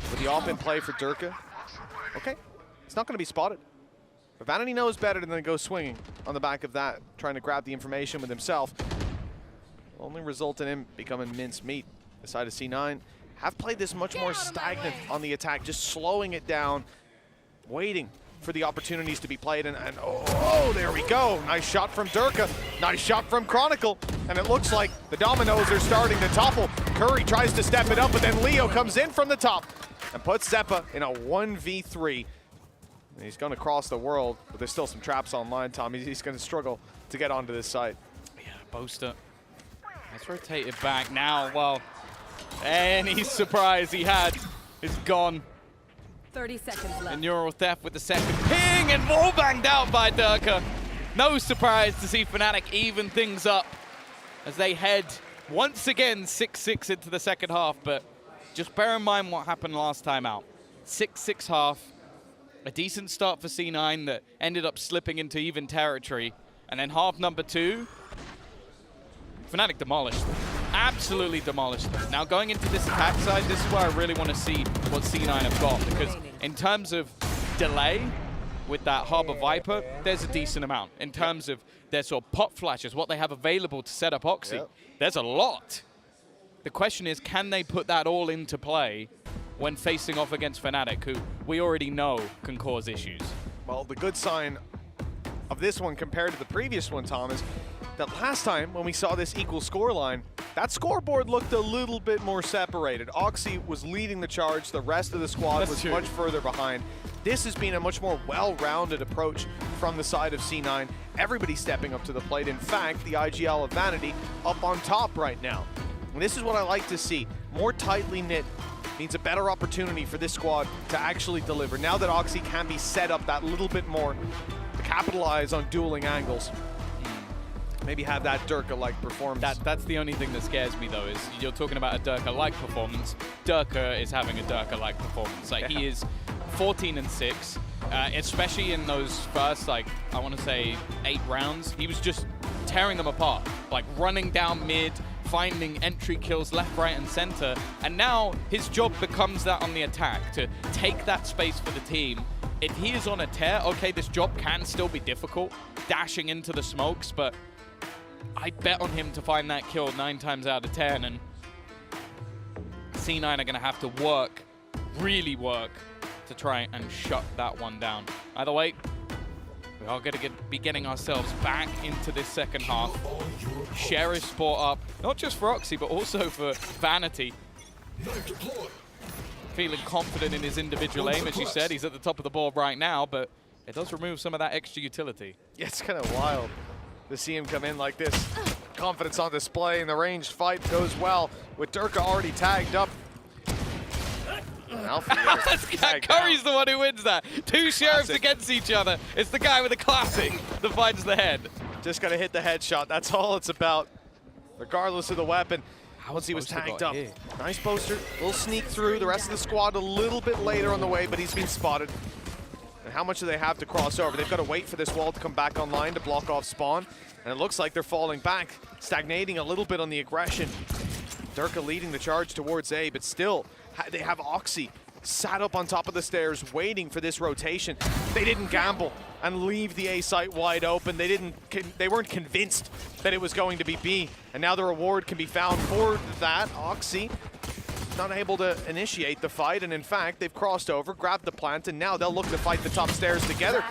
With the op in play for Durka, okay, it's not going to be spotted. But Vanity knows better than to go swinging on the back of that, trying to grab the information with himself. Only result in him becoming minced meat. The side of C9 have played this much more stagnant on the attack, just slowing it down, waiting for the opportunities to be played, and oh, there we go. Nice shot from Durka, nice shot from Chronicle, and it looks like the dominoes are starting to topple. Curry tries to step it up, but then Leo comes in from the top and puts Zeta in a 1v3. And he's going to cross the world, but there's still some traps online, Tom. He's going to struggle to get onto this site. Yeah, Boaster has rotated back now. Well, any surprise he had is gone. 30 seconds left. And Neural Theft with the second ping, and wall banged out by Durka. No surprise to see Fnatic even things up as they head once again 6-6 into the second half, but just bear in mind what happened last time out. 6-6 half, a decent start for C9 that ended up slipping into even territory, and then half number 2, Fnatic demolished them. Absolutely demolished them. Now going into this attack side, this is where I really want to see what C9 have got, because in terms of delay with that Harbor Viper, there's a decent amount. In terms of their sort of pop flashes, what they have available to set up Oxy, there's a lot. The question is, can they put that all into play when facing off against Fnatic, who we already know can cause issues? Well, the good sign of this one compared to the previous one, Tom, is that last time when we saw this equal scoreline, that scoreboard looked a little bit more separated. Oxy was leading the charge, the rest of the squad was much further behind. This has been a much more well-rounded approach from the side of C9. Everybody stepping up to the plate. In fact, the IGL of Vanity up on top right now. And this is what I like to see. More tightly knit means a better opportunity for this squad to actually deliver. Now that Oxy can be set up that little bit more to capitalize on dueling angles. Maybe have that Durka-like performance. That's the only thing that scares me, though, is you're talking about a Durka-like performance. Durka is having a Durka-like performance. Like, he is 14-6, especially in those first, like, I want to say 8 rounds. He was just tearing them apart, like running down mid, finding entry kills left, right, and center. And now his job becomes that on the attack, to take that space for the team. If he is on a tear, okay, this job can still be difficult, dashing into the smokes, but I bet on him to find that kill 9 times out of 10, and C9 are going to have to work, really work, to try and shut that one down. Either way, We are going to be getting ourselves back into this second half. Sheriff spot up, not just for Oxy, but also for Vanity. Feeling confident in his individual aim, as you said. He's at the top of the board right now, but it does remove some of that extra utility. Yeah, it's kind of wild to see him come in like this. Confidence on display, and the ranged fight goes well with Durka already tagged up. Curry's the one who wins that. Two sheriffs against each other. It's the guy with the classic that finds the head. Just got to hit the headshot. That's all it's about, regardless of the weapon. Once he was tagged up. Nice poster. Little sneak through. The rest of the squad a little bit later on the way, but he's been spotted. And how much do they have to cross over? They've got to wait for this wall to come back online to block off spawn. And it looks like they're falling back, stagnating a little bit on the aggression. Durka leading the charge towards A, but still, they have Oxy sat up on top of the stairs waiting for this rotation. They didn't gamble and leave the A site wide open. They weren't convinced that it was going to be B, and now the reward can be found for that. Oxy not able to initiate the fight, and in fact, they've crossed over, grabbed the plant, and now they'll look to fight the top stairs together.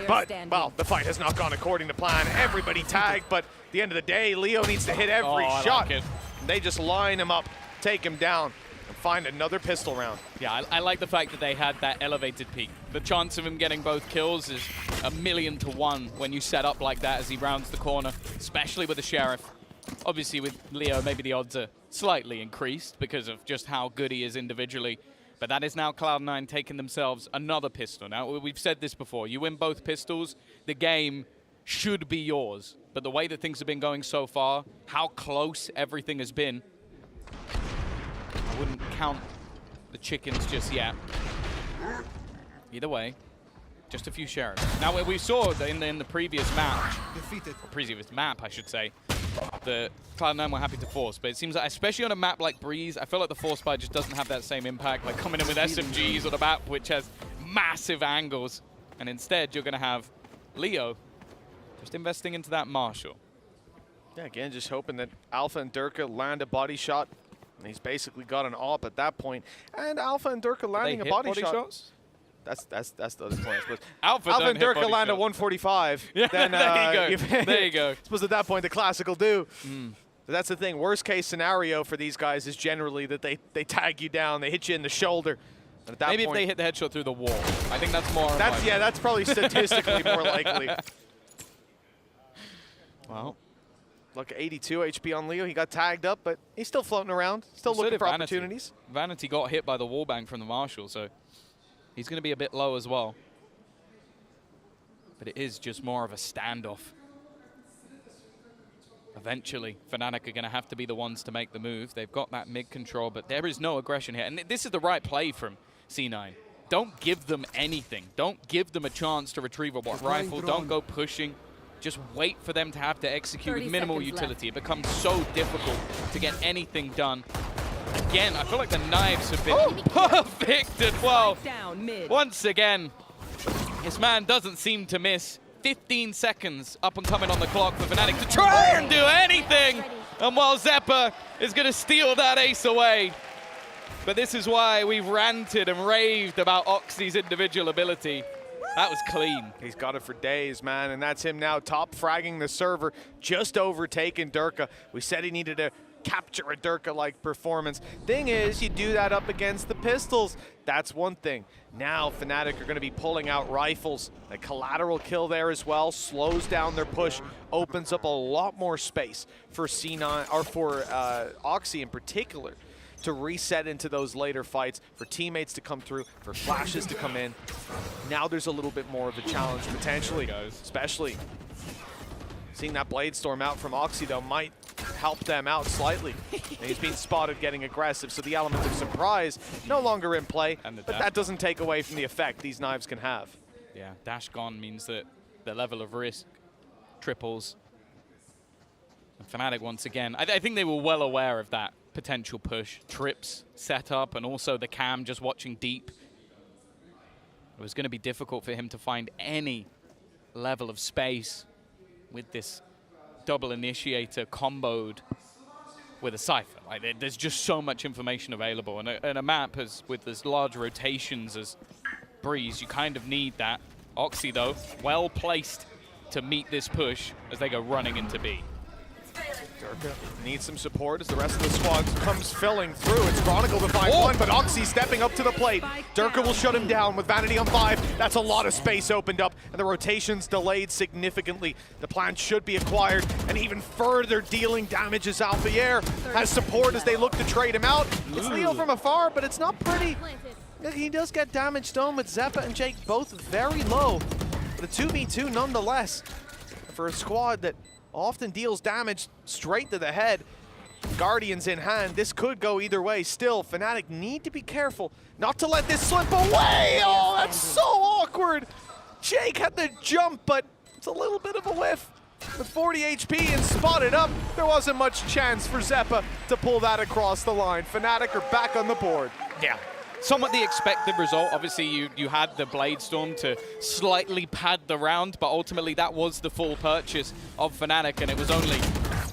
But, well, the fight has not gone according to plan. Everybody tagged, but at the end of the day, Leo needs to hit every shot. Like they just line him up, take him down, and find another pistol round. Yeah, I like the fact that they had that elevated peak. The chance of him getting both kills is 1,000,000 to 1 when you set up like that as he rounds the corner, especially with the Sheriff. Obviously with Leo, maybe the odds are slightly increased because of just how good he is individually. But that is now Cloud9 taking themselves another pistol. Now, we've said this before. You win both pistols, the game should be yours. But the way that things have been going so far, how close everything has been, I wouldn't count the chickens just yet. Either way, just a few sheriffs. Now, we saw in the previous match, or previous map, I should say, the Cloud9 were happy to force, but it seems like, especially on a map like Breeze, I feel like the force buy just doesn't have that same impact, like coming in with SMGs on a map which has massive angles, and instead you're going to have Leo just investing into that Marshall. Yeah, again, just hoping that Alpha and Durka land a body shot, and he's basically got an AWP at that point. And Alpha and Durka landing a body shot. Shots? That's the other point, I suppose. Alpha and Durka land at 145. Yeah, then, there you go. There you go. I suppose at that point the classic will do. But that's the thing. Worst case scenario for these guys is generally that they tag you down, they hit you in the shoulder. And at that Maybe point, if they hit the headshot through the wall. I think that's more. That's probably statistically more likely. Well, look, 82 HP on Leo. He got tagged up, but he's still floating around, still looking for opportunities. Vanity got hit by the wallbang from the Marshall, so he's going to be a bit low as well. But it is just more of a standoff. Eventually, Fnatic are going to have to be the ones to make the move. They've got that mid control, but there is no aggression here. And this is the right play from C9. Don't give them anything. Don't give them a chance to retrieve a rifle. Don't go pushing. Just wait for them to have to execute with minimal utility. It becomes so difficult to get anything done. Again, I feel like the knives have been perfect as well. Once again, this man doesn't seem to miss. 15 seconds up and coming on the clock for Fnatic to try and do anything. And while Zeppa is going to steal that ace away. But this is why we've ranted and raved about Oxy's individual ability. That was clean. He's got it for days, man, and that's him now top fragging the server, just overtaking Durka. We said he needed to capture a Durka-like performance. Thing is, you do that up against the pistols. That's one thing. Now Fnatic are going to be pulling out rifles. A collateral kill there as well slows down their push, opens up a lot more space for C9 or for Oxy in particular to reset into those later fights, for teammates to come through, for flashes to come in. Now there's a little bit more of a challenge potentially, especially seeing that Blade Storm out from Oxy though might help them out slightly. He's been spotted getting aggressive, so the element of surprise no longer in play, but that doesn't take away from the effect these knives can have. Yeah, dash gone means that the level of risk triples. And Fnatic once again, I think they were well aware of that potential push. Trips set up, and also the cam just watching deep. It was going to be difficult for him to find any level of space with this double initiator comboed with a Cypher. Like, there's just so much information available, and a map with as large rotations as Breeze, you kind of need that Oxy, though, well placed to meet this push as they go running into B. Durka needs some support as the rest of the squad comes filling through. It's Chronicle to find one, but Oxy stepping up to the plate. Durka will shut him down with Vanity on 5. That's a lot of space opened up, and the rotation's delayed significantly. The plant should be acquired, and even further dealing damage as Alphier has support as they look to trade him out. It's Leo from afar, but it's not pretty. He does get damage done with Zeppa and Jake both very low. The 2v2 nonetheless. For a squad that often deals damage straight to the head, Guardians in hand, this could go either way. Still, Fnatic need to be careful not to let this slip away. Oh, that's so awkward. Jake had the jump, but it's a little bit of a whiff. With 40 HP and spotted up, there wasn't much chance for Zeppa to pull that across the line. Fnatic are back on the board. Yeah. Somewhat the expected result. Obviously, you had the Blade Storm to slightly pad the round, but ultimately that was the full purchase of Fnatic, and it was only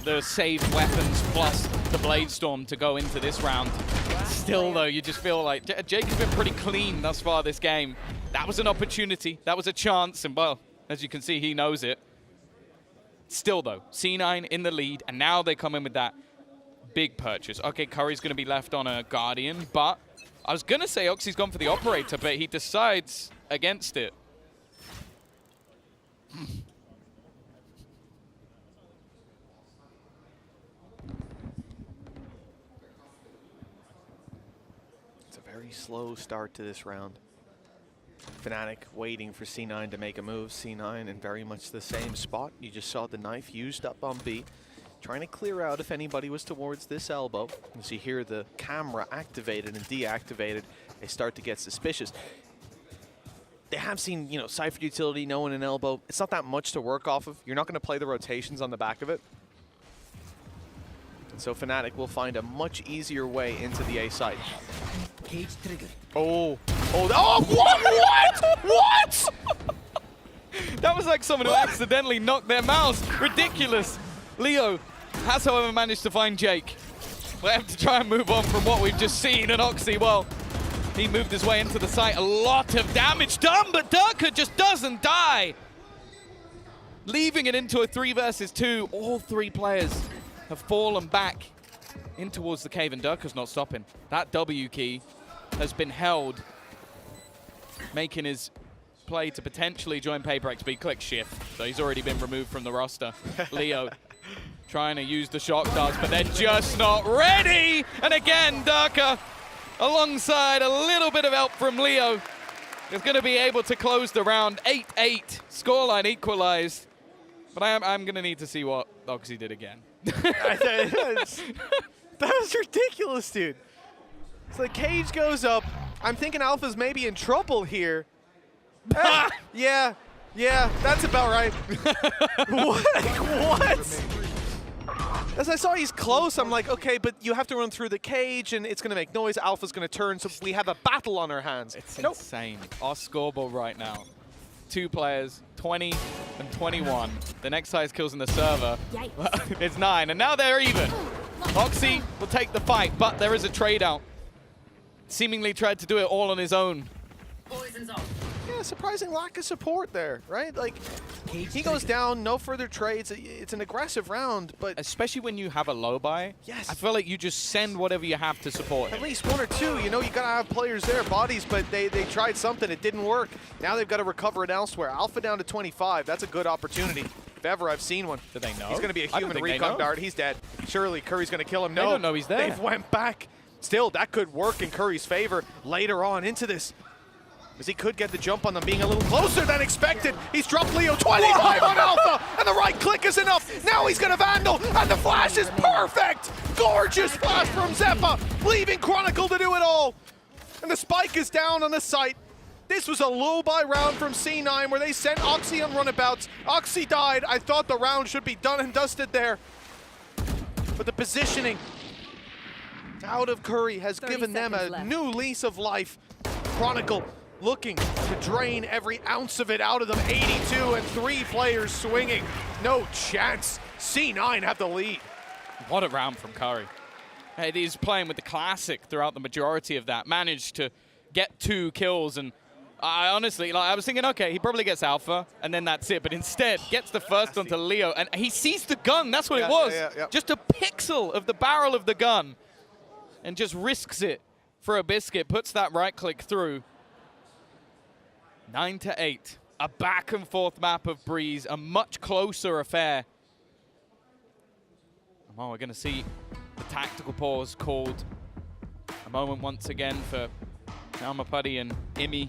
the saved weapons plus the Blade Storm to go into this round. Still, though, you just feel like Jake has been pretty clean thus far this game. That was an opportunity. That was a chance, and, well, as you can see, he knows it. Still, though, C9 in the lead, and now they come in with that big purchase. Okay, Curry's going to be left on a Guardian, but I was going to say Oxy's gone for the operator, but he decides against it. It's a very slow start to this round. Fnatic waiting for C9 to make a move. C9 in very much the same spot. You just saw the knife used up on B. Trying to clear out if anybody was towards this elbow. As you hear the camera activated and deactivated, they start to get suspicious. They have seen, you know, Cypher utility, knowing an elbow. It's not that much to work off of. You're not going to play the rotations on the back of it. And so Fnatic will find a much easier way into the A site. Cage trigger. Oh, what? What? That was like someone who accidentally knocked their mouse. Ridiculous. Leo has, however, managed to find Jake. We'll have to try and move on from what we've just seen. And Oxy, well, he moved his way into the site. A lot of damage done, but Durka just doesn't die. Leaving it into a 3 versus 2. All 3 players have fallen back in towards the cave, and Durka's not stopping. That W key has been held, making his play to potentially join Paper XP. Click shift. So he's already been removed from the roster. Leo trying to use the shock darts, but they're just not ready. And again, Durka, alongside a little bit of help from Leo, is going to be able to close the round. 8-8, scoreline equalized. But I'm going to need to see what Oxy did again. That was ridiculous, dude. So the cage goes up. I'm thinking Alpha's maybe in trouble here. Yeah, that's about right. What? As I saw he's close, I'm like, okay, but you have to run through the cage and it's going to make noise. Alpha's going to turn, so we have a battle on our hands. It's insane. Our scoreboard right now, 2 players, 20 and 21. The next highest kills in the server is 9, and now they're even. Oxy will take the fight, but there is a trade out. Seemingly tried to do it all on his own. Yeah, surprising lack of support there, right? Like, he goes down, no further trades. It's an aggressive round, but especially when you have a low buy, yes, I feel like you just send whatever you have to support him. At least 1 or 2, you know, you gotta have players there, bodies, but they tried something, it didn't work. Now they've got to recover it elsewhere. Alpha down to 25, that's a good opportunity. If ever I've seen one. Do they know? He's gonna be a human recon dart, he's dead. Surely Curry's gonna kill him. No, they don't know he's there. They've went back. Still, that could work in Curry's favor later on into this. As he could get the jump on them, being a little closer than expected. He's dropped Leo 25 on Alpha, and the right click is enough. Now he's gonna Vandal, and the flash is perfect. Gorgeous flash from Zeppa, leaving Chronicle to do it all. And the spike is down on the site. This was a low buy round from C9 where they sent Oxy on runabouts. Oxy died. I thought the round should be done and dusted there. But the positioning out of Curry has given them a new lease of life. Chronicle looking to drain every ounce of it out of them. 82 and 3 players swinging. No chance. C9 have the lead. What a round from Curry. He's playing with the classic throughout the majority of that. Managed to get 2 kills, and I honestly, like, I was thinking, okay, he probably gets Alpha, and then that's it. But instead, gets the first onto Leo, and he sees the gun. That's what it was. Just a pixel of the barrel of the gun, and just risks it for a biscuit. Puts that right click through. 9-8. A back and forth map of Breeze, a much closer affair. Oh, we're going to see the tactical pause called. A moment once again for Almapuddy and Imi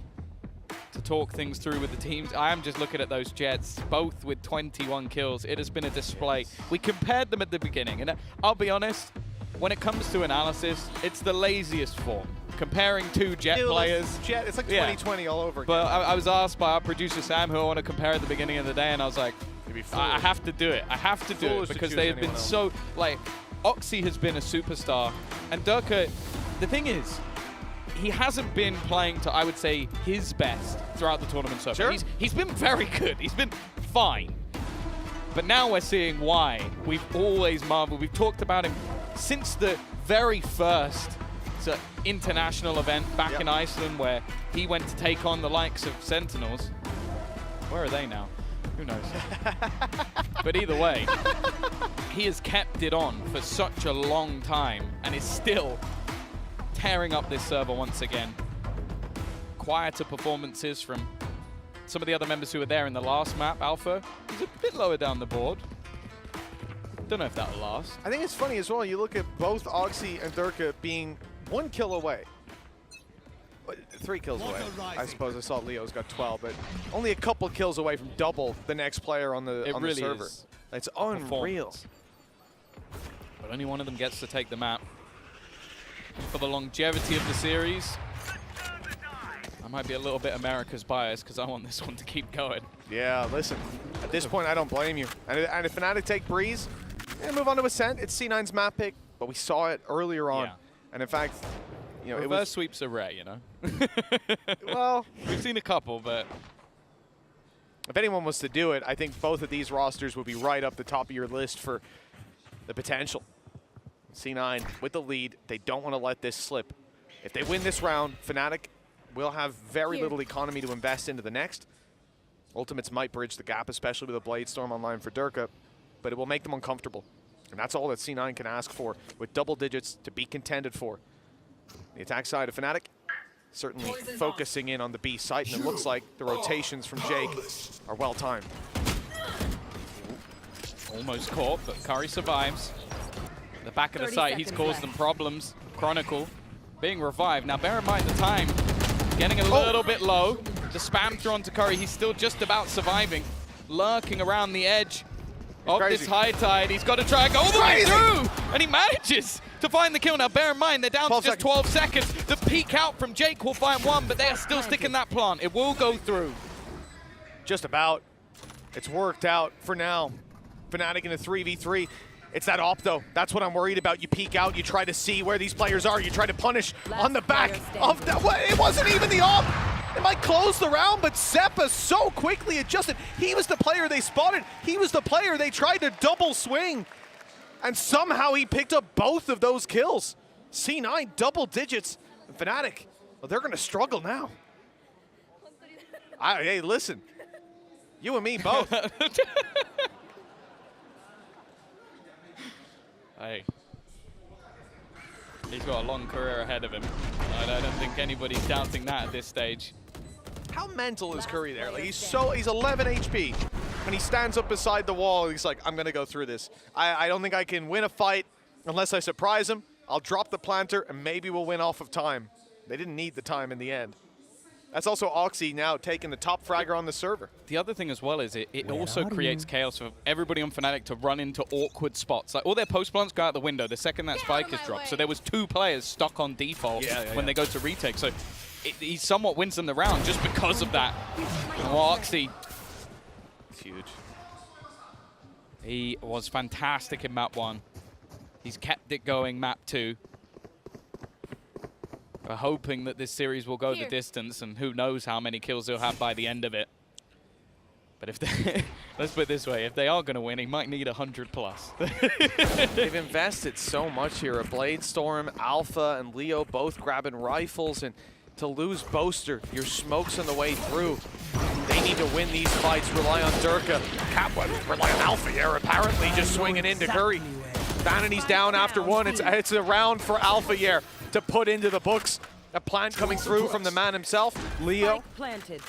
to talk things through with the teams. I am just looking at those Jets, both with 21 kills. It has been a display. We compared them at the beginning, and I'll be honest, when it comes to analysis, it's the laziest form. Comparing two Jet players. Jet, it's like 2020 all over again. But I was asked by our producer Sam, who I want to compare at the beginning of the day, and I was like, I have to do it. I have to do it because they have been so, like, Oxy has been a superstar, and Durka, the thing is, he hasn't been playing to, I would say, his best throughout the tournament so far. He's been very good. He's been fine. But now we're seeing why. We've always marveled. We've talked about him since the very first international event back in Iceland, where he went to take on the likes of Sentinels. Where are they now? Who knows? But either way, he has kept it on for such a long time and is still tearing up this server once again. Quieter performances from some of the other members who were there in the last map. Alpha, he's a bit lower down the board. Don't know if that'll last. I think it's funny as well. You look at both Oxy and Durka being 1 kill away. 3 kills away. I suppose I saw Leo's got 12, but only a couple kills away from double the next player on the server. It's unreal. But only one of them gets to take the map. For the longevity of the series, I might be a little bit America's bias because I want this one to keep going. Yeah, listen, at this point, I don't blame you. And if Fnatic take Breeze, move on to Ascent. It's C9's map pick, but we saw it earlier on. And in fact, you know, reverse sweeps are rare, you know. Well, we've seen a couple, but if anyone was to do it, I think both of these rosters would be right up the top of your list for the potential. C9 with the lead. They don't want to let this slip. If they win this round, Fnatic will have very little economy to invest into the next. Ultimates might bridge the gap, especially with a Blade Storm online for Durka, but it will make them uncomfortable. And that's all that C9 can ask for, with double digits to be contended for. The attack side of Fnatic certainly focusing in on the B site, and it looks like the rotations from Jake are well timed. Almost caught, but Curry survives. The back of the site, he's caused them problems. Chronicle being revived. Now bear in mind the time getting a little bit low. The spam through onto Curry, he's still just about surviving. Lurking around the edge of this high tide. He's got to try and go all the way through, and he manages to find the kill. Now bear in mind, they're down to just 12 seconds. The peek out from Jake will find one, but they are still sticking that plant. It will go through. Just about. It's worked out for now. Fnatic in a 3v3. It's that op, though. That's what I'm worried about. You peek out, you try to see where these players are, you try to punish on the back of that. It wasn't even the op. It might close the round, but Zeppa so quickly adjusted. He was the player they spotted. He was the player they tried to double swing. And somehow he picked up both of those kills. C9, double digits. And Fnatic, well, they're going to struggle now. Hey, listen. You and me both. Hey, he's got a long career ahead of him. I don't think anybody's doubting that at this stage. How mental is Curry there? Like he's 11 HP. When he stands up beside the wall, he's like, I'm gonna go through this. I don't think I can win a fight unless I surprise him. I'll drop the planter and maybe we'll win off of time. They didn't need the time in the end. That's also Oxy now taking the top fragger on the server. The other thing as well is it also creates chaos for everybody on Fnatic to run into awkward spots. Like all their post plants go out the window the second that spike is dropped. So there was 2 players stuck on default when they go to retake. So he somewhat wins them the round just because of that. And Oxy, it's huge. He was fantastic in map 1. He's kept it going map 2. We're hoping that this series will go the distance, and who knows how many kills he'll have by the end of it. But if they, let's put it this way, if they are going to win, he might need 100+. They've invested so much here. A Blade Storm, Alpha, and Leo both grabbing rifles, and to lose Boaster. Your smoke's on the way through. They need to win these fights, rely on Durka. Catwood rely on Alpha Air, apparently just swinging into Curry. Vanity's down after one. It's a round for Alpha Air to put into the books. A plant coming through from the man himself, Leo. Planted.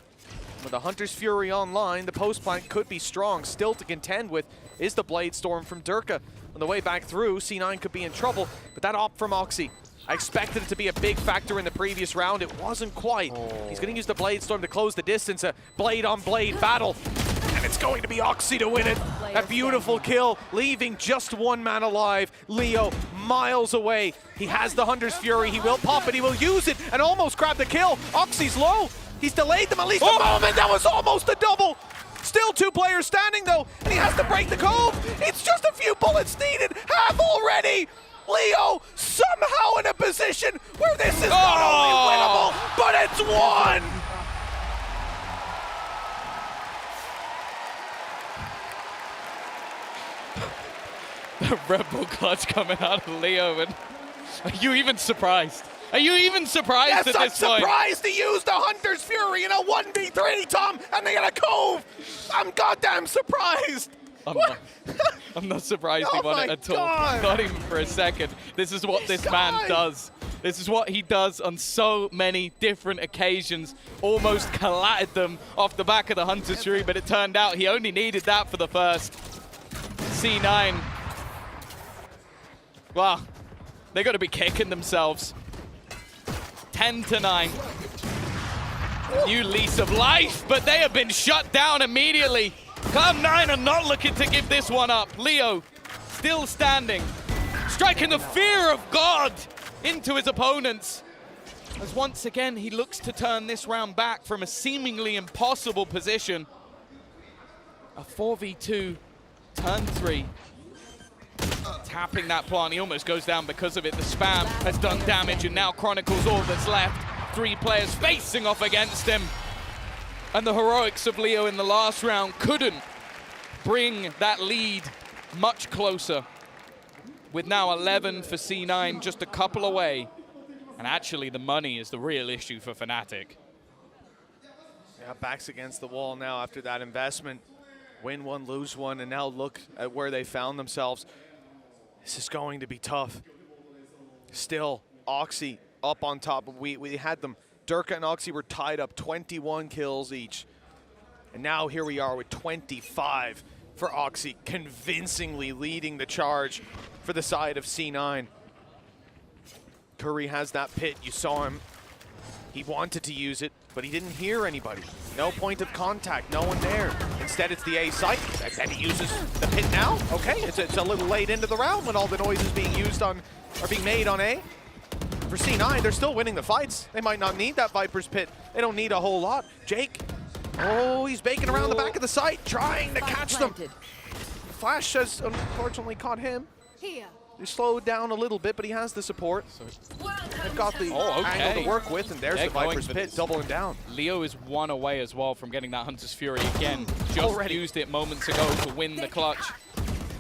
With the Hunter's Fury online, the post plant could be strong. Still to contend with is the Blade Storm from Durka. On the way back through, C9 could be in trouble, but that op from Oxy, I expected it to be a big factor in the previous round. It wasn't quite. He's going to use the Blade Storm to close the distance. A blade-on-blade battle. And it's going to be Oxy to win it. A beautiful kill, leaving just one man alive. Leo, miles away. He has the Hunter's Fury. He will pop it. He will use it and almost grab the kill. Oxy's low. He's delayed them at least a moment. That was almost a double. Still 2 players standing, though, and he has to break the cove. It's just a few bullets needed. Half already. Leo somehow in a position where this is not only winnable, but it's won! The Red Bull clutch coming out of Leo, and are you even surprised? Are you even surprised at this point? Yes, I'm surprised he used the Hunter's Fury in a 1v3, Tom, and they got a cove! I'm goddamn surprised! I'm not surprised he won it at all. Not even for a second. This is what this man does. This is what he does on so many different occasions. Almost collided them off the back of the Hunter's Fury, but it turned out he only needed that for the first. C9. Wow. They got to be kicking themselves. 10-9. New lease of life, but they have been shut down immediately. Cloud9 are not looking to give this one up. Leo still standing, striking the fear of God into his opponents. As once again, he looks to turn this round back from a seemingly impossible position. A 4v2, turn 3. Tapping that plant, he almost goes down because of it. The spam has done damage, and now Chronicle's all that's left. 3 players facing off against him. And the heroics of Leo in the last round couldn't bring that lead much closer. With now 11 for C9, just a couple away. And actually, the money is the real issue for Fnatic. Yeah, backs against the wall now after that investment. Win one, lose one, and now look at where they found themselves. This is going to be tough. Still, Oxy up on top. We had them. Durka and Oxy were tied up, 21 kills each. And now here we are with 25 for Oxy, convincingly leading the charge for the side of C9. Curry has that pit, you saw him. He wanted to use it, but he didn't hear anybody. No point of contact, no one there. Instead, it's the A site, and he uses the pit now. Okay, it's a little late into the round when all the noises being used on are being made on A. For C9, they're still winning the fights. They might not need that Viper's pit. They don't need a whole lot. Jake, oh, he's baking around the back of the site, trying to catch them. Flash has unfortunately caught him. He slowed down a little bit, but he has the support. They've got the angle to work with, and there's the Viper's pit doubling down. Leo is 1 away as well from getting that Hunter's Fury again. Just used it moments ago to win the clutch.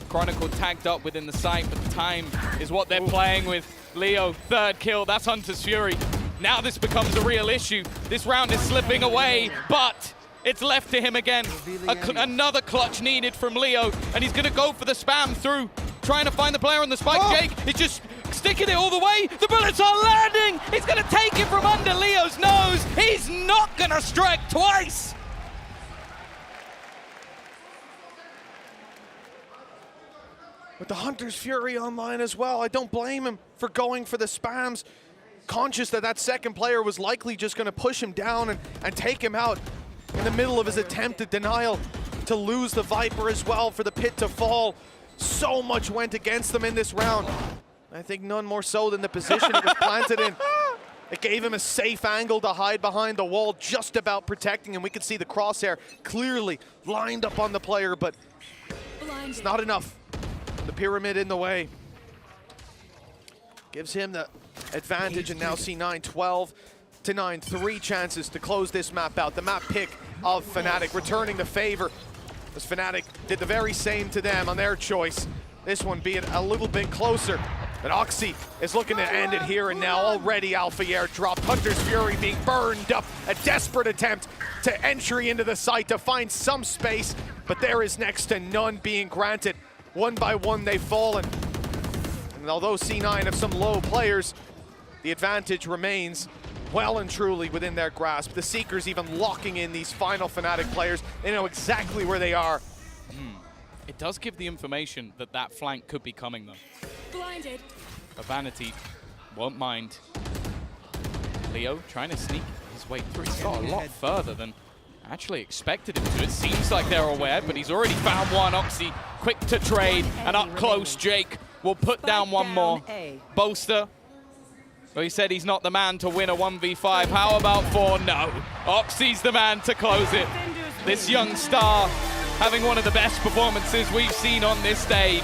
Chronicle tagged up within the site, but the time is what they're playing with. Leo, 3rd kill, that's Hunter's Fury. Now this becomes a real issue. This round is slipping away, but it's left to him again. Another clutch needed from Leo, and he's gonna go for the spam through, trying to find the player on the spike. Jake is just sticking it all the way. The bullets are landing. He's gonna take it from under Leo's nose. He's not gonna strike twice. With the Hunter's Fury online as well, I don't blame him for going for the spams. Conscious that that second player was likely just going to push him down and take him out in the middle of his attempted denial to lose the Viper as well, for the pit to fall. So much went against them in this round. I think none more so than the position it was planted in. It gave him a safe angle to hide behind the wall, just about protecting him. We could see the crosshair clearly lined up on the player, but it's not enough. The pyramid in the way gives him the advantage, and now C9 12-9, 3 chances to close this map out. The map pick of Fnatic, returning the favor, as Fnatic did the very same to them on their choice. This one being a little bit closer. But Oxy is looking to end it here and now. Already Alphayer dropped. Hunter's Fury being burned up. A desperate attempt to entry into the site to find some space, but there is next to none being granted. One by one they've fallen. And although C9 have some low players, the advantage remains well and truly within their grasp. The Seekers even locking in these final Fnatic players. They know exactly where they are. It does give the information that that flank could be coming, though. Blinded. But Vanity won't mind. Leo trying to sneak his way through. He's got a lot further than I actually expected him to. It seems like they're aware, but he's already found one. Oxy quick to trade, and up close, Jake will put down one more. Boaster, well, he said he's not the man to win a 1v5. How about 4? No. Oxy's the man to close it. This young star having one of the best performances we've seen on this stage.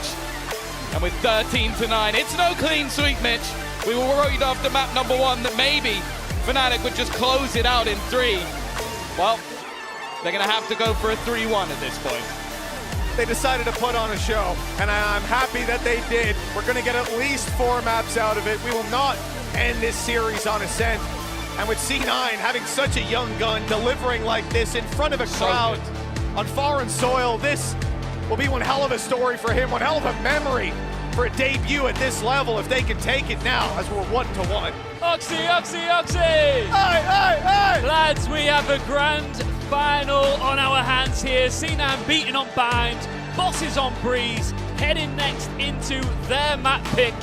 And with 13-9, it's no clean sweep, Mitch. We were worried after map number 1 that maybe Fnatic would just close it out in 3. Well, they're going to have to go for a 3-1 at this point. They decided to put on a show, and I'm happy that they did. We're going to get at least 4 maps out of it. We will not end this series on Ascent. And with C9 having such a young gun, delivering like this in front of a crowd on foreign soil, this will be one hell of a story for him, one hell of a memory for a debut at this level if they can take it now as we're 1-1. Oxy, Oxy, Oxy! Lads, we have a grand final on our hands here. C9 beating on Bind, Bosses on Breeze, heading next into their map pick.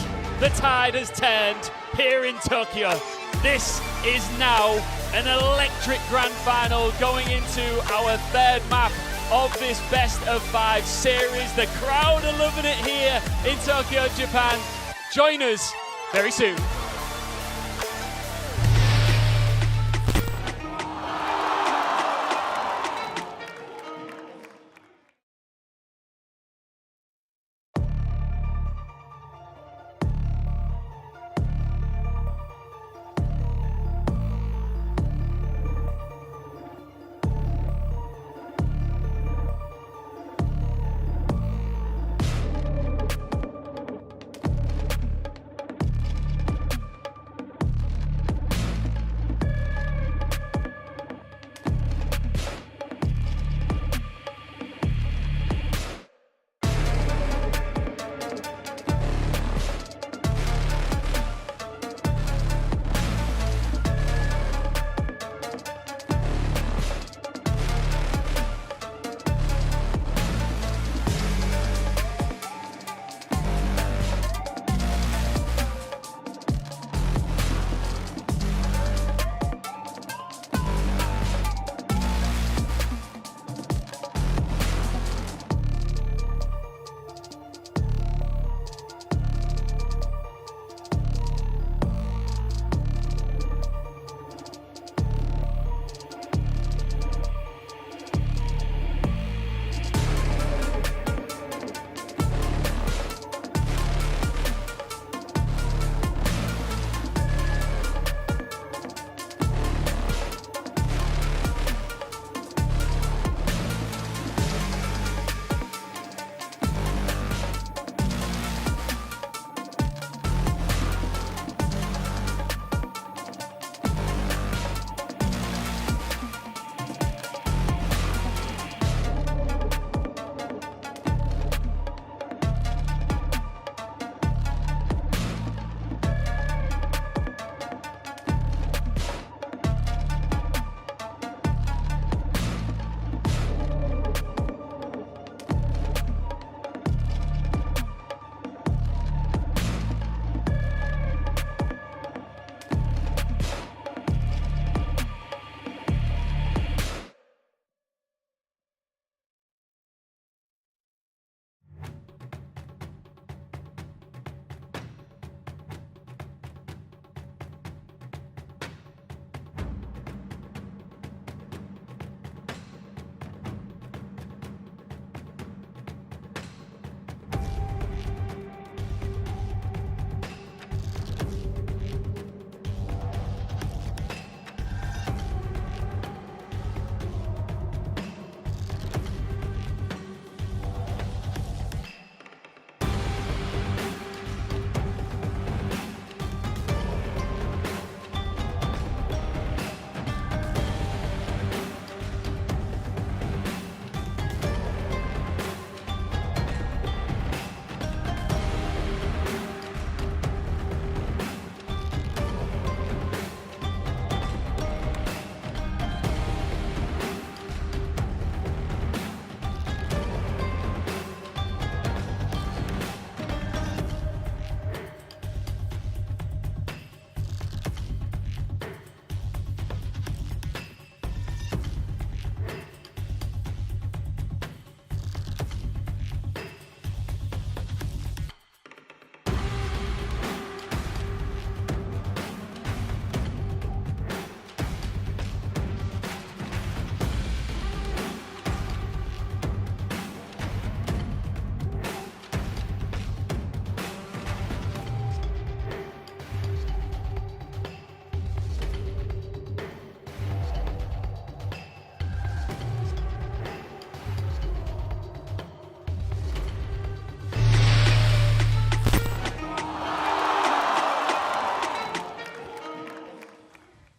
The tide has turned here in Tokyo. This is now an electric grand final going into our 3rd map of this best of 5 series. The crowd are loving it here in Tokyo, Japan. Join us very soon.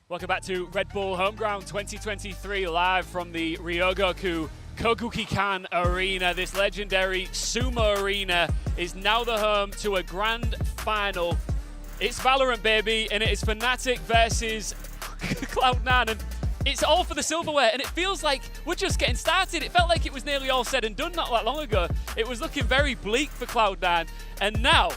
Welcome back to Red Bull Homeground 2023, live from the Ryogoku Koguki-kan Arena. This legendary sumo arena is now the home to a grand final. It's Valorant, baby, and it is Fnatic versus Cloud9, and it's all for the silverware, and it feels like we're just getting started. It felt like it was nearly all said and done not that long ago. It was looking very bleak for Cloud9, and now,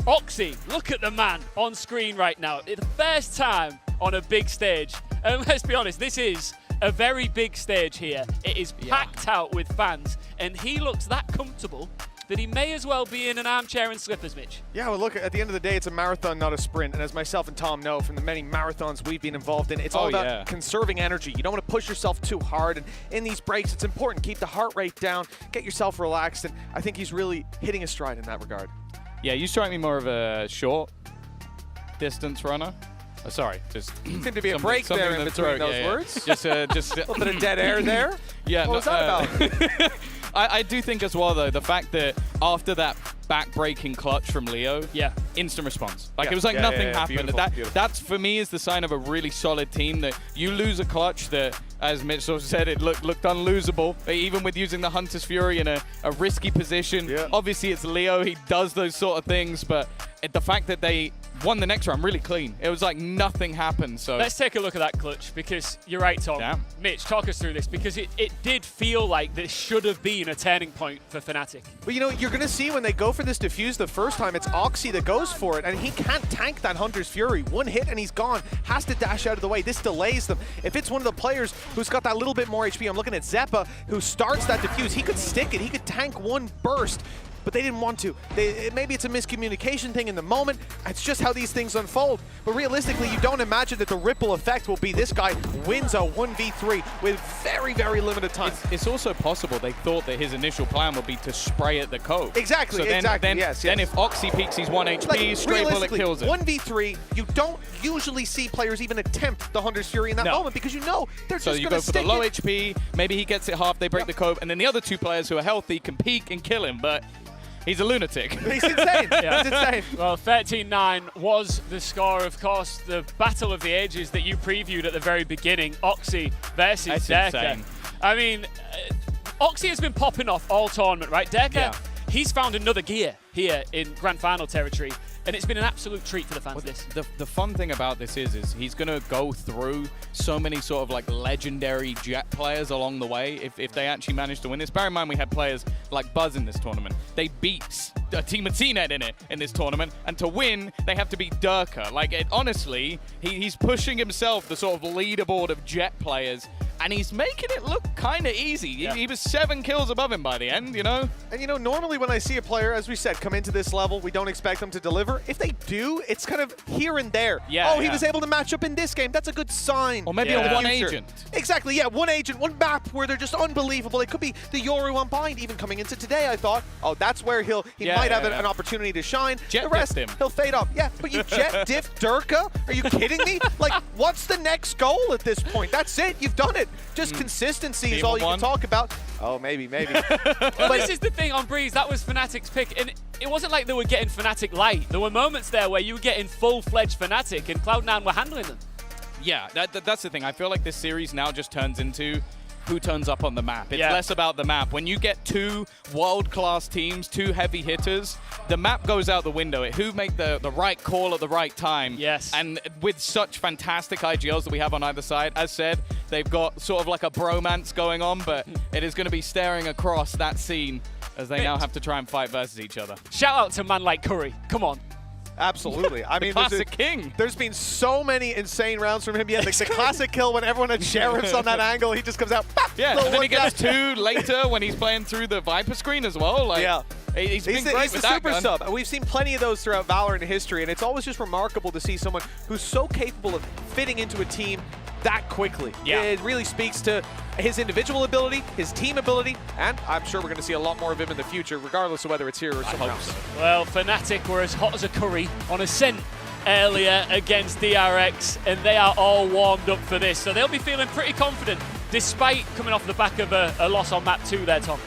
Oxy, look at the man on screen right now. It's the first time on a big stage. And let's be honest, this is a very big stage here. It is packed out with fans, and he looks that comfortable that he may as well be in an armchair and slippers, Mitch. Yeah, well, look, at the end of the day, it's a marathon, not a sprint. And as myself and Tom know from the many marathons we've been involved in, it's all about conserving energy. You don't want to push yourself too hard. And in these breaks, it's important. Keep the heart rate down, get yourself relaxed. And I think he's really hitting his stride in that regard. Yeah, you strike me more of a short distance runner. Oh, sorry, just seemed to be a break there in between those words. Just a little bit of dead air there. Yeah, what was that about? I do think as well, though, the fact that after that back-breaking clutch from Leo, instant response. Like, it was like nothing happened. Beautiful. That's, for me, is the sign of a really solid team, that you lose a clutch that, as Mitch sort of said, it looked unlosable, even with using the Hunter's Fury in a risky position. Obviously, it's Leo. He does those sort of things, but the fact that they won the next round really clean. It was like nothing happened. So let's take a look at that clutch, because you're right, Tom. Yeah. Mitch, talk us through this, because it did feel like this should have been a turning point for Fnatic. But you know, you're going to see when they go for this defuse the first time, it's Oxy that goes for it, and he can't tank that Hunter's Fury. One hit and he's gone. Has to dash out of the way. This delays them. If it's one of the players who's got that little bit more HP, I'm looking at Zeta, who starts that defuse. He could stick it. He could tank one burst. But they didn't want to. Maybe it's a miscommunication thing in the moment. It's just how these things unfold. But realistically, you don't imagine that the ripple effect will be this guy wins a 1v3 with very, very limited time. It's also possible they thought that his initial plan would be to spray at the Cove. Exactly, so then, exactly. Then if Oxy peaks, he's 1 HP, like, straight bullet kills it. 1v3, you don't usually see players even attempt the Hunter's Fury in that moment, because you know they're so just you going go to for the low HP, maybe he gets it half, they break the Cove, and then the other two players who are healthy can peek and kill him, but he's a lunatic. He's insane. He's insane. Well, 13-9 was the score, of course, the battle of the ages that you previewed at the very beginning. Oxy versus Derka. I mean, Oxy has been popping off all tournament, right? Derka, he's found another gear here in Grand Final territory, and it's been an absolute treat for the fans. The fun thing about this is he's going to go through so many sort of like legendary Jet players along the way if they actually manage to win this. Bear in mind we had players like Buzz in this tournament. They beat a team of CNET in this tournament, and to win they have to beat Derka. Like, honestly, he's pushing himself the sort of leaderboard of Jet players, and he's making it look kind of easy. He was 7 kills above him by the end, you know? And, you know, normally when I see a player, as we said, come into this level, we don't expect them to deliver. If they do, it's kind of here and there. He was able to match up in this game. That's a good sign. Or maybe on one agent. Exactly, yeah, one agent, one map where they're just unbelievable. It could be the Yoru on Bind even coming into today, I thought. Oh, that's where he might have an opportunity to shine. Jet the rest, him. He'll fade off. Yeah, but you jet diff Derka? Are you kidding me? Like, what's the next goal at this point? That's it. You've done it. Just consistency is all you can talk about. Oh, maybe. Well, this is the thing on Breeze. That was Fnatic's pick, and it wasn't like they were getting Fnatic light. There were moments there where you were getting full-fledged Fnatic, and Cloud9 were handling them. Yeah, that's the thing. I feel like this series now just turns into who turns up on the map. It's less about the map. When you get 2 world-class teams, 2 heavy hitters, the map goes out the window. Who make the right call at the right time. Yes. And with such fantastic IGLs that we have on either side, as said, they've got sort of like a bromance going on, but it is going to be staring across that scene as they now have to try and fight versus each other. Shout out to a man like Curry. Come on. Absolutely. I mean, classic king. There's been so many insane rounds from him. Yeah, like the classic kill when everyone had sheriffs on that angle. He just comes out. Bap, and then he gets 2 later when he's playing through the Viper screen as well. Like, he's been great with that super gun. sub. We've seen plenty of those throughout Valorant history, and it's always just remarkable to see someone who's so capable of fitting into a team that quickly. It really speaks to his individual ability, his team ability, and I'm sure we're going to see a lot more of him in the future, regardless of whether it's here or somewhere else. Well, Fnatic were as hot as a curry on Ascent earlier against DRX, and they are all warmed up for this, so they'll be feeling pretty confident, despite coming off the back of a loss on map 2 there, Tom.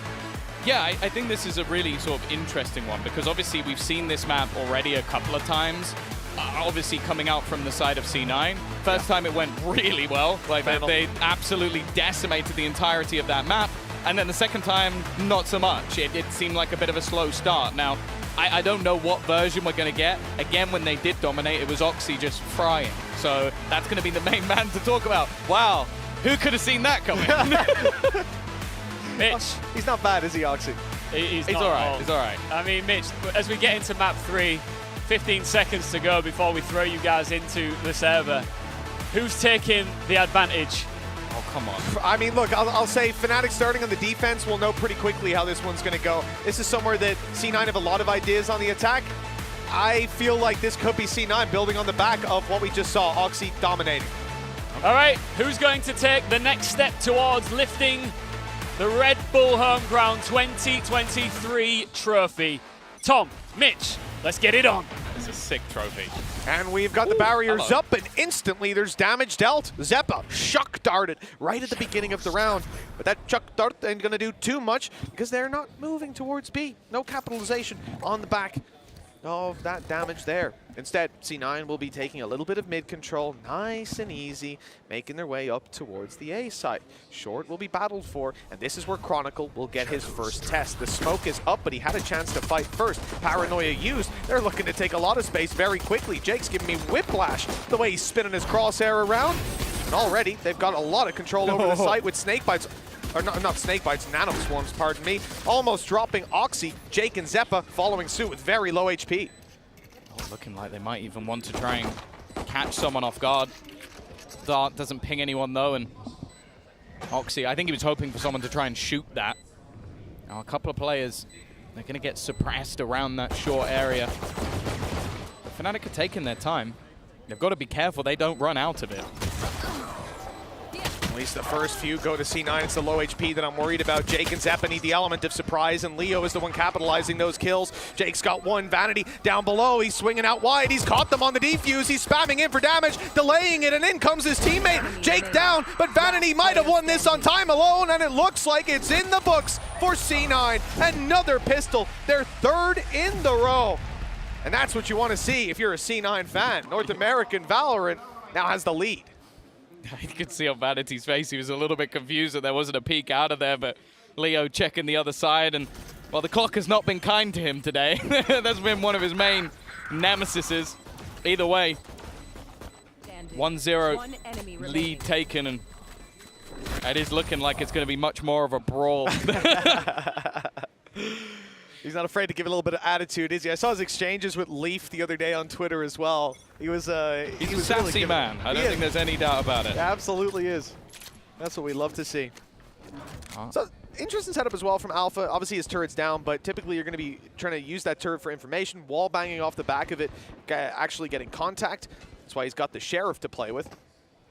Yeah, I think this is a really sort of interesting one, because obviously we've seen this map already a couple of times, obviously coming out from the side of C9. First time it went really well. Like they absolutely decimated the entirety of that map. And then the second time, not so much. It seemed like a bit of a slow start. Now, I don't know what version we're going to get. Again, when they did dominate, it was Oxy just frying. So that's going to be the main man to talk about. Wow, who could have seen that coming? Mitch. He's not bad, is he, Oxy? He's all right. He's all right. I mean, Mitch, as we get into map 3, 15 seconds to go before we throw you guys into the server. Who's taking the advantage? Oh, come on. I mean, look, I'll say Fnatic starting on the defense will know pretty quickly how this one's going to go. This is somewhere that C9 have a lot of ideas on the attack. I feel like this could be C9 building on the back of what we just saw, Oxy dominating. All right, who's going to take the next step towards lifting the Red Bull Home Ground 2023 trophy? Tom, Mitch, let's get it on. It's a sick trophy. And we've got the barriers up, and instantly there's damage dealt. Zeta chuck darted right at the beginning of the round. But that chuck dart ain't going to do too much because they're not moving towards B. No capitalization on the back of that damage there. Instead, C9 will be taking a little bit of mid control, nice and easy, making their way up towards the A side. Short will be battled for, and this is where Chronicle will get his first test. The smoke is up, but he had a chance to fight first. Paranoia used. They're looking to take a lot of space very quickly. Jake's giving me whiplash the way he's spinning his crosshair around. And already, they've got a lot of control over the site with snake bites. Or not snake bites, nano swarms, pardon me. Almost dropping Oxy, Jake and Zeppa following suit with very low HP. Oh, looking like they might even want to try and catch someone off guard. Dart doesn't ping anyone though, and Oxy, I think he was hoping for someone to try and shoot that. Now a couple of players, they're going to get suppressed around that short area. But Fnatic are taking their time. They've got to be careful they don't run out of it. At least the first few go to C9. It's the low HP that I'm worried about. Jake and Zeppa need the element of surprise, and Leo is the one capitalizing those kills. Jake's got one. Vanity down below. He's swinging out wide. He's caught them on the defuse. He's spamming in for damage, delaying it, and in comes his teammate. Jake down, but Vanity might have won this on time alone, and it looks like it's in the books for C9. Another pistol, their third in the row. And that's what you want to see if you're a C9 fan. North American Valorant now has the lead. You could see on Vanity's face, he was a little bit confused that there wasn't a peek out of there, but Leo checking the other side, and, well, the clock has not been kind to him today. That's been one of his main nemesises. Either way, 1-0 lead taken, and it is looking like it's going to be much more of a brawl. He's not afraid to give a little bit of attitude, is he? I saw his exchanges with Leaf the other day on Twitter as well. He was he's a sassy really man. I don't think there's any doubt about it. Absolutely is. That's what we love to see. So, interesting setup as well from Alpha. Obviously his turret's down, but typically you're going to be trying to use that turret for information, wall banging off the back of it, actually getting contact. That's why he's got the Sheriff to play with.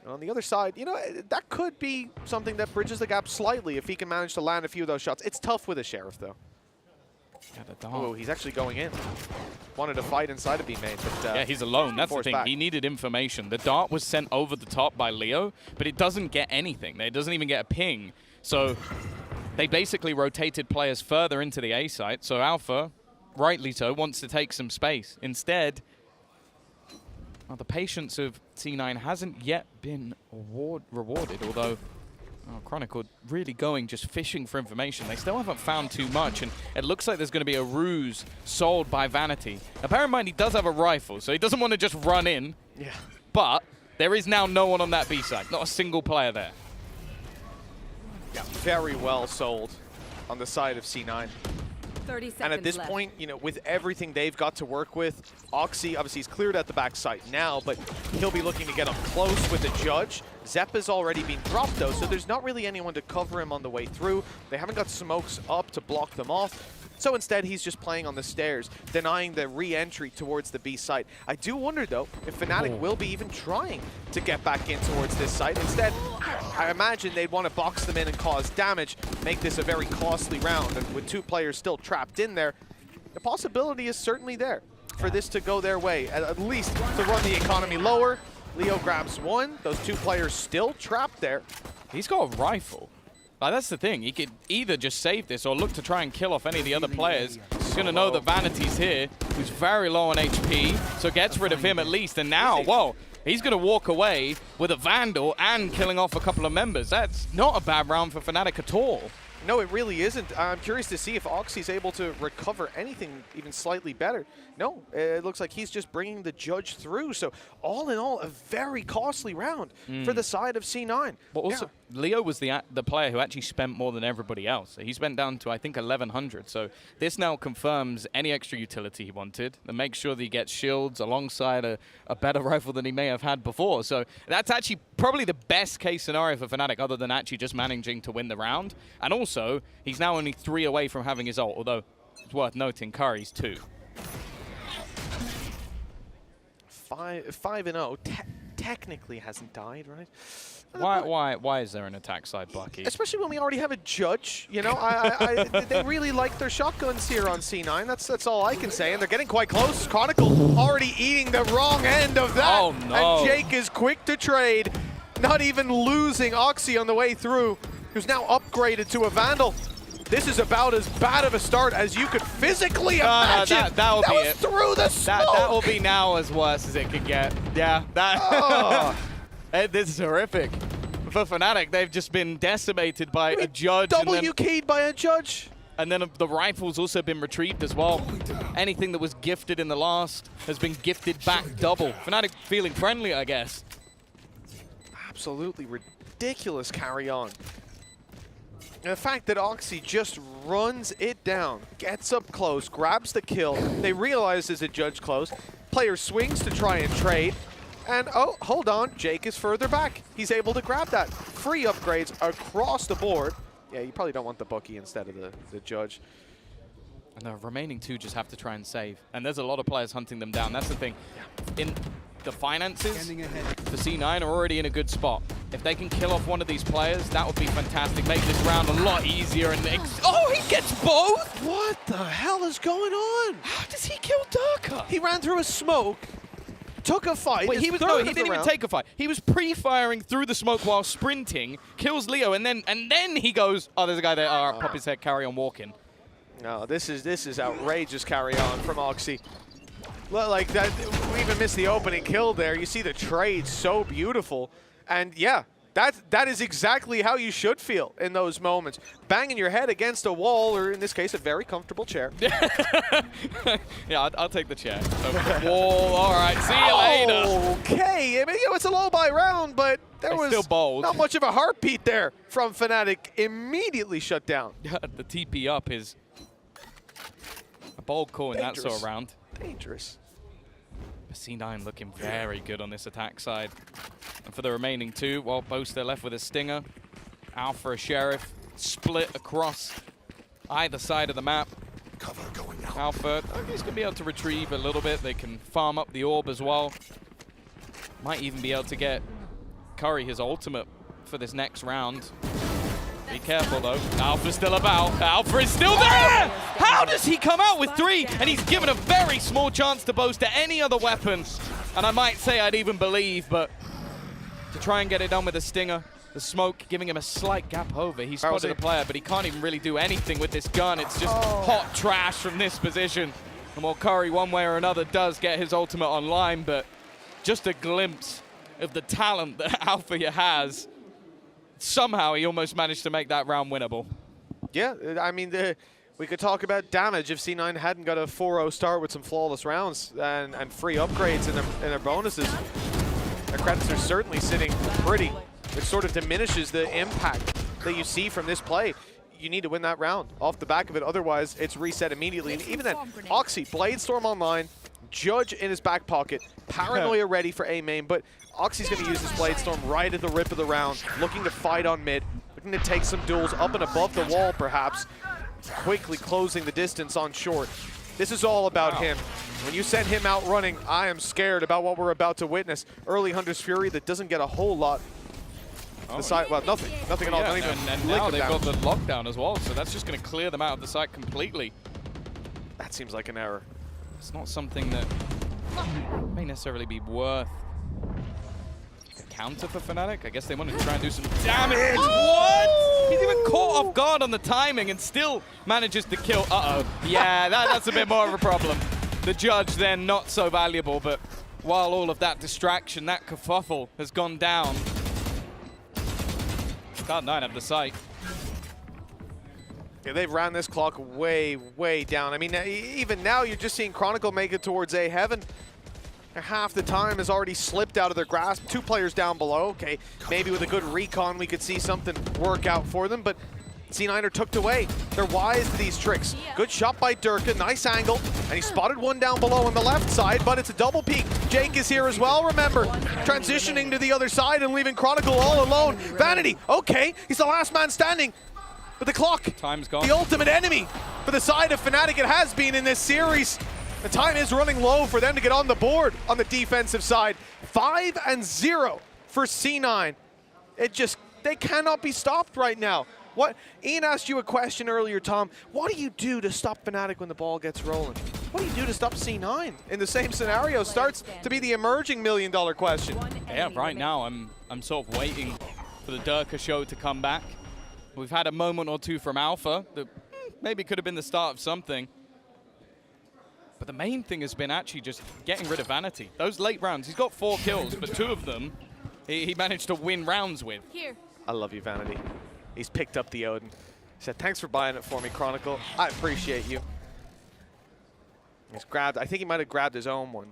And on the other side, you know, that could be something that bridges the gap slightly if he can manage to land a few of those shots. It's tough with a Sheriff, though. Oh, he's actually going in. Wanted to fight inside of B main, but yeah, he's alone. That's the thing. Back. He needed information. The dart was sent over the top by Leo, but it doesn't get anything. It doesn't even get a ping. So they basically rotated players further into the A site. So Alpha, rightly so, wants to take some space. Instead, well, the patience of C9 hasn't yet been rewarded, although Chronicle really going, just fishing for information. They still haven't found too much, and it looks like there's going to be a ruse sold by Vanity. Now, bear in mind, he does have a rifle, so he doesn't want to just run in. Yeah. But there is now no one on that B side, not a single player there. Yeah, very well sold on the side of C9. 30 seconds and at this left. point, you know, with everything they've got to work with, Oxy, obviously he's cleared at the back site now, but he'll be looking to get up close with the Judge. Zeppa's already been dropped though, so there's not really anyone to cover him on the way through. They haven't got smokes up to block them off. So instead, he's just playing on the stairs, denying the re-entry towards the B site. I do wonder, though, if Fnatic will be even trying to get back in towards this site. Instead, I imagine they'd want to box them in and cause damage, make this a very costly round. And with two players still trapped in there, the possibility is certainly there for this to go their way, at least to run the economy lower. Leo grabs one. Those two players still trapped there. He's got a rifle. That's the thing. He could either just save this or look to try and kill off any of the other players. He's going to know that Vanity's here, who's very low on HP, so gets rid of him at least. And now, whoa, he's going to walk away with a Vandal and killing off a couple of members. That's not a bad round for Fnatic at all. No, it really isn't. I'm curious to see if Oxy's able to recover anything even slightly better. No, it looks like he's just bringing the Judge through. So all in all, a very costly round for the side of C9. But also, Leo was the player who actually spent more than everybody else. He spent down to, I think, 1,100. So this now confirms any extra utility he wanted and makes sure that he gets shields alongside a better rifle than he may have had before. So that's actually probably the best case scenario for Fnatic, other than actually just managing to win the round. And also, he's now only 3 away from having his ult, although it's worth noting Curry's 2. 5-0 technically hasn't died, right? Why is there an attack side, Bucky? Especially when we already have a Judge, you know. They really like their shotguns here on C9. That's all I can say. And they're getting quite close. Chronicle already eating the wrong end of that. Oh no! And Jake is quick to trade, not even losing Oxy on the way through, who's now upgraded to a Vandal. This is about as bad of a start as you could physically imagine. That'll be it. Through the smoke. That will be now as worse as it could get. Yeah, that. This is horrific. For Fnatic, they've just been decimated by a Judge. W-keyed by a Judge. And then the rifle's also been retrieved as well. Anything that was gifted in the last has been gifted back double. Fnatic feeling friendly, I guess. Absolutely ridiculous carry on. And the fact that Oxy just runs it down, gets up close, grabs the kill. They realize there's a Judge close. Player swings to try and trade. And, oh, hold on, Jake is further back. He's able to grab that. Free upgrades across the board. Yeah, you probably don't want the Bucky instead of the Judge. And the remaining 2 just have to try and save. And there's a lot of players hunting them down. That's the thing. In the finances for C9 are already in a good spot. If they can kill off one of these players, that would be fantastic. Make this round a lot easier. And oh, he gets both? What the hell is going on? How does he kill Durka? He ran through a smoke, took a fight. Wait, he didn't even take a fight. He was pre-firing through the smoke while sprinting, kills Leo, and then he goes, oh, there's a guy there. All right, pop his head, carry on walking. No, this is outrageous carry on from Oxy. Like that, we even missed the opening kill there. You see the trade, so beautiful. And yeah, that is exactly how you should feel in those moments. Banging your head against a wall, or in this case, a very comfortable chair. Yeah, I'll take the chair. Over the wall. All right, see you later. Okay, I mean, it's a low buy round, but there was still bold. Not much of a heartbeat there from Fnatic. Immediately shut down. The TP up is a bold call in that sort of round. Dangerous. C9 looking very good on this attack side. And for the remaining 2, well, both they're left with a Stinger. Alpha, a Sheriff, split across either side of the map. Cover going out. Alpha, he's going to be able to retrieve a little bit. They can farm up the orb as well. Might even be able to get Curry his ultimate for this next round. Be careful, though. Alpha's still about. Alpha is still there! How does he come out with 3? And he's given a very small chance to boast to any other weapon. And I might say I'd even believe, but to try and get it done with a Stinger, the smoke giving him a slight gap over. He spotted a player, but he can't even really do anything with this gun. It's just hot trash from this position. And while Curry, one way or another, does get his ultimate online, but just a glimpse of the talent that Alpha has. Somehow he almost managed to make that round winnable. Yeah, I mean, we could talk about damage if C9 hadn't got a 4-0 start with some flawless rounds and free upgrades in their bonuses. Their credits are certainly sitting pretty, which sort of diminishes the impact that you see from this play. You need to win that round off the back of it, otherwise it's reset immediately. And even then, Oxy, Bladestorm online, Judge in his back pocket, Paranoia ready for A main, but Oxy's going to use this Bladestorm right at the rip of the round, looking to fight on mid, looking to take some duels up and above the wall perhaps, quickly closing the distance on short. This is all about him. When you send him out running, I am scared about what we're about to witness. Early Hunter's Fury that doesn't get a whole lot. Well, nothing at all. Yeah, and now they've got the lockdown as well, so that's just going to clear them out of the site completely. That seems like an error. It's not something that may necessarily be worth a counter for Fnatic. I guess they wanted to try and do some damage. What? He's even caught off guard on the timing and still manages to kill. Uh-oh. Yeah, that's a bit more of a problem. The judge then not so valuable, but while all of that distraction, that kerfuffle has gone down. Cloud9 have the site. Yeah, they've ran this clock way, way down. I mean, even now you're just seeing Chronicle make it towards A heaven. Half the time has already slipped out of their grasp. 2 players down below. Okay, maybe with a good recon we could see something work out for them, but C9 are tucked away. They're wise to these tricks. Good shot by Durka, nice angle, and he spotted one down below on the left side, but it's a double peek. Jake is here as well, remember, transitioning to the other side and leaving Chronicle all alone. Vanity, okay, he's the last man standing. But the clock, time's gone. The ultimate enemy for the side of Fnatic. It has been in this series. The time is running low for them to get on the board on the defensive side. 5-0 for C9. They cannot be stopped right now. What? Ian asked you a question earlier, Tom. What do you do to stop Fnatic when the ball gets rolling? What do you do to stop C9 in the same scenario? Starts to be the emerging $1 million question. Yeah, right now I'm sort of waiting for the Durka show to come back. We've had a moment or two from Alpha that maybe could have been the start of something. But the main thing has been actually just getting rid of Vanity. Those late rounds, he's got 4 kills, but 2 of them he managed to win rounds with. Here. I love you, Vanity. He's picked up the Odin. He said, thanks for buying it for me, Chronicle. I appreciate you. He's grabbed, I think he might have grabbed his own one.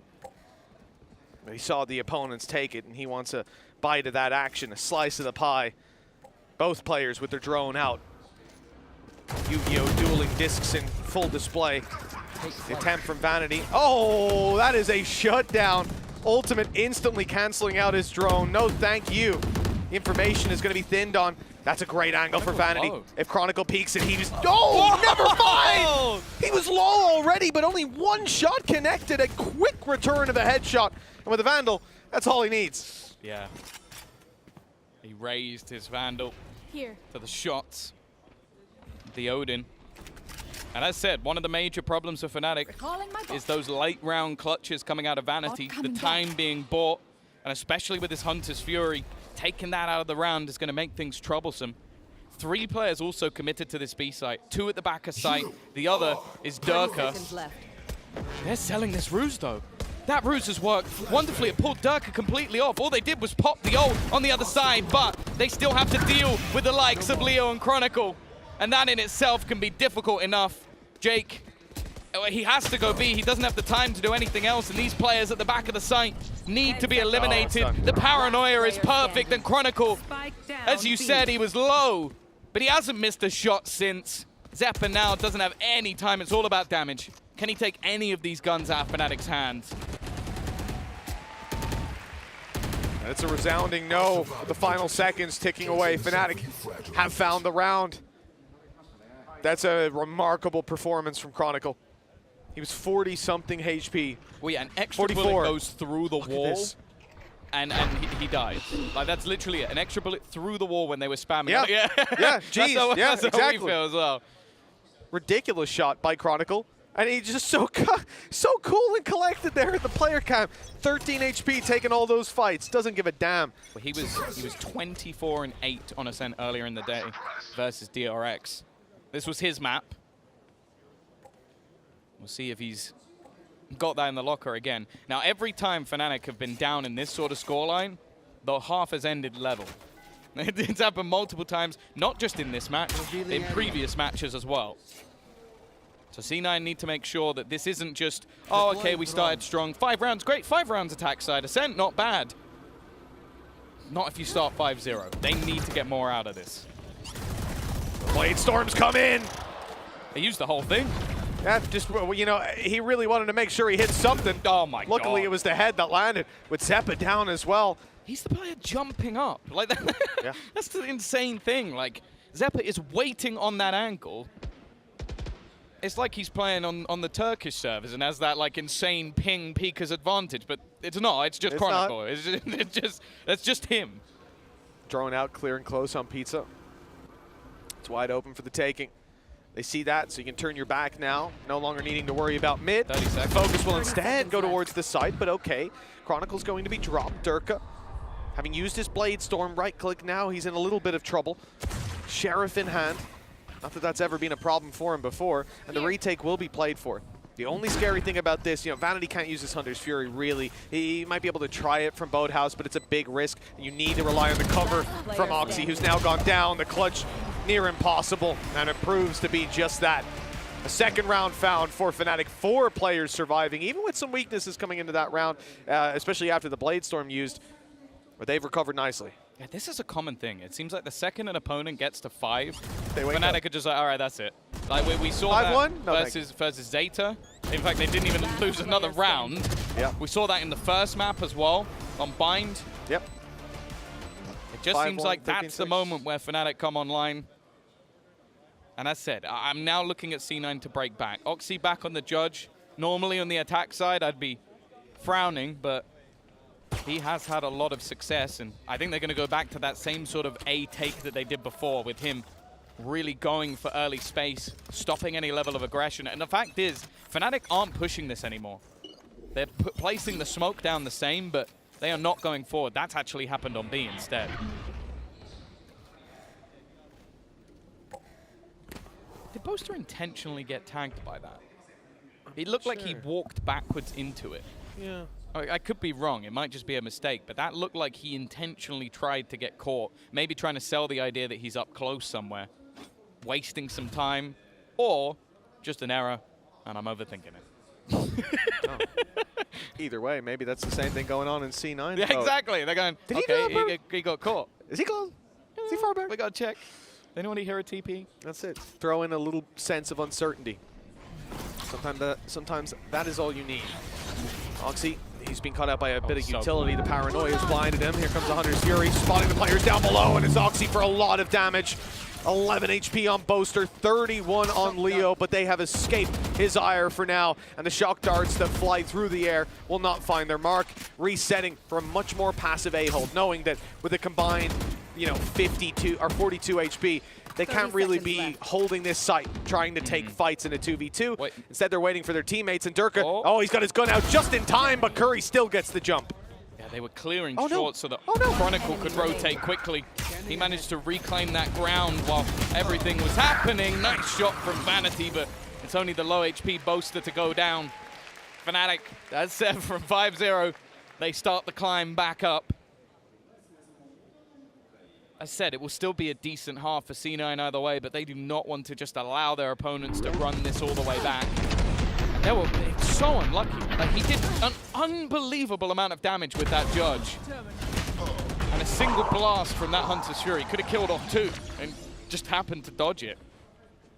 But he saw the opponents take it, and he wants a bite of that action, a slice of the pie. Both players with their drone out. Yu-Gi-Oh! Dueling discs in full display. The attempt from Vanity. Oh, that is a shutdown. Ultimate instantly canceling out his drone. No, thank you. The information is going to be thinned on. That's a great angle for Vanity. If Chronicle peeks it, he was... Oh, never mind! He was low already, but only 1 shot connected. A quick return of the headshot. And with the Vandal, that's all he needs. Yeah. He raised his Vandal to the shots. The Odin. And as said, one of the major problems for Fnatic is those late round clutches coming out of Vanity, the time being bought, and especially with this Hunter's Fury, taking that out of the round is going to make things troublesome. 3 players also committed to this B site, 2 at the back of site, the other is Durka. They're selling this ruse though. That ruse has worked wonderfully. It pulled Durka completely off. All they did was pop the ult on the other side, but they still have to deal with the likes of Leo and Chronicle. And that in itself can be difficult enough. Jake, he has to go B. He doesn't have the time to do anything else. And these players at the back of the site need to be eliminated. The paranoia is perfect. And Chronicle, as you said, he was low. But he hasn't missed a shot since. Zeta now doesn't have any time. It's all about damage. Can he take any of these guns out of Fnatic's hands? It's a resounding no. The final seconds ticking away. Fnatic have found the round. That's a remarkable performance from Chronicle. He was 40-something HP. Well, yeah, an extra 44. bullet goes through the wall, and he dies. Like, that's literally it. An extra bullet through the wall when they were spamming. Yeah, yeah, geez, that's exactly. how we feel as well. Ridiculous shot by Chronicle. And he's just so cool and collected there at the player cam. 13 HP taking all those fights. Doesn't give a damn. Well, he was 24-8 on Ascent earlier in the day versus DRX. This was his map. We'll see if he's got that in the locker again. Now, every time Fnatic have been down in this sort of scoreline, the half has ended level. It's happened multiple times, not just in this match, in previous matches as well. So C9 need to make sure that this isn't just, oh, okay, we started strong. 5 rounds, great. 5 rounds attack side. Ascent, not bad. Not if you start 5-0. They need to get more out of this. Blade Storms come in. They used the whole thing. Yeah, just, you know, he really wanted to make sure he hit something. Oh, my God. Luckily, it was the head that landed with Zeta down as well. He's the player jumping up. Like that. Yeah. That's the insane thing. Like, Zeta is waiting on that angle. It's like he's playing on the Turkish servers and has that like insane ping peeker's advantage, but it's not. It's just Chronicle. It's just him. Drone out, clear and close on Pizza. It's wide open for the taking. They see that, so you can turn your back now. No longer needing to worry about mid. 30 seconds. Focus will instead go towards the site, but okay. Chronicle's going to be dropped. Durka, having used his Blade Storm, right-click now, he's in a little bit of trouble. Sheriff in hand. Not that that's ever been a problem for him before, and the retake will be played for. The only scary thing about this, Vanity can't use his Hunter's Fury, really. He might be able to try it from Boathouse, but it's a big risk. You need to rely on the cover from Oxy, who's now gone down. The clutch near impossible, and it proves to be just that. A second round found for Fnatic, 4 players surviving, even with some weaknesses coming into that round, especially after the Bladestorm used, but they've recovered nicely. Yeah, this is a common thing. It seems like the second an opponent gets to 5, they Fnatic are just like, all right, that's it. Like we saw that versus Zeta. In fact, they didn't even lose another round. Yeah. We saw that in the first map as well on Bind. Yep. It just seems like that's the moment where Fnatic come online. And as said, I'm now looking at C9 to break back. Oxy back on the Judge. Normally on the attack side, I'd be frowning, but he has had a lot of success, and I think they're going to go back to that same sort of A take that they did before, with him really going for early space, stopping any level of aggression. And the fact is, Fnatic aren't pushing this anymore. They're placing the smoke down the same, but they are not going forward. That's actually happened on B instead. Did Boaster intentionally get tagged by that? It looked like he walked backwards into it. Yeah. I could be wrong. It might just be a mistake, but that looked like he intentionally tried to get caught, maybe trying to sell the idea that he's up close somewhere, wasting some time, or just an error, and I'm overthinking it. Either way, maybe that's the same thing going on in C9. Yeah, exactly. They're going, Did he got caught. Is he gone? Is he far back? We got to check. Anyone hear a TP? That's it. Throw in a little sense of uncertainty. Sometimes that is all you need. Oxy, he's been caught out by a bit of utility. The paranoia has blinded him. Here comes the Hunter's Fury, spotting the players down below, and it's Oxy for a lot of damage. 11 HP on Boaster, 31 on Leo, but they have escaped his ire for now, and the shock darts that fly through the air will not find their mark, resetting for a much more passive A-hold, knowing that with a combined 52 or 42 HP, they can't really be holding this site, trying to take fights in a 2v2. Instead, they're waiting for their teammates, and Durka, he's got his gun out just in time, but Curry still gets the jump. Yeah, they were clearing short so that Chronicle could rotate quickly. He managed to reclaim that ground while everything was happening. Nice shot from Vanity, but it's only the low HP Boaster to go down. Fnatic, that's 7 from 5-0. They start the climb back up. As said, it will still be a decent half for C9 either way, but they do not want to just allow their opponents to run this all the way back. And they were so unlucky. Like, he did an unbelievable amount of damage with that Judge. And a single blast from that Hunter's Fury could have killed off 2 and just happened to dodge it.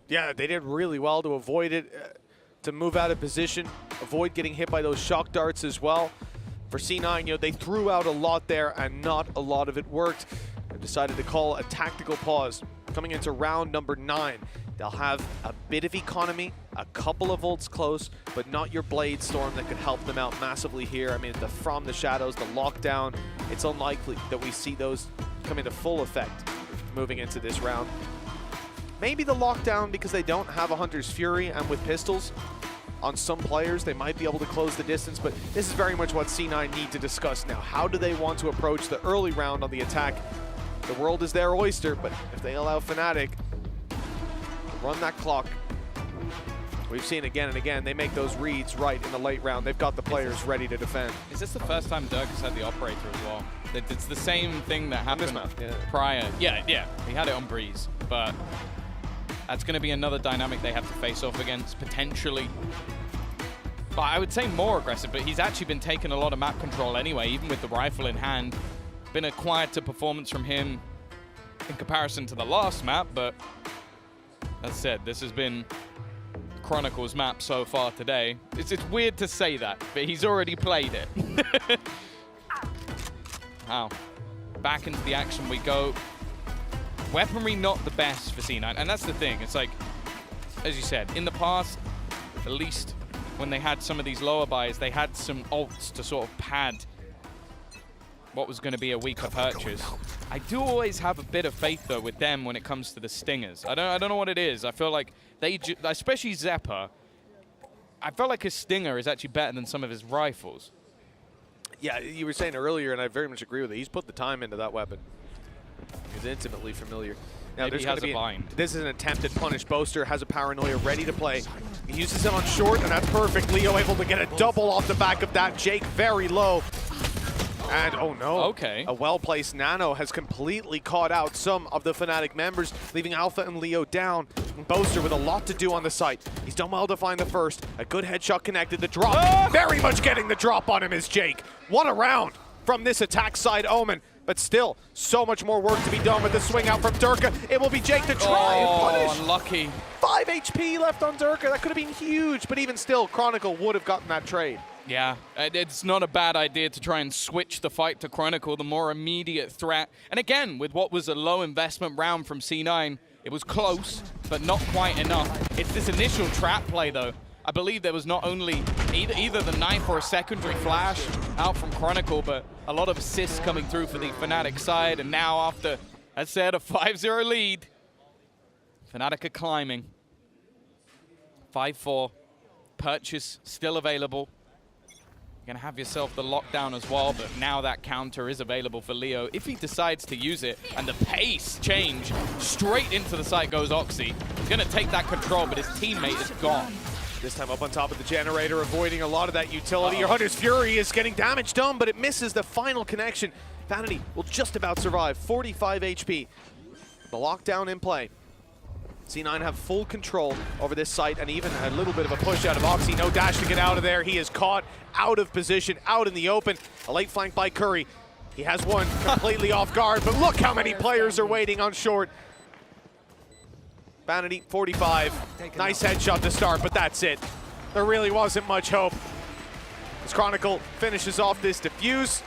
Yeah, they did really well to avoid it, to move out of position, avoid getting hit by those shock darts as well. For C9, they threw out a lot there and not a lot of it worked. They decided to call a tactical pause. Coming into round number 9, they'll have a bit of economy, a couple of ults close, but not your Bladestorm that could help them out massively here. I mean, from the shadows, the lockdown, it's unlikely that we see those come into full effect moving into this round. Maybe the lockdown because they don't have a Hunter's Fury, and with pistols on some players, they might be able to close the distance, but this is very much what C9 need to discuss now. How do they want to approach the early round on the attack? The world is their oyster, but if they allow Fnatic to run that clock, we've seen again and again, they make those reads right in the late round. They've got the players ready to defend. Is this the first time Dirk has had the operator as well? It's the same thing that happened prior. Yeah, he had it on Breeze, but that's going to be another dynamic they have to face off against, potentially. But I would say more aggressive, but he's actually been taking a lot of map control anyway, even with the rifle in hand. Been a quieter performance from him in comparison to the last map, but as said, this has been Chronicle's map so far today. It's weird to say that, but he's already played it. Wow. Back into the action we go. Weaponry not the best for C9, and that's the thing. It's like, as you said, in the past, at least when they had some of these lower buys, they had some ults to sort of pad what was going to be a weaker purchase. I do always have a bit of faith, though, with them when it comes to the stingers. I don't know what it is. I feel like they, especially Zeppa, I feel like his stinger is actually better than some of his rifles. Yeah, you were saying earlier, and I very much agree with it. He's put the time into that weapon. He's intimately familiar. Now Maybe there's he going has to be a bind. This is an attempted punish. Boaster has a paranoia ready to play. He uses him on short, and that's perfect. Leo able to get a double off the back of that. Jake very low. And oh no, okay. A well-placed nano has completely caught out some of the Fnatic members, leaving Alpha and Leo down. And Boaster with a lot to do on the site. He's done well to find the first. A good headshot connected. The drop, very much getting the drop on him is Jake. What a round from this attack side Omen. But still, so much more work to be done with the swing out from Durka. It will be Jake to try and punish. Unlucky. 5 HP left on Durka. That could have been huge, but even still, Chronicle would have gotten that trade. Yeah, it's not a bad idea to try and switch the fight to Chronicle, the more immediate threat. And again, with what was a low investment round from C9, it was close, but not quite enough. It's this initial trap play, though. I believe there was not only either the knife or a secondary flash out from Chronicle, but a lot of assists coming through for the Fnatic side. And now after, as said, a 5-0 lead, Fnatic are climbing. 5-4, purchase still available. You're gonna have yourself the lockdown as well, but now that counter is available for Leo if he decides to use it. And the pace change, straight into the site goes Oxy. He's gonna take that control, but his teammate is gone. This time up on top of the generator, avoiding a lot of that utility. Your Hunter's Fury is getting damage done, but it misses the final connection. Vanity will just about survive, 45 HP. The lockdown in play. C9 have full control over this site, and even a little bit of a push out of Oxy. No dash to get out of there. He is caught out of position, out in the open. A late flank by Curry. He has one completely off guard, but look how many players are waiting on short. Vanity, 45. Nice headshot to start, but that's it. There really wasn't much hope. As Chronicle finishes off this defuse.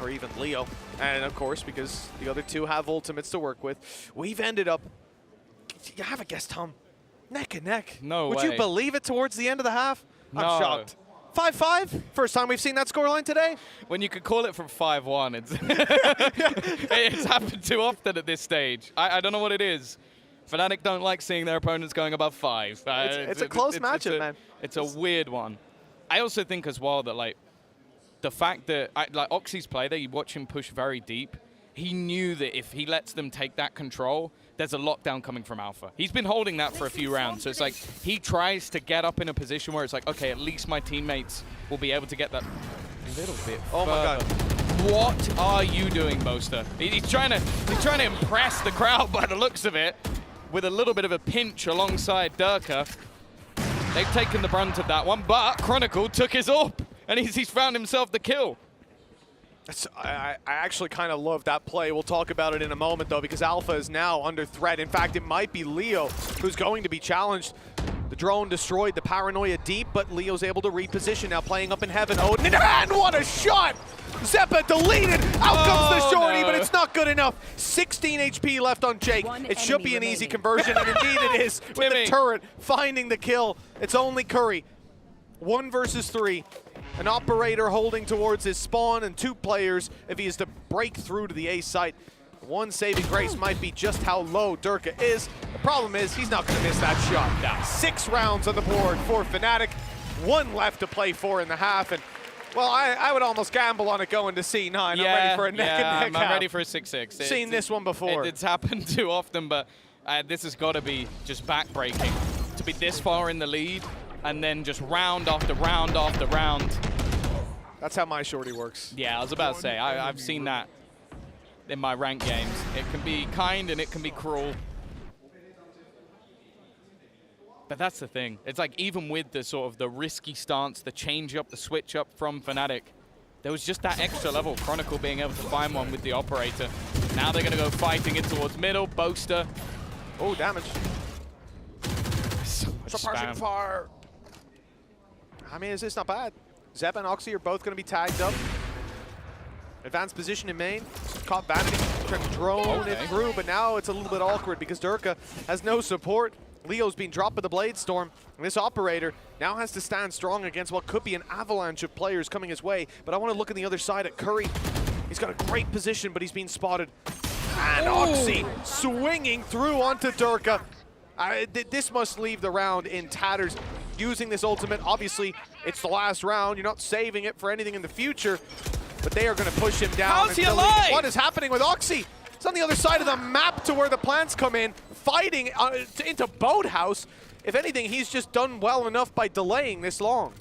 Or even Leo. And of course, because the other two have ultimates to work with, we've ended up, you have a guess, Tom, neck and neck. No Would way. you believe it towards the end of the half? No. I'm shocked. 5-5? First time we've seen that scoreline today? When you could call it from 5-1, it's happened too often at this stage. I don't know what it is. Fnatic don't like seeing their opponents going above 5. It's a close matchup, man. It's a weird one. I also think as well that like the fact that like Oxy's play there, you watch him push very deep. He knew that if he lets them take that control, there's a lockdown coming from Alpha. He's been holding that for a few rounds, so it's like he tries to get up in a position where it's like, okay, at least my teammates will be able to get that a little bit Oh my God. What are you doing, Boaster? He's trying to impress the crowd by the looks of it, with a little bit of a pinch alongside Durka. They've taken the brunt of that one, but Chronicle took his AWP, and he's found himself the kill. I actually kind of love that play. We'll talk about it in a moment, though, because Alpha is now under threat. In fact, it might be Leo who's going to be challenged. The drone destroyed the paranoia deep, but Leo's able to reposition now, playing up in heaven. Oh, and what a shot! Zeta deleted! Out comes the shorty, but it's not good enough. 16 HP left on Jake. It should be an easy conversion, and indeed it is, with the turret finding the kill. It's only Curry. 1 versus 3. An operator holding towards his spawn, and 2 players if he is to break through to the A site. One saving grace might be just how low Durka is. The problem is he's not going to miss that shot. 6 rounds on the board for Fnatic. 1 left to play for in the half, and well, I would almost gamble on it going to C9. I'm ready for a neck-and-neck I'm ready for a 6-6. Seen this one before. It's happened too often, but this has got to be just back-breaking. To be this far in the lead, and then just round after round after round. That's how my shorty works. Yeah, I was about to say, I've seen that in my ranked games. It can be kind and it can be cruel. But that's the thing. It's like even with the sort of the risky stance, the change up, the switch up from Fnatic, there was just that extra level. Chronicle being able to find one with the operator. Now they're going to go fighting it towards middle. Boaster. Oh, damage. So much spam. Fire. I mean, it's not bad. Zep and Oxy are both going to be tagged up. Advanced position in main. Caught Vanity. Trying to drone it through, but now it's a little bit awkward because Durka has no support. Leo's being dropped by the Blade Storm, and this operator now has to stand strong against what could be an avalanche of players coming his way. But I want to look on the other side at Curry. He's got a great position, but he's being spotted. And Oxy swinging through onto Durka. This must leave the round in tatters. Using this ultimate, obviously, it's the last round. You're not saving it for anything in the future. but they are going to push him down. How's he alive? What is happening with Oxy? It's on the other side of the map to where the plants come in, fighting into Boathouse. If anything, he's just done well enough by delaying this long.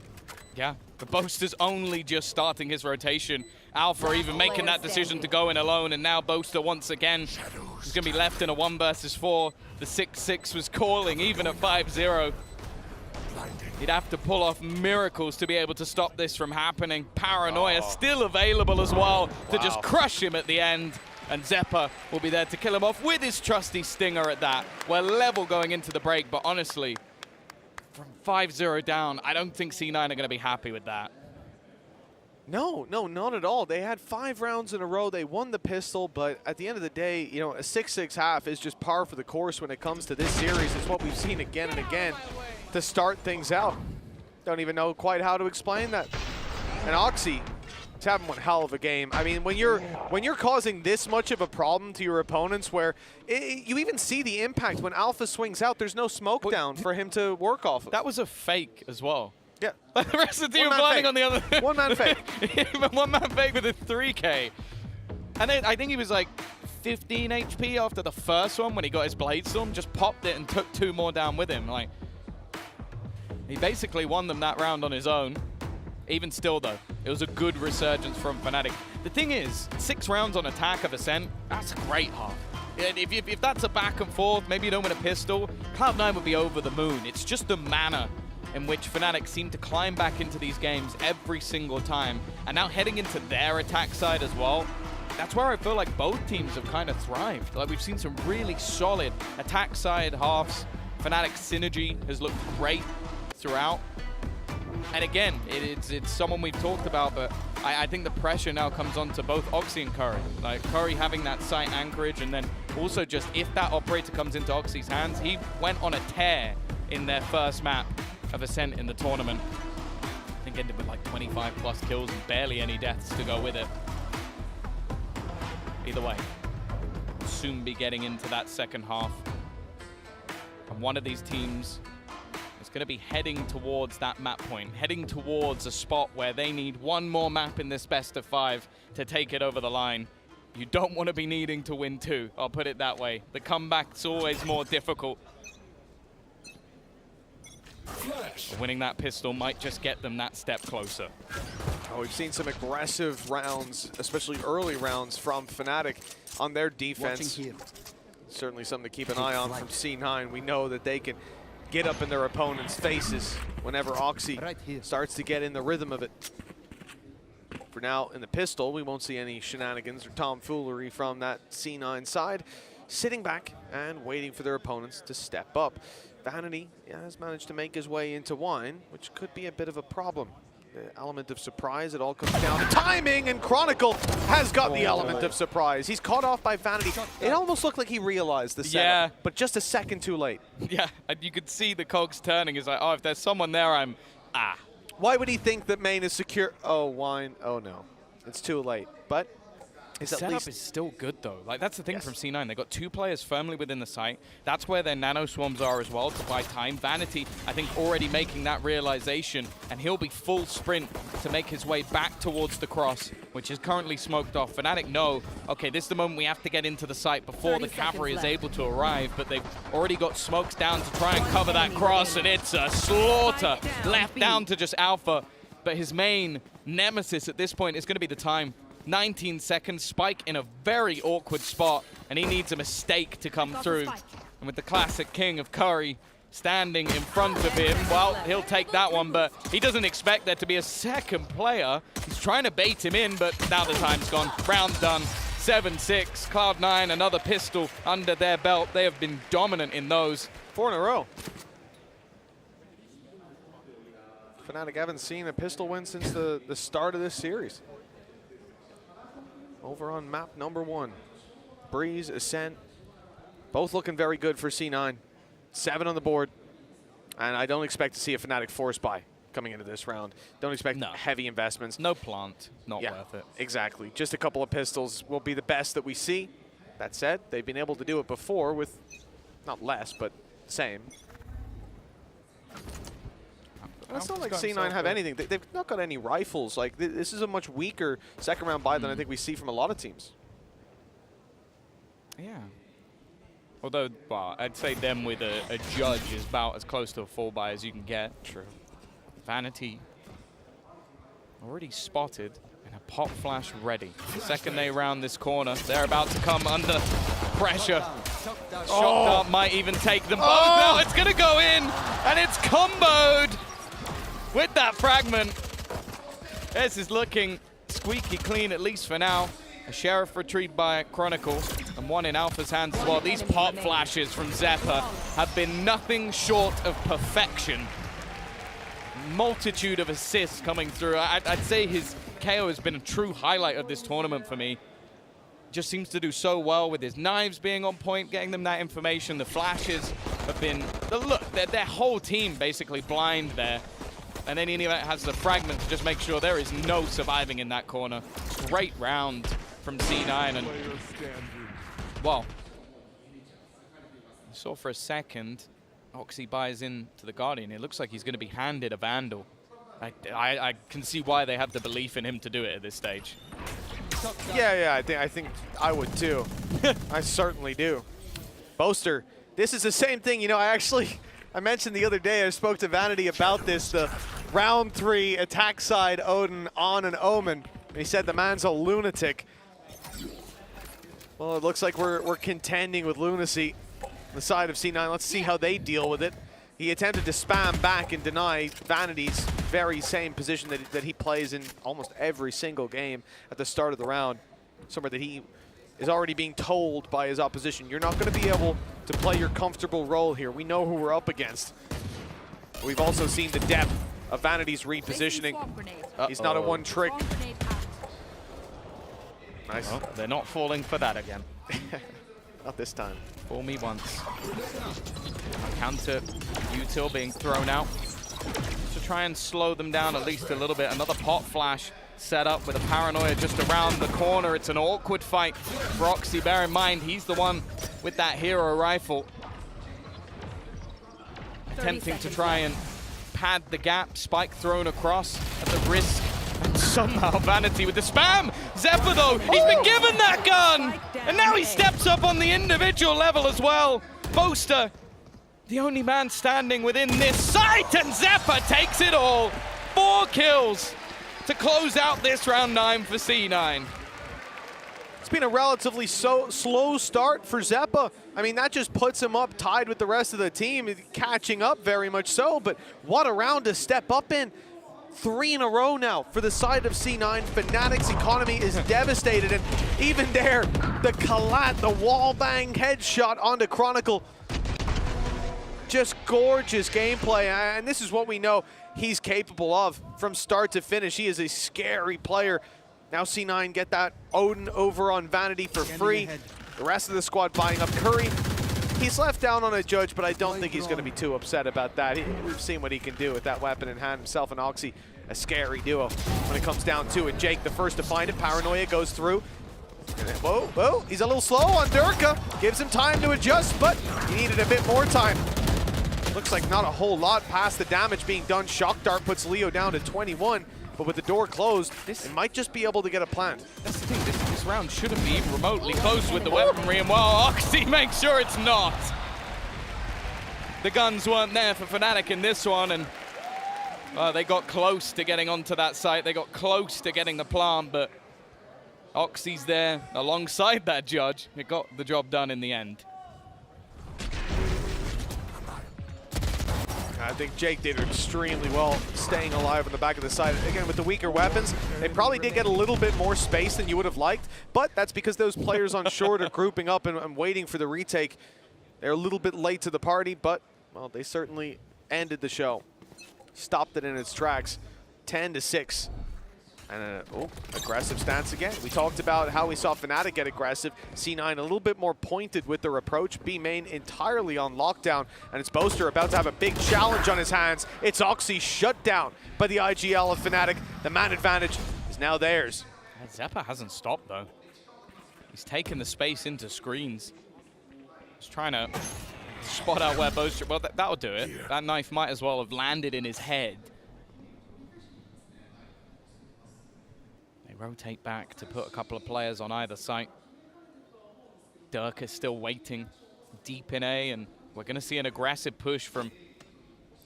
Yeah, the Boaster's only just starting his rotation. Alpha even making that decision to go in alone, and now Boaster once again is going to be left in a 1 versus 4. The 6-6 was calling, even at 5-0. He'd have to pull off miracles to be able to stop this from happening. Paranoia still available as well to just crush him at the end. And Zeppa will be there to kill him off with his trusty stinger at that. We're level going into the break, but honestly, from 5-0 down, I don't think C9 are going to be happy with that. No, not at all. They had 5 rounds in a row. They won the pistol, but at the end of the day, you know, a 6-6 half is just par for the course when it comes to this series. It's what we've seen again and again to start things out. Don't even know quite how to explain that. And Oxy, he's having one hell of a game. I mean, when you're causing this much of a problem to your opponents, where you even see the impact when Alpha swings out, there's no smoke down for him to work off of. That was a fake as well. Yeah. The rest of the team blinding on the other. One man fake. One man fake with a 3K. And then I think he was like 15 HP after the first one when he got his Blade Storm, just popped it and took 2 more down with him. Like, he basically won them that round on his own. Even still, though, it was a good resurgence from Fnatic. The thing is, 6 rounds on attack of Ascent, that's a great half. If that's a back and forth, maybe you don't win a pistol, Cloud9 would be over the moon. It's just the manner in which Fnatic seem to climb back into these games every single time. And now heading into their attack side as well, that's where I feel like both teams have kind of thrived. Like, we've seen some really solid attack side halves. Fnatic's synergy has looked great throughout. And again, it's someone we've talked about, but I think the pressure now comes on to both Oxy and Curry. Like, Curry having that site anchorage, and then also just if that operator comes into Oxy's hands, he went on a tear in their first map of Ascent in the tournament. I think ended with like 25 plus kills and barely any deaths to go with it. Either way, we'll soon be getting into that second half. And one of these teams is going to be heading towards that map point, heading towards a spot where they need one more map in this best of 5 to take it over the line. You don't want to be needing to win 2, I'll put it that way. The comeback's always more difficult. Winning that pistol might just get them that step closer. Oh, we've seen some aggressive rounds, especially early rounds from Fnatic on their defense. Certainly something to keep an eye on from C9. We know that they can get up in their opponents' faces whenever Oxy starts to get in the rhythm of it. For now, in the pistol, we won't see any shenanigans or tomfoolery from that C9 side, sitting back and waiting for their opponents to step up. Vanity has managed to make his way into Wine, which could be a bit of a problem. The element of surprise, it all comes down to timing, and Chronicle has got the element of surprise. He's caught off by Vanity. It almost looked like he realized the setup, but just a second too late. Yeah, and you could see the cogs turning. He's like, oh, if there's someone there, I'm, Why would he think that main is secure? Oh, Wine, oh no. It's too late, but his setup is still good, though. Like, that's the thing from C9. They've got 2 players firmly within the site. That's where their nano swarms are as well to buy time. Vanity, I think, already making that realization, and he'll be full sprint to make his way back towards the cross, which is currently smoked off. Fnatic know, okay, this is the moment we have to get into the site before the cavalry is able to arrive, but they've already got smokes down to try and cover that cross, and it's a slaughter. Left down to just Alpha, but his main nemesis at this point is going to be the time. 19 seconds, Spike in a very awkward spot, and he needs a mistake to come through. And with the classic king of Curry standing in front of him, well, he'll take that one, but he doesn't expect there to be a second player. He's trying to bait him in, but now the time's gone. Round done. 7-6. Cloud9, another pistol under their belt. They have been dominant in those. 4 in a row. Fnatic haven't seen a pistol win since the start of this series. Over on map number 1. Breeze, Ascent, both looking very good for C9. 7 on the board. And I don't expect to see a Fnatic force buy coming into this round. Don't expect heavy investments. No plant, not worth it. Exactly. Just a couple of pistols will be the best that we see. That said, they've been able to do it before with not less, but same. It's not like C9 have anything. They've not got any rifles. Like, this is a much weaker second round buy than I think we see from a lot of teams. Yeah. Although, well, I'd say them with a judge is about as close to a full buy as you can get. True. Vanity already spotted and a pop flash ready. The second they round this corner, they're about to come under pressure. Shot dart might even take them both out. It's going to go in, and it's comboed with that fragment. This is looking squeaky clean, at least for now. A Sheriff retrieved by Chronicle, and one in Alpha's hands as well. These pop flashes from Zeta have been nothing short of perfection. Multitude of assists coming through. I'd say his KO has been a true highlight of this tournament for me. Just seems to do so well with his knives being on point, getting them that information. The flashes have been, look, their whole team basically blind there. And then he has the fragment to just make sure there is no surviving in that corner. Great round from C9. And, well, I saw for a second, Oxy buys into the Guardian. It looks like he's going to be handed a Vandal. I can see why they have the belief in him to do it at this stage. Yeah, I think I would too. I certainly do. Boaster, this is the same thing. You know, I mentioned the other day, I spoke to Vanity about this, the round 3 attack side Odin on an Omen. And he said the man's a lunatic. Well, it looks like we're contending with lunacy on the side of C9. Let's see how they deal with it. He attempted to spam back and deny Vanity's very same position that he plays in almost every single game at the start of the round. Somewhere that he is already being told by his opposition, you're not going to be able to play your comfortable role here. We know who we're up against. We've also seen the depth of Vanity's repositioning. He's not a one trick. Nice. Well, they're not falling for that again. Not this time. Fool me once. Counter util being thrown out to try and slow them down at least a little bit. Another pot flash set up with a Paranoia just around the corner. It's an awkward fight for Oxy. Bear in mind, he's the one with that hero rifle. Attempting to try and pad the gap. Spike thrown across at the risk. And somehow Vanity with the spam. Zephyr though, he's been given that gun. And now he steps up on the individual level as well. Boaster, the only man standing within this site, and Zephyr takes it all. 4 kills to close out this round 9 for C9. It's been a relatively slow start for Zeppa. I mean, that just puts him up tied with the rest of the team, catching up very much so, but what a round to step up in. 3 in a row now for the side of C9. Fnatic's economy is devastated, and even there, the collat, the wall bang headshot onto Chronicle. Just gorgeous gameplay, and this is what we know he's capable of from start to finish. He is a scary player. Now C9 get that Odin over on Vanity for free. The rest of the squad buying up Curry. He's left down on a judge, but I don't think he's going to be too upset about that. We've seen what he can do with that weapon in hand. Himself and Oxy, a scary duo when it comes down to it. Jake the first to find it. Paranoia goes through. Whoa, he's a little slow on Durka. Gives him time to adjust, but he needed a bit more time. Looks like not a whole lot past the damage being done. Shock Dart puts Leo down to 21, but with the door closed, it might just be able to get a plant. That's the thing, this round shouldn't be even remotely close with the weaponry, and well, Oxy makes sure it's not. The guns weren't there for Fnatic in this one, and they got close to getting onto that site. They got close to getting the plant, but Oxy's there alongside that judge. It got the job done in the end. I think Jake did extremely well staying alive on the back of the side. Again, with the weaker weapons, they probably did get a little bit more space than you would have liked, but that's because those players on short are grouping up and waiting for the retake. They're a little bit late to the party, but, well, they certainly ended the show. Stopped it in its tracks, 10-6. And aggressive stance again. We talked about how we saw Fnatic get aggressive. C9 a little bit more pointed with their approach. B main entirely on lockdown. And it's Boaster about to have a big challenge on his hands. It's Oxy shut down by the IGL of Fnatic. The man advantage is now theirs. Zeppa hasn't stopped though. He's taken the space into screens. He's trying to spot out where Boaster, well that'll do it. That knife might as well have landed in his head rotate back to put a couple of players on either side. Dirk is still waiting deep in A, and we're going to see an aggressive push from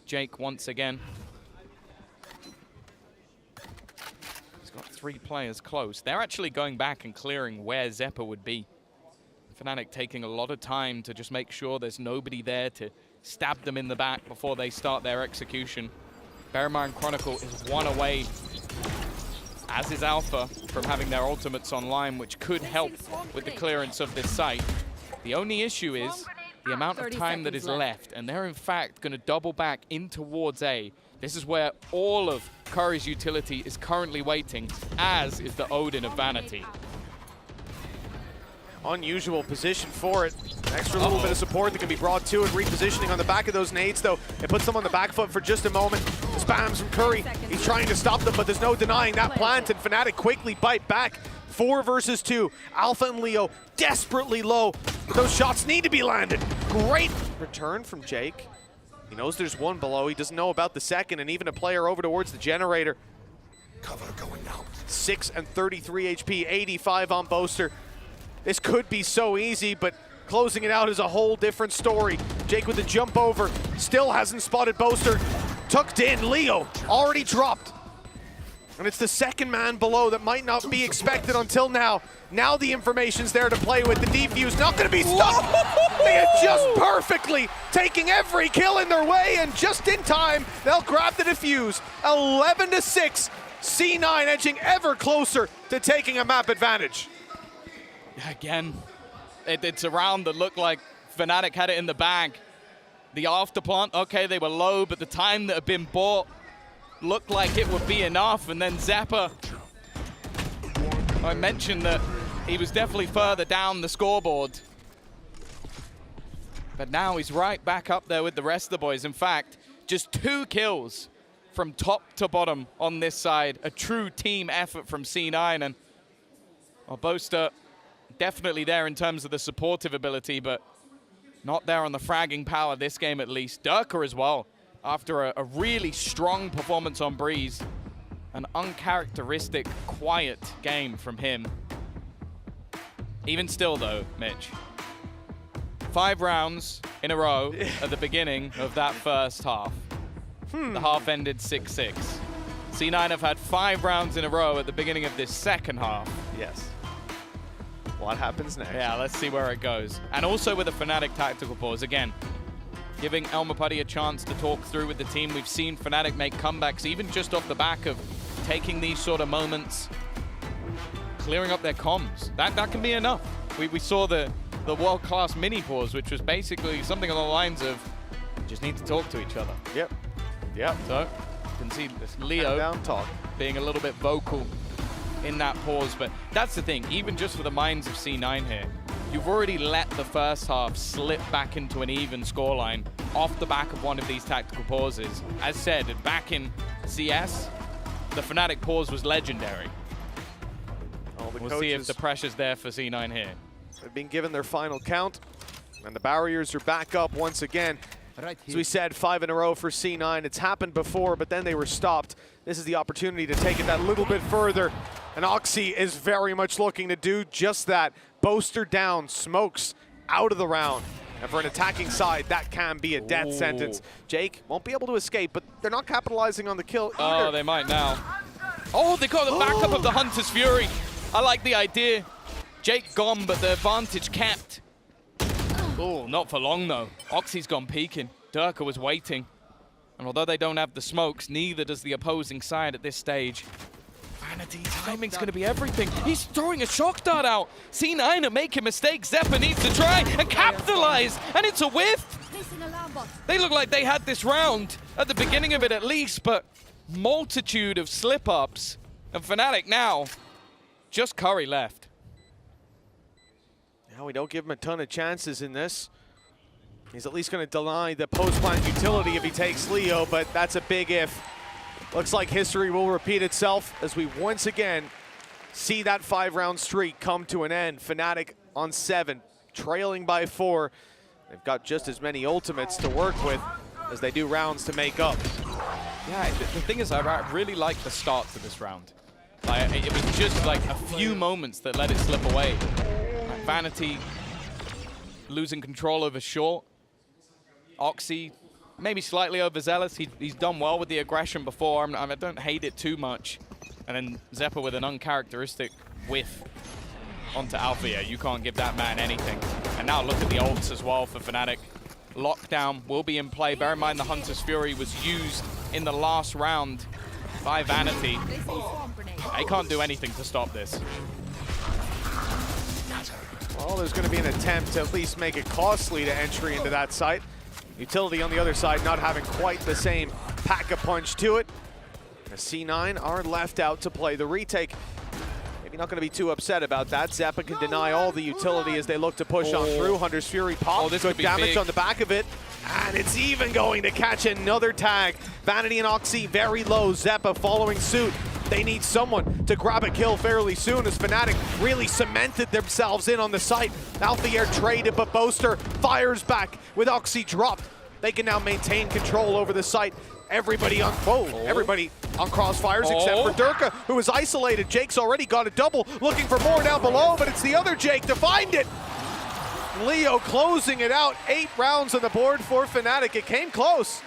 Jake once again. He's got 3 players close. They're actually going back and clearing where Zeppa would be. Fnatic taking a lot of time to just make sure there's nobody there to stab them in the back before they start their execution. Bear in mind, Chronicle is 1 away, as is Alpha, from having their ultimates online, which could help with the clearance of this site. The only issue is the amount of time that is left, and they're in fact going to double back in towards A. This is where all of Curry's utility is currently waiting, as is the Odin of Vanity. Unusual position for it. Extra little bit of support that can be brought to it. Repositioning on the back of those nades, though. It puts them on the back foot for just a moment. The spams from Curry. He's trying to stop them, but there's no denying that plant, and Fnatic quickly bite back. 4 versus 2. Alpha and Leo desperately low. Those shots need to be landed. Great return from Jake. He knows there's 1 below. He doesn't know about the second, and even a player over towards the generator. Cover going out. 6 and 33 HP, 85 on Boaster. This could be so easy, but closing it out is a whole different story. Jake with the jump over, still hasn't spotted Boaster. Tucked in, Leo already dropped. And it's the second man below that might not be expected until now. Now the information's there to play with. The defuse not gonna be stuck. They adjust perfectly, taking every kill in their way, and just in time, they'll grab the defuse. 11-6, C9 edging ever closer to taking a map advantage. Again, it's a round that looked like Fnatic had it in the bag. The afterplant, okay, they were low, but the time that had been bought looked like it would be enough. And then Zeppa, I mentioned that he was definitely further down the scoreboard. But now he's right back up there with the rest of the boys. In fact, just 2 kills from top to bottom on this side. A true team effort from C9. And Boaster definitely there in terms of the supportive ability, but not there on the fragging power this game at least. Durka as well, after a really strong performance on Breeze. An uncharacteristic, quiet game from him. Even still though, Mitch, 5 rounds in a row at the beginning of that first half. The half ended 6-6. C9 have had 5 rounds in a row at the beginning of this second half. Yes. What happens next? Yeah, let's see where it goes. And also with a Fnatic tactical pause, again, giving Elmer Putty a chance to talk through with the team. We've seen Fnatic make comebacks even just off the back of taking these sort of moments, clearing up their comms. That can be enough. We saw the world-class mini pause, which was basically something along the lines of, just need to talk to each other. Yep. So, you can see this Leo down talk, being a little bit vocal in that pause, but that's the thing, even just for the minds of C9 here, you've already let the first half slip back into an even scoreline off the back of one of these tactical pauses. As said, back in CS, the Fnatic pause was legendary. We'll see if the pressure's there for C9 here. They've been given their final count, and the barriers are back up once again. As we said, 5 in a row for C9. It's happened before, but then they were stopped. This is the opportunity to take it that little bit further. And Oxy is very much looking to do just that. Boaster down, smokes out of the round. And for an attacking side, that can be a death sentence. Jake won't be able to escape, but they're not capitalizing on the kill either. Oh, they might now. Oh, they got the backup of the Hunter's Fury. I like the idea. Jake gone, but the advantage kept. Oh, not for long though. Oxy's gone peeking. Durka was waiting. And although they don't have the smokes, neither does the opposing side at this stage. Vanity, timing's going to be everything. He's throwing a shock dart out. C9 are making mistakes. Zeppa needs to try and capitalize. And it's a whiff. They look like they had this round at the beginning of it at least, but multitude of slip-ups. And Fnatic now, just Curry left. Now we don't give him a ton of chances in this. He's at least going to deny the post-plant utility if he takes Leo, but that's a big if. Looks like history will repeat itself as we once again see that 5-round streak come to an end. Fnatic on 7, trailing by 4. They've got just as many ultimates to work with as they do rounds to make up. Yeah, the thing is, I really like the start to this round. Like, it was just like a few moments that let it slip away. Like, Vanity losing control over short. Oxy maybe slightly overzealous. He's done well with the aggression before. I don't hate it too much. And then Zeppa with an uncharacteristic whiff onto Alfia. You can't give that man anything. And now look at the ults as well for Fnatic. Lockdown will be in play. Bear in mind the Hunter's Fury was used in the last round by Vanity. They can't do anything to stop this. Well, there's going to be an attempt to at least make it costly to entry into that site. Utility on the other side not having quite the same pack-a-punch to it. The C9 are left out to play the retake. Maybe not going to be too upset about that. Zeppa can deny all the utility as they look to push on through. Hunter's Fury pops. This good damage on the back of it. And it's even going to catch another tag. Vanity and Oxy very low. Zeppa following suit. They need someone to grab a kill fairly soon as Fnatic really cemented themselves in on the site. Alfia traded, but Boaster fires back with Oxy dropped. They can now maintain control over the site. Everybody on everybody on crossfires except for Durka, who is isolated. Jake's already got a double, looking for more down below, but it's the other Jake to find it. Leo closing it out. 8 rounds on the board for Fnatic. It came close.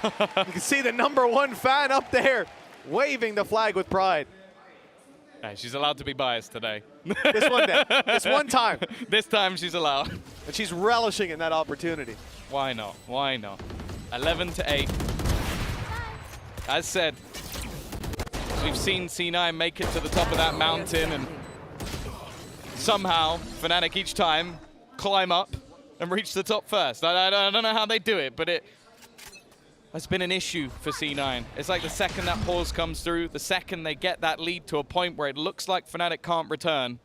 You can see the #1 fan up there, waving the flag with pride. Hey, she's allowed to be biased today. This one day. This one time. This time she's allowed. And she's relishing in that opportunity. Why not? Why not? 11-8. As said, we've seen C9 make it to the top of that mountain, and somehow Fnatic each time climb up and reach the top first. I don't know how they do it, but it has been an issue for C9. It's like the second that pause comes through, the second they get that lead to a point where it looks like Fnatic can't return,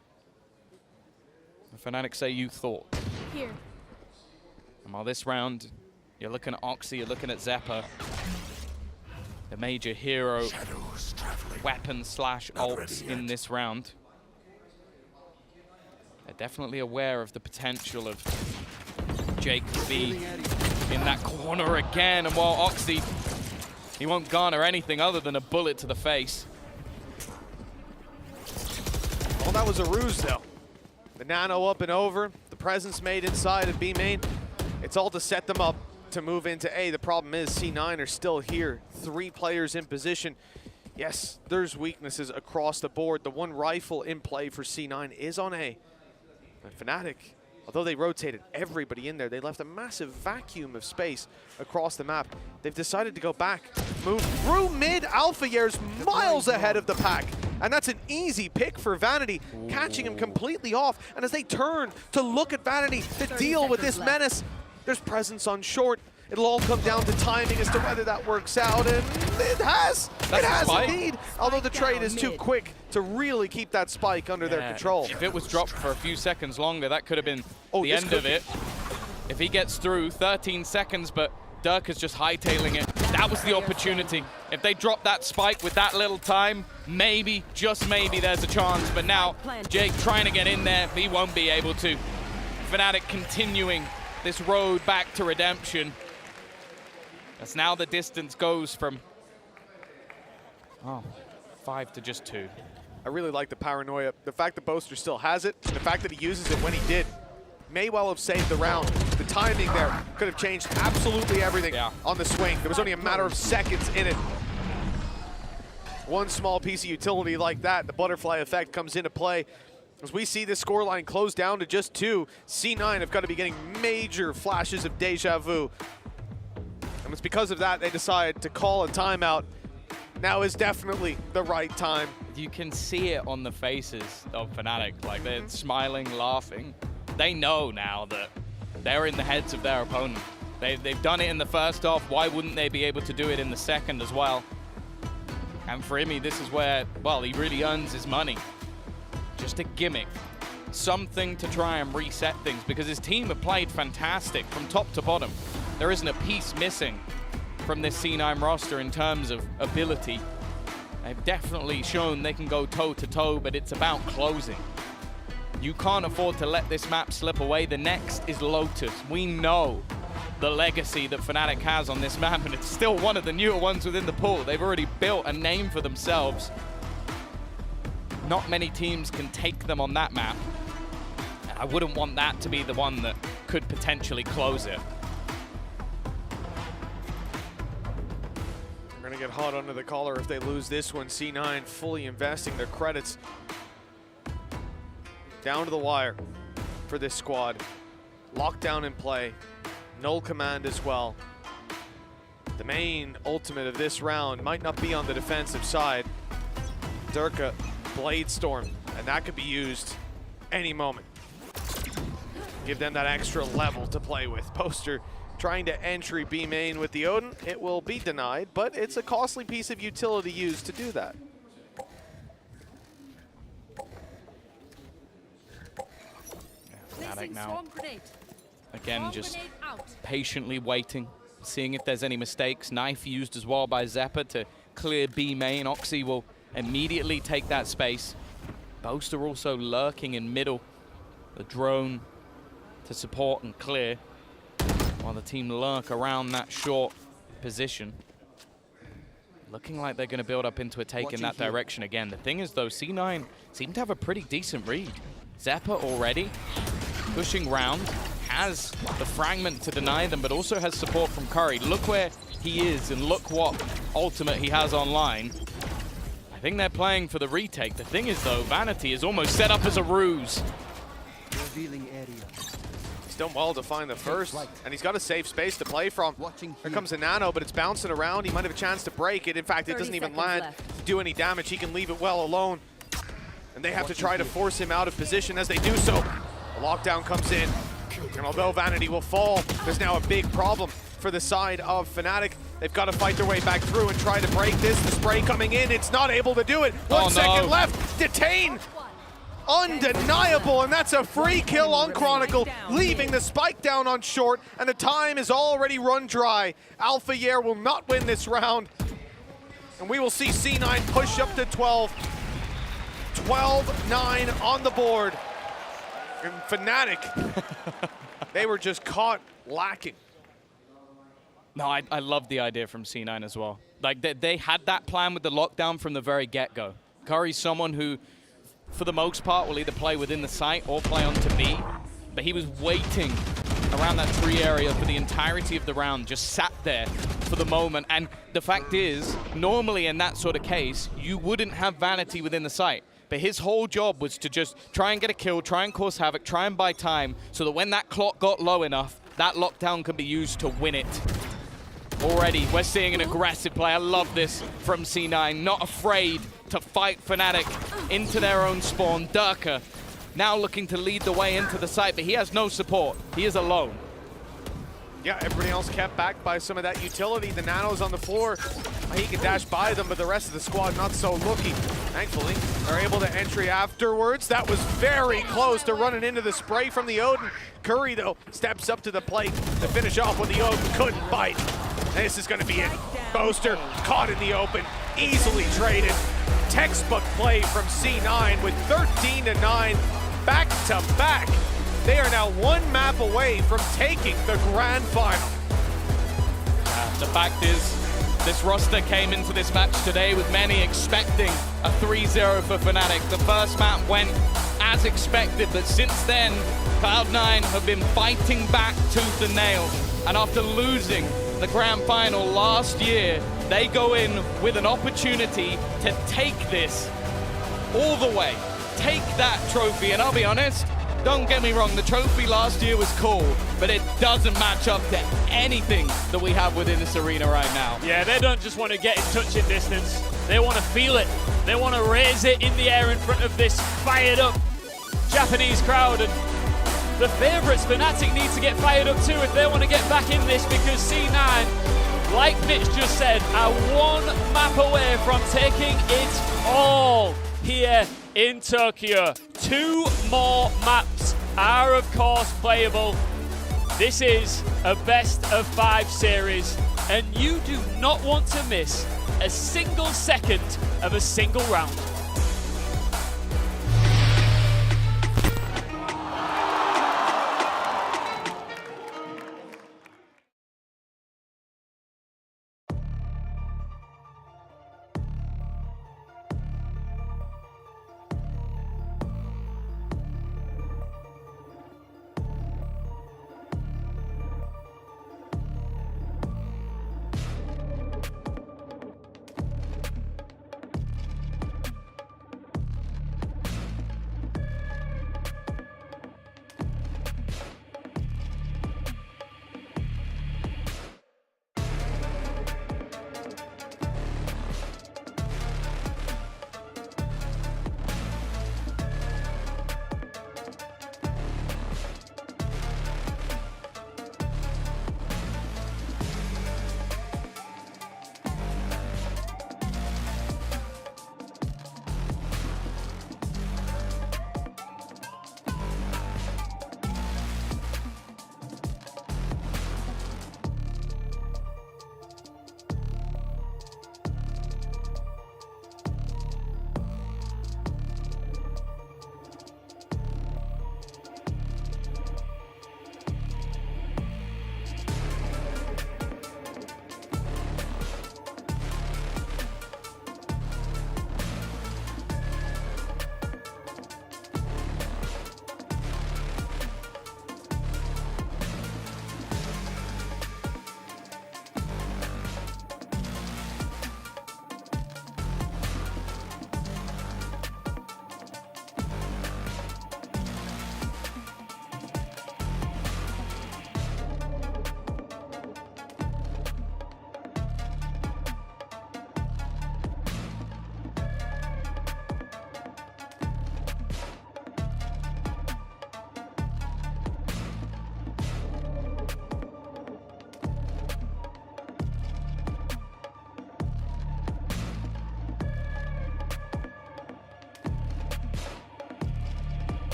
Fnatic say you thought. Here. And while this round, you're looking at Oxy, you're looking at Zeppa, the major hero weapon slash ults in this round. They're definitely aware of the potential of Jake to be in that corner again, and while Oxy, he won't garner anything other than a bullet to the face. Well, that was a ruse though. The nano up and over, the presence made inside of B main. It's all to set them up to move into A. The problem is C9 are still here. 3 players in position. Yes, there's weaknesses across the board. The one rifle in play for C9 is on A. And Fnatic, although they rotated everybody in there, they left a massive vacuum of space across the map. They've decided to go back, move through mid. Alphayere's miles ahead of the pack. And that's an easy pick for Vanity, catching him completely off. And as they turn to look at Vanity to deal with this menace, there's presence on short. It'll all come down to timing as to whether that works out, and it has. It has indeed. Although the trade is too quick to really keep that spike under their control. If it was dropped for a few seconds longer, that could have been the end of it. If he gets through, 13 seconds, but Dirk is just hightailing it. That was the opportunity. If they drop that spike with that little time, maybe, just maybe, there's a chance. But now, Jake trying to get in there, he won't be able to. Fnatic continuing this road back to redemption. As now the distance goes from 5 to just 2. I really like the paranoia. The fact that Boaster still has it, and the fact that he uses it when he did, may well have saved the round. The timing there could have changed absolutely everything on the swing. There was only a matter of seconds in it. One small piece of utility like that, the butterfly effect comes into play. As we see this scoreline close down to just 2, C9 have got to be getting major flashes of deja vu. And it's because of that they decide to call a timeout. Now is definitely the right time. You can see it on the faces of Fnatic, like they're smiling, laughing. They know now that they're in the heads of their opponent. They've done it in the first half, why wouldn't they be able to do it in the second as well? And for Imi, this is where, well, he really earns his money. Just a gimmick, something to try and reset things, because his team have played fantastic from top to bottom. There isn't a piece missing from this C9 roster in terms of ability. They've definitely shown they can go toe-to-toe, but it's about closing. You can't afford to let this map slip away. The next is Lotus. We know the legacy that Fnatic has on this map, and it's still one of the newer ones within the pool. They've already built a name for themselves. Not many teams can take them on that map. And I wouldn't want that to be the one that could potentially close it. They're going to get hot under the collar if they lose this one. C9 fully investing their credits down to the wire for this squad. Lockdown in play. Null command as well. The main ultimate of this round might not be on the defensive side. Durka, Blade Storm, and that could be used any moment. Give them that extra level to play with. Poster trying to entry B main with the Odin. It will be denied, but it's a costly piece of utility used to do that. Fnatic now, again, just patiently waiting, seeing if there's any mistakes. Knife used as well by Zeta to clear B main. Oxy will immediately take that space. Boaster also lurking in middle. The drone to support and clear, while the team lurk around that short position. Looking like they're going to build up into a take in that direction again. The thing is, though, C9 seem to have a pretty decent read. Zeta already pushing round, has the fragment to deny them, but also has support from Curry. Look where he is, and look what ultimate he has online. I think they're playing for the retake. The thing is, though, Vanity is almost set up as a ruse. Revealing area. He's done well to find the first, and he's got a safe space to play from. Here comes a nano, but it's bouncing around. He might have a chance to break it. In fact, it doesn't even land to do any damage. He can leave it well alone. And they have to try to force him out of position. As they do so, a lockdown comes in. And although Vanity will fall, there's now a big problem for the side of Fnatic. They've got to fight their way back through and try to break this. The spray coming in, it's not able to do it. 1 second left, detain. Undeniable, and that's a free kill on Chronicle, leaving the spike down on short, and the time is already run dry. Alpha Yair will not win this round, and we will see C9 push up to 12. 12-9 on the board. And Fnatic, they were just caught lacking. No, I love the idea from C9 as well. Like, they had that plan with the lockdown from the very get-go. Curry's someone who, for the most part, will either play within the site or play onto B, but he was waiting around that tree area for the entirety of the round, just sat there for the moment. And the fact is, normally in that sort of case, you wouldn't have Vanity within the site. But his whole job was to just try and get a kill, try and cause havoc, try and buy time, so that when that clock got low enough, that lockdown can be used to win it. Already, we're seeing an aggressive play. I love this from C9, not afraid to fight Fnatic into their own spawn. Durka now looking to lead the way into the site, but he has no support. He is alone. Yeah, everybody else kept back by some of that utility. The Nano's on the floor. He can dash by them, but the rest of the squad not so lucky. Thankfully, they're able to entry afterwards. That was very close to running into the spray from the Odin. Curry, though, steps up to the plate to finish off what the Odin couldn't bite. This is going to be it. Boaster caught in the open, easily traded. Textbook play from C9 with 13-9 back-to-back. They are now one map away from taking the grand final. The fact is, this roster came into this match today with many expecting a 3-0 for Fnatic. The first map went as expected, but since then, Cloud9 have been fighting back tooth and nail. And after losing the grand final last year, they go in with an opportunity to take this all the way. Take that trophy, and I'll be honest, don't get me wrong, the trophy last year was cool, but it doesn't match up to anything that we have within this arena right now. Yeah, they don't just want to get in touching distance. They want to feel it. They want to raise it in the air in front of this fired up Japanese crowd. And the favourites, Fnatic, need to get fired up too if they want to get back in this, because C9, like Mitch just said, are one map away from taking it all here in Tokyo. 2 more maps are of course playable. This is a best of 5 series, and you do not want to miss a single second of a single round.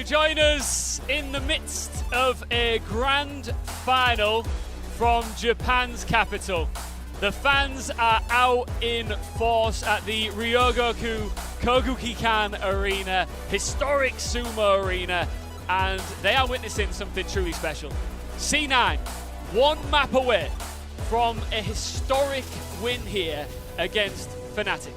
join us in the midst of a grand final from Japan's capital. The fans are out in force at the Ryogoku Koguki-kan Arena, historic sumo arena, and they are witnessing something truly special. C9, one map away from a historic win here against Fnatic.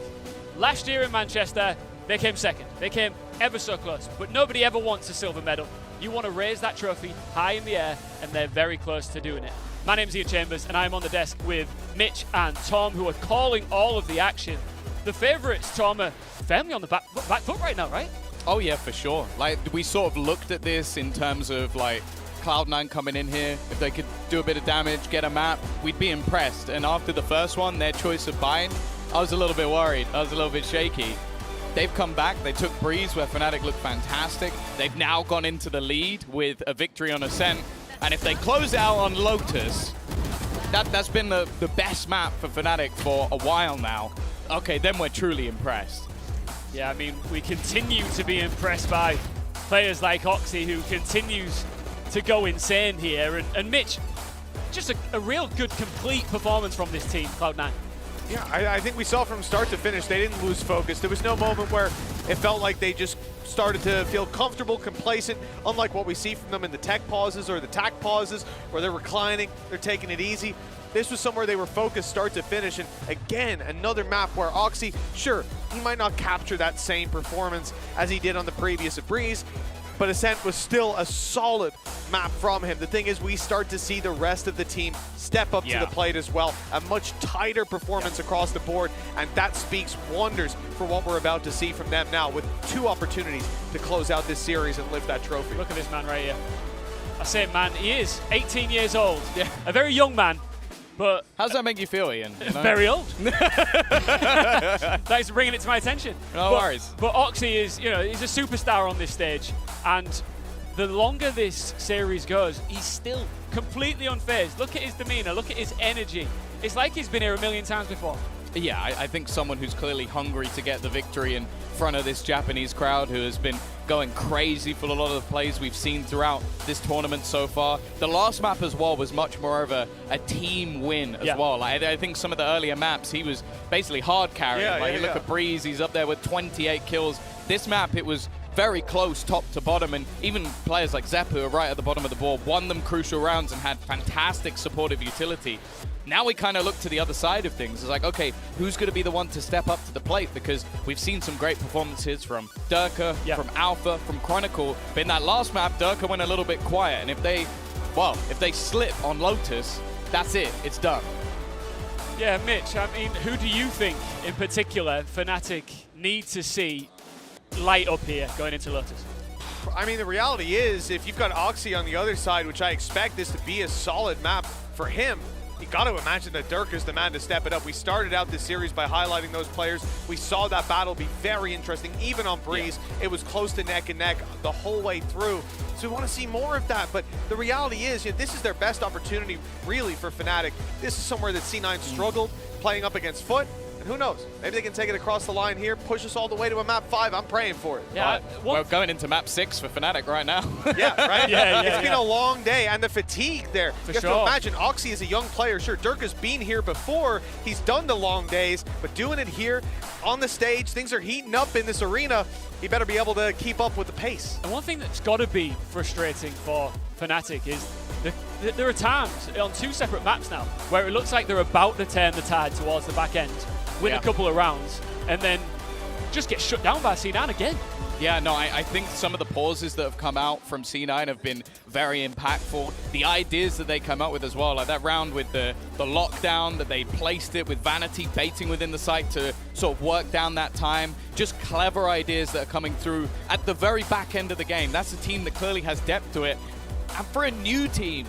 Last year in Manchester, they came second. They came ever so close, but nobody ever wants a silver medal. You want to raise that trophy high in the air, and they're very close to doing it. My name's Ian Chambers, and I'm on the desk with Mitch and Tom, who are calling all of the action. The favourites, Tom, are firmly on the back foot right now, right? Oh yeah, for sure. Like, we sort of looked at this in terms of like Cloud9 coming in here. If they could do a bit of damage, get a map, we'd be impressed. And after the first one, their choice of buying, I was a little bit worried. I was a little bit shaky. They've come back. They took Breeze, where Fnatic looked fantastic. They've now gone into the lead with a victory on Ascent. And if they close out on Lotus, that's been the best map for Fnatic for a while now. Okay, then we're truly impressed. Yeah, I mean, we continue to be impressed by players like Oxy, who continues to go insane here. And Mitch, just a real good, complete performance from this team, Cloud9. Yeah, I think we saw from start to finish, they didn't lose focus. There was no moment where it felt like they just started to feel comfortable, complacent, unlike what we see from them in the tech pauses or the tack pauses, where they're reclining, they're taking it easy. This was somewhere they were focused start to finish, and again, another map where Oxy, sure, he might not capture that same performance as he did on the previous Breeze, but Ascent was still a solid map from him. The thing is, we start to see the rest of the team step up to the plate as well. A much tighter performance across the board, and that speaks wonders for what we're about to see from them now, with 2 opportunities to close out this series and lift that trophy. Look at this man right here. I say man, he is 18 years old. Yeah. A very young man, but... How's that make you feel, Ian? You know? Very old. Thanks for bringing it to my attention. No worries. But Oxy is, he's a superstar on this stage, and the longer this series goes, he's still completely unfazed. Look at his demeanor, look at his energy. It's like he's been here a million times before. Yeah, I think someone who's clearly hungry to get the victory in front of this Japanese crowd, who has been going crazy for a lot of the plays we've seen throughout this tournament so far. The last map as well was much more of a team win as well. Like, I think some of the earlier maps, he was basically hard carrying. You look at Breeze, he's up there with 28 kills. This map, it was very close top to bottom, and even players like Zep, who are right at the bottom of the board, won them crucial rounds and had fantastic supportive utility. Now we kind of look to the other side of things. It's like, okay, who's going to be the one to step up to the plate? Because we've seen some great performances from Durka, from Alpha, from Chronicle. But in that last map, Durka went a little bit quiet. And if they slip on Lotus, that's it. It's done. Yeah, Mitch, I mean, who do you think in particular Fnatic need to see light up here going into Lotus? I mean, the reality is, if you've got Oxy on the other side, which I expect this to be a solid map for him, you got to imagine that Dirk is the man to step it up. We started out this series by highlighting those players. We saw that battle be very interesting, even on Breeze. It was close to neck and neck the whole way through. So we want to see more of that. But the reality is, this is their best opportunity, really, for Fnatic. This is somewhere that C9 struggled, playing up against Foot. And who knows? Maybe they can take it across the line here, push us all the way to a map 5. I'm praying for it. Yeah, we're going into map 6 for Fnatic right now. Yeah, right? It's been a long day, and the fatigue there. For you have to imagine, Oxy is a young player. Sure, Dirk has been here before. He's done the long days, but doing it here on the stage, things are heating up in this arena. He better be able to keep up with the pace. And one thing that's got to be frustrating for Fnatic is there are times on 2 separate maps now where it looks like they're about to turn the tide towards the back end, win a couple of rounds, and then just get shut down by C9 again. Yeah, no, I think some of the pauses that have come out from C9 have been very impactful. The ideas that they come up with as well, like that round with the lockdown, that they placed it with Vanity baiting within the site to sort of work down that time. Just clever ideas that are coming through at the very back end of the game. That's a team that clearly has depth to it. And for a new team,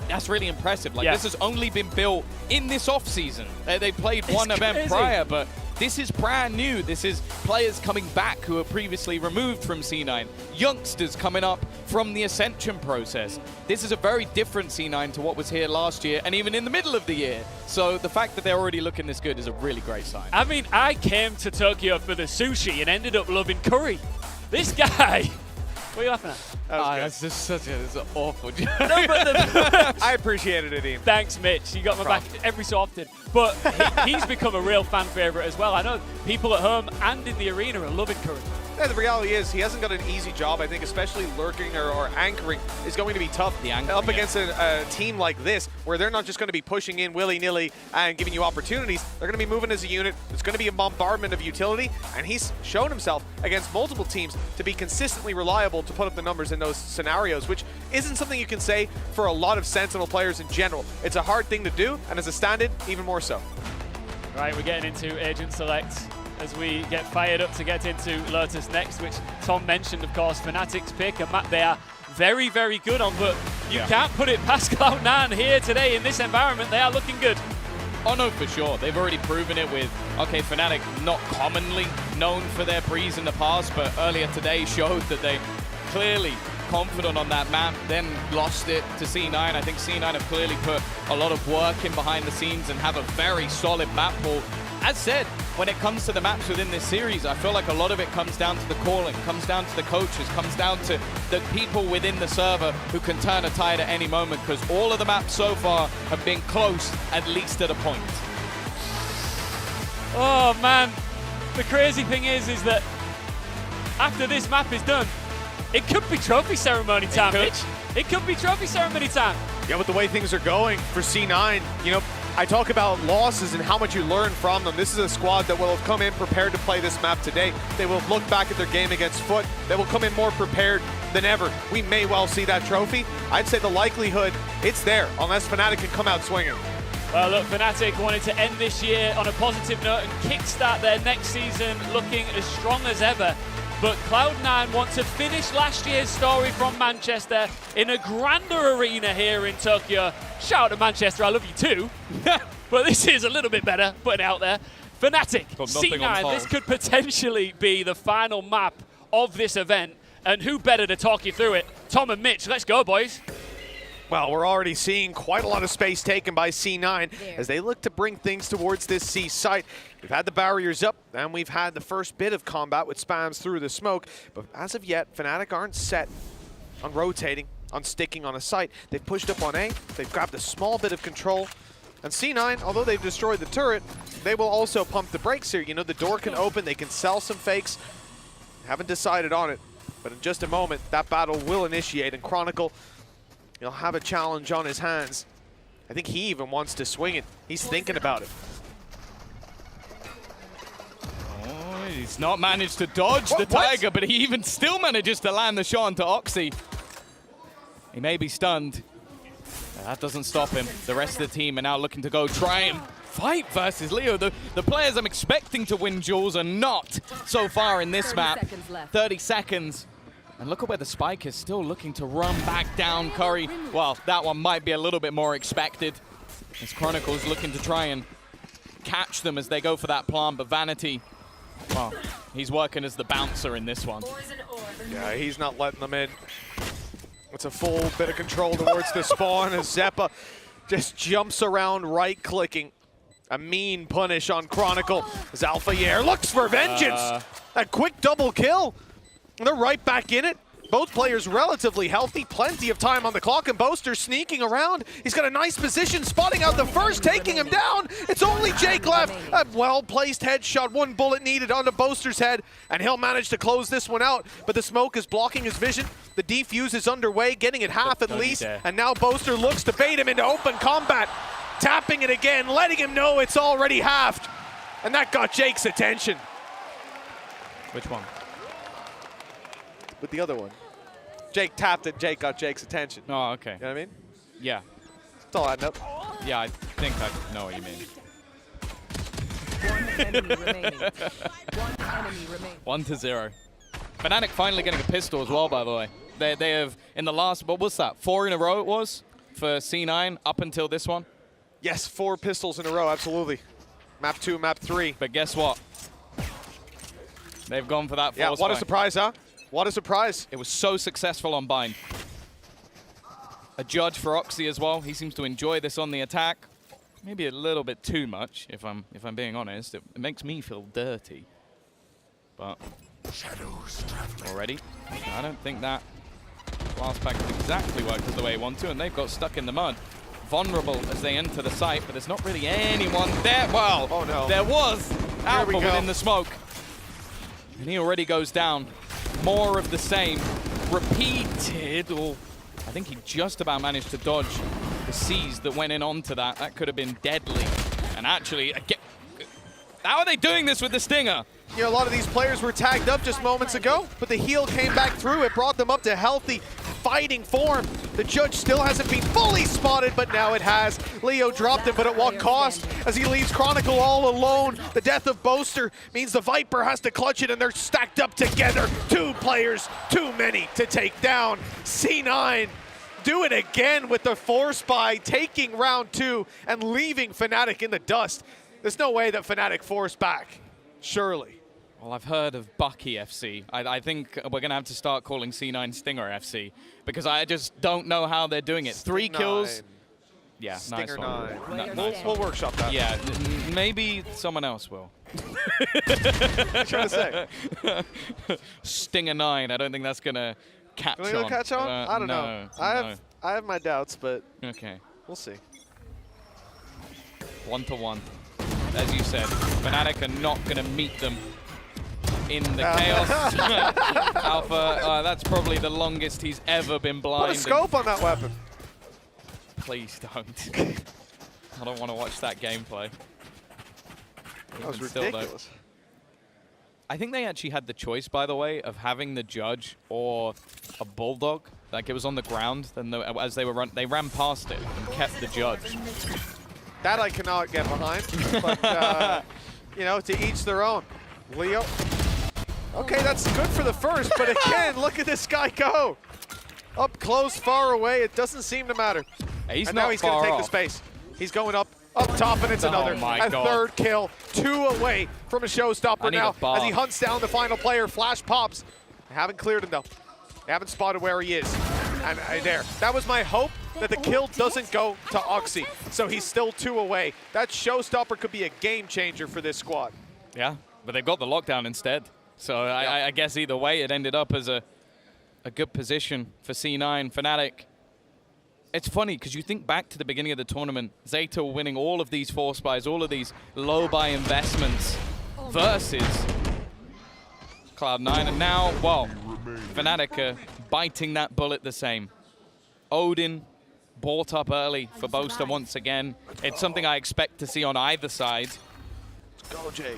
that's really impressive. Like, this has only been built in this offseason. They played one event prior, but this is brand new. This is players coming back who were previously removed from C9. Youngsters coming up from the Ascension process. This is a very different C9 to what was here last year and even in the middle of the year. So the fact that they're already looking this good is a really great sign. I mean, I came to Tokyo for the sushi and ended up loving curry. This guy What are you laughing at? That's just such an awful joke. No, but I appreciated it, Ian. Thanks, Mitch. You got my back every so often. But he's become a real fan favorite as well. I know people at home and in the arena are loving Curry. Yeah, the reality is he hasn't got an easy job. I think especially lurking or anchoring is going to be tough. Up against a team like this, where they're not just going to be pushing in willy-nilly and giving you opportunities. They're going to be moving as a unit. It's going to be a bombardment of utility, and he's shown himself against multiple teams to be consistently reliable to put up the numbers in those scenarios, which isn't something you can say for a lot of Sentinel players in general. It's a hard thing to do, and as a stand-in, even more so. Right, we're getting into Agent Select as we get fired up to get into Lotus next, which Tom mentioned, of course. Fnatic's pick, a map they are very, very good on, but you can't put it past Cloud9 here today in this environment. They are looking good. Oh no, for sure. They've already proven it with, okay, Fnatic not commonly known for their breeze in the past, but earlier today showed that they clearly confident on that map, then lost it to C9. I think C9 have clearly put a lot of work in behind the scenes and have a very solid map pool. As said, when it comes to the maps within this series, I feel like a lot of it comes down to the calling, comes down to the coaches, comes down to the people within the server who can turn a tide at any moment, because all of the maps so far have been close, at least at a point. Oh man, the crazy thing is that after this map is done, it could be trophy ceremony time, Mitch. It could be trophy ceremony time. Yeah, with the way things are going for C9, you know, I talk about losses and how much you learn from them. This is a squad that will have come in prepared to play this map today. They will look back at their game against Foot. They will come in more prepared than ever. We may well see that trophy. I'd say the likelihood, it's there, unless Fnatic can come out swinging. Well, look, Fnatic wanted to end this year on a positive note and kickstart their next season looking as strong as ever. But Cloud9 want to finish last year's story from Manchester in a grander arena here in Tokyo. Shout out to Manchester, I love you too. But this is a little bit better, putting it out there. Fnatic, C9, this could potentially be the final map of this event. And who better to talk you through it? Tom and Mitch, let's go, boys. Well, we're already seeing quite a lot of space taken by C9 as they look to bring things towards this C site. We've had the barriers up, and we've had the first bit of combat with spams through the smoke. But as of yet, Fnatic aren't set on rotating, on sticking on a site. They've pushed up on A, they've grabbed a small bit of control. And C9, although they've destroyed the turret, they will also pump the brakes here. You know, the door can open, they can sell some fakes. Haven't decided on it, but in just a moment, that battle will initiate, and Chronicle, he'll have a challenge on his hands. I think he even wants to swing it. He's thinking about it. Oh, he's not managed to dodge the Tiger, but he even still manages to land the shot onto Oxy. He may be stunned. That doesn't stop him. The rest of the team are now looking to go try and fight versus Leo. The players I'm expecting to win duels are not so far in this map. 30 seconds. And look at where the spike is, still looking to run back down Curry. Well, that one might be a little bit more expected, as Chronicle's looking to try and catch them as they go for that plant, but Vanity, well, he's working as the bouncer in this one. Yeah, he's not letting them in. It's a full bit of control towards the spawn as Zeppa just jumps around right-clicking. A mean punish on Chronicle as Alpha Yair looks for vengeance. A quick double kill. They're right back in it. Both players relatively healthy, plenty of time on the clock, and Boaster sneaking around. He's got a nice position, spotting out the first, taking him down. It's only Jake left. A well-placed headshot, one bullet needed onto Boaster's head, and he'll manage to close this one out. But the smoke is blocking his vision. The defuse is underway, getting it half at least, and now Boaster looks to bait him into open combat. Tapping it again, letting him know it's already halved. And that got Jake's attention. Which one? With the other one. Jake tapped it, Jake got Jake's attention. Oh, okay. You know what I mean? Yeah. It's all adding up. Yeah, I think I know what you mean. One enemy remaining. One enemy remaining. 1-0. Fnatic finally getting a pistol as well, by the way. They have, in the last, what was that, 4 in a row it was for C9 up until this one? Yes, 4 pistols in a row, absolutely. Map 2, map 3. But guess what? They've gone for that Yeah, what a surprise, huh? What a surprise. It was so successful on Bind. A judge for Oxy as well. He seems to enjoy this on the attack. Maybe a little bit too much, if I'm being honest. It makes me feel dirty. But already I don't think that blast pack exactly worked as the way he wanted to, and they've got stuck in the mud. Vulnerable as they enter the site, but there's not really anyone there. Well, oh no, there was Alpha within the smoke. And he already goes down. More of the same. Repeated. Oh, I think he just about managed to dodge the C's that went in onto that. That could have been deadly. And actually, again, how are they doing this with the Stinger? You know, a lot of these players were tagged up just moments ago, but the heal came back through. It brought them up to healthy fighting form. The judge still hasn't been fully spotted, but now it has. Leo dropped him, but at what cost? As he leaves Chronicle all alone. The death of Boaster means the Viper has to clutch it, and they're stacked up together. 2 players, too many to take down. C9 do it again with the force buy, taking round 2 and leaving Fnatic in the dust. There's no way that Fnatic forced back, surely. Well, I've heard of Bucky FC. I think we're going to have to start calling C9 Stinger FC because I just don't know how they're doing it. 3 kills. Yeah, Stinger nice one. 9. We'll workshop that. Yeah, maybe someone else will. Trying to say. Stinger 9. I don't think that's going to catch on. Will catch on? I don't know. I have my doubts, but okay, we'll see. 1-to-1. As you said, Fnatic are not going to meet them in the chaos. Alpha, that's probably the longest he's ever been blind. Put a scope on that weapon. Please don't. I don't want to watch that gameplay. That was Still, ridiculous. though, I think they actually had the choice, by the way, of having the judge or a bulldog. Like, it was on the ground. Then as they were they ran past it and kept the judge. That I cannot get behind, but you know, to each their own. Leo. Okay, that's good for the first, but again, look at this guy go. Up close, far away, it doesn't seem to matter. He's and not now he's going to far take the off. space. He's going up top, and it's another. My A God. third kill, 2 away from a showstopper now as he hunts down the final player. Flash pops. They haven't cleared him though. They haven't spotted where he is. And there, that was my hope, that the kill doesn't go to Oxy. So he's still 2 away. That showstopper could be a game changer for this squad. Yeah, but they've got the lockdown instead. So I guess either way, it ended up as a good position for C9. Fnatic. It's funny because you think back to the beginning of the tournament, Zeta were winning all of these force buys, all of these low buy investments versus Cloud9. And now, well, Fnatic are biting that bullet the same. Odin bought up early for Boaster once again. It's something I expect to see on either side. Let's go, Jake.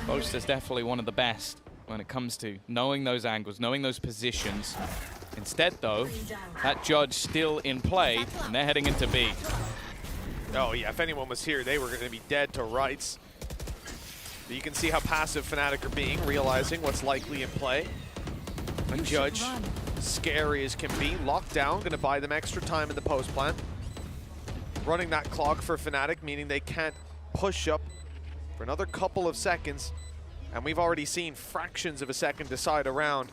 Boaster's definitely one of the best when it comes to knowing those angles, knowing those positions. Instead, though, that judge still in play, and they're heading into B. Oh, yeah, if anyone was here, they were going to be dead to rights. But you can see how passive Fnatic are being, realizing what's likely in play. A judge, scary as can be, locked down, going to buy them extra time in the post plant. Running that clock for Fnatic, meaning they can't push up for another couple of seconds. And we've already seen fractions of a second decide around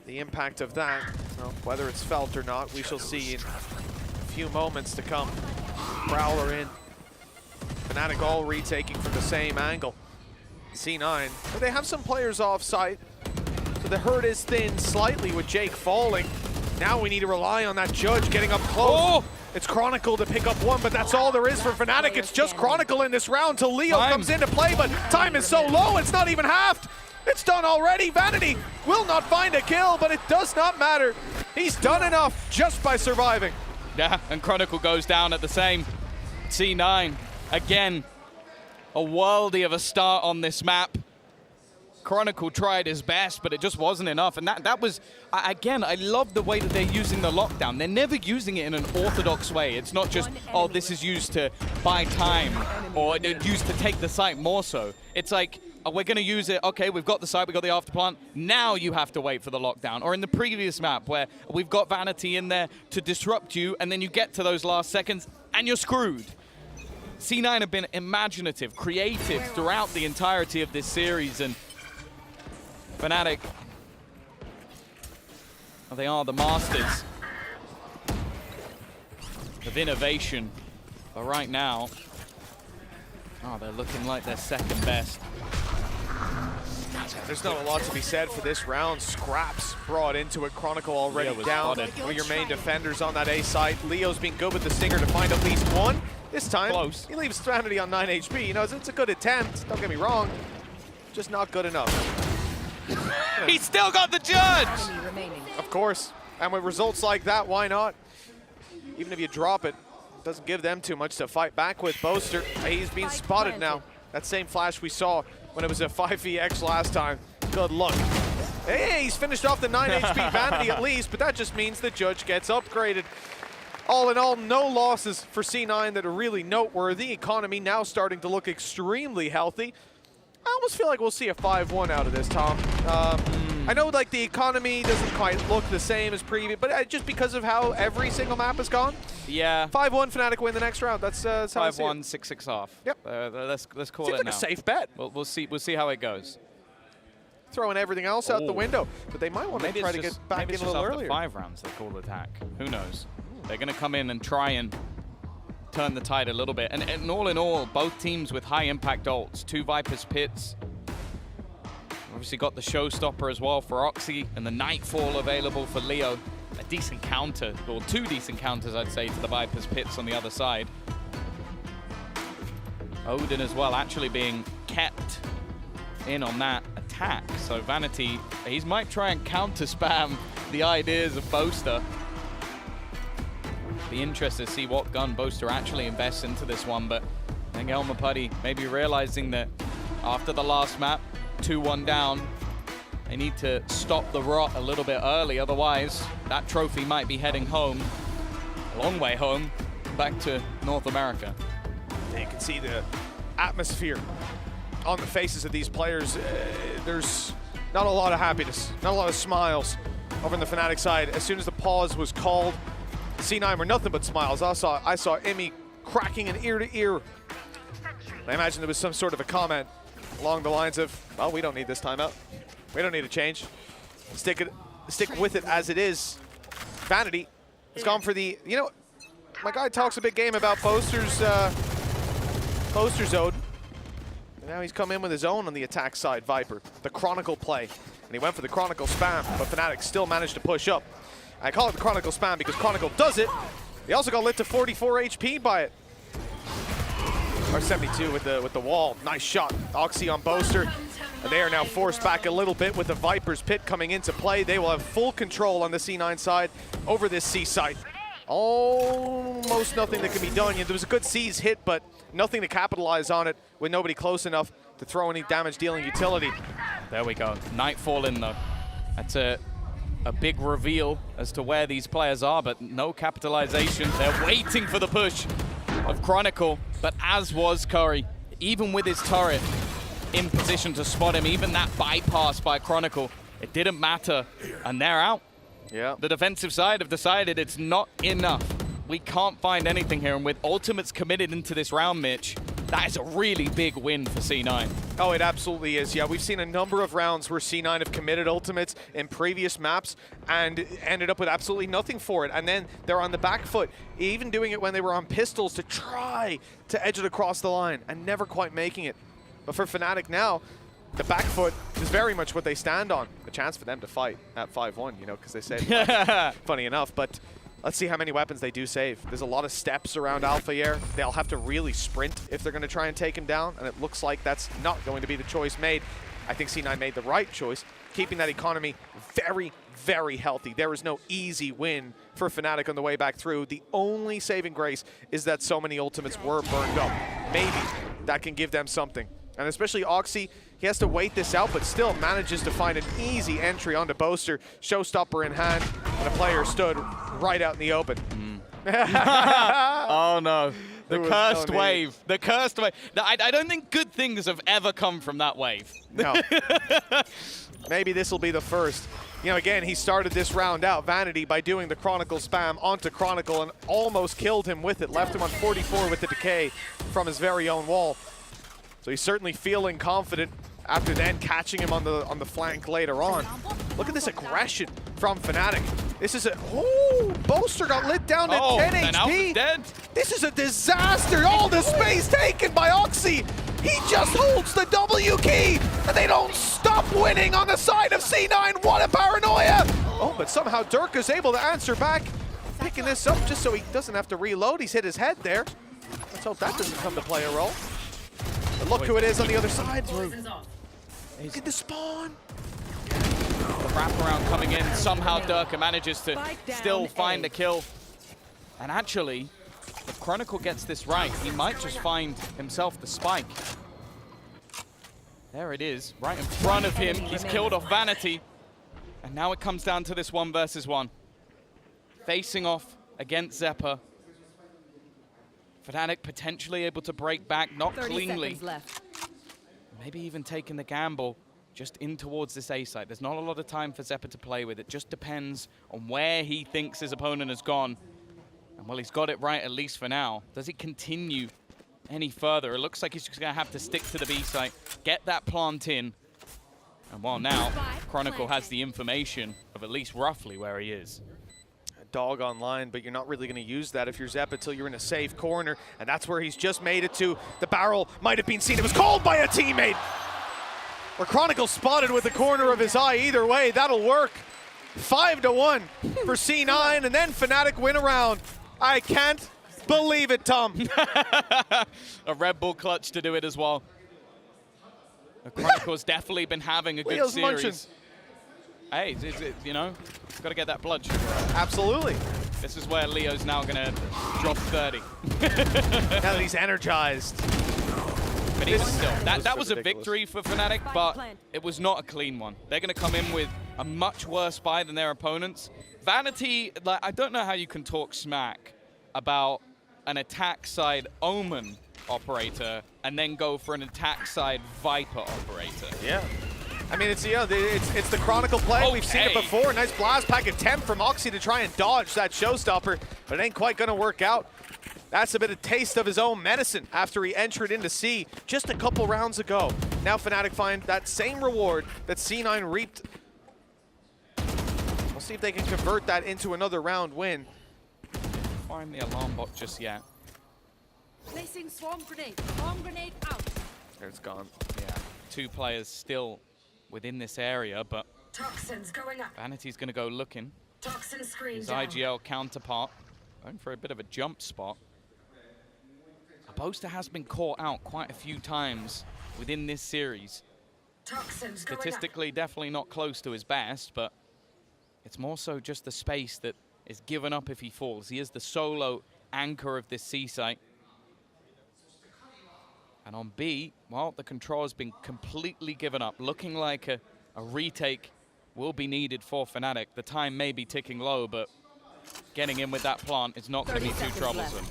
the impact of that. Well, whether it's felt or not, we shall see in a few moments to come. Prowler in. Fnatic all retaking from the same angle. C9, but they have some players off site. So the herd is thin slightly with Jake falling. Now we need to rely on that judge getting up close. Oh! It's Chronicle to pick up 1, but that's all there is for Fnatic. It's just Chronicle in this round till Leo comes into play, but time is so low, it's not even halved. It's done already. Vanity will not find a kill, but it does not matter. He's done enough just by surviving. Yeah, and Chronicle goes down at the same. C9, again, a worldie of a start on this map. Chronicle tried his best, but it just wasn't enough. And that was, again, I love the way that they're using the lockdown. They're never using it in an orthodox way. It's not just, oh, this is used to buy time or used to take the site more so. It's like, oh, we're going to use it. Okay, we've got the site, we've got the afterplant. Now you have to wait for the lockdown. Or in the previous map where we've got Vanity in there to disrupt you, and then you get to those last seconds and you're screwed. C9 have been imaginative, creative throughout the entirety of this series, and Fnatic, well, they are the masters of innovation. But right now, oh, they're looking like they're second best. There's not a lot to be said for this round. Scraps brought into it. Chronicle already down. spotted. One of your main defenders on that A side. Leo's been good with the Stinger to find at least one. This time, Close. he leaves Vanity on 9 HP. You know, it's a good attempt. Don't get me wrong. Just not good enough. He's still got the judge! Of course. And with results like that, why not? Even if you drop it, doesn't give them too much to fight back with. Boaster, he's been spotted now. That same flash we saw when it was a 5vx last time. Good luck. Hey, he's finished off the 9 HP Vanity at least, but that just means the judge gets upgraded. All in all, no losses for C9 that are really noteworthy. Economy now starting to look extremely healthy. I almost feel like we'll see a 5-1 out of this, Tom. I know like the economy doesn't quite look the same as previous, but just because of how every single map has gone. Yeah. 5-1 Fnatic win the next round. That's how I see it. 5-1, 6-6 off. Yep. Let's call Seems it like now. a safe bet. We'll see how it goes. Throwing everything else out the window, but they might want to try to get back in a little earlier. 5 rounds they call attack. Who knows? They're going to come in and try and turn the tide a little bit. And all in all, both teams with high impact ults. 2 Viper's Pits. Obviously got the showstopper as well for Oxy, and the Nightfall available for Leo. A decent counter, or 2 decent counters, I'd say, to the Viper's Pits on the other side. Odin as well, actually being kept in on that attack. So Vanity, he might try and counter spam the ideas of Boaster. Be interested to see what gun Boaster actually invests into this one, but I think Elmer Putty maybe realizing that after the last map, 2-1 down, they need to stop the rot a little bit early, otherwise that trophy might be heading home, a long way home, back to North America. You can see the atmosphere on the faces of these players. There's not a lot of happiness, not a lot of smiles over on the Fnatic side. As soon as the pause was called, C9 were nothing but smiles. I saw Emmy cracking an ear to ear. I imagine there was some sort of a comment along the lines of, well, we don't need this timeout. We don't need to change. Stick with it as it is. Vanity has gone for the, you know, my guy talks a big game about Boaster's Odin. And now he's come in with his own on the attack side, Viper. The Chronicle play. And he went for the Chronicle spam, but Fnatic still managed to push up. I call it the Chronicle spam because Chronicle does it. He also got lit to 44 HP by it. Or 72 with the wall. Nice shot. Oxy on Boaster. And they are now forced back a little bit with the Viper's Pit coming into play. They will have full control on the C9 side over this C site. Almost nothing that can be done. There was a good C's hit, but nothing to capitalize on it with nobody close enough to throw any damage-dealing utility. There we go. Nightfall in though. That's a big reveal as to where these players are, but no capitalization. They're waiting for the push of Chronicle, but as was Curry, even with his turret in position to spot him, even that bypass by Chronicle, it didn't matter, and they're out. Yeah. The defensive side have decided it's not enough. We can't find anything here, and with ultimates committed into this round, Mitch, that is a really big win for C9. Oh, it absolutely is. Yeah, we've seen a number of rounds where C9 have committed ultimates in previous maps and ended up with absolutely nothing for it. And then they're on the back foot, even doing it when they were on pistols to try to edge it across the line and never quite making it. But for Fnatic now, the back foot is very much what they stand on. A chance for them to fight at 5-1, you know, because they say funny enough. But let's see how many weapons they do save. There's a lot of steps around Alpha Air. They'll have to really sprint if they're going to try and take him down, and it looks like that's not going to be the choice made. I think C9 made the right choice, keeping that economy very, very healthy. There is no easy win for Fnatic on the way back through. The only saving grace is that so many ultimates were burned up. Maybe that can give them something. And especially Oxy, he has to wait this out, but still manages to find an easy entry onto Boaster, showstopper in hand, and a player stood right out in the open. Oh no, the cursed wave. The cursed wave. I don't think good things have ever come from that wave. No. Maybe this will be the first. You know, again, he started this round out, Vanity, by doing the Chronicle spam onto Chronicle and almost killed him with it, left him on 44 with the decay from his very own wall. So he's certainly feeling confident after then catching him on the flank later on. Look at this aggression from Fnatic. This is a, oh, Boaster got lit down to 10 HP. Dead. This is a disaster. All the space taken by Oxy. He just holds the W key, and they don't stop winning on the side of C9. What a paranoia! Oh, but somehow Dirk is able to answer back, picking this up just so he doesn't have to reload. He's hit his head there. Let's hope that doesn't come to play a role. But look who it is on the other side. Look at the spawn. The wraparound coming in. Somehow Dirk manages to still find a kill. And actually, if Chronicle gets this right, he might just find himself the spike. There it is, right in front of him. He's killed off Vanity. And now it comes down to this 1 versus 1. Facing off against Zeppa. Fnatic potentially able to break back, not 30 cleanly. seconds left. Maybe even taking the gamble just in towards this A site. There's not a lot of time for Zeppa to play with. It just depends on where he thinks his opponent has gone. And well, he's got it right, at least for now. Does he continue any further? It looks like he's just going to have to stick to the B site, get that plant in. And well, now Chronicle has the information of at least roughly where he is. A dog online, but you're not really going to use that if you're Zeppa till you're in a safe corner. And that's where he's just made it to. The barrel might have been seen. It was called by a teammate. Or Chronicle spotted with the corner of his eye. Either way, that'll work. 5-1 for C9, and then Fnatic win a round. I can't believe it, Tom. A Red Bull clutch to do it as well. The Chronicle's definitely been having a good Leo's series. munching. Hey, you know, got to get that blood sugar. Absolutely. This is where Leo's now going to drop 30. Now that he's energized. But even still, that was a victory for Fnatic, but it was not a clean one. They're going to come in with a much worse buy than their opponents. Vanity, like, I don't know how you can talk smack about an attack side Omen operator and then go for an attack side Viper operator. Yeah. I mean, it's the Chronicle play. Okay. We've seen it before. Nice blast pack attempt from Oxy to try and dodge that showstopper, but it ain't quite going to work out. That's a bit of taste of his own medicine after he entered into C just a couple rounds ago. Now Fnatic find that same reward that C9 reaped. We'll see if they can convert that into another round win. Find the alarm bot just yet. Placing swarm grenade. Swarm grenade out. There it's gone. Yeah, 2 players still within this area, but Toxins going up. Vanity's going to go looking. Toxin screen His down. IGL counterpart going for a bit of a jump spot. Boaster has been caught out quite a few times within this series. Toxins Statistically, definitely not close to his best, but it's more so just the space that is given up if he falls. He is the solo anchor of this C site. And on B, well, the control has been completely given up. Looking like a retake will be needed for Fnatic. The time may be ticking low, but getting in with that plant is not going to be too troublesome.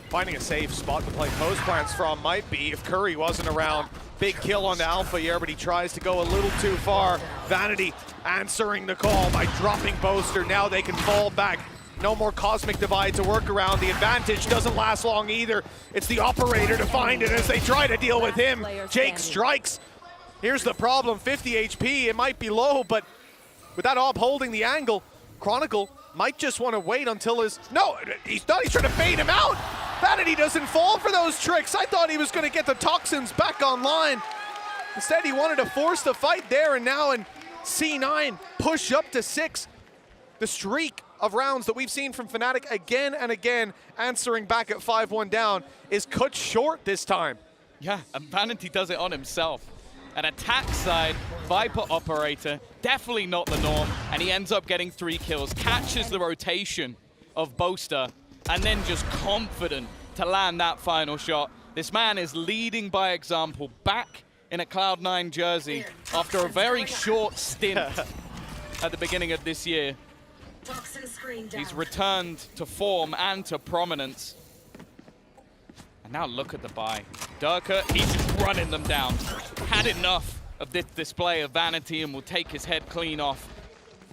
Finding a safe spot to play post plants from might be if Curry wasn't around. Big kill on the Alpha here, but he tries to go a little too far. Vanity answering the call by dropping Boaster. Now they can fall back. No more Cosmic Divide to work around. The advantage doesn't last long either. It's the operator to find it as they try to deal with him. Jake strikes. Here's the problem, 50 HP. It might be low, but with that op holding the angle, Chronicle might just want to wait until his... No, he's trying to bait him out. Vanity doesn't fall for those tricks. I thought he was going to get the Toxins back online. Instead, he wanted to force the fight there, and now in C9 push up to 6. The streak of rounds that we've seen from Fnatic again and again, answering back at 5-1 down, is cut short this time. Yeah, and Vanity does it on himself. An attack side Viper operator, definitely not the norm, and he ends up getting 3 kills, catches the rotation of Boaster, and then just confident to land that final shot. This man is leading by example, back in a Cloud9 jersey after a very short stint at the beginning of this year. He's returned to form and to prominence. And now look at the buy. Durka, he's just running them down. Had enough of this display of Vanity and will take his head clean off.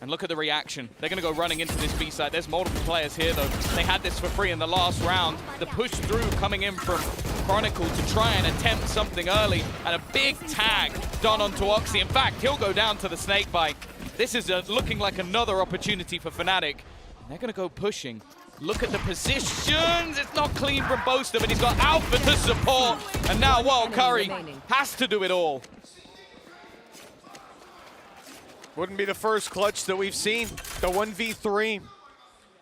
And look at the reaction. They're going to go running into this B side. There's multiple players here, though. They had this for free in the last round. The push through coming in from Chronicle to try and attempt something early. And a big tag done onto Oxy. In fact, he'll go down to the snake bite. This is looking like another opportunity for Fnatic. They're going to go pushing. Look at the positions. It's not clean from both of them, and he's got Alpha to support. And now, well, Curry has to do it all. Wouldn't be the first clutch that we've seen. The 1v3.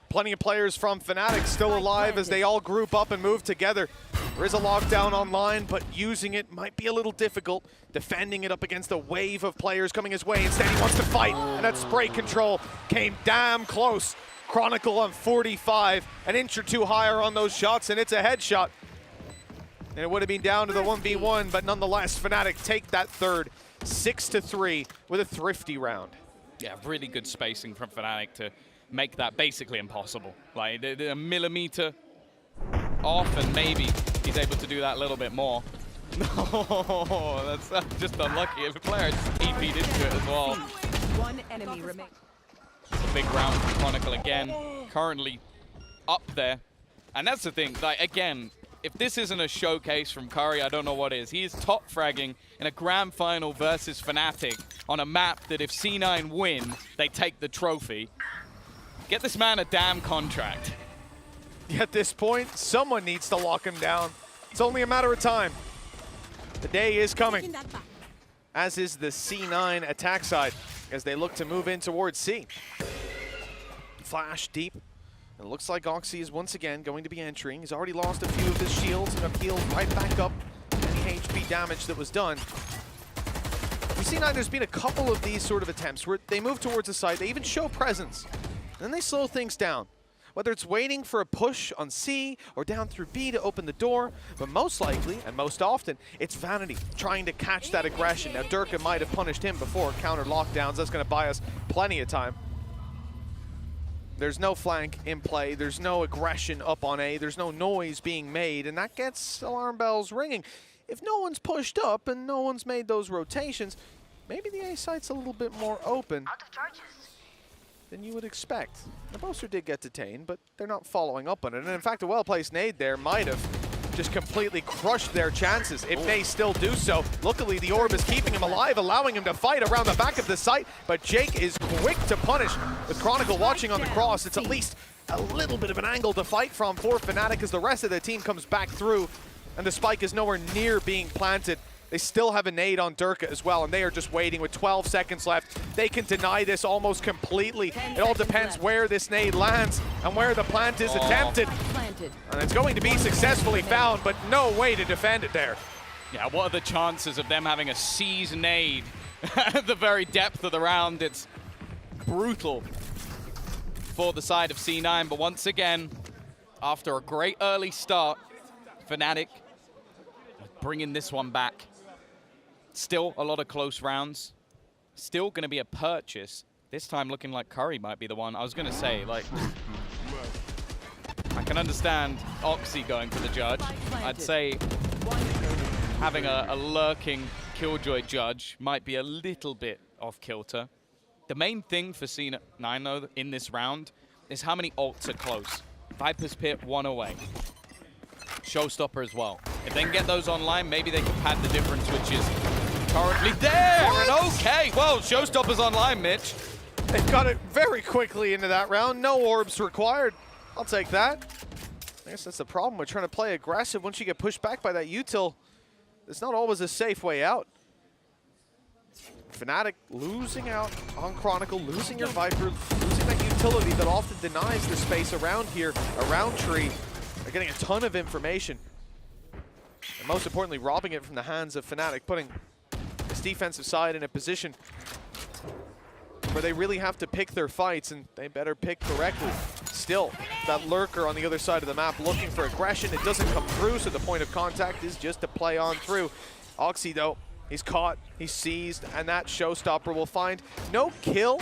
Plenty of players from Fnatic still alive as they all group up and move together. There is a lockdown online, but using it might be a little difficult. Defending it up against a wave of players coming his way. Instead, he wants to fight, and that spray control came damn close. Chronicle on 45, an inch or two higher on those shots, and it's a headshot. And it would have been down to the 1v1, but nonetheless, Fnatic take that third, 6-3 with a thrifty round. Yeah, really good spacing from Fnatic to make that basically impossible. Like a millimeter off, and maybe he's able to do that a little bit more. No, that's just unlucky. If a player just EP'd into it as well. One enemy remains. Big round for Chronicle again, currently up there. And that's the thing, like, again, if this isn't a showcase from Curry, I don't know what is. He is top fragging in a grand final versus Fnatic on a map that if C9 win, they take the trophy. Get this man a damn contract. At this point, someone needs to lock him down. It's only a matter of time. The day is coming, as is the C9 attack side, as they look to move in towards C. Flash deep. It looks like Oxy is once again going to be entering. He's already lost a few of his shields and have healed right back up any HP damage that was done. We see now there's been a couple of these sort of attempts where they move towards the side, they even show presence, and then they slow things down. Whether it's waiting for a push on C or down through B to open the door, but most likely, and most often, it's Vanity trying to catch that aggression. Now, Durka might have punished him before, counter lockdowns. That's going to buy us plenty of time. There's no flank in play. There's no aggression up on A. There's no noise being made, and that gets alarm bells ringing. If no one's pushed up and no one's made those rotations, maybe the A site's a little bit more open than you would expect. The Boaster did get detained, but they're not following up on it. And in fact, a well-placed nade there might have just completely crushed their chances if they still do so. Luckily, the orb is keeping him alive, allowing him to fight around the back of the site, but Jake is quick to punish. With Chronicle watching on the cross, it's at least a little bit of an angle to fight from for Fnatic as the rest of the team comes back through, and the spike is nowhere near being planted. They still have a nade on Durka as well, and they are just waiting with 12 seconds left. They can deny this almost completely. It all depends where this nade lands and where the plant is attempted. And it's going to be successfully found, but no way to defend it there. Yeah, what are the chances of them having a seize nade at the very depth of the round? It's brutal for the side of C9, but once again, after a great early start, Fnatic bringing this one back. Still a lot of close rounds. Still going to be a purchase. This time looking like Curry might be the one. I was going to say, like, I can understand Oxy going for the judge. I'd say having a lurking Killjoy judge might be a little bit off kilter. The main thing for C9, though, in this round is how many ults are close. Viper's Pit, one away. Showstopper as well. If they can get those online, maybe they can pad the difference, which is currently there. And okay, well, Showstopper's online, Mitch. They've got it very quickly into that round. No orbs required. I'll take that. I guess that's the problem with trying to play aggressive. Once you get pushed back by that util, it's not always a safe way out. Fnatic losing out on Chronicle, losing your Viper, losing that utility that often denies the space around here, around Tree. They're getting a ton of information. And most importantly, robbing it from the hands of Fnatic, putting this defensive side in a position where they really have to pick their fights, and they better pick correctly. Still, that lurker on the other side of the map looking for aggression. It doesn't come through, so the point of contact is just to play on through. Oxy, though, he's caught, he's seized, and that Showstopper will find no kill,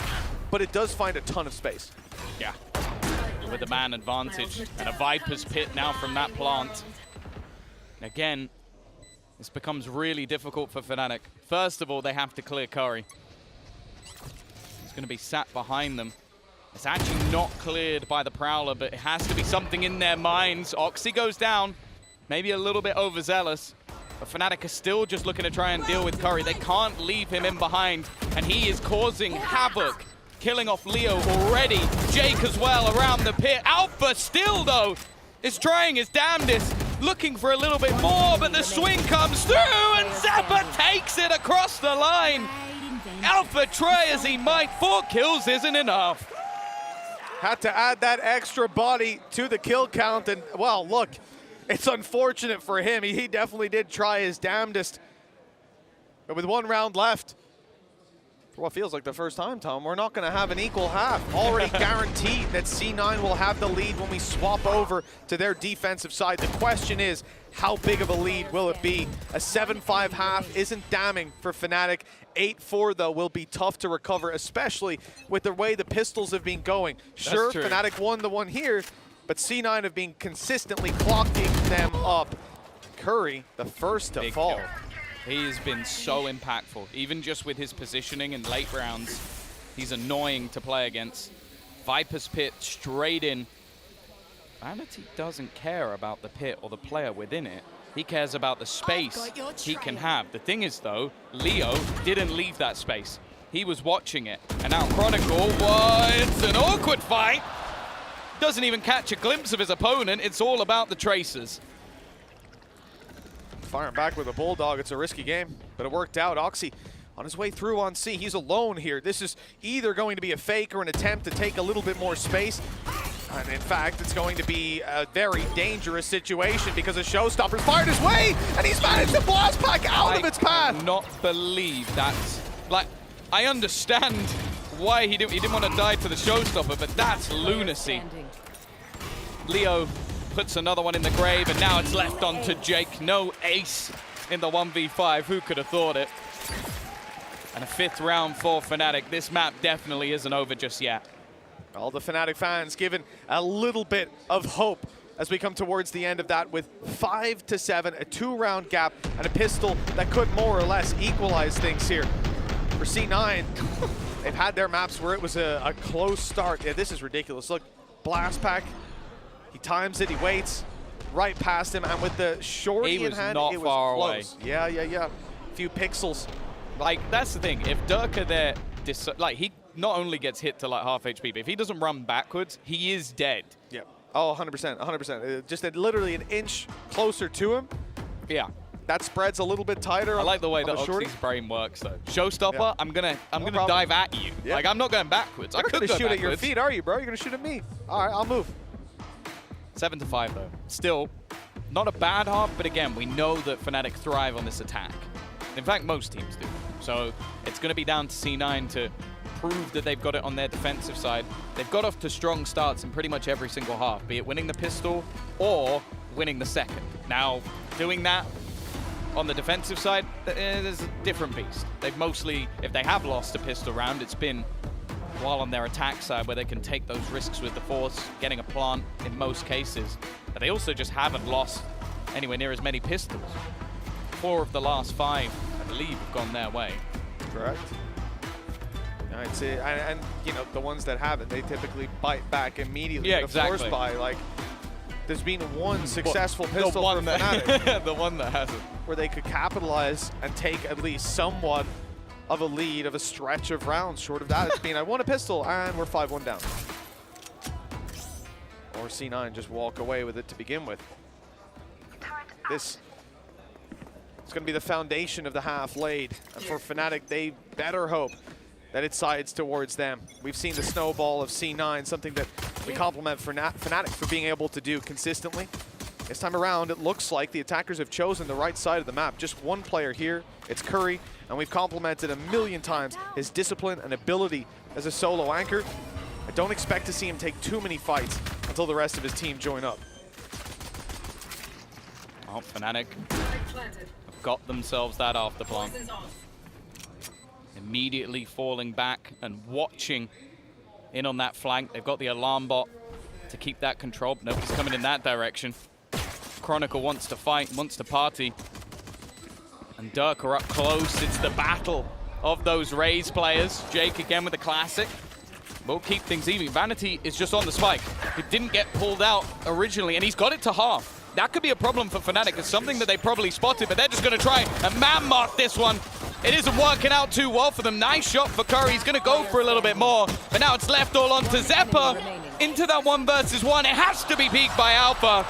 but it does find a ton of space. Yeah, with a man advantage and a Viper's Pit now from that plant. And again, this becomes really difficult for Fnatic. First of all, they have to clear Curry. He's going to be sat behind them. It's actually not cleared by the Prowler, but it has to be something in their minds. Oxy goes down, maybe a little bit overzealous, but Fnatic are still just looking to try and deal with Curry. They can't leave him in behind, and he is causing havoc killing off Leo already. Jake as well around the pit. Alpha still, though, is trying his damnedest, looking for a little bit more, but the swing comes through, and Zeta takes it across the line. Alpha try as he might, 4 kills isn't enough. Had to add that extra body to the kill count, and, well, look, it's unfortunate for him. He definitely did try his damnedest. But with 1 round left, for what feels like the first time, Tom, we're not going to have an equal half. Already guaranteed that C9 will have the lead when we swap over to their defensive side. The question is, how big of a lead will it be? A 7-5 half isn't damning for Fnatic. 8-4, though, will be tough to recover, especially with the way the pistols have been going. Sure, Fnatic won the one here, but C9 have been consistently clocking them up. Curry, the first to fall. Kill. He has been so impactful, even just with his positioning in late rounds. He's annoying to play against. Viper's pit straight in. Vanity doesn't care about the pit or the player within it. He cares about the space he can have. The thing is, though, Leo didn't leave that space. He was watching it. And now Chronicle, it's an awkward fight. Doesn't even catch a glimpse of his opponent. It's all about the tracers. Firing back with a Bulldog, it's a risky game, but it worked out. Oxy on his way through on C, he's alone here. This is either going to be a fake or an attempt to take a little bit more space. And in fact, it's going to be a very dangerous situation because a Showstopper's fired his way, and he's managed to blast back out of its path. I cannot believe that's, like, I understand why he didn't want to die to the Showstopper, but that's lunacy. Leo puts another one in the grave, and now it's left on to Jake. No ace in the 1v5. Who could have thought it? And a 5th round for Fnatic. This map definitely isn't over just yet. All the Fnatic fans given a little bit of hope as we come towards the end of that with 5-7, a 2-round gap, and a pistol that could more or less equalize things here. For C9, they've had their maps where it was a close start. Yeah, this is ridiculous. Look, blast pack. He times it, he waits, right past him, and with the shorty in hand, not it was far close. away. Yeah. A few pixels. Like, that's the thing. If Durka there, like, he not only gets hit to like half HP, but if he doesn't run backwards, he is dead. Yeah. Oh, 100%. Just literally an inch closer to him. Yeah. That spreads a little bit tighter. I like the way that Oxy's brain works, though. Showstopper, yeah. I'm gonna dive at you. Yeah. Like, I'm not going backwards. You're I could gonna go shoot backwards. at your feet, are you, bro? You're gonna shoot at me. All right, I'll move. 7-5, though. Still, not a bad half, but again, we know that Fnatic thrive on this attack. In fact, most teams do. So it's going to be down to C9 to prove that they've got it on their defensive side. They've got off to strong starts in pretty much every single half, be it winning the pistol or winning the second. Now, doing that on the defensive side is a different beast. They've mostly, if they have lost a pistol round, it's been while on their attack side where they can take those risks with the force, getting a plant in most cases. But they also just haven't lost anywhere near as many pistols. 4 of the last 5, I believe, have gone their way. Correct. I'd say, and you know, the ones that haven't, they typically bite back immediately. Yeah, the exactly. force buy, like, there's been one successful pistol for Fnatic. The one that hasn't. Where they could capitalize and take at least somewhat of a lead of a stretch of rounds. Short of that, it's been, I won a pistol, and we're 5-1 down. Or C9 just walk away with it to begin with. This is going to be the foundation of the half laid. And for Fnatic, they better hope that it sides towards them. We've seen the snowball of C9, something that we compliment Fnatic for being able to do consistently. This time around, it looks like the attackers have chosen the right side of the map. Just one player here, it's Curry, and we've complimented a million times his discipline and ability as a solo anchor. I don't expect to see him take too many fights until the rest of his team join up. Oh, Fnatic have got themselves that after plant. Immediately falling back and watching in on that flank. They've got the alarm bot to keep that control. Nobody's coming in that direction. Chronicle wants to fight, wants to party. And Dirk are up close. It's the battle of those Raze players. Jake again with the classic. We'll keep things even. Vanity is just on the spike. It didn't get pulled out originally, and he's got it to half. That could be a problem for Fnatic. It's something that they probably spotted, but they're just going to try and man-mark this one. It isn't working out too well for them. Nice shot for Curry. He's going to go for a little bit more. But now it's left all onto Zeppa. Into that 1 versus 1. It has to be peaked by Alpha.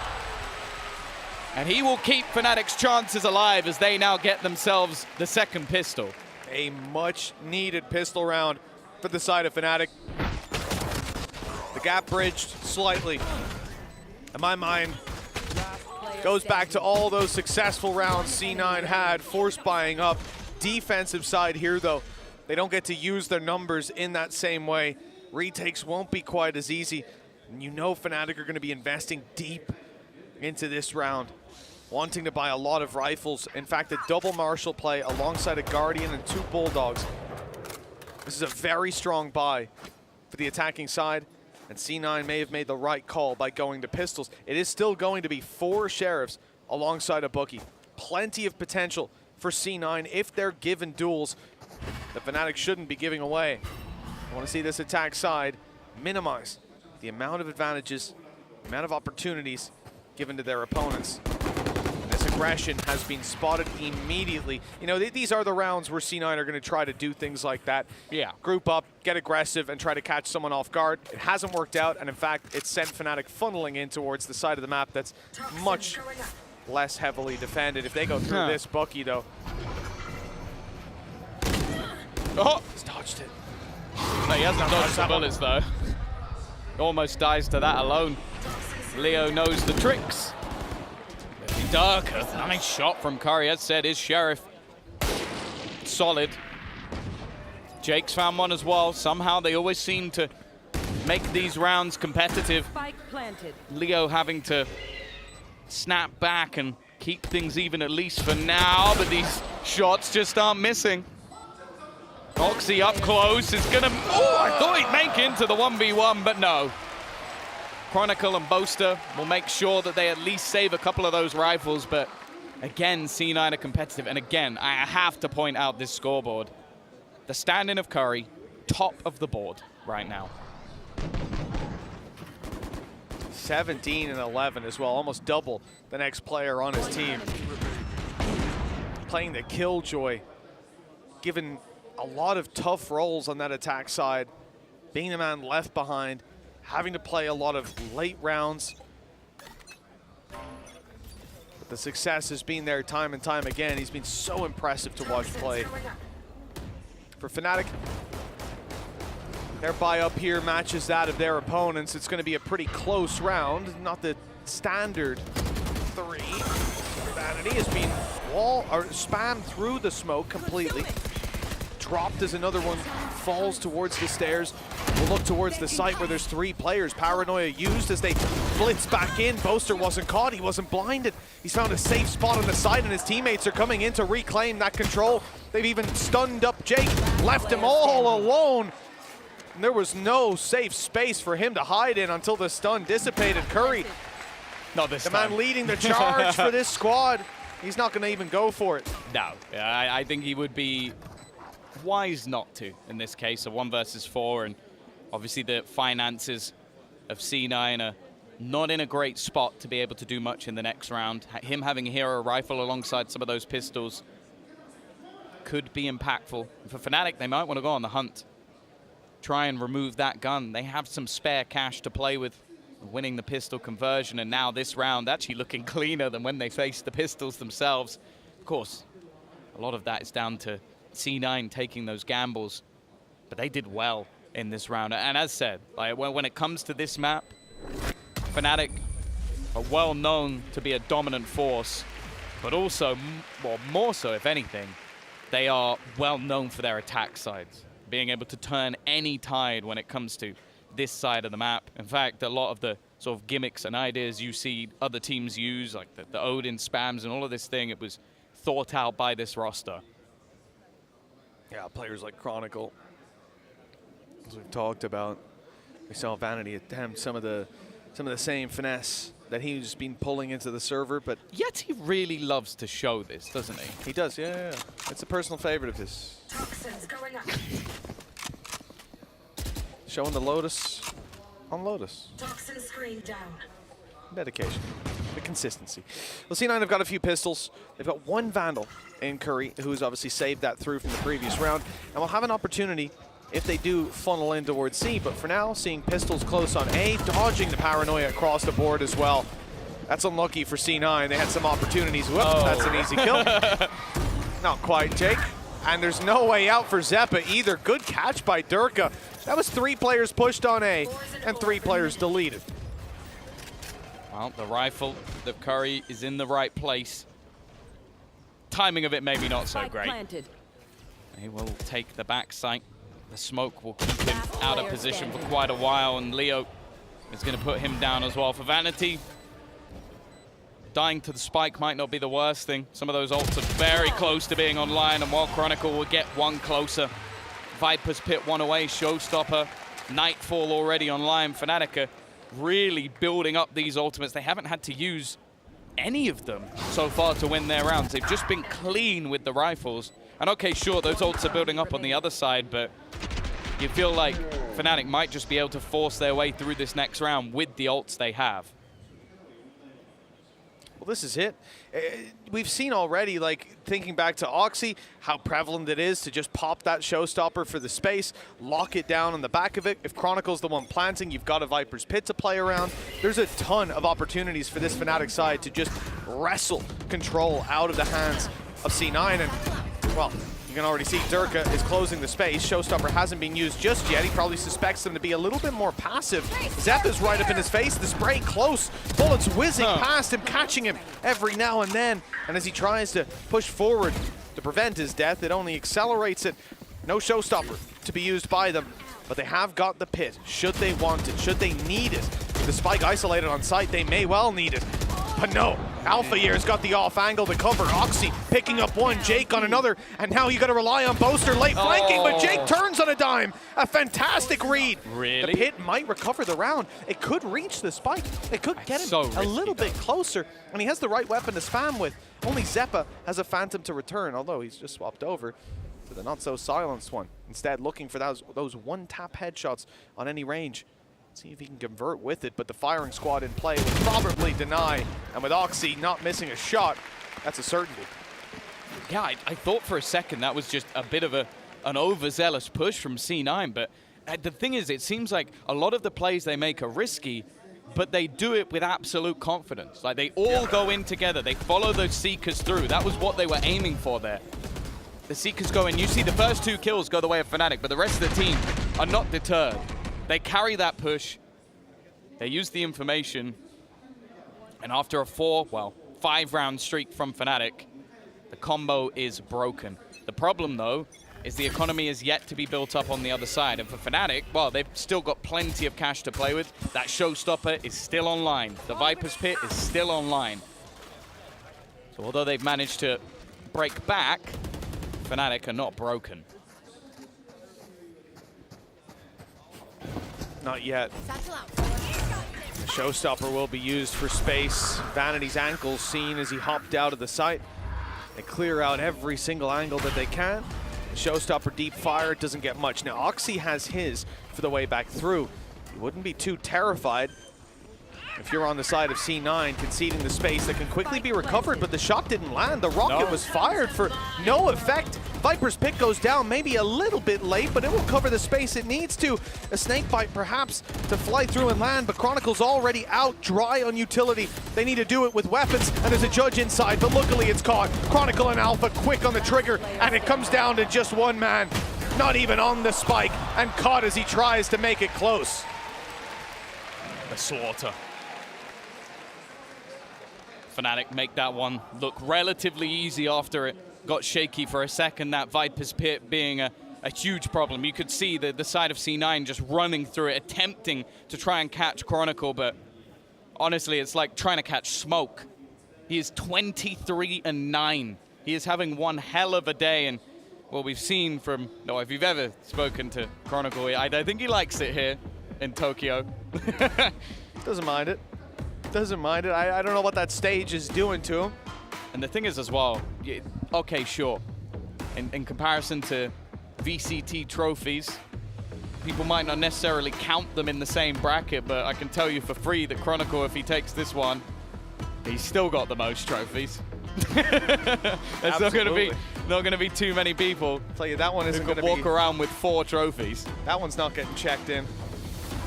And he will keep Fnatic's chances alive as they now get themselves the second pistol. A much needed pistol round for the side of Fnatic. The gap bridged slightly. In my mind, goes back to all those successful rounds C9 had, force buying up. Defensive side here, though, they don't get to use their numbers in that same way. Retakes won't be quite as easy. And you know Fnatic are going to be investing deep into this round, wanting to buy a lot of rifles. In fact, a double Marshall play alongside a Guardian and 2 Bulldogs. This is a very strong buy for the attacking side, and C9 may have made the right call by going to pistols. It is still going to be 4 Sheriffs alongside a Bookie. Plenty of potential for C9 if they're given duels that Fnatic shouldn't be giving away. I want to see this attack side minimize the amount of advantages, the amount of opportunities given to their opponents. This aggression has been spotted immediately. You know, these are the rounds where C9 are going to try to do things like that. Yeah. Group up, get aggressive, and try to catch someone off guard. It hasn't worked out, and in fact, it sent Fnatic funneling in towards the side of the map that's much less heavily defended. If they go through this, Bucky, though. Oh! He's dodged it. No, he hasn't dodged the bullets, though. Almost dies to that alone. Leo knows the tricks. Darker. Nice shot from Curry. As said, is Sheriff. Solid. Jake's found one as well. Somehow they always seem to make these rounds competitive. Spike planted. Leo having to snap back and keep things even at least for now, but these shots just aren't missing. Oxy up close is gonna, oh, I thought he'd make into the 1v1, but no. Chronicle and Boaster will make sure that they at least save a couple of those rifles, but again, C9 are competitive, and again, I have to point out this scoreboard. The standing of Curry, top of the board right now. 17 and 11 as well, almost double the next player on his team. Playing the killjoy, given a lot of tough roles on that attack side, being the man left behind, having to play a lot of late rounds. But the success has been there time and time again. He's been so impressive to watch play. For Fnatic, their buy up here matches that of their opponents. It's going to be a pretty close round, not the standard 3. Vanity has been spammed through the smoke completely. Dropped as another one falls towards the stairs. We'll look towards the site where there's 3 players. Paranoia used as they blitz back in. Boaster wasn't caught, he wasn't blinded. He's found a safe spot on the side, and his teammates are coming in to reclaim that control. They've even stunned up Jake, left him all alone. And there was no safe space for him to hide in until the stun dissipated. Curry, not this the time. Man leading the charge for this squad. He's not going to even go for it. No, I think he would be wise not to in this case, a 1 versus 4, and obviously the finances of C9 are not in a great spot to be able to do much in the next round. Him having a hero rifle alongside some of those pistols could be impactful. For Fnatic, they might want to go on the hunt, try and remove that gun. They have some spare cash to play with, winning the pistol conversion, and now this round actually looking cleaner than when they faced the pistols themselves. Of course, a lot of that is down to C9 taking those gambles, but they did well in this round. And as said, like when it comes to this map, Fnatic are well known to be a dominant force, but also, well, more so if anything, they are well known for their attack sides, being able to turn any tide when it comes to this side of the map. In fact, a lot of the sort of gimmicks and ideas you see other teams use, like the Odin spams and all of this thing, it was thought out by this roster. Yeah, players like Chronicle, as we've talked about. We saw Vanity attempt some of the same finesse that he's been pulling into the server, but yet he really loves to show this, doesn't he? He does, yeah. It's a personal favorite of his. Toxins going up. Showing the Lotus on Lotus. Toxin screen down. Dedication. the consistency. Well, C9 have got a few pistols. They've got one Vandal in Curry, who's obviously saved that through from the previous round, and will have an opportunity if they do funnel in towards C. But for now, seeing pistols close on A, dodging the paranoia across the board as well. That's unlucky for C9. They had some opportunities. Whoops, that's an easy kill. Not quite, Jake. And there's no way out for Zeta either. Good catch by Durka. That was 3 players pushed on A and 3 players deleted. Well, the rifle of Curry is in the right place. Timing of it maybe not so great. He will take the back sight. The smoke will keep him out of position for quite a while, and Leo is going to put him down as well. For Vanity, dying to the spike might not be the worst thing. Some of those ults are very close to being online, and while Chronicle will get one closer, Viper's Pit one away, Showstopper, Nightfall already online. Fnatic are really building up these ultimates. They haven't had to use any of them so far to win their rounds. They've just been clean with the rifles. And okay, sure, those ults are building up on the other side, but you feel like Fnatic might just be able to force their way through this next round with the ults they have. Well, this is it. We've seen already, like, thinking back to Oxy, how prevalent it is to just pop that Showstopper for the space, lock it down on the back of it. If Chronicle's the one planting, you've got a Viper's Pit to play around. There's a ton of opportunities for this Fnatic side to just wrestle control out of the hands of C9. And, well, you can already see Durka is closing the space. Showstopper hasn't been used just yet. He probably suspects them to be a little bit more passive. Zeta's right up in his face. The spray close. Bullets whizzing past him, catching him every now and then. And as he tries to push forward to prevent his death, it only accelerates it. No Showstopper to be used by them. But they have got the pit. Should they want it, should they need it. With the spike isolated on site, they may well need it. But no, Alpha Year's got the off angle to cover. Oxy picking up one, Jake on another, and now you got to rely on Boaster late flanking, but Jake turns on a dime. A fantastic read. Really? The pit might recover the round. It could reach the spike. It could get him a little bit closer, and he has the right weapon to spam with. Only Zeppa has a Phantom to return, although he's just swapped over to the not-so-silenced one. Instead, looking for those one-tap headshots on any range. See if he can convert with it, but the firing squad in play will probably deny. And with Oxy not missing a shot, that's a certainty. Yeah, I thought for a second that was just a bit of an overzealous push from C9, but the thing is, it seems like a lot of the plays they make are risky, but they do it with absolute confidence. Like, they all go in together. They follow those Seekers through. That was what they were aiming for there. The Seekers go in. You see the first 2 kills go the way of Fnatic, but the rest of the team are not deterred. They carry that push, they use the information, and after a 5-round streak from Fnatic, the combo is broken. The problem, though, is the economy is yet to be built up on the other side. And for Fnatic, well, they've still got plenty of cash to play with. That Showstopper is still online. The Viper's Pit is still online. So although they've managed to break back, Fnatic are not broken. Not yet. The Showstopper will be used for space. Vanity's ankles seen as he hopped out of the site. They clear out every single angle that they can. The Showstopper deep fire doesn't get much. Now, Oxy has his for the way back through. You wouldn't be too terrified if you're on the side of C9 conceding the space that can quickly be recovered, but the shot didn't land. The rocket was fired for no effect. Viper's Pit goes down maybe a little bit late, but it will cover the space it needs to. A snake bite perhaps to fly through and land, but Chronicle's already out dry on utility. They need to do it with weapons, and there's a judge inside, but luckily it's caught. Chronicle and Alpha quick on the trigger, and it comes down to just one man, not even on the spike, and caught as he tries to make it close. The slaughter. Fnatic make that one look relatively easy after it got shaky for a second. That Viper's Pit being a huge problem. You could see the side of C9 just running through it, attempting to try and catch Chronicle, but honestly, it's like trying to catch smoke. He is 23-9. He is having one hell of a day, and well, we've seen from, no, if you've ever spoken to Chronicle, I think he likes it here in Tokyo. Doesn't mind it. Doesn't mind it. I don't know what that stage is doing to him. And the thing is as well, okay, sure. In comparison to VCT trophies, people might not necessarily count them in the same bracket, but I can tell you for free that Chronicle, if he takes this one, He's still got the most trophies. There's not going to be too many people. I'll tell you, that one isn't going to walk around with 4 trophies. That one's not getting checked in.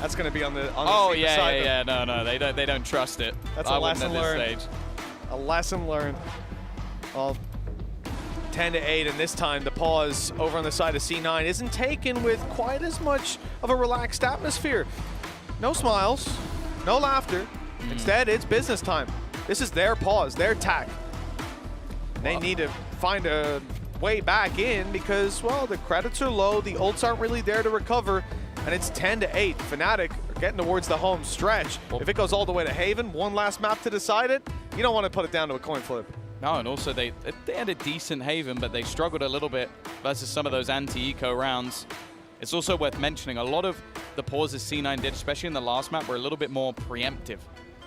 That's going to be on the safer side. Yeah. No, they don't trust it. That's a lesson learned. Stage. A lesson learned. Well, 10-8, and this time the pause over on the side of C9 isn't taken with quite as much of a relaxed atmosphere. No smiles, no laughter. Instead, it's business time. This is their pause, their tack. They need to find a way back in because, well, the credits are low, the ults aren't really there to recover, and it's 10-8. Fnatic are getting towards the home stretch. If it goes all the way to Haven, one last map to decide it, you don't want to put it down to a coin flip. No, and also they had a decent Haven, but they struggled a little bit versus some of those anti-eco rounds. It's also worth mentioning, a lot of the pauses C9 did, especially in the last map, were a little bit more preemptive.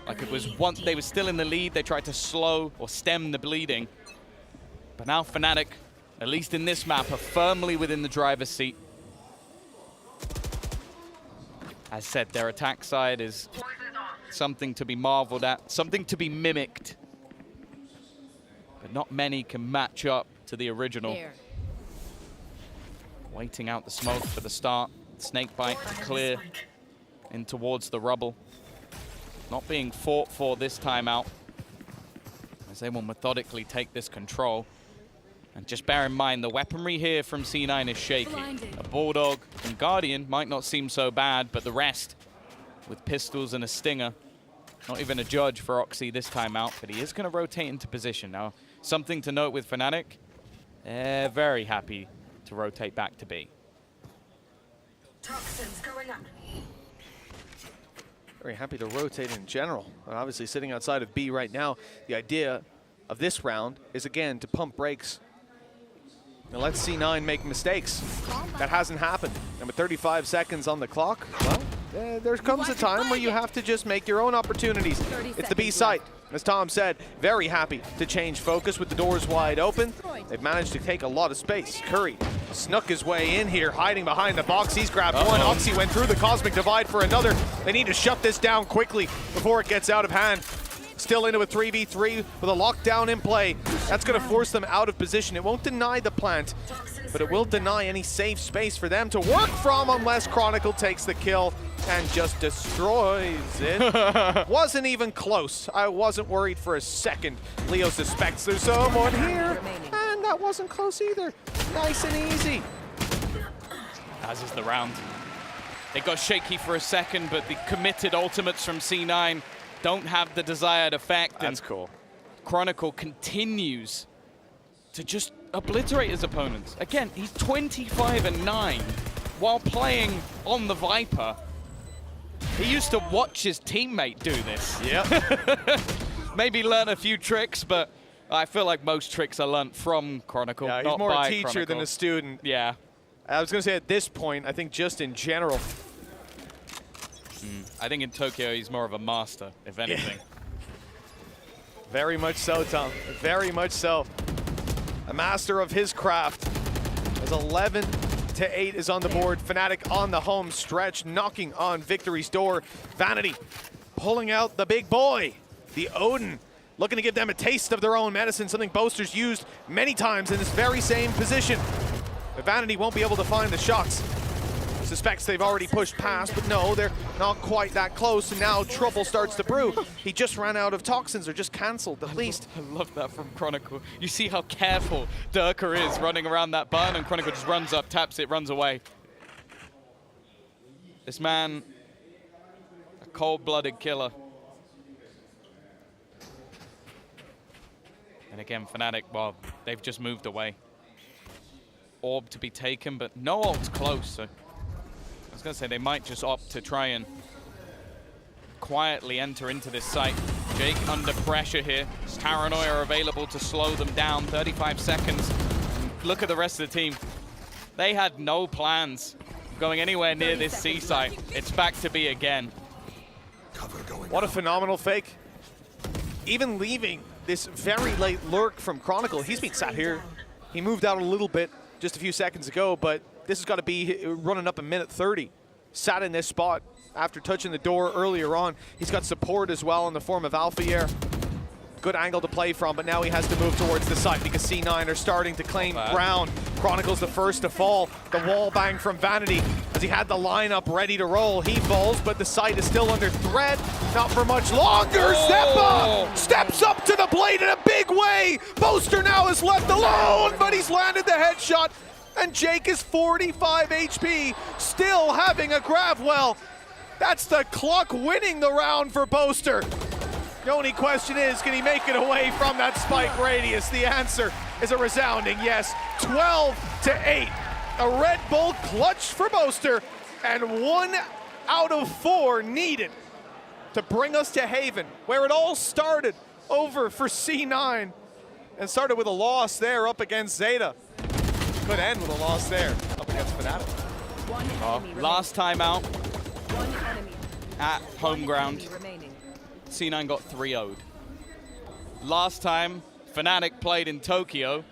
Like it was once they were still in the lead, they tried to slow or stem the bleeding. But now Fnatic, at least in this map, are firmly within the driver's seat. As said, their attack side is something to be marveled at, something to be mimicked. But not many can match up to the original. There. Waiting out the smoke for the start. Snakebite clear in towards the rubble. Not being fought for this time out, as they will methodically take this control. And just bear in mind, the weaponry here from C9 is shaky. A Bulldog and Guardian might not seem so bad, but the rest, with pistols and a Stinger, not even a judge for Oxy this time out, but he is going to rotate into position. Now, something to note with Fnatic, they're very happy to rotate back to B. Toxins going up. Very happy to rotate in general. Obviously sitting outside of B right now, the idea of this round is again to pump brakes. Now let C9 make mistakes. That hasn't happened. And with 35 seconds on the clock, well, there comes a time where you have to just make your own opportunities. It's the B site. As Tom said, very happy to change focus with the doors wide open. They've managed to take a lot of space. Curry snuck his way in here, hiding behind the box. He's grabbed one. Oxy went through the Cosmic Divide for another. They need to shut this down quickly before it gets out of hand. Still into a 3v3 with a lockdown in play. That's going to force them out of position. It won't deny the plant, but it will deny any safe space for them to work from unless Chronicle takes the kill and just destroys it. Wasn't even close. I wasn't worried for a second. Leo suspects there's someone here, and that wasn't close either. Nice and easy. As is the round. It got shaky for a second, but the committed ultimates from C9 don't have the desired effect. That's cool. Chronicle continues to just obliterate his opponents. Again, he's 25-9 while playing on the Viper. He used to watch his teammate do this. Yep. Maybe learn a few tricks, but I feel like most tricks are learned from Chronicle. Yeah, he's not more by a teacher Chronicle. than a student. Yeah. I was going to say at this point, I think just in general. I think in Tokyo, he's more of a master, if anything. Very much so, Tom. Very much so. A master of his craft. As 11-8 is on the board. Fnatic on the home stretch, knocking on victory's door. Vanity pulling out the big boy, the Odin, looking to give them a taste of their own medicine, something Boasters used many times in this very same position. But Vanity won't be able to find the shots. Suspects they've already pushed past, but no, they're not quite that close, and now trouble starts to brew. He just ran out of toxins, or just cancelled, at least. I love that from Chronicle. You see how careful Durka is running around that barn, and Chronicle just runs up, taps it, runs away. This man, a cold-blooded killer. And again, Fnatic, well, they've just moved away. Orb to be taken, but no ult's close, so I was going to say they might just opt to try and quietly enter into this site. Jake under pressure here. Paranoia are available to slow them down. 35 seconds. Look at the rest of the team. They had no plans going anywhere near this C site. It's back to B again. What a phenomenal fake. Even leaving this very late lurk from Chronicle, he's been sat here. He moved out a little bit just a few seconds ago, but this has got to be running up a minute 30. Sat in this spot after touching the door earlier on. He's got support as well in the form of Alpha Air. good angle to play from, but now he has to move towards the site because C9 are starting to claim ground. Chronicle's the first to fall. The wall bang from Vanity as he had the lineup ready to roll. He falls, but the site is still under threat. Not for much longer. Zeta steps up to the blade in a big way. Boaster now is left alone, but he's landed the headshot. And Jake is 45 HP, still having a grab well. That's the clock winning the round for Boaster. The only question is, can he make it away from that spike radius? The answer is a resounding yes. 12-8. A Red Bull clutch for Boaster, and 1 out of 4 needed to bring us to Haven, where it all started over for C9 and started with a loss there up against Zeta. Could end with a loss there up against Fnatic. Last time out at home ground, C9 got 3-0'd. Last time Fnatic played in Tokyo,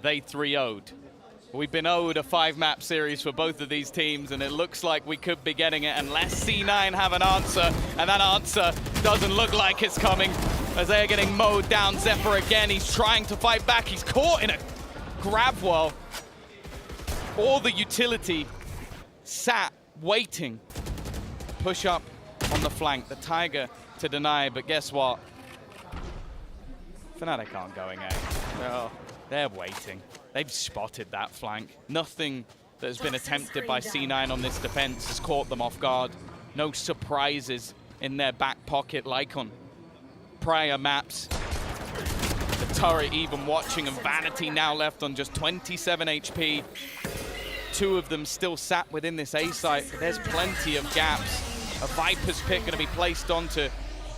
they 3-0'd. We've been owed a 5-map series for both of these teams, and it looks like we could be getting it unless C9 have an answer, and that answer doesn't look like it's coming as they are getting mowed down. Zephyr again, he's trying to fight back. He's caught in a grab wall. All the utility sat waiting. Push up on the flank, the Tiger to deny, but guess what? Fnatic aren't going A. No, they're waiting. They've spotted that flank. Nothing that has been attempted by C9 on this defense has caught them off guard. No surprises in their back pocket like on prior maps. The turret even watching, and Vanity now left on just 27 HP. 2 of them still sat within this A site, but there's plenty of gaps. A Viper's pick going to be placed onto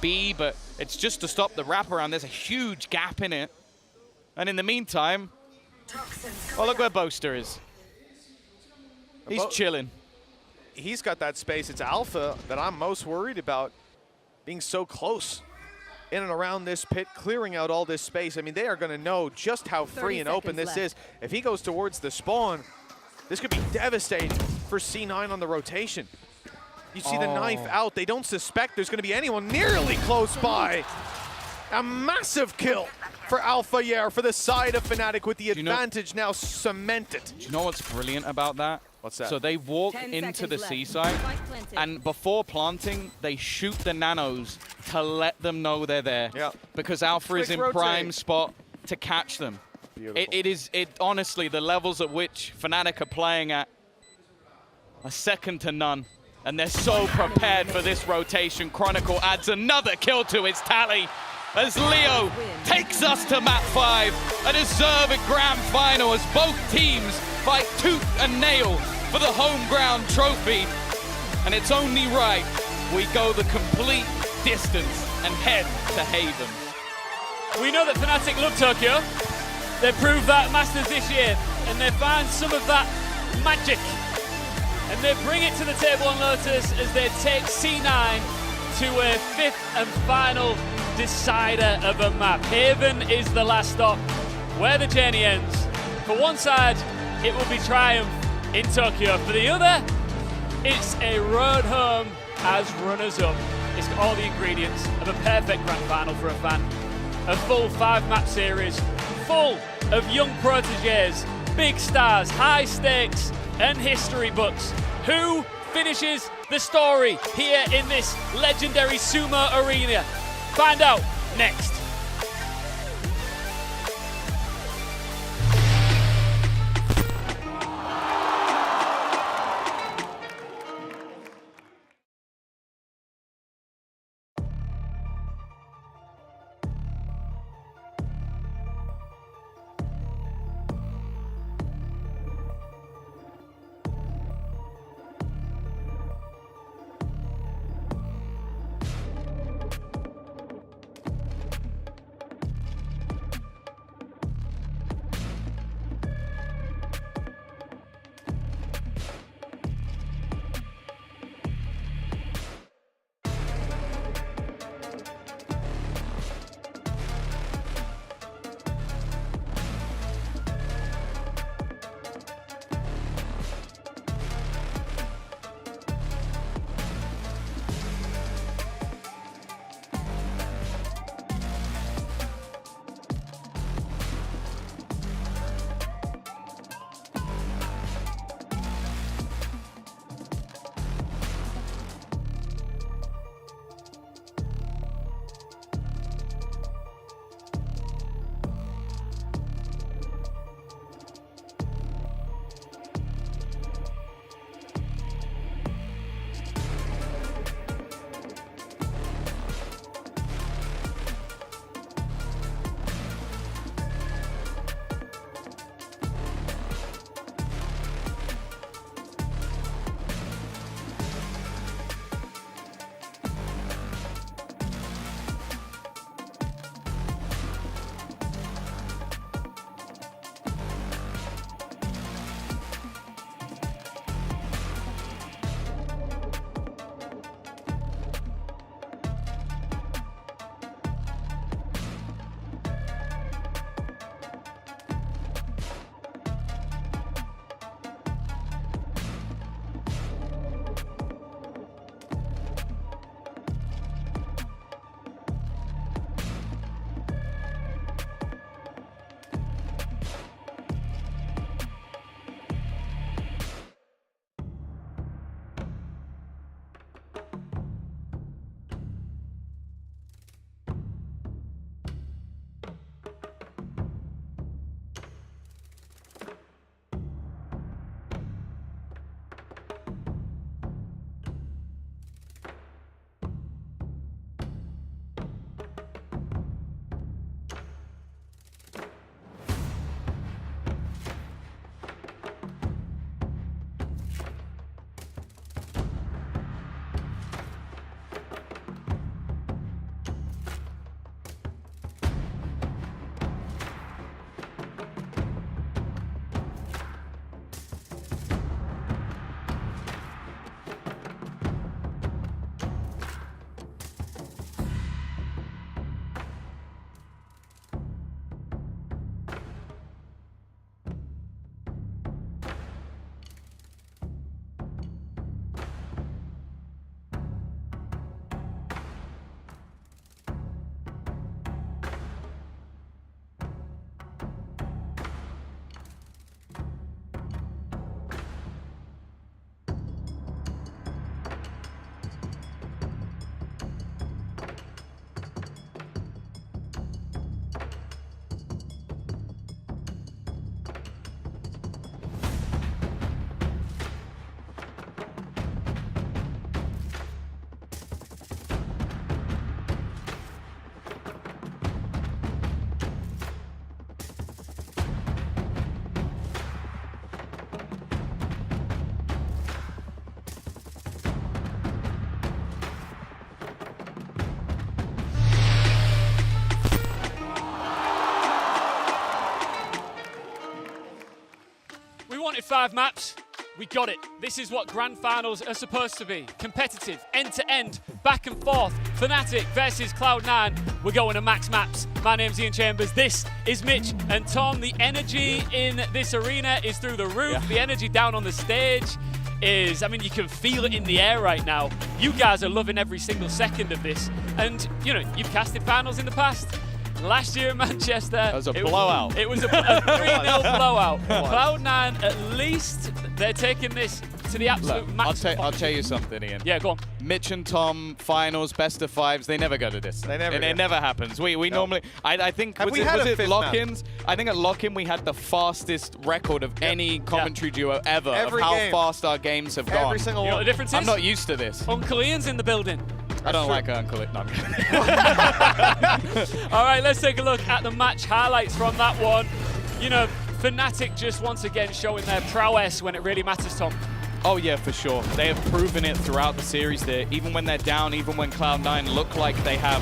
B, but it's just to stop the wraparound. There's a huge gap in it. And in the meantime, oh, look where Boaster is. He's chilling. He's got that space. It's Alpha that I'm most worried about, being so close in and around this pit, clearing out all this space. I mean, they are going to know just how free and open this is. If he goes towards the spawn, this could be devastating for C9 on the rotation. You see the knife out. They don't suspect there's going to be anyone nearly close by. A massive kill for Alpha Yer for the side of Fnatic with the advantage now cemented. Do you know what's brilliant about that? What's that? So they walk into the seaside, and before planting, they shoot the nanos to let them know they're there. Yep. Because Alpha is in prime spot to catch them. It honestly, the levels at which Fnatic are playing at are second to none. And they're so prepared for this rotation. Chronicle adds another kill to his tally as Leo takes us to map 5, a deserved grand final as both teams fight tooth and nail for the home ground trophy. And it's only right we go the complete distance and head to Haven. We know that Fnatic love Tokyo. They proved that Masters this year, and they find some of that magic. And they bring it to the table on Lotus as they take C9 to a 5th and final decider of a map. Haven is the last stop where the journey ends. For one side, it will be triumph in Tokyo. For the other, it's a road home as runners-up. It's got all the ingredients of a perfect grand final for a fan. A full 5-map series, full of young proteges, big stars, high stakes, and history books. Who finishes the story here in this legendary Sumo Arena? Find out next. with 5 maps. We got it. This is what grand finals are supposed to be. Competitive, end-to-end, back and forth. Fnatic versus Cloud9. We're going to max maps. My name's Ian Chambers. This is Mitch and Tom. The energy in this arena is through the roof. Yeah. The energy down on the stage is, I mean, you can feel it in the air right now. You guys are loving every single second of this. And, you know, you've casted finals in the past. Last year in Manchester, it was a blowout. It was a 3-0 blowout. Cloud9, at least they're taking this to the absolute maximum. I'll tell you something, Ian. Yeah, go on. Mitch and Tom, finals, best of 5s, they never go to this. They never. It never happens. We normally, I think, was it lock-ins? I think at lock-in we had the fastest record of any commentary duo ever of how fast our games have gone. Every single one. You know what the difference is? I'm not used to this. Uncle Ian's in the building. I don't like Uncle Ian. No, I'm kidding. All right, let's take a look at the match highlights from that one. You know, Fnatic just once again showing their prowess when it really matters, Tom. Oh yeah, for sure. They have proven it throughout the series. Even when they're down, even when Cloud9 look like they have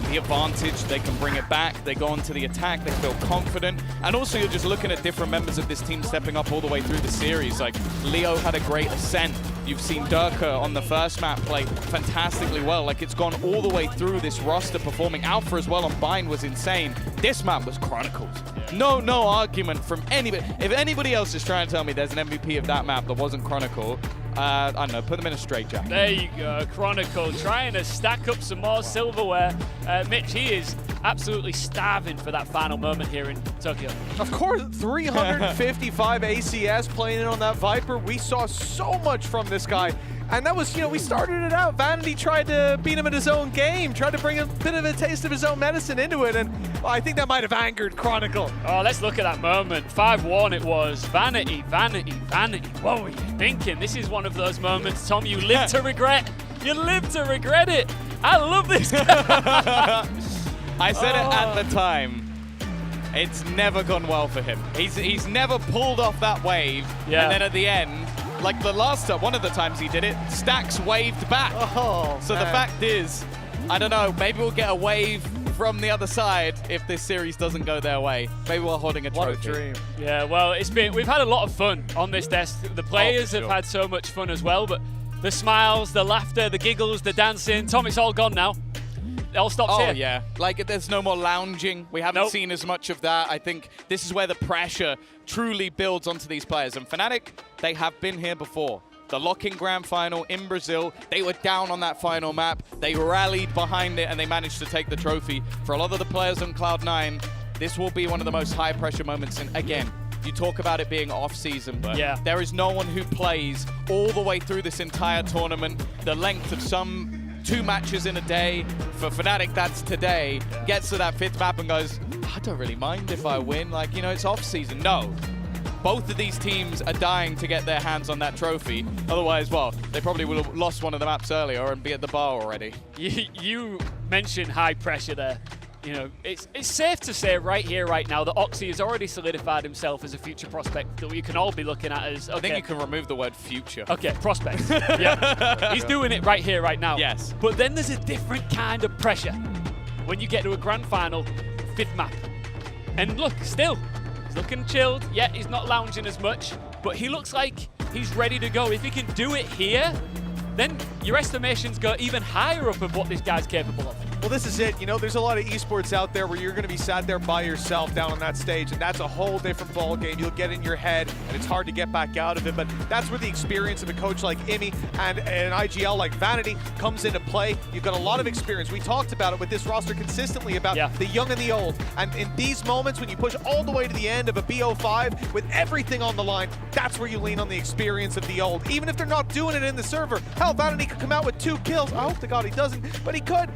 the advantage, they can bring it back. They go onto the attack, they feel confident. And also you're just looking at different members of this team stepping up all the way through the series. Like Leo had a great ascent. You've seen Durka on the first map play fantastically well. Like it's gone all the way through this roster performing. Alpha as well on Bind was insane. This map was Chronicles. No argument from anybody. If anybody else is trying to tell me there's an MVP of that map that wasn't Chronicle, I don't know, put them in a straitjacket. There you go, Chronicle trying to stack up some more silverware. Mitch, he is absolutely starving for that final moment here in Tokyo. Of course, 355 ACS playing in on that Viper. We saw so much from this guy. And that was, you know, we started it out. Vanity tried to beat him in his own game, tried to bring a bit of a taste of his own medicine into it, and well, I think that might have angered Chronicle. Oh, let's look at that moment. 5-1 it was. Vanity, vanity, vanity. What were you thinking? This is one of those moments, Tom, you live to regret. You live to regret it. I love this guy. I said it at the time. It's never gone well for him. He's never pulled off that wave, and then at the end, like the last time, one of the times he did it, Stacks waved back. Oh, so the fact is, I don't know, maybe we'll get a wave from the other side if this series doesn't go their way. Maybe we're holding a trophy. What a dream. Yeah, well, we've had a lot of fun on this desk. The players have had so much fun as well, but the smiles, the laughter, the giggles, the dancing, Tom, it's all gone now. It all stops here. Oh, yeah. Like, there's no more lounging. We haven't seen as much of that. I think this is where the pressure truly builds onto these players. And Fnatic, they have been here before. The lock-in grand final in Brazil, they were down on that final map. They rallied behind it, and they managed to take the trophy. For a lot of the players on Cloud9, this will be one of the most high-pressure moments. And again, you talk about it being off-season, but there is no one who plays all the way through this entire tournament, the length of some 2 matches in a day. For Fnatic, that's today. Gets to that 5th map and goes, I don't really mind if I win. Like, you know, it's off-season. No. Both of these teams are dying to get their hands on that trophy. Otherwise, well, they probably would have lost one of the maps earlier and be at the bar already. You mentioned high pressure there. You know, it's safe to say right here, right now, that Oxy has already solidified himself as a future prospect that we can all be looking at as, okay. I think you can remove the word future. Okay, prospect. Yeah. He's doing it right here, right now. Yes. But then there's a different kind of pressure when you get to a grand final, 5th map. And look, still, he's looking chilled. Yeah, he's not lounging as much, but he looks like he's ready to go. If he can do it here, then your estimations go even higher up of what this guy's capable of. Well, this is it. You know, there's a lot of esports out there where you're going to be sat there by yourself down on that stage, and that's a whole different ball game. You'll get in your head, and it's hard to get back out of it. But that's where the experience of a coach like Imi and an IGL like Vanity comes into play. You've got a lot of experience. We talked about it with this roster consistently about the young and the old. And in these moments, when you push all the way to the end of a BO5 with everything on the line, that's where you lean on the experience of the old. Even if they're not doing it in the server. Hell, Vanity could come out with 2 kills. I hope to God he doesn't, but he could.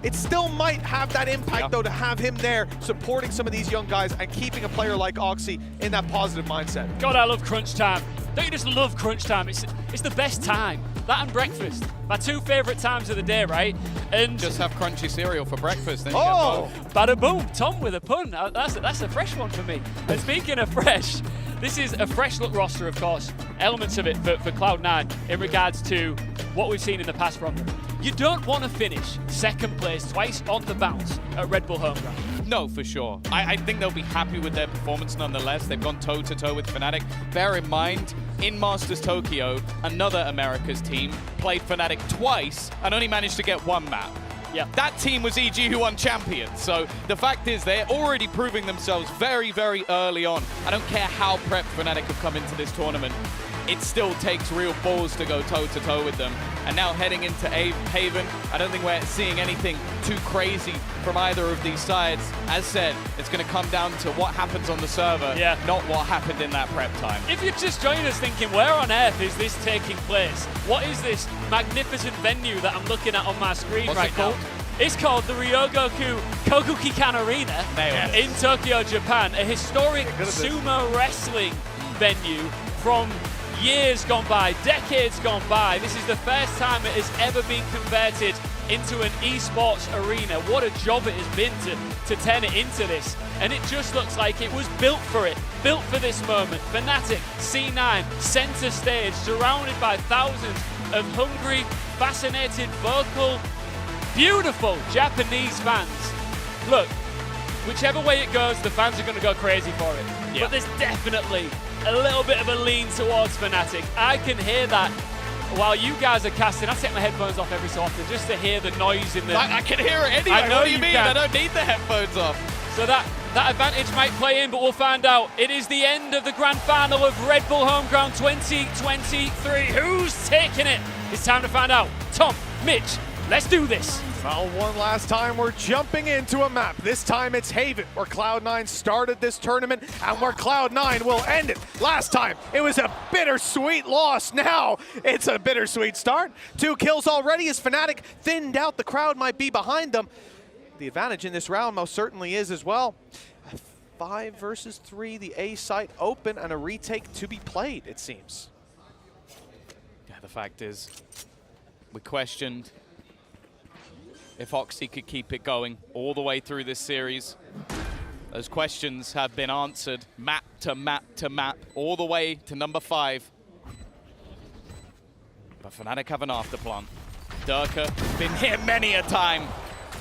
It still might have that impact, though, to have him there supporting some of these young guys and keeping a player like Oxy in that positive mindset. God, I love crunch time. Don't you just love crunch time? It's the best time. That and breakfast. My 2 favorite times of the day, right? And just have crunchy cereal for breakfast. Then bada boom. Tom with a pun. That's a fresh one for me. And speaking of fresh, this is a fresh look roster, of course. Elements of it for Cloud9 in regards to what we've seen in the past from them. You don't want to finish second place twice on the bounce at Red Bull home ground. No, for sure. I think they'll be happy with their performance nonetheless. They've gone toe-to-toe with Fnatic. Bear in mind, in Masters Tokyo, another America's team played Fnatic twice and only managed to get one map. Yeah. That team was EG who won champions. So the fact is they're already proving themselves very, very early on. I don't care how prepped Fnatic have come into this tournament. It still takes real balls to go toe-to-toe with them. And now heading into Haven, I don't think we're seeing anything too crazy from either of these sides. As said, it's going to come down to what happens on the server, not what happened in that prep time. If you're just joining us thinking, where on earth is this taking place? What is this magnificent venue that I'm looking at on my screen right now? It's called the Ryogoku Kokukikan Arena in Tokyo, Japan, a historic sumo wrestling venue from years gone by, decades gone by. This is the first time it has ever been converted into an esports arena. What a job it has been to turn it into this. And it just looks like it was built for it, built for this moment. Fnatic, C9, center stage, surrounded by thousands of hungry, fascinated, vocal, beautiful Japanese fans. Look, whichever way it goes, the fans are going to go crazy for it. Yeah. But there's definitely a little bit of a lean towards Fnatic. I can hear that while you guys are casting. I take my headphones off every so often just to hear the noise in the... I can hear it anyway. I know what do you mean? can. I don't need the headphones off. So that advantage might play in, but we'll find out. It is the end of the grand final of Red Bull Homeground 2023. Who's taking it? It's time to find out. Tom, Mitch, let's do this. Well, one last time, we're jumping into a map. This time it's Haven, where Cloud9 started this tournament and where Cloud9 will end it. Last time, it was a bittersweet loss. Now, it's a bittersweet start. 2 kills already as Fnatic thinned out. The crowd might be behind them. The advantage in this round most certainly is as well. 5 versus 3, the A site open and a retake to be played, it seems. Yeah, the fact is, we questioned if Oxy could keep it going all the way through this series. Those questions have been answered map to map to map, all the way to number 5. But Fnatic have an afterplan. Durka, been here many a time,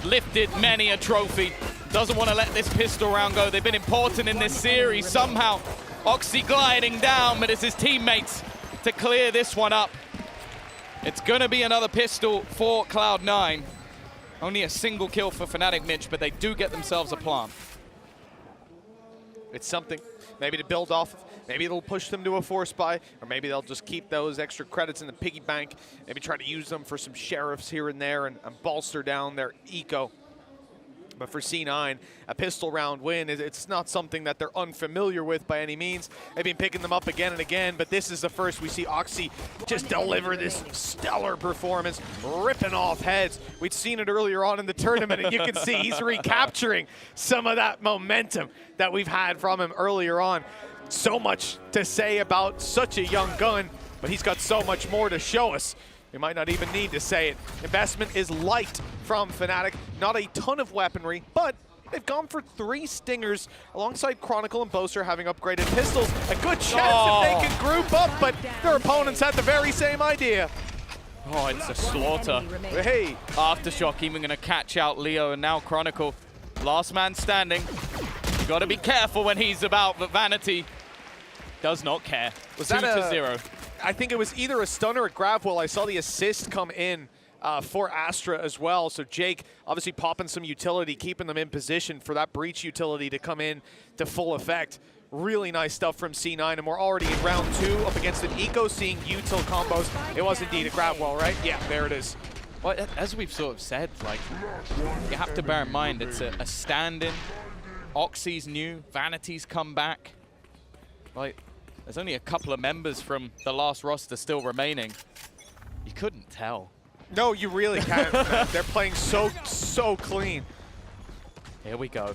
lifted many a trophy, doesn't want to let this pistol round go. They've been important in this series. Somehow, Oxy gliding down, but it's his teammates to clear this one up. It's gonna be another pistol for Cloud9. Only a single kill for Fnatic, Mitch, but they do get themselves a plant. It's something maybe to build off of. Maybe it'll push them to a force buy, or maybe they'll just keep those extra credits in the piggy bank, maybe try to use them for some sheriffs here and there and bolster down their eco. But for C9, a pistol round win, it's not something that they're unfamiliar with by any means. They've been picking them up again and again, but this is the first we see Oxy just deliver this stellar performance, ripping off heads. We'd seen it earlier on in the tournament, and you can see he's recapturing some of that momentum that we've had from him earlier on. So much to say about such a young gun, but he's got so much more to show us. We might not even need to say it. Investment is light from Fnatic. Not a ton of weaponry, but they've gone for 3 stingers alongside Chronicle and Boaster having upgraded pistols. A good chance if they can group up, but their opponents had the very same idea. Oh, it's a slaughter. Hey. Aftershock even going to catch out Leo, and now Chronicle. Last man standing. You got to be careful when he's about, but Vanity does not care. Was 2-0. I think it was either a stun or a grab while I saw the assist come in for Astra as well. So Jake obviously popping some utility, keeping them in position for that breach utility to come in to full effect. Really nice stuff from C9, and we're already in round 2 up against an eco, seeing util combos. It was indeed a grab well, right? Yeah, there it is. Well, as we've sort of said, like, you have to bear in mind it's a stand-in. Oxy's new, Vanity's come back. Like, there's only a couple of members from the last roster still remaining. You couldn't tell. No, you really can't. They're playing so clean. Here we go.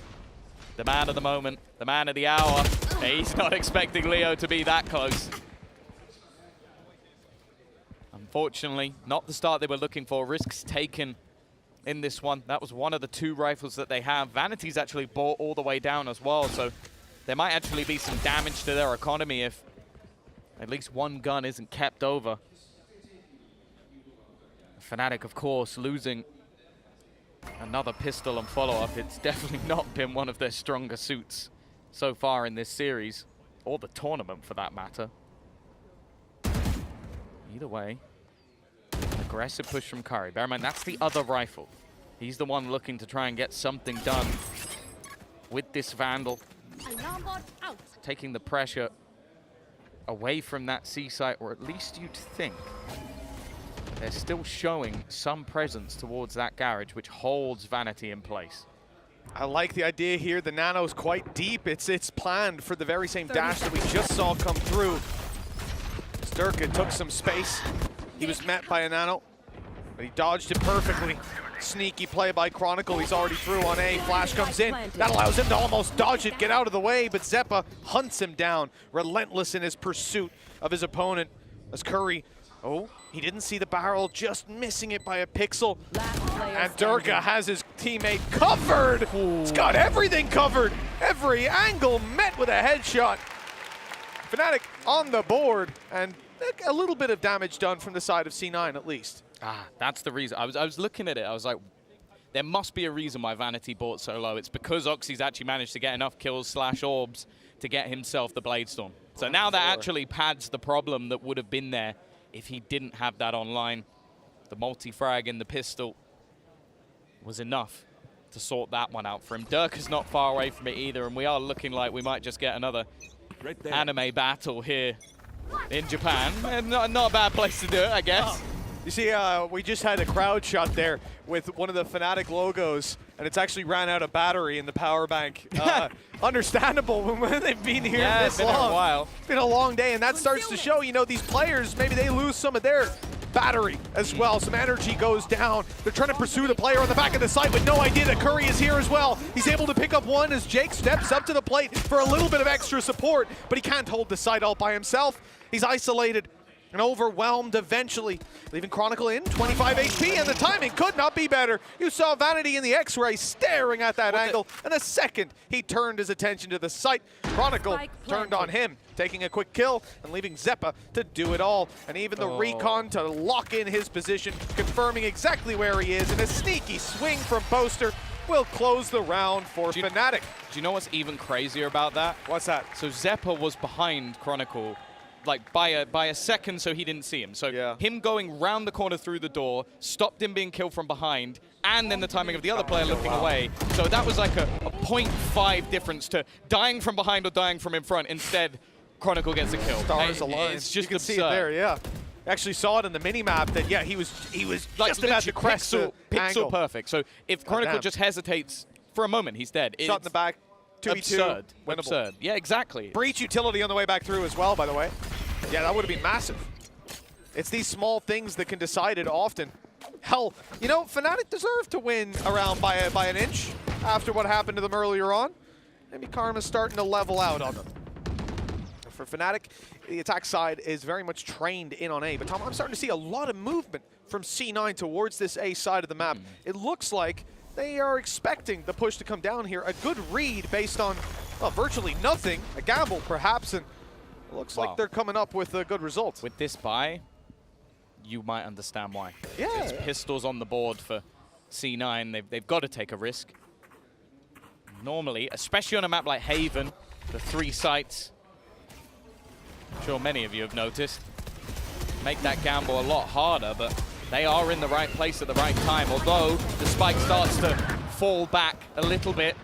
The man of the moment, the man of the hour. He's not expecting Leo to be that close. Unfortunately, not the start they were looking for. Risks taken in this one. That was one of the 2 rifles that they have. Vanity's actually bought all the way down as well, so there might actually be some damage to their economy if at least one gun isn't kept over. Fnatic, of course, losing another pistol and follow-up. It's definitely not been one of their stronger suits so far in this series, or the tournament for that matter. Either way, aggressive push from Curry. Bear in mind, that's the other rifle. He's the one looking to try and get something done with this Vandal. Taking the pressure away from that C site, or at least you'd think. They're still showing some presence towards that garage, which holds Vanity in place. I like the idea here. The Nano's quite deep. It's planned for the very same dash that we just saw come through. Sturka took some space. He was met by a Nano, but he dodged it perfectly. Sneaky play by Chronicle. He's already through on A. Flash comes in. That allows him to almost dodge it, get out of the way, but Zeppa hunts him down, relentless in his pursuit of his opponent as Curry, he didn't see the barrel, just missing it by a pixel. And Durga has his teammate covered. He's got everything covered. Every angle met with a headshot. Fnatic on the board, and a little bit of damage done from the side of C9 at least. That's the reason. I was looking at it, I was like, there must be a reason why Vanity bought so low. It's because Oxy's actually managed to get enough kills / orbs to get himself the Bladestorm. So now that actually pads the problem that would have been there if he didn't have that online. The multi-frag and the pistol was enough to sort that one out for him. Dirk is not far away from it either, and we are looking like we might just get another anime battle here in Japan. And not a bad place to do it, I guess. You see, we just had a crowd shot there with one of the Fnatic logos, and it's actually ran out of battery in the power bank. Understandable when they've been here this long. It's been a while. It's been a long day, and that starts to show, you know, these players, maybe they lose some of their battery as well. Some energy goes down. They're trying to pursue the player on the back of the site with no idea that Curry is here as well. He's able to pick up one as Jake steps up to the plate for a little bit of extra support, but he can't hold the site all by himself. He's isolated and overwhelmed eventually, leaving Chronicle in 25 HP, and the timing could not be better. You saw Vanity in the X-ray staring at that angle, and the second he turned his attention to the site, Chronicle turned on him, taking a quick kill and leaving Zeppa to do it all. And even the recon to lock in his position, confirming exactly where he is, and a sneaky swing from Poster will close the round for Fnatic. Do you know what's even crazier about that? What's that? So Zeppa was behind Chronicle like by a second, so he didn't see him. So him going round the corner through the door stopped him being killed from behind, and then the timing of the other player looking away. So that was like a 0.5 difference to dying from behind or dying from in front. Instead, Chronicle gets a kill. Stars align. It's just you can see it there, yeah. Actually saw it in the mini map that he was like just about to crest the angle. Pixel perfect. So if Chronicle just hesitates for a moment, he's dead. Shot in the back. 2v2. Absurd. Winnable. Absurd. Yeah, exactly. Breach utility on the way back through as well, by the way. Yeah, that would have been massive. It's these small things that can decide it often. Hell, you know, Fnatic deserved to win around by an inch after what happened to them earlier on. Maybe Karma's starting to level out on them. For Fnatic, the attack side is very much trained in on A. But Tom, I'm starting to see a lot of movement from C9 towards this A side of the map. It looks like they are expecting the push to come down here. A good read based on, well, virtually nothing. A gamble, perhaps, and it looks like they're coming up with a good result. With this buy, you might understand why. Yeah. It's pistols on the board for C9. They've got to take a risk. Normally, especially on a map like Haven, the 3 sites, I'm sure many of you have noticed, make that gamble a lot harder, but they are in the right place at the right time, although the spike starts to fall back a little bit.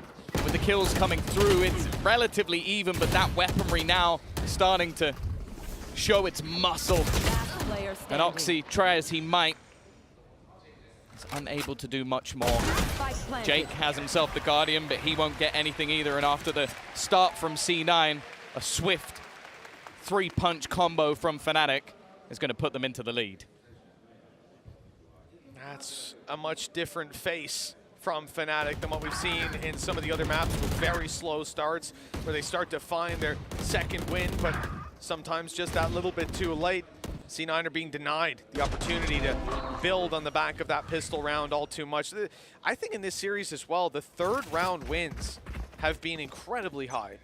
With the kills coming through, it's relatively even, but that weaponry now starting to show its muscle. And Oxy, try as he might, is unable to do much more. Jake has himself the Guardian, but he won't get anything either, and after the start from C9, a swift 3-punch combo from Fnatic is going to put them into the lead. That's a much different face from Fnatic than what we've seen in some of the other maps with very slow starts, where they start to find their second win, but sometimes just that little bit too late. C9 are being denied the opportunity to build on the back of that pistol round all too much. I think in this series as well, the 3rd round wins have been incredibly high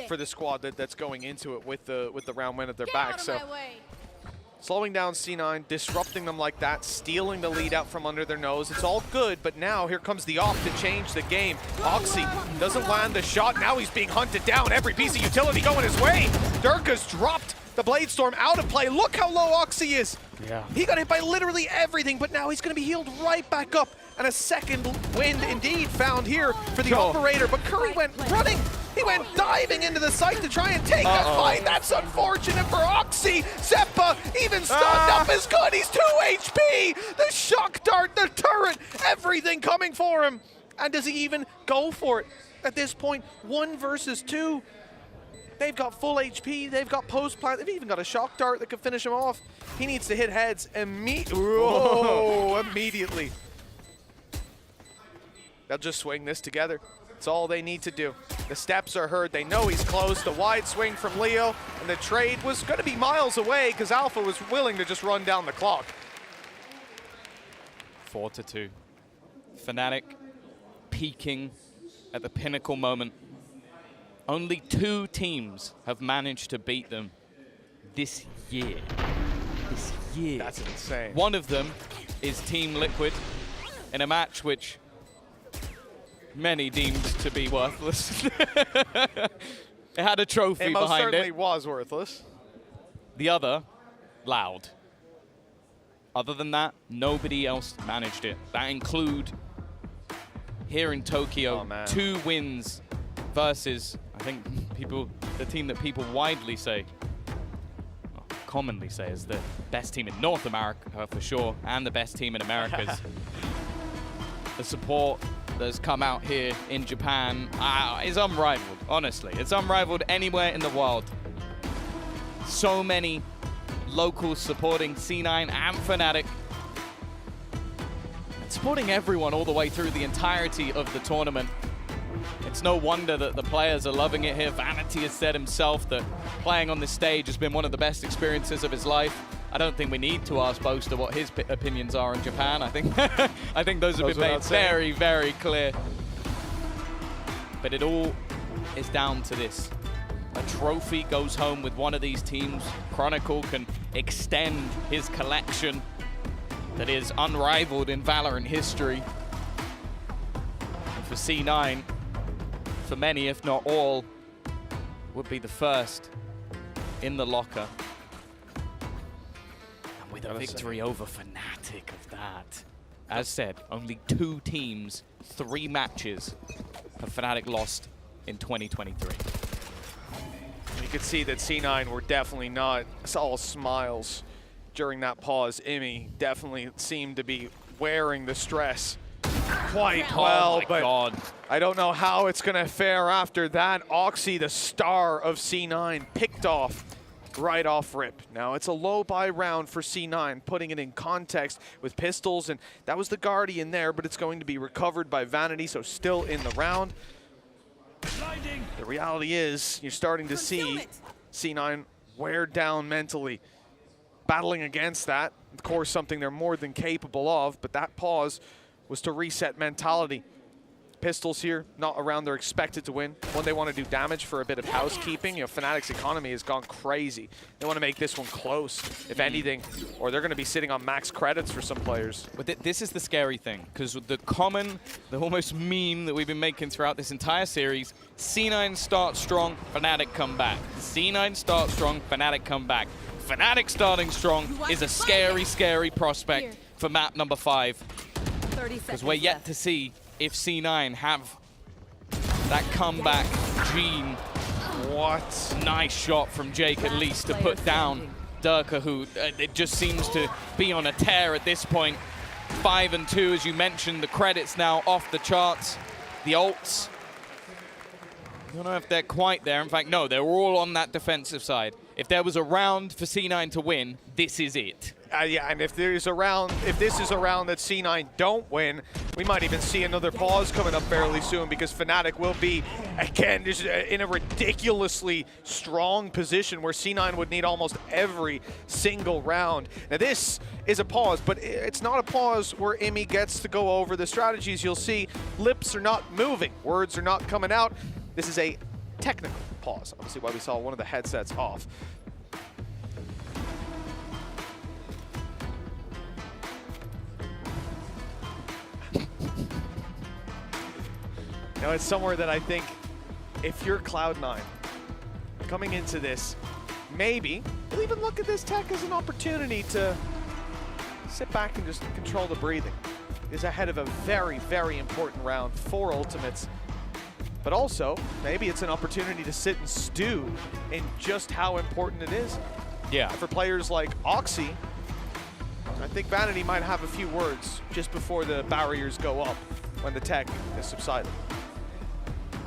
for the squad that's going into it with the round win at their back. So Slowing down C9, disrupting them like that, stealing the lead out from under their nose. It's all good, but now here comes the off to change the game. Oxy doesn't land the shot. Now he's being hunted down. Every piece of utility going his way. Durka's dropped the Blade Storm out of play. Look how low Oxy is. Yeah. He got hit by literally everything, but now he's going to be healed right back up. And a second wind indeed found here for the operator, but Curry went running. He went diving into the site to try and take that fight. That's unfortunate for Oxy. Zeppa even stunned up is good. He's 2 HP. The shock dart, the turret, everything coming for him. And does he even go for it at this point? 1 versus 2. They've got full HP. They've got post plant. They've even got a shock dart that could finish him off. He needs to hit heads immediately. They'll just swing this together. That's all they need to do. The steps are heard. They know he's close. The wide swing from Leo, and the trade was going to be miles away because Alpha was willing to just run down the clock. 4-2. Fnatic peaking at the pinnacle moment. Only 2 teams have managed to beat them this year. This year. That's insane. One of them is Team Liquid in a match which many deemed to be worthless. It had a trophy It most behind certainly it. was worthless. The other, Loud. Other than that, nobody else managed it. That include here in Tokyo, 2 wins versus, I think, the team that people widely say, well, commonly say is the best team in North America for sure, and the best team in Americas. The support that's come out here in Japan is unrivaled, honestly. It's unrivaled anywhere in the world. So many locals supporting C9 and Fnatic. And supporting everyone all the way through the entirety of the tournament. It's no wonder that the players are loving it here. Vanity has said himself that playing on this stage has been one of the best experiences of his life. I don't think we need to ask Boaster what his opinions are in Japan. I think I think those have been made very, very clear. But it all is down to this. A trophy goes home with one of these teams. Chronicle can extend his collection that is unrivaled in Valorant history. And for C9, for many, if not all, would be the first in the locker. And with a victory over Fnatic of that. As said, only 2 teams, 3 matches have Fnatic lost in 2023. You could see that C9 were definitely not all smiles during that pause. Imi definitely seemed to be wearing the stress quite well, but I don't know how it's going to fare after that. Oxy, the star of C9, picked off right off rip. Now it's a low buy round for C9, putting it in context with pistols, and that was the Guardian there, but it's going to be recovered by Vanity, so still in the round. The reality is you're starting to see C9 wear down mentally. Battling against that, of course, something they're more than capable of, but that pause was to reset mentality. Pistols here, not around, they're expected to win. When they want to do damage for a bit of housekeeping, you know, Fnatic's economy has gone crazy. They want to make this one close, if anything, or they're going to be sitting on max credits for some players. But this is the scary thing, because the common, the almost meme that we've been making throughout this entire series, C9 start strong, Fnatic come back. C9 start strong, Fnatic come back. Fnatic starting strong is a scary, scary prospect for map number 5. Because we're yet to see if C9 have that comeback gene. What? Nice shot from Jake at least to put down Durka, who it just seems to be on a tear at this point. 5 and 2, as you mentioned, the credits now off the charts. The ults, I don't know if they're quite there. In fact, no, they're all on that defensive side. If there was a round for C9 to win, this is it. Yeah, and if this is a round that C9 don't win, we might even see another pause coming up fairly soon, because Fnatic will be, again, just in a ridiculously strong position where C9 would need almost every single round. Now this is a pause, but it's not a pause where Imi gets to go over the strategies. You'll see lips are not moving, words are not coming out. This is a technical pause, obviously why we saw one of the headsets off. know, it's somewhere that I think if you're Cloud9 coming into this, maybe you'll even look at this tech as an opportunity to sit back and just control the breathing. Is ahead of a very, very important round, 4 ultimates. But also, maybe it's an opportunity to sit and stew in just how important it is. Yeah. For players like Oxy, I think Vanity might have a few words just before the barriers go up when the tech is subsided.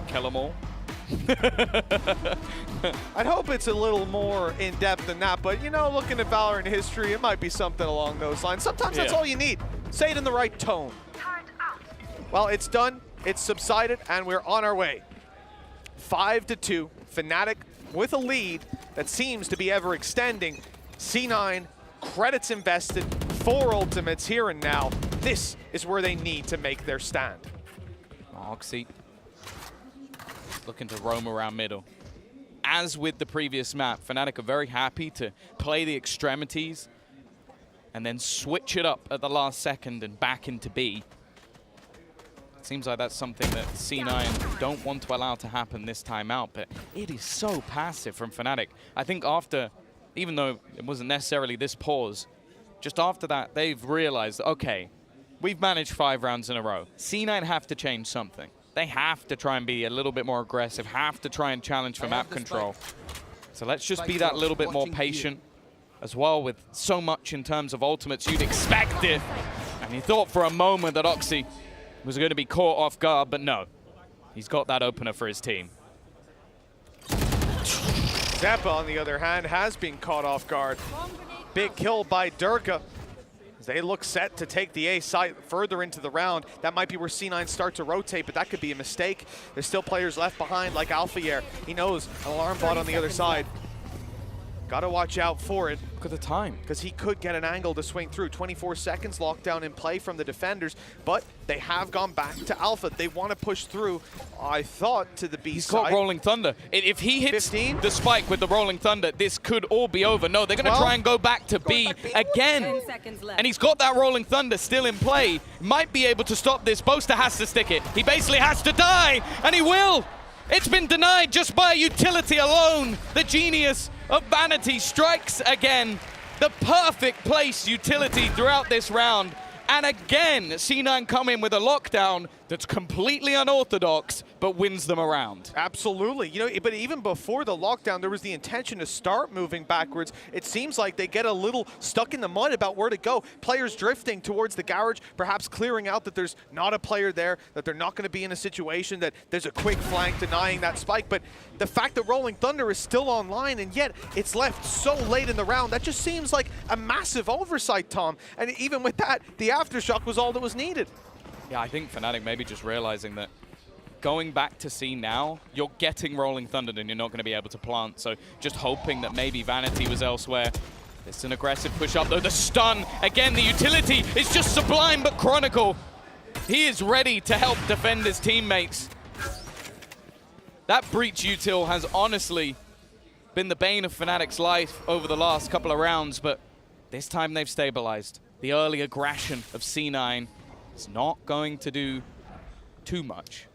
Kill 'em all. I'd hope it's a little more in-depth than that, but you know, looking at Valorant history, it might be something along those lines. Sometimes that's all you need. Say it in the right tone. Well, it's done, it's subsided, and we're on our way. 5-2, Fnatic with a lead that seems to be ever extending. C9, credits invested, 4 ultimates here and now. This is where they need to make their stand. Oxy looking to roam around middle. As with the previous map, Fnatic are very happy to play the extremities and then switch it up at the last second and back into B. It seems like that's something that C9 don't want to allow to happen this time out, but it is so passive from Fnatic. I think after, even though it wasn't necessarily this pause, just after that, they've realized, okay, we've managed 5 rounds in a row. C9 have to change something. They have to try and be a little bit more aggressive, have to try and challenge for map control. So let's just be that little bit more patient as well with so much in terms of ultimates. You'd expect it. And you thought for a moment that Oxy was going to be caught off guard, but no. He's got that opener for his team. Zeta, on the other hand, has been caught off guard. Big kill by Durka. As they look set to take the A site further into the round. That might be where C9 start to rotate, but that could be a mistake. There's still players left behind, like Alphayer. He knows an alarm bot on the other side. Gotta watch out for it. Look at the time. Because he could get an angle to swing through. 24 seconds, lockdown in play from the defenders, but they have gone back to Alpha. They want to push through, I thought, to the B He's side. got Rolling Thunder. If he hits 15? The spike with the Rolling Thunder, this could all be over. No, they're going to try and go back to B again. 10 seconds left. And he's got that Rolling Thunder still in play. Might be able to stop this. Boaster has to stick it. He basically has to die, and he will. It's been denied just by utility alone. The genius of Vanity strikes again. The perfect place utility throughout this round. And again, C9 come in with a lockdown that's completely unorthodox, but wins them around. Absolutely. You know, but even before the lockdown, there was the intention to start moving backwards. It seems like they get a little stuck in the mud about where to go. Players drifting towards the garage, perhaps clearing out that there's not a player there, that they're not going to be in a situation that there's a quick flank denying that spike. But the fact that Rolling Thunder is still online, and yet it's left so late in the round, that just seems like a massive oversight, Tom. And even with that, the aftershock was all that was needed. Yeah, I think Fnatic maybe just realizing that going back to C now, you're getting Rolling Thunder and you're not going to be able to plant. So just hoping that maybe Vanity was elsewhere. It's an aggressive push up though. The stun, again, the utility is just sublime, but Chronicle, he is ready to help defend his teammates. That breach util has honestly been the bane of Fnatic's life over the last couple of rounds, but this time they've stabilized. The early aggression of C9 is not going to do too much.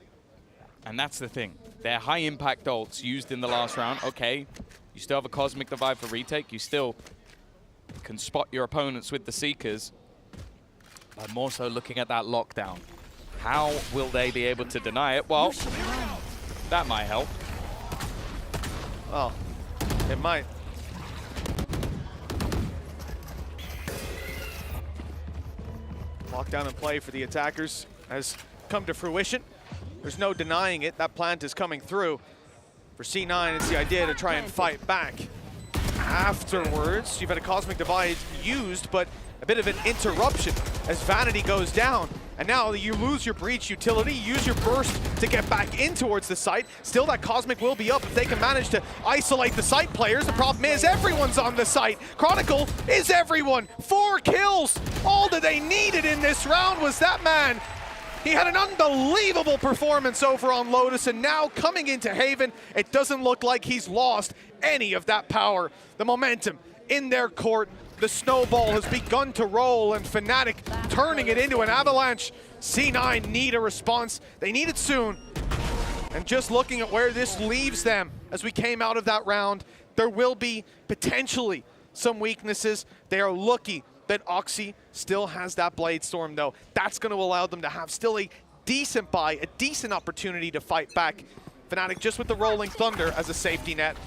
And that's the thing. They're high-impact ults used in the last round. Okay, you still have a Cosmic Divide for retake. You still can spot your opponents with the Seekers. But more so looking at that lockdown. How will they be able to deny it? Well, that might help. Well, it might. Lockdown in play for the attackers has come to fruition. There's no denying it. That plant is coming through. For C9, it's the idea to try and fight back. Afterwards, you've had a Cosmic Divide used, but a bit of an interruption as Vanity goes down. And now you lose your breach utility, use your burst to get back in towards the site. Still, that Cosmic will be up if they can manage to isolate the site players. The problem is everyone's on the site. Chronicle is everyone. 4 kills. All that they needed in this round was that man. He had an unbelievable performance over on Lotus, and now coming into Haven, it doesn't look like he's lost any of that power. The momentum in their court. The snowball has begun to roll, and Fnatic turning it into an avalanche. C9 need a response. They need it soon. And just looking at where this leaves them as we came out of that round, there will be potentially some weaknesses. They are lucky that Oxy still has that Blade Storm, though. That's going to allow them to have still a decent buy, a decent opportunity to fight back. Fnatic just with the Rolling Thunder as a safety net.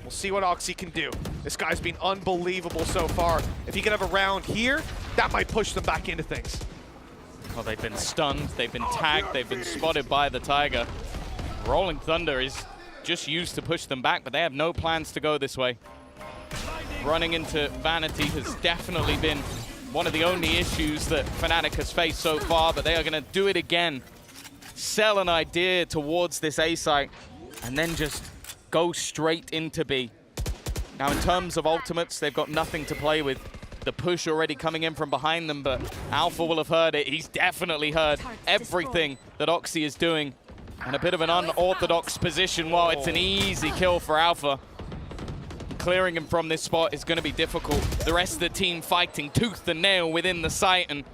We'll see what Oxy can do. This guy's been unbelievable so far. If he could have a round here, that might push them back into things. Well, they've been stunned, they've been tagged, they've been spotted by the Tiger. Rolling Thunder is just used to push them back, but they have no plans to go this way. Running into Vanity has definitely been one of the only issues that Fnatic has faced so far, but they are going to do it again. Sell an idea towards this A site, and then just go straight into B. Now, in terms of ultimates, they've got nothing to play with. The push already coming in from behind them, but Alpha will have heard it. He's definitely heard everything that Oxy is doing. And a bit of an unorthodox position. Well, it's an easy kill for Alpha. Clearing him from this spot is going to be difficult. The rest of the team fighting tooth and nail within the site, and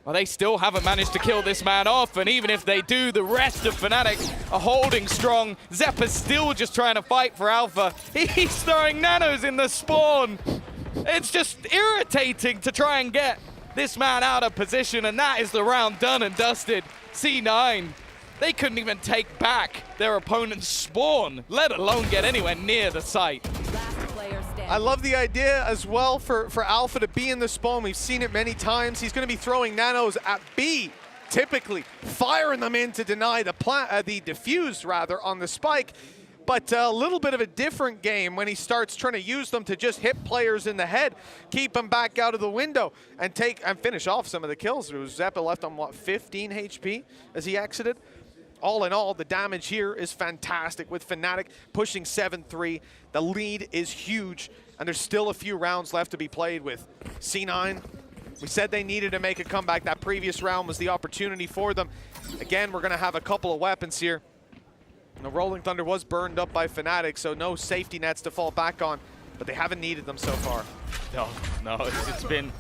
well, they still haven't managed to kill this man off, and even if they do, the rest of Fnatic are holding strong. Zeppa's still just trying to fight for Alpha. He's throwing nanos in the spawn. It's just irritating to try and get this man out of position, and that is the round done and dusted. C9, they couldn't even take back their opponent's spawn, let alone get anywhere near the site. I love the idea as well for Alpha to be in the spawn. We've seen it many times. He's going to be throwing nanos at B, typically firing them in to deny the defuse rather on the spike. But a little bit of a different game when he starts trying to use them to just hit players in the head, keep them back out of the window, and finish off some of the kills. Zeppa left on, what, 15 HP as he exited? All in all, the damage here is fantastic with Fnatic pushing 7-3. The lead is huge, and there's still a few rounds left to be played with. C9, we said they needed to make a comeback. That previous round was the opportunity for them. Again, we're going to have a couple of weapons here. The Rolling Thunder was burned up by Fnatic, so no safety nets to fall back on, but they haven't needed them so far. No, it's been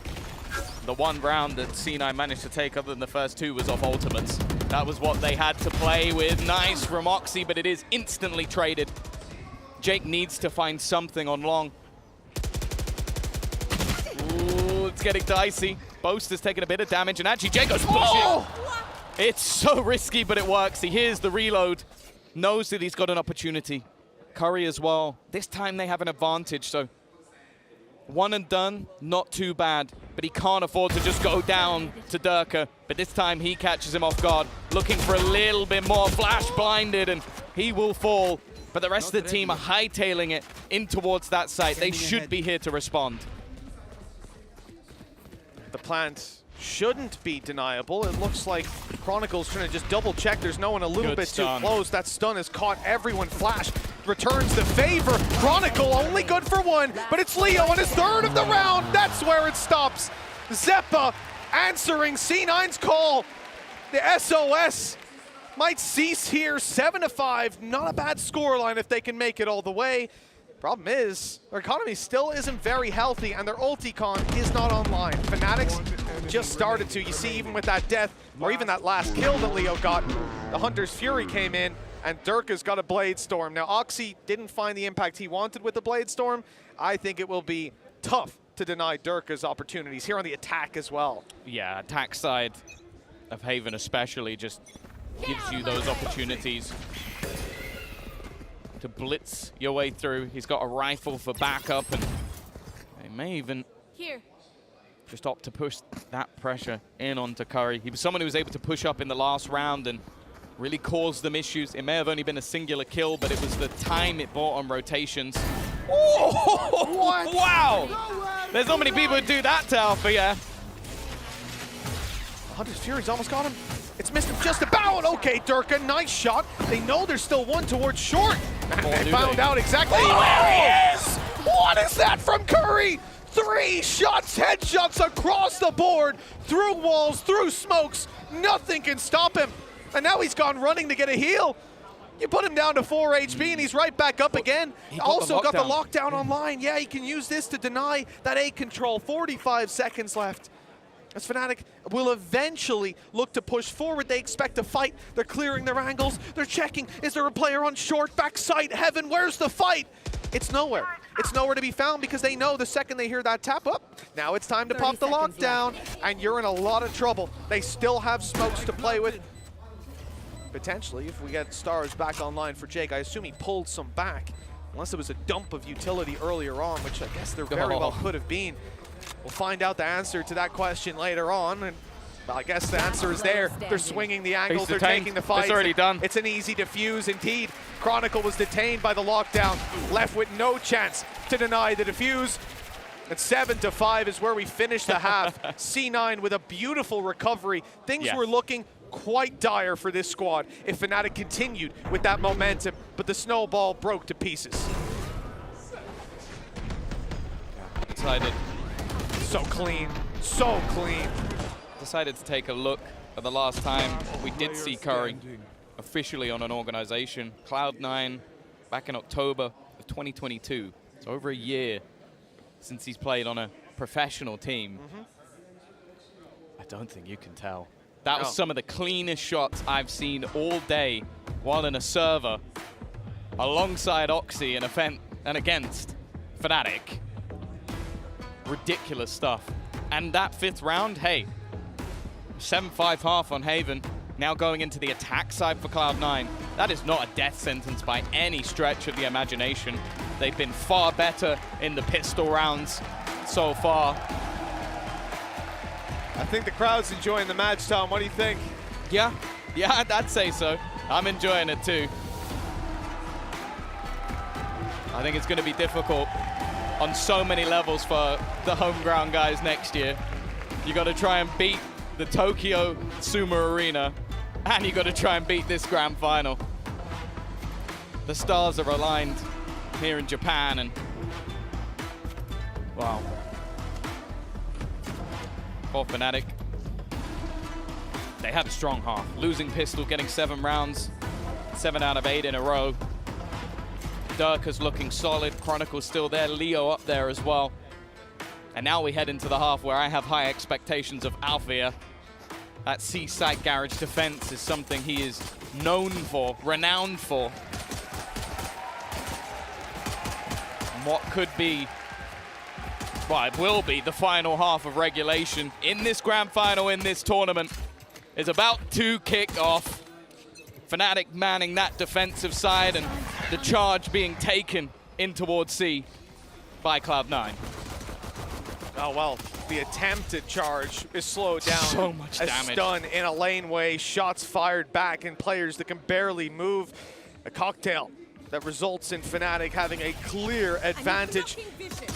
the one round that C9 managed to take other than the first two was off ultimates. That was what they had to play with. Nice from Oxy, but it is instantly traded. Jake needs to find something on long. Ooh, it's getting dicey. Boast has taken a bit of damage, and actually Jake goes pushing. It's so risky, but it works. He hears the reload, knows that he's got an opportunity. Curry as well. This time they have an advantage, so one and done, not too bad, but he can't afford to just go down to Durka. But this time he catches him off guard, looking for a little bit more, flash blinded, and he will fall. But the rest of the team are hightailing it in towards that site. They should be here to respond. The plant shouldn't be deniable. It looks like Chronicle's trying to just double check. There's no one a little bit too close. That stun has caught everyone. Flash returns the favor. Chronicle only good for one, but it's Leo on his third of the round. That's where it stops. Zeppa answering C9's call. The SOS might cease here. 7-5, not a bad scoreline if they can make it all the way. Problem is, their economy still isn't very healthy, and their ulti-con is not online. Fnatic's just started to. You see, even with that death, or even that last kill that Leo got, the Hunter's Fury came in, and Durka's got a Blade Storm. Now, Oxy didn't find the impact he wanted with the Blade Storm. I think it will be tough to deny Durka's opportunities here on the attack as well. Yeah, attack side of Haven especially just gives you those opportunities to blitz your way through. He's got a rifle for backup, and they may even just opt to push that pressure in onto Curry. He was someone who was able to push up in the last round and really caused them issues. It may have only been a singular kill, but it was the time it bought on rotations. Oh, wow! There's not many people who do that to Alpha, yeah. Hunter's Fury's almost got him. It's missed him just about. Okay, Durka, nice shot. They know there's still one towards short. And they found out exactly where he is. What is that from Curry? 3 shots, headshots across the board, through walls, through smokes. Nothing can stop him. And now he's gone running to get a heal. You put him down to 4 HP and he's right back up again. Also got the lockdown online. Yeah, he can use this to deny that A control. 45 seconds left. as Fnatic will eventually look to push forward. They expect to fight. They're clearing their angles. They're checking. Is there a player on short? Backside, Heaven, where's the fight? It's nowhere. It's nowhere to be found because they know the second they hear that tap up, now it's time to pop the lockdown, and you're in a lot of trouble. They still have smokes to play with. Potentially, if we get Scarz back online for Jake, I assume he pulled some back, unless it was a dump of utility earlier on, which I guess there very well could have been. We'll find out the answer to that question later on, and well, I guess the answer is there. They're swinging the angles, they're taking the fight. It's already done. It's an easy defuse indeed. Chronicle was detained by the lockdown, left with no chance to deny the defuse. And 7-5 is where we finish the half. C9 with a beautiful recovery. Things were looking quite dire for this squad if Fnatic continued with that momentum, but the snowball broke to pieces. Decided. So clean, so clean. Decided to take a look at the last time we did see Curry officially on an organization, Cloud9, back in October of 2022. It's over a year since he's played on a professional team. I don't think you can tell. That was some of the cleanest shots I've seen all day while in a server alongside Oxy and against Fnatic. Ridiculous stuff. And that 5th round, hey, 7-5 half on Haven, now going into the attack side for Cloud9. That is not a death sentence by any stretch of the imagination. They've been far better in the pistol rounds so far. I think the crowd's enjoying the match, Tom. What do you think? Yeah, I'd say so. I'm enjoying it too. I think it's going to be difficult on so many levels for the home ground guys next year. You got to try and beat the Tokyo Sumo Arena, and you got to try and beat this grand final. The stars are aligned here in Japan, and wow. For Fnatic, they had a strong half. Losing pistol, getting 7 rounds, 7 out of 8 in a row. Dirka's looking solid, Chronicle's still there, Leo up there as well. And now we head into the half where I have high expectations of Alfia. That C-side garage defense is something he is known for, renowned for. And what could be, well, it will be the final half of regulation in this grand final, in this tournament, is about to kick off. Fnatic manning that defensive side and the charge being taken in towards C by Cloud9. Oh, well, the attempted charge is slowed down. So much a damage. Stun in a laneway, shots fired back, and players that can barely move. A cocktail that results in Fnatic having a clear advantage.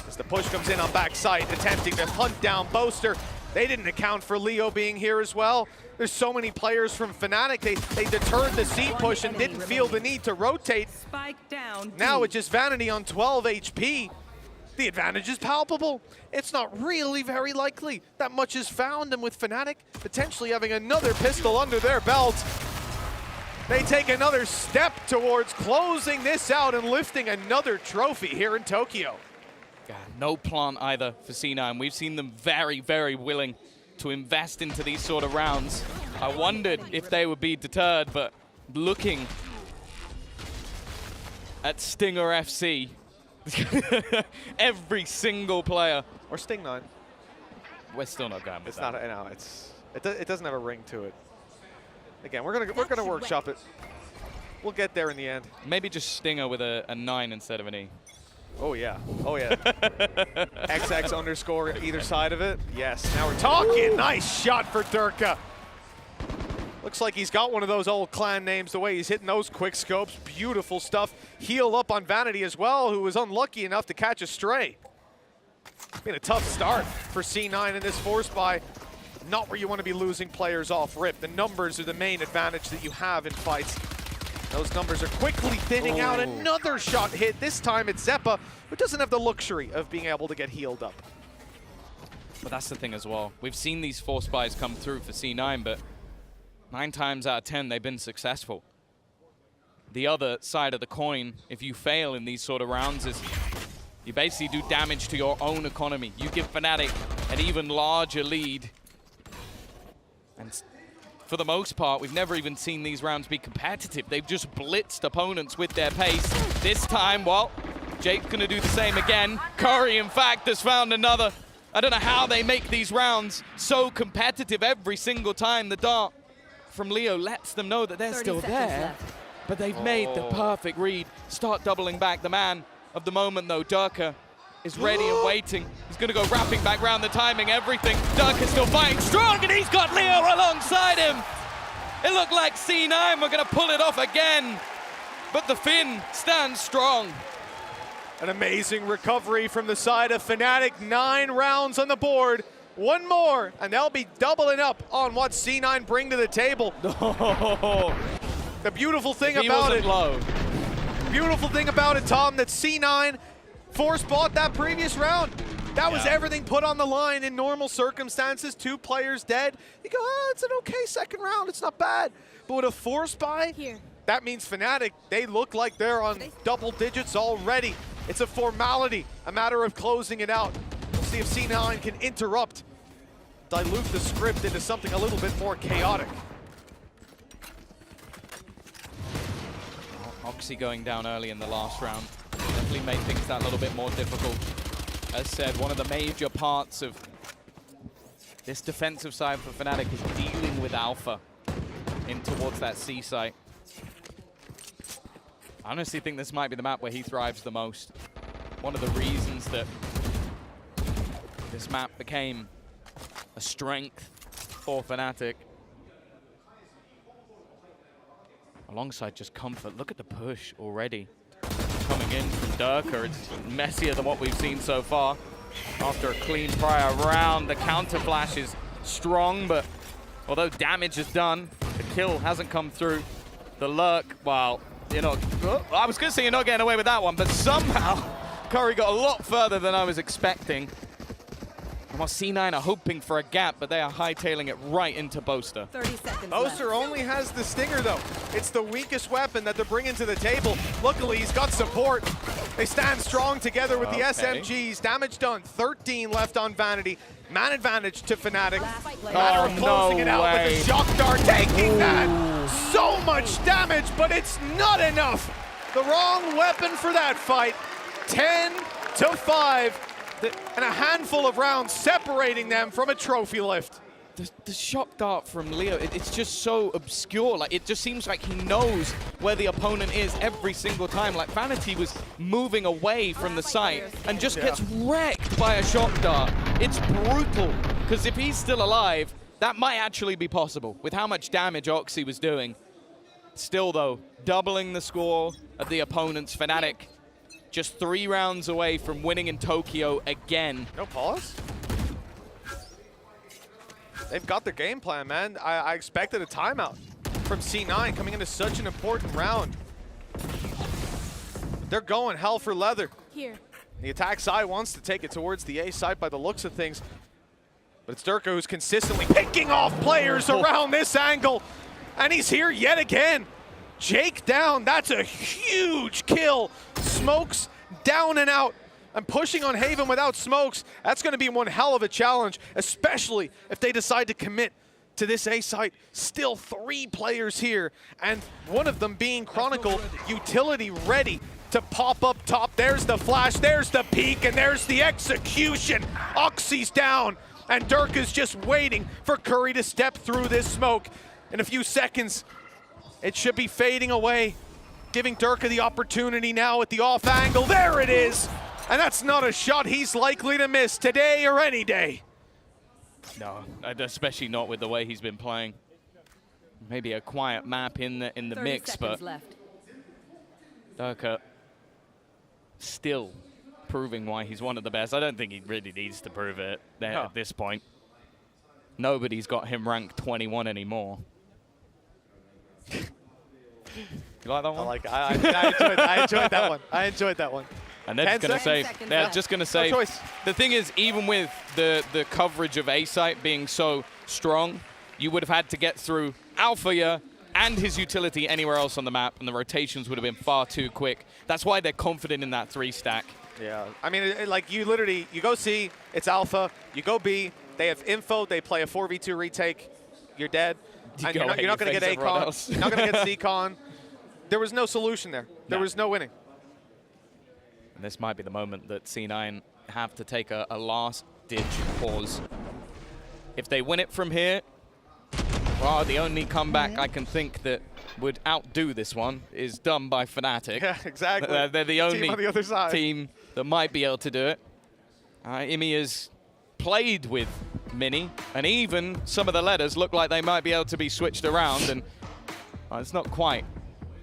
As the push comes in on backside, attempting to hunt down Boaster. They didn't account for Leo being here as well. There's so many players from Fnatic. They deterred the C push and didn't feel the need to rotate. Spike down. Now it's just Vanity on 12 HP. The advantage is palpable. It's not really very likely that much is found, and with Fnatic potentially having another pistol under their belt, they take another step towards closing this out and lifting another trophy here in Tokyo. God, no plant either for C9. We've seen them very, very willing to invest into these sort of rounds. I wondered if they would be deterred, but looking at Stinger FC, every single player. Or Sting9. We're still not going with that. It's not, no, it doesn't have a ring to it. Again, we're gonna workshop it. We'll get there in the end. Maybe just Stinger with a 9 instead of an E. Oh yeah, oh yeah. XX underscore either side of it. Yes, now we're talking. Nice shot for Dirka. Looks like he's got one of those old clan names, the way he's hitting those quick scopes. Beautiful stuff. Heal up on Vanity as well, who was unlucky enough to catch a stray. It's been a tough start for C9 in this force buy. Not where you want to be losing players off rip. The numbers are the main advantage that you have in fights. Those numbers are quickly thinning out. Another shot hit. This time it's Zeppa, who doesn't have the luxury of being able to get healed up. But that's the thing as well. We've seen these force buys come through for C9, but 9 times out of 10, they've been successful. The other side of the coin, if you fail in these sort of rounds, is you basically do damage to your own economy. You give Fnatic an even larger lead And for the most part, we've never even seen these rounds be competitive. They've just blitzed opponents with their pace. This time, well, Jake's going to do the same again. Curry, in fact, has found another. I don't know how they make these rounds so competitive every single time. The dart from Leo lets them know that they're still there. But they've made the perfect read. Start doubling back. The man of the moment, though, Durka, is ready and waiting. He's going to go wrapping back round the timing, everything. Durka's still fighting strong, and he's got Leo alongside him. It looked like C9 were going to pull it off again, but the Finn stands strong. An amazing recovery from the side of Fnatic. 9 rounds on the board. One more, and they'll be doubling up on what C9 bring to the table. The beautiful thing about it, beautiful thing about it, Tom, that C9 force bought that previous round. That was everything put on the line in normal circumstances. 2 players dead. You go, oh, it's an okay second round. It's not bad. But with a force buy, that means Fnatic, they look like they're on double digits already. It's a formality, a matter of closing it out. We'll see if C9 can interrupt, dilute the script into something a little bit more chaotic. Oxy going down early in the last round definitely made things that little bit more difficult. As said, one of the major parts of this defensive side for Fnatic is dealing with Alpha in towards that C site. I honestly think this might be the map where he thrives the most. One of the reasons that this map became a strength for Fnatic. Alongside just comfort. Look at the push already. Coming in from Durka. It's messier than what we've seen so far. After a clean prior round, the counter flash is strong, but although damage is done, the kill hasn't come through. The lurk, well, you know, I was going to say you're not getting away with that one, but somehow Curry got a lot further than I was expecting. And while C9 are hoping for a gap, but they are hightailing it right into Boaster. 30 seconds Boaster left. only has the Stinger, though. It's the weakest weapon that they're bringing to the table. Luckily, he's got support. They stand strong together with the SMGs. Damage done, 13 left on Vanity. Man advantage to Fnatic. Matter of closing it out with the shock dart, taking that. So much damage, but it's not enough. The wrong weapon for that fight. 10-5. And a handful of rounds separating them from a trophy lift. The shock dart from Leo, it's just so obscure. Like, it just seems like he knows where the opponent is every single time. Like, Vanity was moving away from the site and just gets wrecked by a shock dart. It's brutal, because if he's still alive, that might actually be possible with how much damage Oxy was doing. Still, though, doubling the score of the opponent's Fnatic. Just 3 rounds away from winning in Tokyo again. No pause? They've got their game plan, man. I expected a timeout from C9 coming into such an important round. They're going hell for leather. Here. The attack side wants to take it towards the A side by the looks of things. But it's Durka who's consistently picking off players around this angle. And he's here yet again. Jake down, that's a huge kill. Smokes down and out. And pushing on Haven without smokes, that's going to be one hell of a challenge, especially if they decide to commit to this A site. Still 3 players here, and one of them being Chronicle, utility ready to pop up top. There's the flash, there's the peek, and there's the execution. Oxy's down, and Dirk is just waiting for Curry to step through this smoke. In a few seconds, it should be fading away, giving Durka the opportunity now at the off angle. There it is! And that's not a shot he's likely to miss today or any day. No, especially not with the way he's been playing. Maybe a quiet map in the mix, but Durka still proving why he's one of the best. I don't think he really needs to prove it at this point. Nobody's got him ranked 21 anymore. You like that one? I enjoyed that one. I enjoyed that one. And they're just going to say, No the thing is, even with the coverage of A-Site being so strong, you would have had to get through Alpha and his utility anywhere else on the map, and the rotations would have been far too quick. That's why they're confident in that 3-stack. Yeah, I mean, like you literally, you go C, it's Alpha, you go B, they have info, they play a 4v2 retake, you're dead. And go you're not going to get everyone Akon. else. You're not going to get Zcon. There was no solution there. There was no winning. And this might be the moment that C9 have to take a last-ditch pause. If they win it from here, well, the only comeback I can think that would outdo this one is done by Fnatic. Yeah, exactly. They're the only team on the other side. team that might be able to do it. Imi has played with Mini, and even some of the letters look like they might be able to be switched around. And it's not quite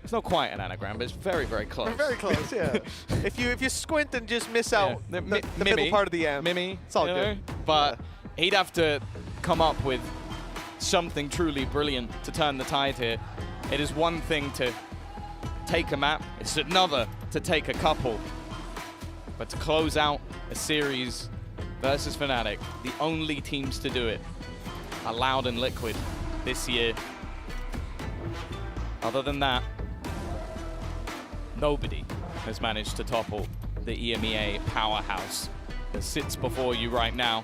an anagram, but it's very, very close. Very close, yeah. if you squint and just miss out the middle part of the M, Mimi, it's all good. But he'd have to come up with something truly brilliant to turn the tide here. It is one thing to take a map, it's another to take a couple. But to close out a series versus Fnatic, the only teams to do it are Loud and Liquid this year. Other than that, nobody has managed to topple the EMEA powerhouse that sits before you right now.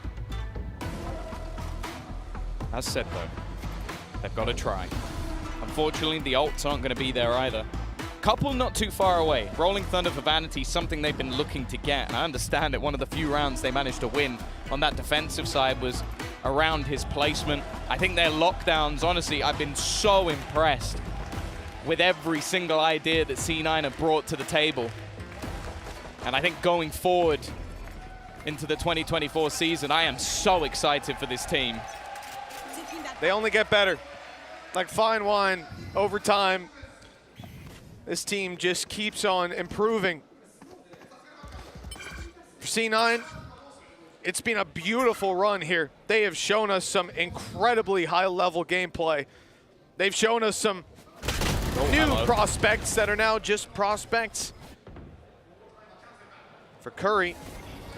As said though, they've got to try. Unfortunately, the ults aren't going to be there either. Couple not too far away. Rolling Thunder for Vanity, something they've been looking to get. And I understand that one of the few rounds they managed to win on that defensive side was around his placement. I think their lockdowns, honestly, I've been so impressed with every single idea that C9 have brought to the table. And I think going forward into the 2024 season, I am so excited for this team. They only get better. Like fine wine, over time, this team just keeps on improving. For C9, it's been a beautiful run here. They have shown us some incredibly high-level gameplay. They've shown us some new prospects that are now just prospects. For Curry,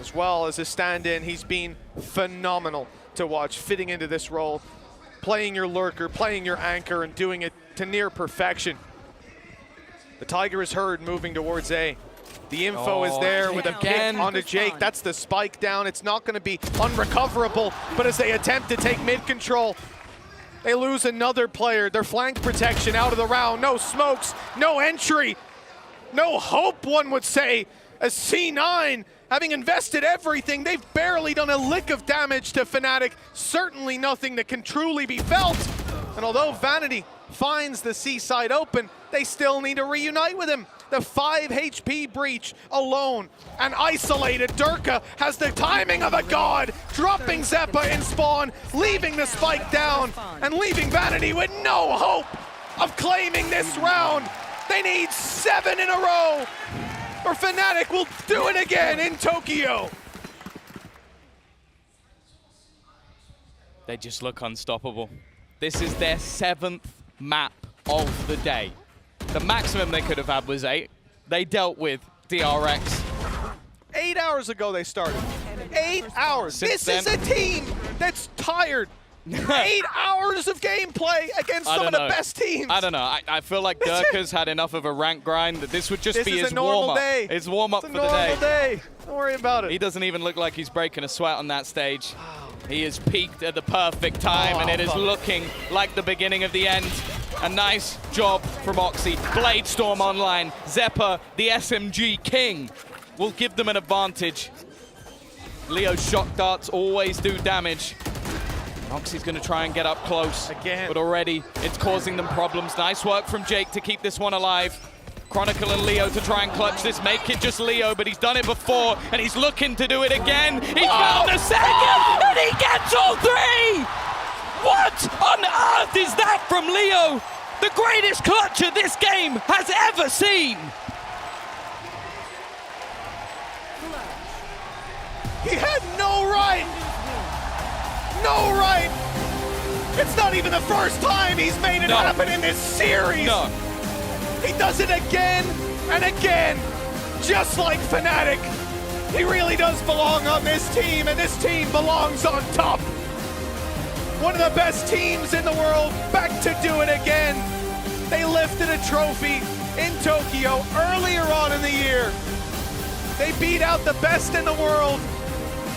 as well as a stand-in, he's been phenomenal to watch, fitting into this role, playing your lurker, playing your anchor, and doing it to near perfection. The Tiger is heard moving towards A. The info is there with a kick onto Jake. That's the spike down. It's not going to be unrecoverable, but as they attempt to take mid control, they lose another player. Their flank protection out of the round. No smokes, no entry, no hope, one would say, as C9, having invested everything, they've barely done a lick of damage to Fnatic. Certainly nothing that can truly be felt. And although Vanity finds the C side open, they still need to reunite with him. The 5 HP breach alone and isolated. Durka has the timing of a god, dropping Zeppa in spawn, leaving the spike down, and leaving Vanity with no hope of claiming this round. They need 7 in a row, or Fnatic will do it again in Tokyo. They just look unstoppable. This is their 7th map of the day. The maximum they could have had was 8. They dealt with DRX. 8 hours ago they started. 8 hours. This is a team that's tired. 8 hours of gameplay against some of the best teams. I don't know. I feel like Durka's had enough of a rank grind that this would just be his warm-up. His warm-up for the day. Normal day. Don't worry about it. He doesn't even look like he's breaking a sweat on that stage. He is peaked at the perfect time, and it is looking like the beginning of the end. A nice job from Oxy. Bladestorm online. Zeppa, the SMG king, will give them an advantage. Leo's shock darts always do damage. Oxy's going to try and get up close. Again. But already it's causing them problems. Nice work from Jake to keep this one alive. Chronicle and Leo to try and clutch this. Make it just Leo, but he's done it before, and he's looking to do it again. He's found a second, and he gets all 3! What on earth is that from Leo? The greatest clutcher this game has ever seen. He had no right. No right. It's not even the first time he's made it happen in this series. No. He does it again and again, just like Fnatic. He really does belong on this team, and this team belongs on top. One of the best teams in the world, back to do it again. They lifted a trophy in Tokyo earlier on in the year. They beat out the best in the world,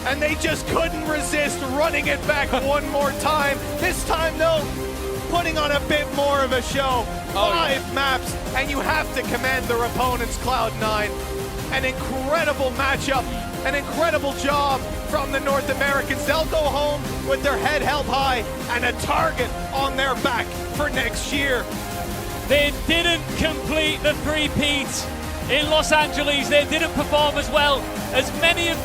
and they just couldn't resist running it back one more time. This time, though, putting on a bit more of a show. 5 maps, and you have to commend their opponents, Cloud9. An incredible matchup, an incredible job from the North Americans. They'll go home with their head held high and a target on their back for next year. They didn't complete the three-peat in Los Angeles. They didn't perform as well as many of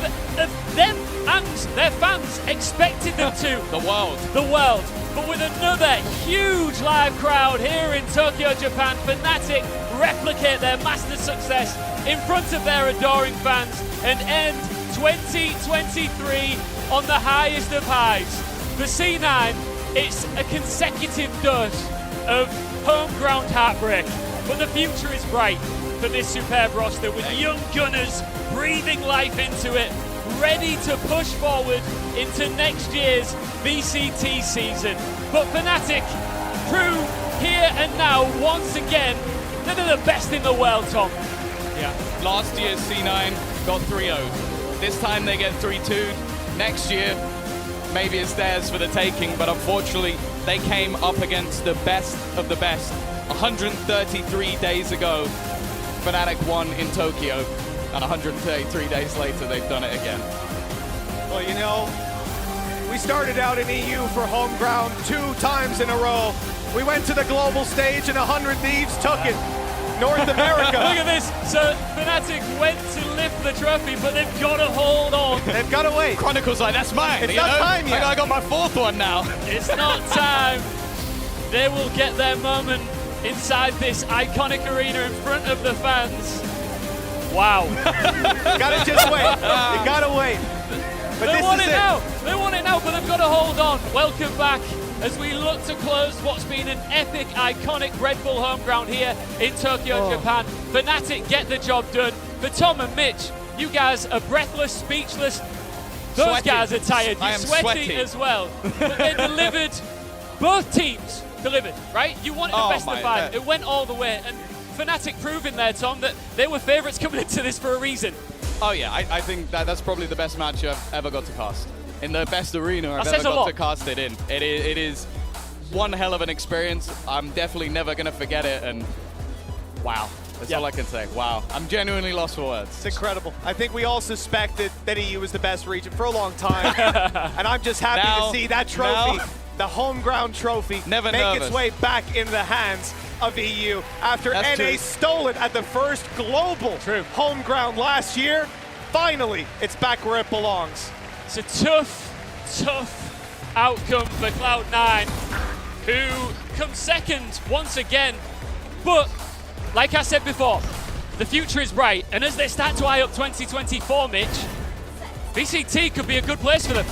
them and their fans expected them to. The world. But with another huge live crowd here in Tokyo, Japan, Fnatic replicate their master success in front of their adoring fans and end 2023 on the highest of highs. For C9, it's a consecutive dose of home ground heartbreak, but the future is bright for this superb roster with young gunners breathing life into it, ready to push forward into next year's VCT season. But Fnatic prove here and now once again that they're the best in the world, Tom. Yeah. Last year C9 got 3-0'd. This time they get 3-2'd. Next year, maybe it's theirs for the taking, but unfortunately they came up against the best of the best. 133 days ago, Fnatic won in Tokyo, and 133 days later they've done it again. Well, you know, we started out in EU for home ground 2 times in a row. We went to the global stage and 100 Thieves took it. North America. Look at this. So Fnatic went to lift the trophy, but they've got to hold on. They've got to wait. Chronicle's like, that's mine. It's not time yet. I got my 4th one now. It's not time. They will get their moment inside this iconic arena in front of the fans. Wow. Gotta just wait. You gotta wait. But they want it now. They want it now, but they've got to hold on. Welcome back as we look to close what's been an epic, iconic Red Bull home ground here in Tokyo, Japan. Fnatic get the job done. For Tom and Mitch, you guys are breathless, speechless. Those Sweaty. guys are tired. I You're am sweaty sweaty. as well. But they delivered. Both teams delivered, right? You wanted the best of 5. It went all the way. And Fnatic proving there, Tom, that they were favourites coming into this for a reason. Oh yeah, I think that's probably the best match I've ever got to cast. In the best arena I've That says ever a got lot. to cast it in. It is one hell of an experience. I'm definitely never going to forget it, and wow. That's all I can say. Wow. I'm genuinely lost for words. It's incredible. I think we all suspected that EU was the best region for a long time. And I'm just happy to see that trophy, the home ground trophy, make its way back in the hands of EU after NA stole it at the first global home ground last year. Finally, it's back where it belongs. It's a tough outcome for Cloud9, who come second once again. But, like I said before, the future is bright. And as they start to eye up 2024, Mitch, VCT could be a good place for them.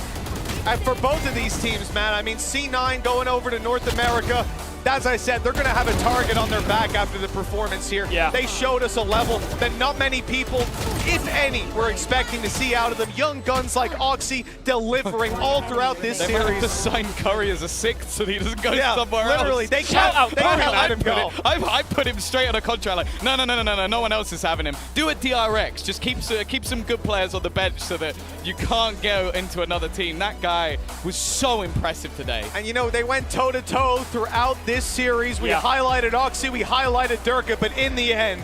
And for both of these teams, man, I mean, C9 going over to North America, as I said, they're going to have a target on their back after the performance here. Yeah. They showed us a level that not many people, if any, were expecting to see out of them. Young guns like Oxy delivering all throughout this They series. might have to sign Curry as a 6th so he doesn't go somewhere literally, else. they can't let him go. I put him straight on a contract like, no one else is having him. Do it DRX. Just keep some good players on the bench so that you can't go into another team. That guy was so impressive today. And you know, they went toe-to-toe throughout this series. We highlighted Oxy, we highlighted Durka, but in the end,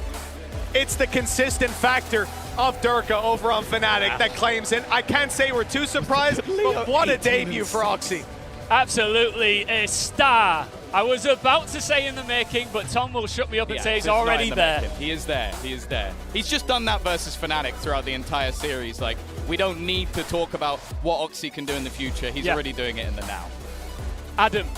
it's the consistent factor of Durka over on Fnatic that claims it. I can't say we're too surprised, but what a debut for Oxy. Absolutely a star. I was about to say in the making, but Tom will shut me up and say he's already there. He is there. He is there. He's just done that versus Fnatic throughout the entire series. Like, we don't need to talk about what Oxy can do in the future. He's already doing it in the now. Adam,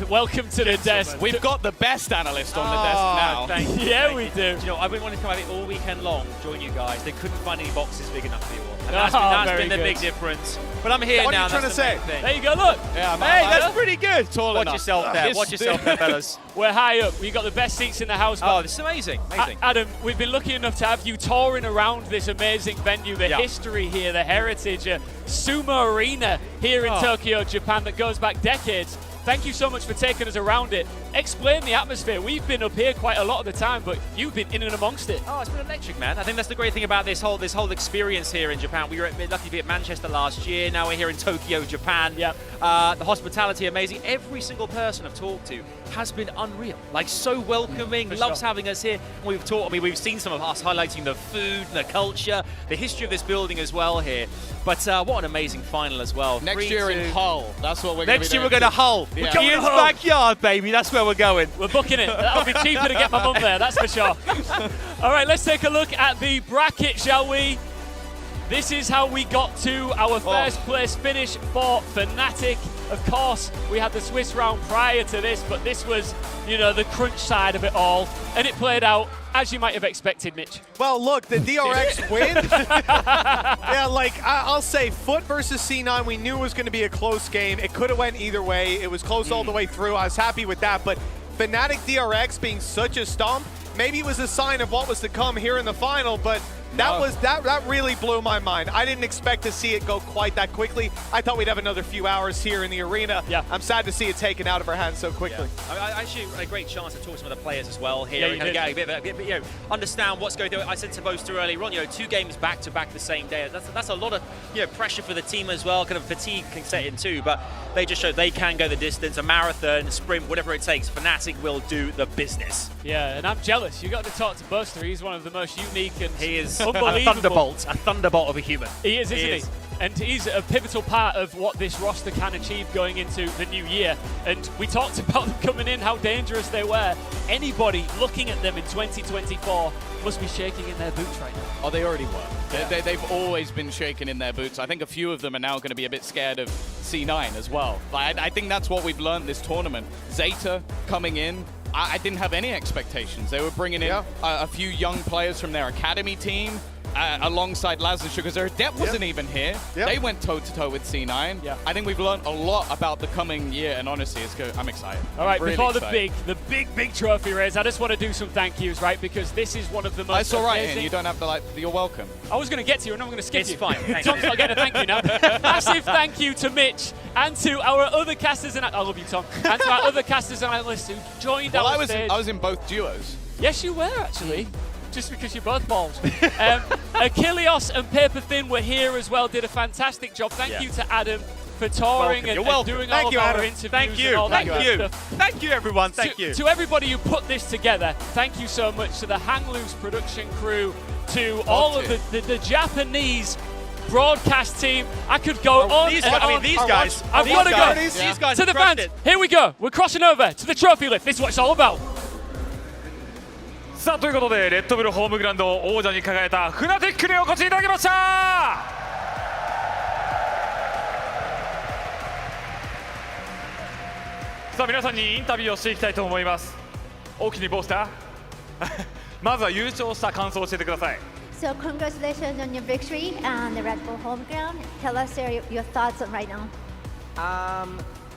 welcome to the desk. We've got the best analyst on the desk now. Thank you. Yeah, Thank we you. do. You know, I've been wanting to come out here all weekend long, join you guys. They couldn't find any boxes big enough for you all. And that's been the big difference. But I'm here What now. are you trying to say? There you go, look. Yeah, Hey, that's pretty good. Tall Watch enough. yourself there. Watch yourself there, fellas. We're high up. We've got the best seats in the house. Oh, this is amazing. Amazing. Adam, we've been lucky enough to have you touring around this amazing venue, the history here, the heritage, Sumo Arena here in Tokyo, Japan, that goes back decades. Thank you so much for taking us around it. explain the atmosphere. We've been up here quite a lot of the time, but you've been in and amongst it. Oh, it's been electric, man. I think that's the great thing about this whole experience here in Japan. We were lucky to be at Manchester last year. Now we're here in Tokyo, Japan. Yep. The hospitality, amazing. Every single person I've talked to has been unreal. Like, so welcoming, loves having us here. And we've seen some of us highlighting the food, the culture, the history of this building as well here. But what an amazing final as well. Next year in Hull, that's what we're going to be Next year we're going to Hull. Yeah. We're going to Ian's backyard, baby. That's where we're going. We're booking it. That'll be cheaper to get my mum there, that's for sure. All right, let's take a look at the bracket, shall we? This is how we got to our first place finish for Fnatic. Of course, we had the Swiss round prior to this, but this was, you know, the crunch side of it all. And it played out as you might have expected, Mitch. Well, look, the DRX win. Yeah, like, I'll say Foot versus C9, we knew it was going to be a close game. It could have went either way. It was close all the way through. I was happy with that. But Fnatic DRX being such a stomp, maybe it was a sign of what was to come here in the final, but that really blew my mind. I didn't expect to see it go quite that quickly. I thought we'd have another few hours here in the arena. Yeah. I'm sad to see it taken out of our hands so quickly. Yeah. I actually a great chance to talk to some of the players as well here. Yeah, and get a bit, you know, understand what's going through. I said to both earlier on, you know, 2 games back to back the same day. That's a lot of, you know, pressure for the team as well. Kind of fatigue can set in too. But they just showed they can go the distance, a marathon, sprint, whatever it takes. Fnatic will do the business. Yeah, and I'm jealous. You got to talk to Buster. He's one of the most unique and he is unbelievable. a thunderbolt of a human. He is, isn't he? And he's a pivotal part of what this roster can achieve going into the new year. And we talked about them coming in, how dangerous they were. Anybody looking at them in 2024 must be shaking in their boots right now. Oh, they already were. Yeah. They've always been shaking in their boots. I think a few of them are now going to be a bit scared of C9 as well. Like, I think that's what we've learned this tournament. Zeta coming in, I didn't have any expectations. They were bringing in a few young players from their academy team. Alongside Lazarus, because their depth wasn't even here. They went toe-to-toe with C9. Yeah. I think we've learned a lot about the coming year, and honestly, I'm excited. All right, really before excited. the big trophy raise, I just want to do some thank yous, right? Because this is one of the most That's all right, amazing... Ian. You don't have to, you're welcome. I was going to get to you, and I'm going to skip it's you. It's fine. Tom's not getting a thank you now. Massive thank you to Mitch and to our other casters, and I love you, Tom, and to our other casters and analysts who joined our stage. I was in both duos. Yes, you were, actually. Just because you're both balls. Achilleos and Paper Thin were here as well, did a fantastic job. Thank you to Adam for touring and doing all of our interviews and all that good stuff. Thank you, everyone. Thank you. To everybody who put this together, thank you so much to the Hang Loose production crew, to all of the Japanese broadcast team. I could go on these and guys, on. I mean, these guys. I've got to go. These guys to the fans. Here we go. We're crossing over to the trophy lift. This is what it's all about. さあということでレッドブルホームグラウンド王者に輝いたフナティックにお越しいただきました。さあ皆さんにインタビューをしていきたいと思います。大きにボスターまずは優勝した感想を教えてください。 So congratulations on your victory on the Red Bull home ground. Tell us your thoughts on right now.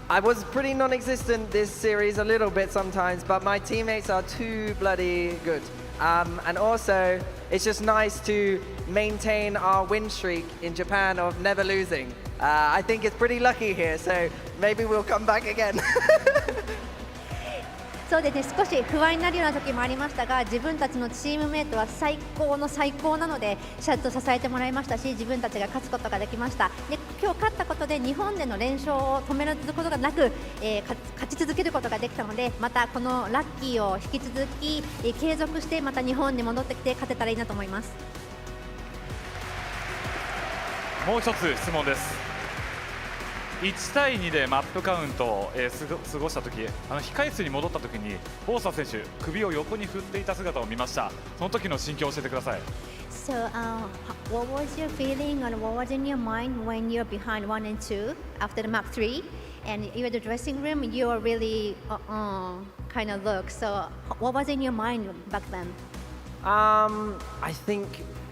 I was pretty non-existent this series a little bit sometimes, but my teammates are too bloody good. And also, it's just nice to maintain our win streak in Japan of never losing. I think it's pretty lucky here, so maybe we'll come back again. そうですね、少し不安になるような時もありましたが、自分たちのチームメイトは最高の最高なので、ちゃんと支えてもらいましたし、自分たちが勝つことができました。で、今日勝ったことで日本での連勝を止めることがなく、勝ち続けることができたので、またこのラッキーを引き続き、継続してまた日本に戻ってきて勝てたらいいなと思います。もう一つ質問です。 1対2でマップカウントを過ごしたとき、控え室に戻ったときに、ボーサー選手、首を横に振っていた姿を見ました。その時の心境を教えてください。 So, what was your feeling and what was in your mind when you're behind 1 and 2 after the map 3? And you're in the dressing room, you were really kind of look. So, what was in your mind back then? I think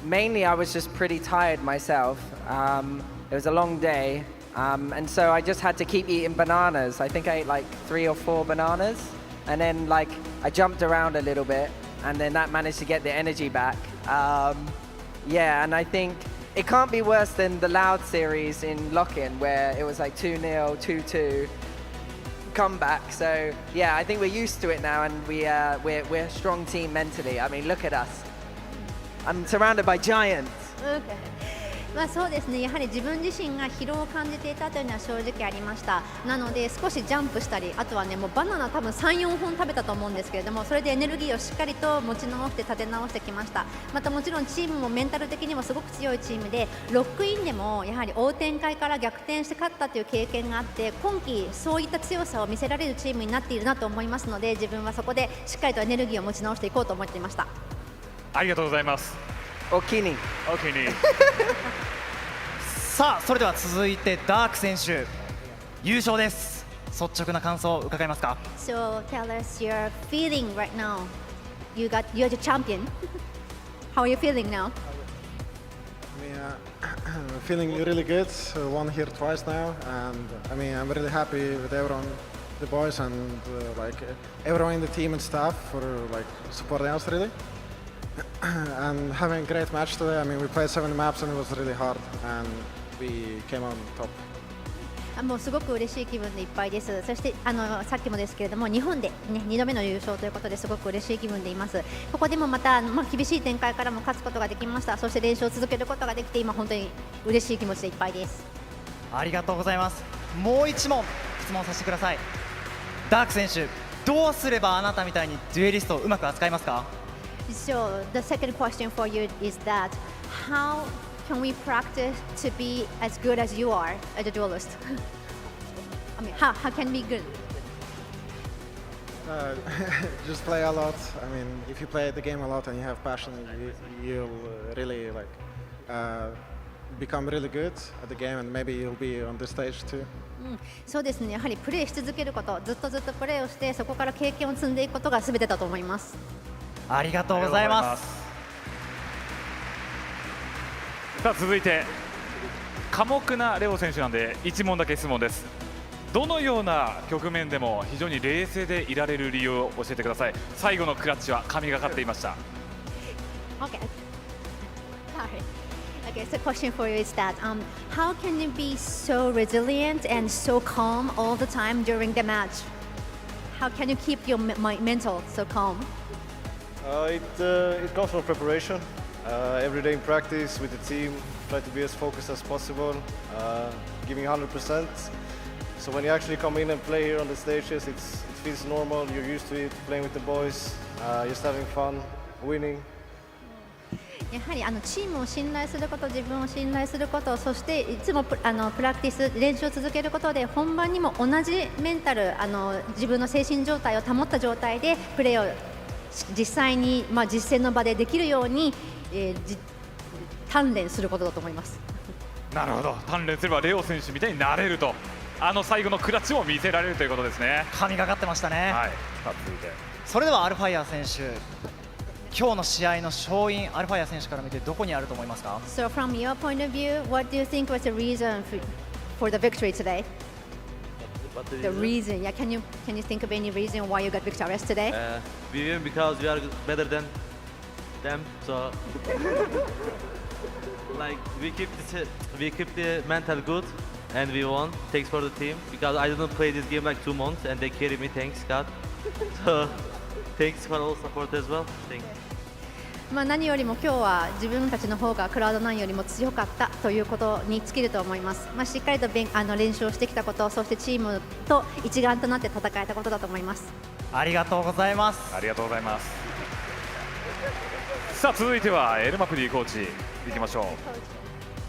mainly I was just pretty tired myself. It was a long day. And so I just had to keep eating bananas. I think I ate like 3 or 4 bananas. And then like I jumped around a little bit and then that managed to get the energy back. Yeah, and I think it can't be worse than the Loud series in Lock-In where it was like 2-0, 2-2. comeback. So yeah, I think we're used to it now, and we're a strong team mentally. I mean, look at us. I'm surrounded by giants. Okay. まあそうですね、やはり自分自身が疲労を感じていたというのは正直ありました。なので少しジャンプしたり、あとはね、もうバナナ多分3、4本食べたと思うんですけれども、それでエネルギーをしっかりと持ち直して立て直してきました。またもちろんチームもメンタル的にもすごく強いチームで、ロックインでもやはり追う展開から逆転して勝ったという経験があって、今季そういった強さを見せられるチームになっているなと思いますので、自分はそこでしっかりとエネルギーを持ち直していこうと思っていました。ありがとうございます。お気に。お気に。さあそれでは続いてダーク選手優勝です。率直な感想を伺えますか？ So tell us your feeling right now. You're the champion. How are you feeling now? I mean, feeling really good. Won here twice now, and I mean, I'm really happy with everyone, the boys, and like everyone in the team and staff for like supporting us really. And having a great match today. I mean, we played 7 maps and it was really hard, and we came on top. もうすごく嬉しい気分でいっぱいです。そしてさっきもですけれども、日本で、ね、2度目の優勝ということですごく嬉しい気分でいます。ここでもまた、厳しい展開からも勝つことができました。そして練習を続けることができて、今本当に嬉しい気持ちでいっぱいです。ありがとうございます。もう1問質問させてください。ダーク選手、どうすればあなたみたいにデュエリストをうまく扱いますか？ So the second question for you is that how can we practice to be as good as you are as a duelist? I mean, how can we be good? Just play a lot. I mean, if you play the game a lot and you have passion, you'll really like become really good at the game, and maybe you'll be on the stage too. そうですね。やはりプレーし続けること、ずっとプレーをして、そこから経験を積んでいくことが全てだと思います。ありがとうございます。さあ続いて寡黙なレオ選手なんで1問だけ質問です。どのような局面でも非常に冷静でいられる理由を教えてください。最後のクラッチは神がかっていました。 Okay. Okay, so the question for you is that how can you be so resilient and so calm all the time during the match? How can you keep your mental so calm? It comes from preparation. Every day in practice with the team, try to be as focused as possible, giving 100%. So when you actually come in and play here on the stages, it feels normal. You're used to it, playing with the boys, just having fun, winning. やはりチームを信頼すること、自分を信頼すること、そしていつもプラクティス、練習を続けることで本番にも同じメンタル、自分の精神状態を保った状態でプレーを実際に、実践の場でできるように、鍛錬することだと思います。なるほど。鍛錬すればレオ選手みたいになれると、最後のクラッチも見せられるということですね。神がかってましたね。はい。続いてそれではアルファイア選手、今日の試合の勝因、アルファイア選手から見てどこにあると思いますか？ So from your point of view, what do you think was the reason for the victory today? The reason, yeah. Can you think of any reason why you got victorious today? We win because we are better than them. So like we keep the mental good, and we won. Thanks for the team because I didn't play this game like 2 months, and they carry me. Thanks God. So thanks for all support as well. Thanks. 何よりも今日は自分たちの方がクラウド9よりも強かったということに尽きると思います。しっかりと練習をしてきたこと、そしてチームと一丸となって戦えたことだと思います。ありがとうございます。ありがとうございます。さあ続いてはエルマプディコーチいきましょ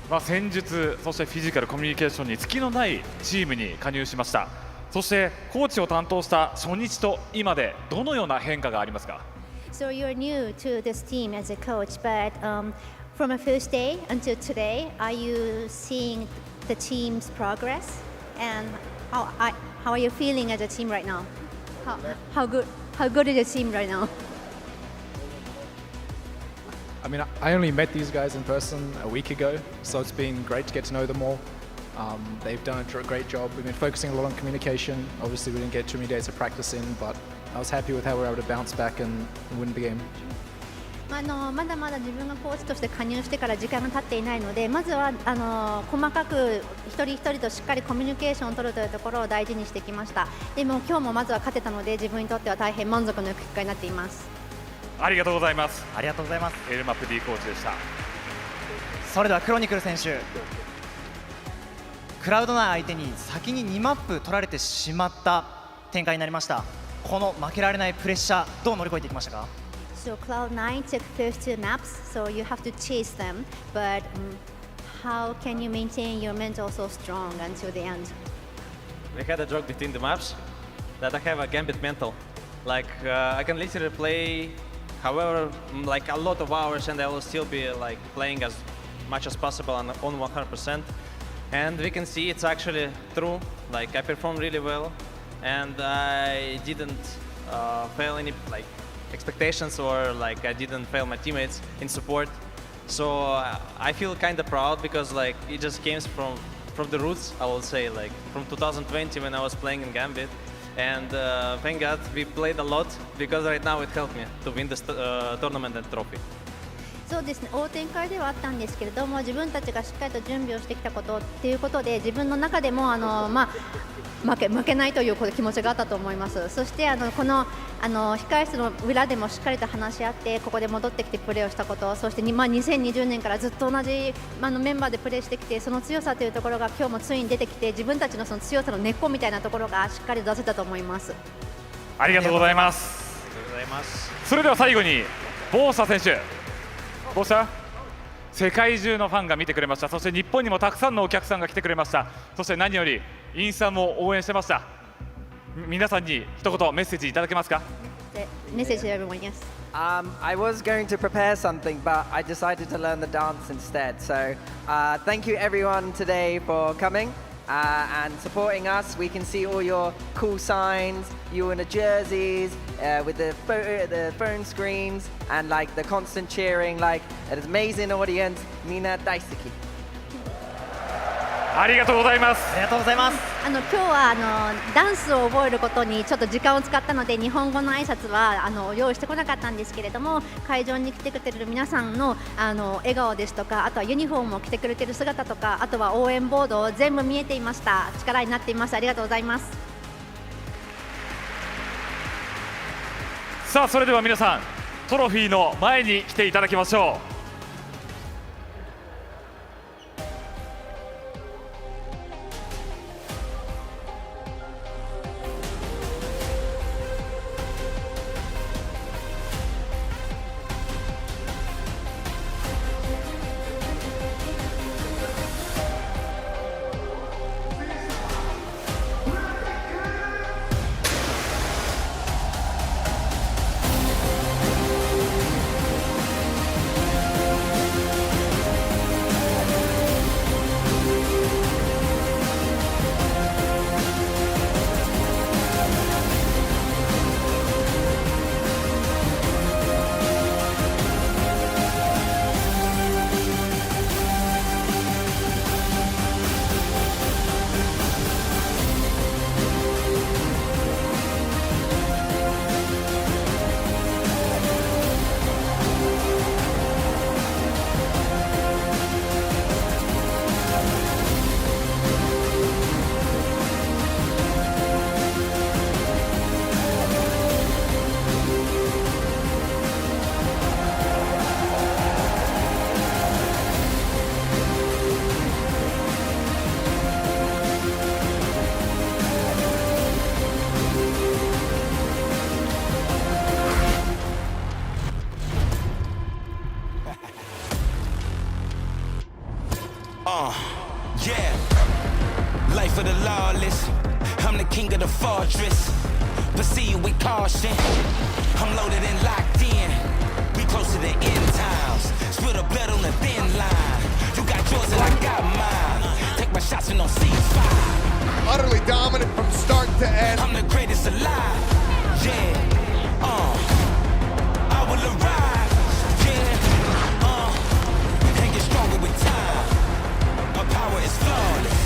う。戦術、そしてフィジカル、コミュニケーションに隙のないチームに加入しました。そしてコーチを担当した初日と今でどのような変化がありますか？ So you're new to this team as a coach, but from a first day until today, are you seeing the team's progress? And how are you feeling as a team right now? How good is the team right now? I mean, I only met these guys in person a week ago, so it's been great to get to know them all. They've done a great job. We've been focusing a lot on communication. Obviously, we didn't get too many days of practice in, but I was happy with how we were able to bounce back and win the game. まだまだ自分がコーチとして加入してから時間が経っていないので、まずは細かく一人一人としっかりコミュニケーションを取るというところを大事にしてきました。でも今日もまずは勝てたので、自分にとっては大変満足のいく結果になっています。ありがとうございます。ありがとうございます。エルマップ D コーチでした。それではクロニクル選手、クラウド内相手に先に2マップ取られてしまった展開になりました。この負けられないプレッシャー、どう乗り越えていきましたか？ So Cloud9 took first 2 maps, so you have to chase them, but how can you maintain your mental so strong until the end? We had a joke between the maps that I have a gambit mental. Like I can literally play, however, like a lot of hours, and I will still be like playing as much as possible on 100%. And we can see it's actually true. Like I performed really well, and I didn't fail any like expectations, or like I didn't fail my teammates in support. So I feel kind of proud because like it just came from the roots, I will say, like from 2020 when I was playing in Gambit. And thank God we played a lot, because right now it helped me to win this tournament and trophy. そうですね、追う展開ではあったんですけれども、自分たちがしっかりと準備をしてきたことっていうことで、自分の中でも負けないという気持ちがあったと思います。そしてこの控室の裏でもしっかりと話し合って、ここで戻ってきてプレーをしたこと、そして2020年からずっと同じメンバーでプレーしてきて、その強さというところが今日もついに出てきて、自分たちのその強さの根っこみたいなところがしっかり出せたと思います。ありがとうございます。それでは最後にボーサ選手、ボーサ、世界中のファンが見てくれました。そして日本にもたくさんのお客さんが来てくれました。そして何よりインスタも応援してました。皆さんに一言メッセージいただけますか？メッセージ everyone, yes. I was going to prepare something, but I decided to learn the dance instead. So thank you everyone today for coming and supporting us. We can see all your cool signs, you in the jerseys, with the phone screens, and like the constant cheering, like an amazing audience. Mina daisuki. ありがとうございます。ありがとうございます。今日はダンスを覚えることにちょっと時間を使ったので、日本語の挨拶は用意してこなかったんですけれども、会場に来てくれてる皆さんの笑顔ですとか、あとはユニフォームを着てくれてる姿とか、あとは応援ボード全部見えていました。力になっています。ありがとうございます。さあ、それでは皆さんトロフィーの前に来ていただきましょう。Yeah, life of the lawless. I'm the king of the fortress. Proceed with caution. I'm loaded and locked in. We close to the end times. Spill the blood on the thin line. You got yours and I got mine. Take my shots and don't cease fire. Utterly dominant from start to end. I'm the greatest alive. Yeah, I will arrive. Yeah, and get stronger with time. My power is flawless.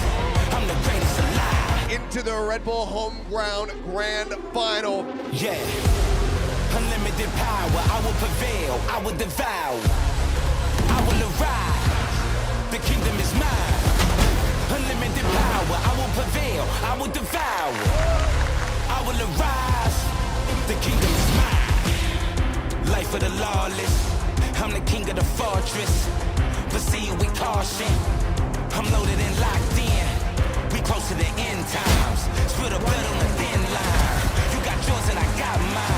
I'm the greatest alive. Into the Red Bull Home Ground Grand Final. Yeah, unlimited Unlimited power, I will prevail, I will devour, I will arrive, the kingdom is mine. Unlimited power, I will prevail, I will devour, I will arise, the kingdom is mine. Life of the lawless, I'm the king of the fortress. Proceed with caution, I'm loaded and locked in. We close to the end times, split a blood on the thin line. You got yours and I got mine.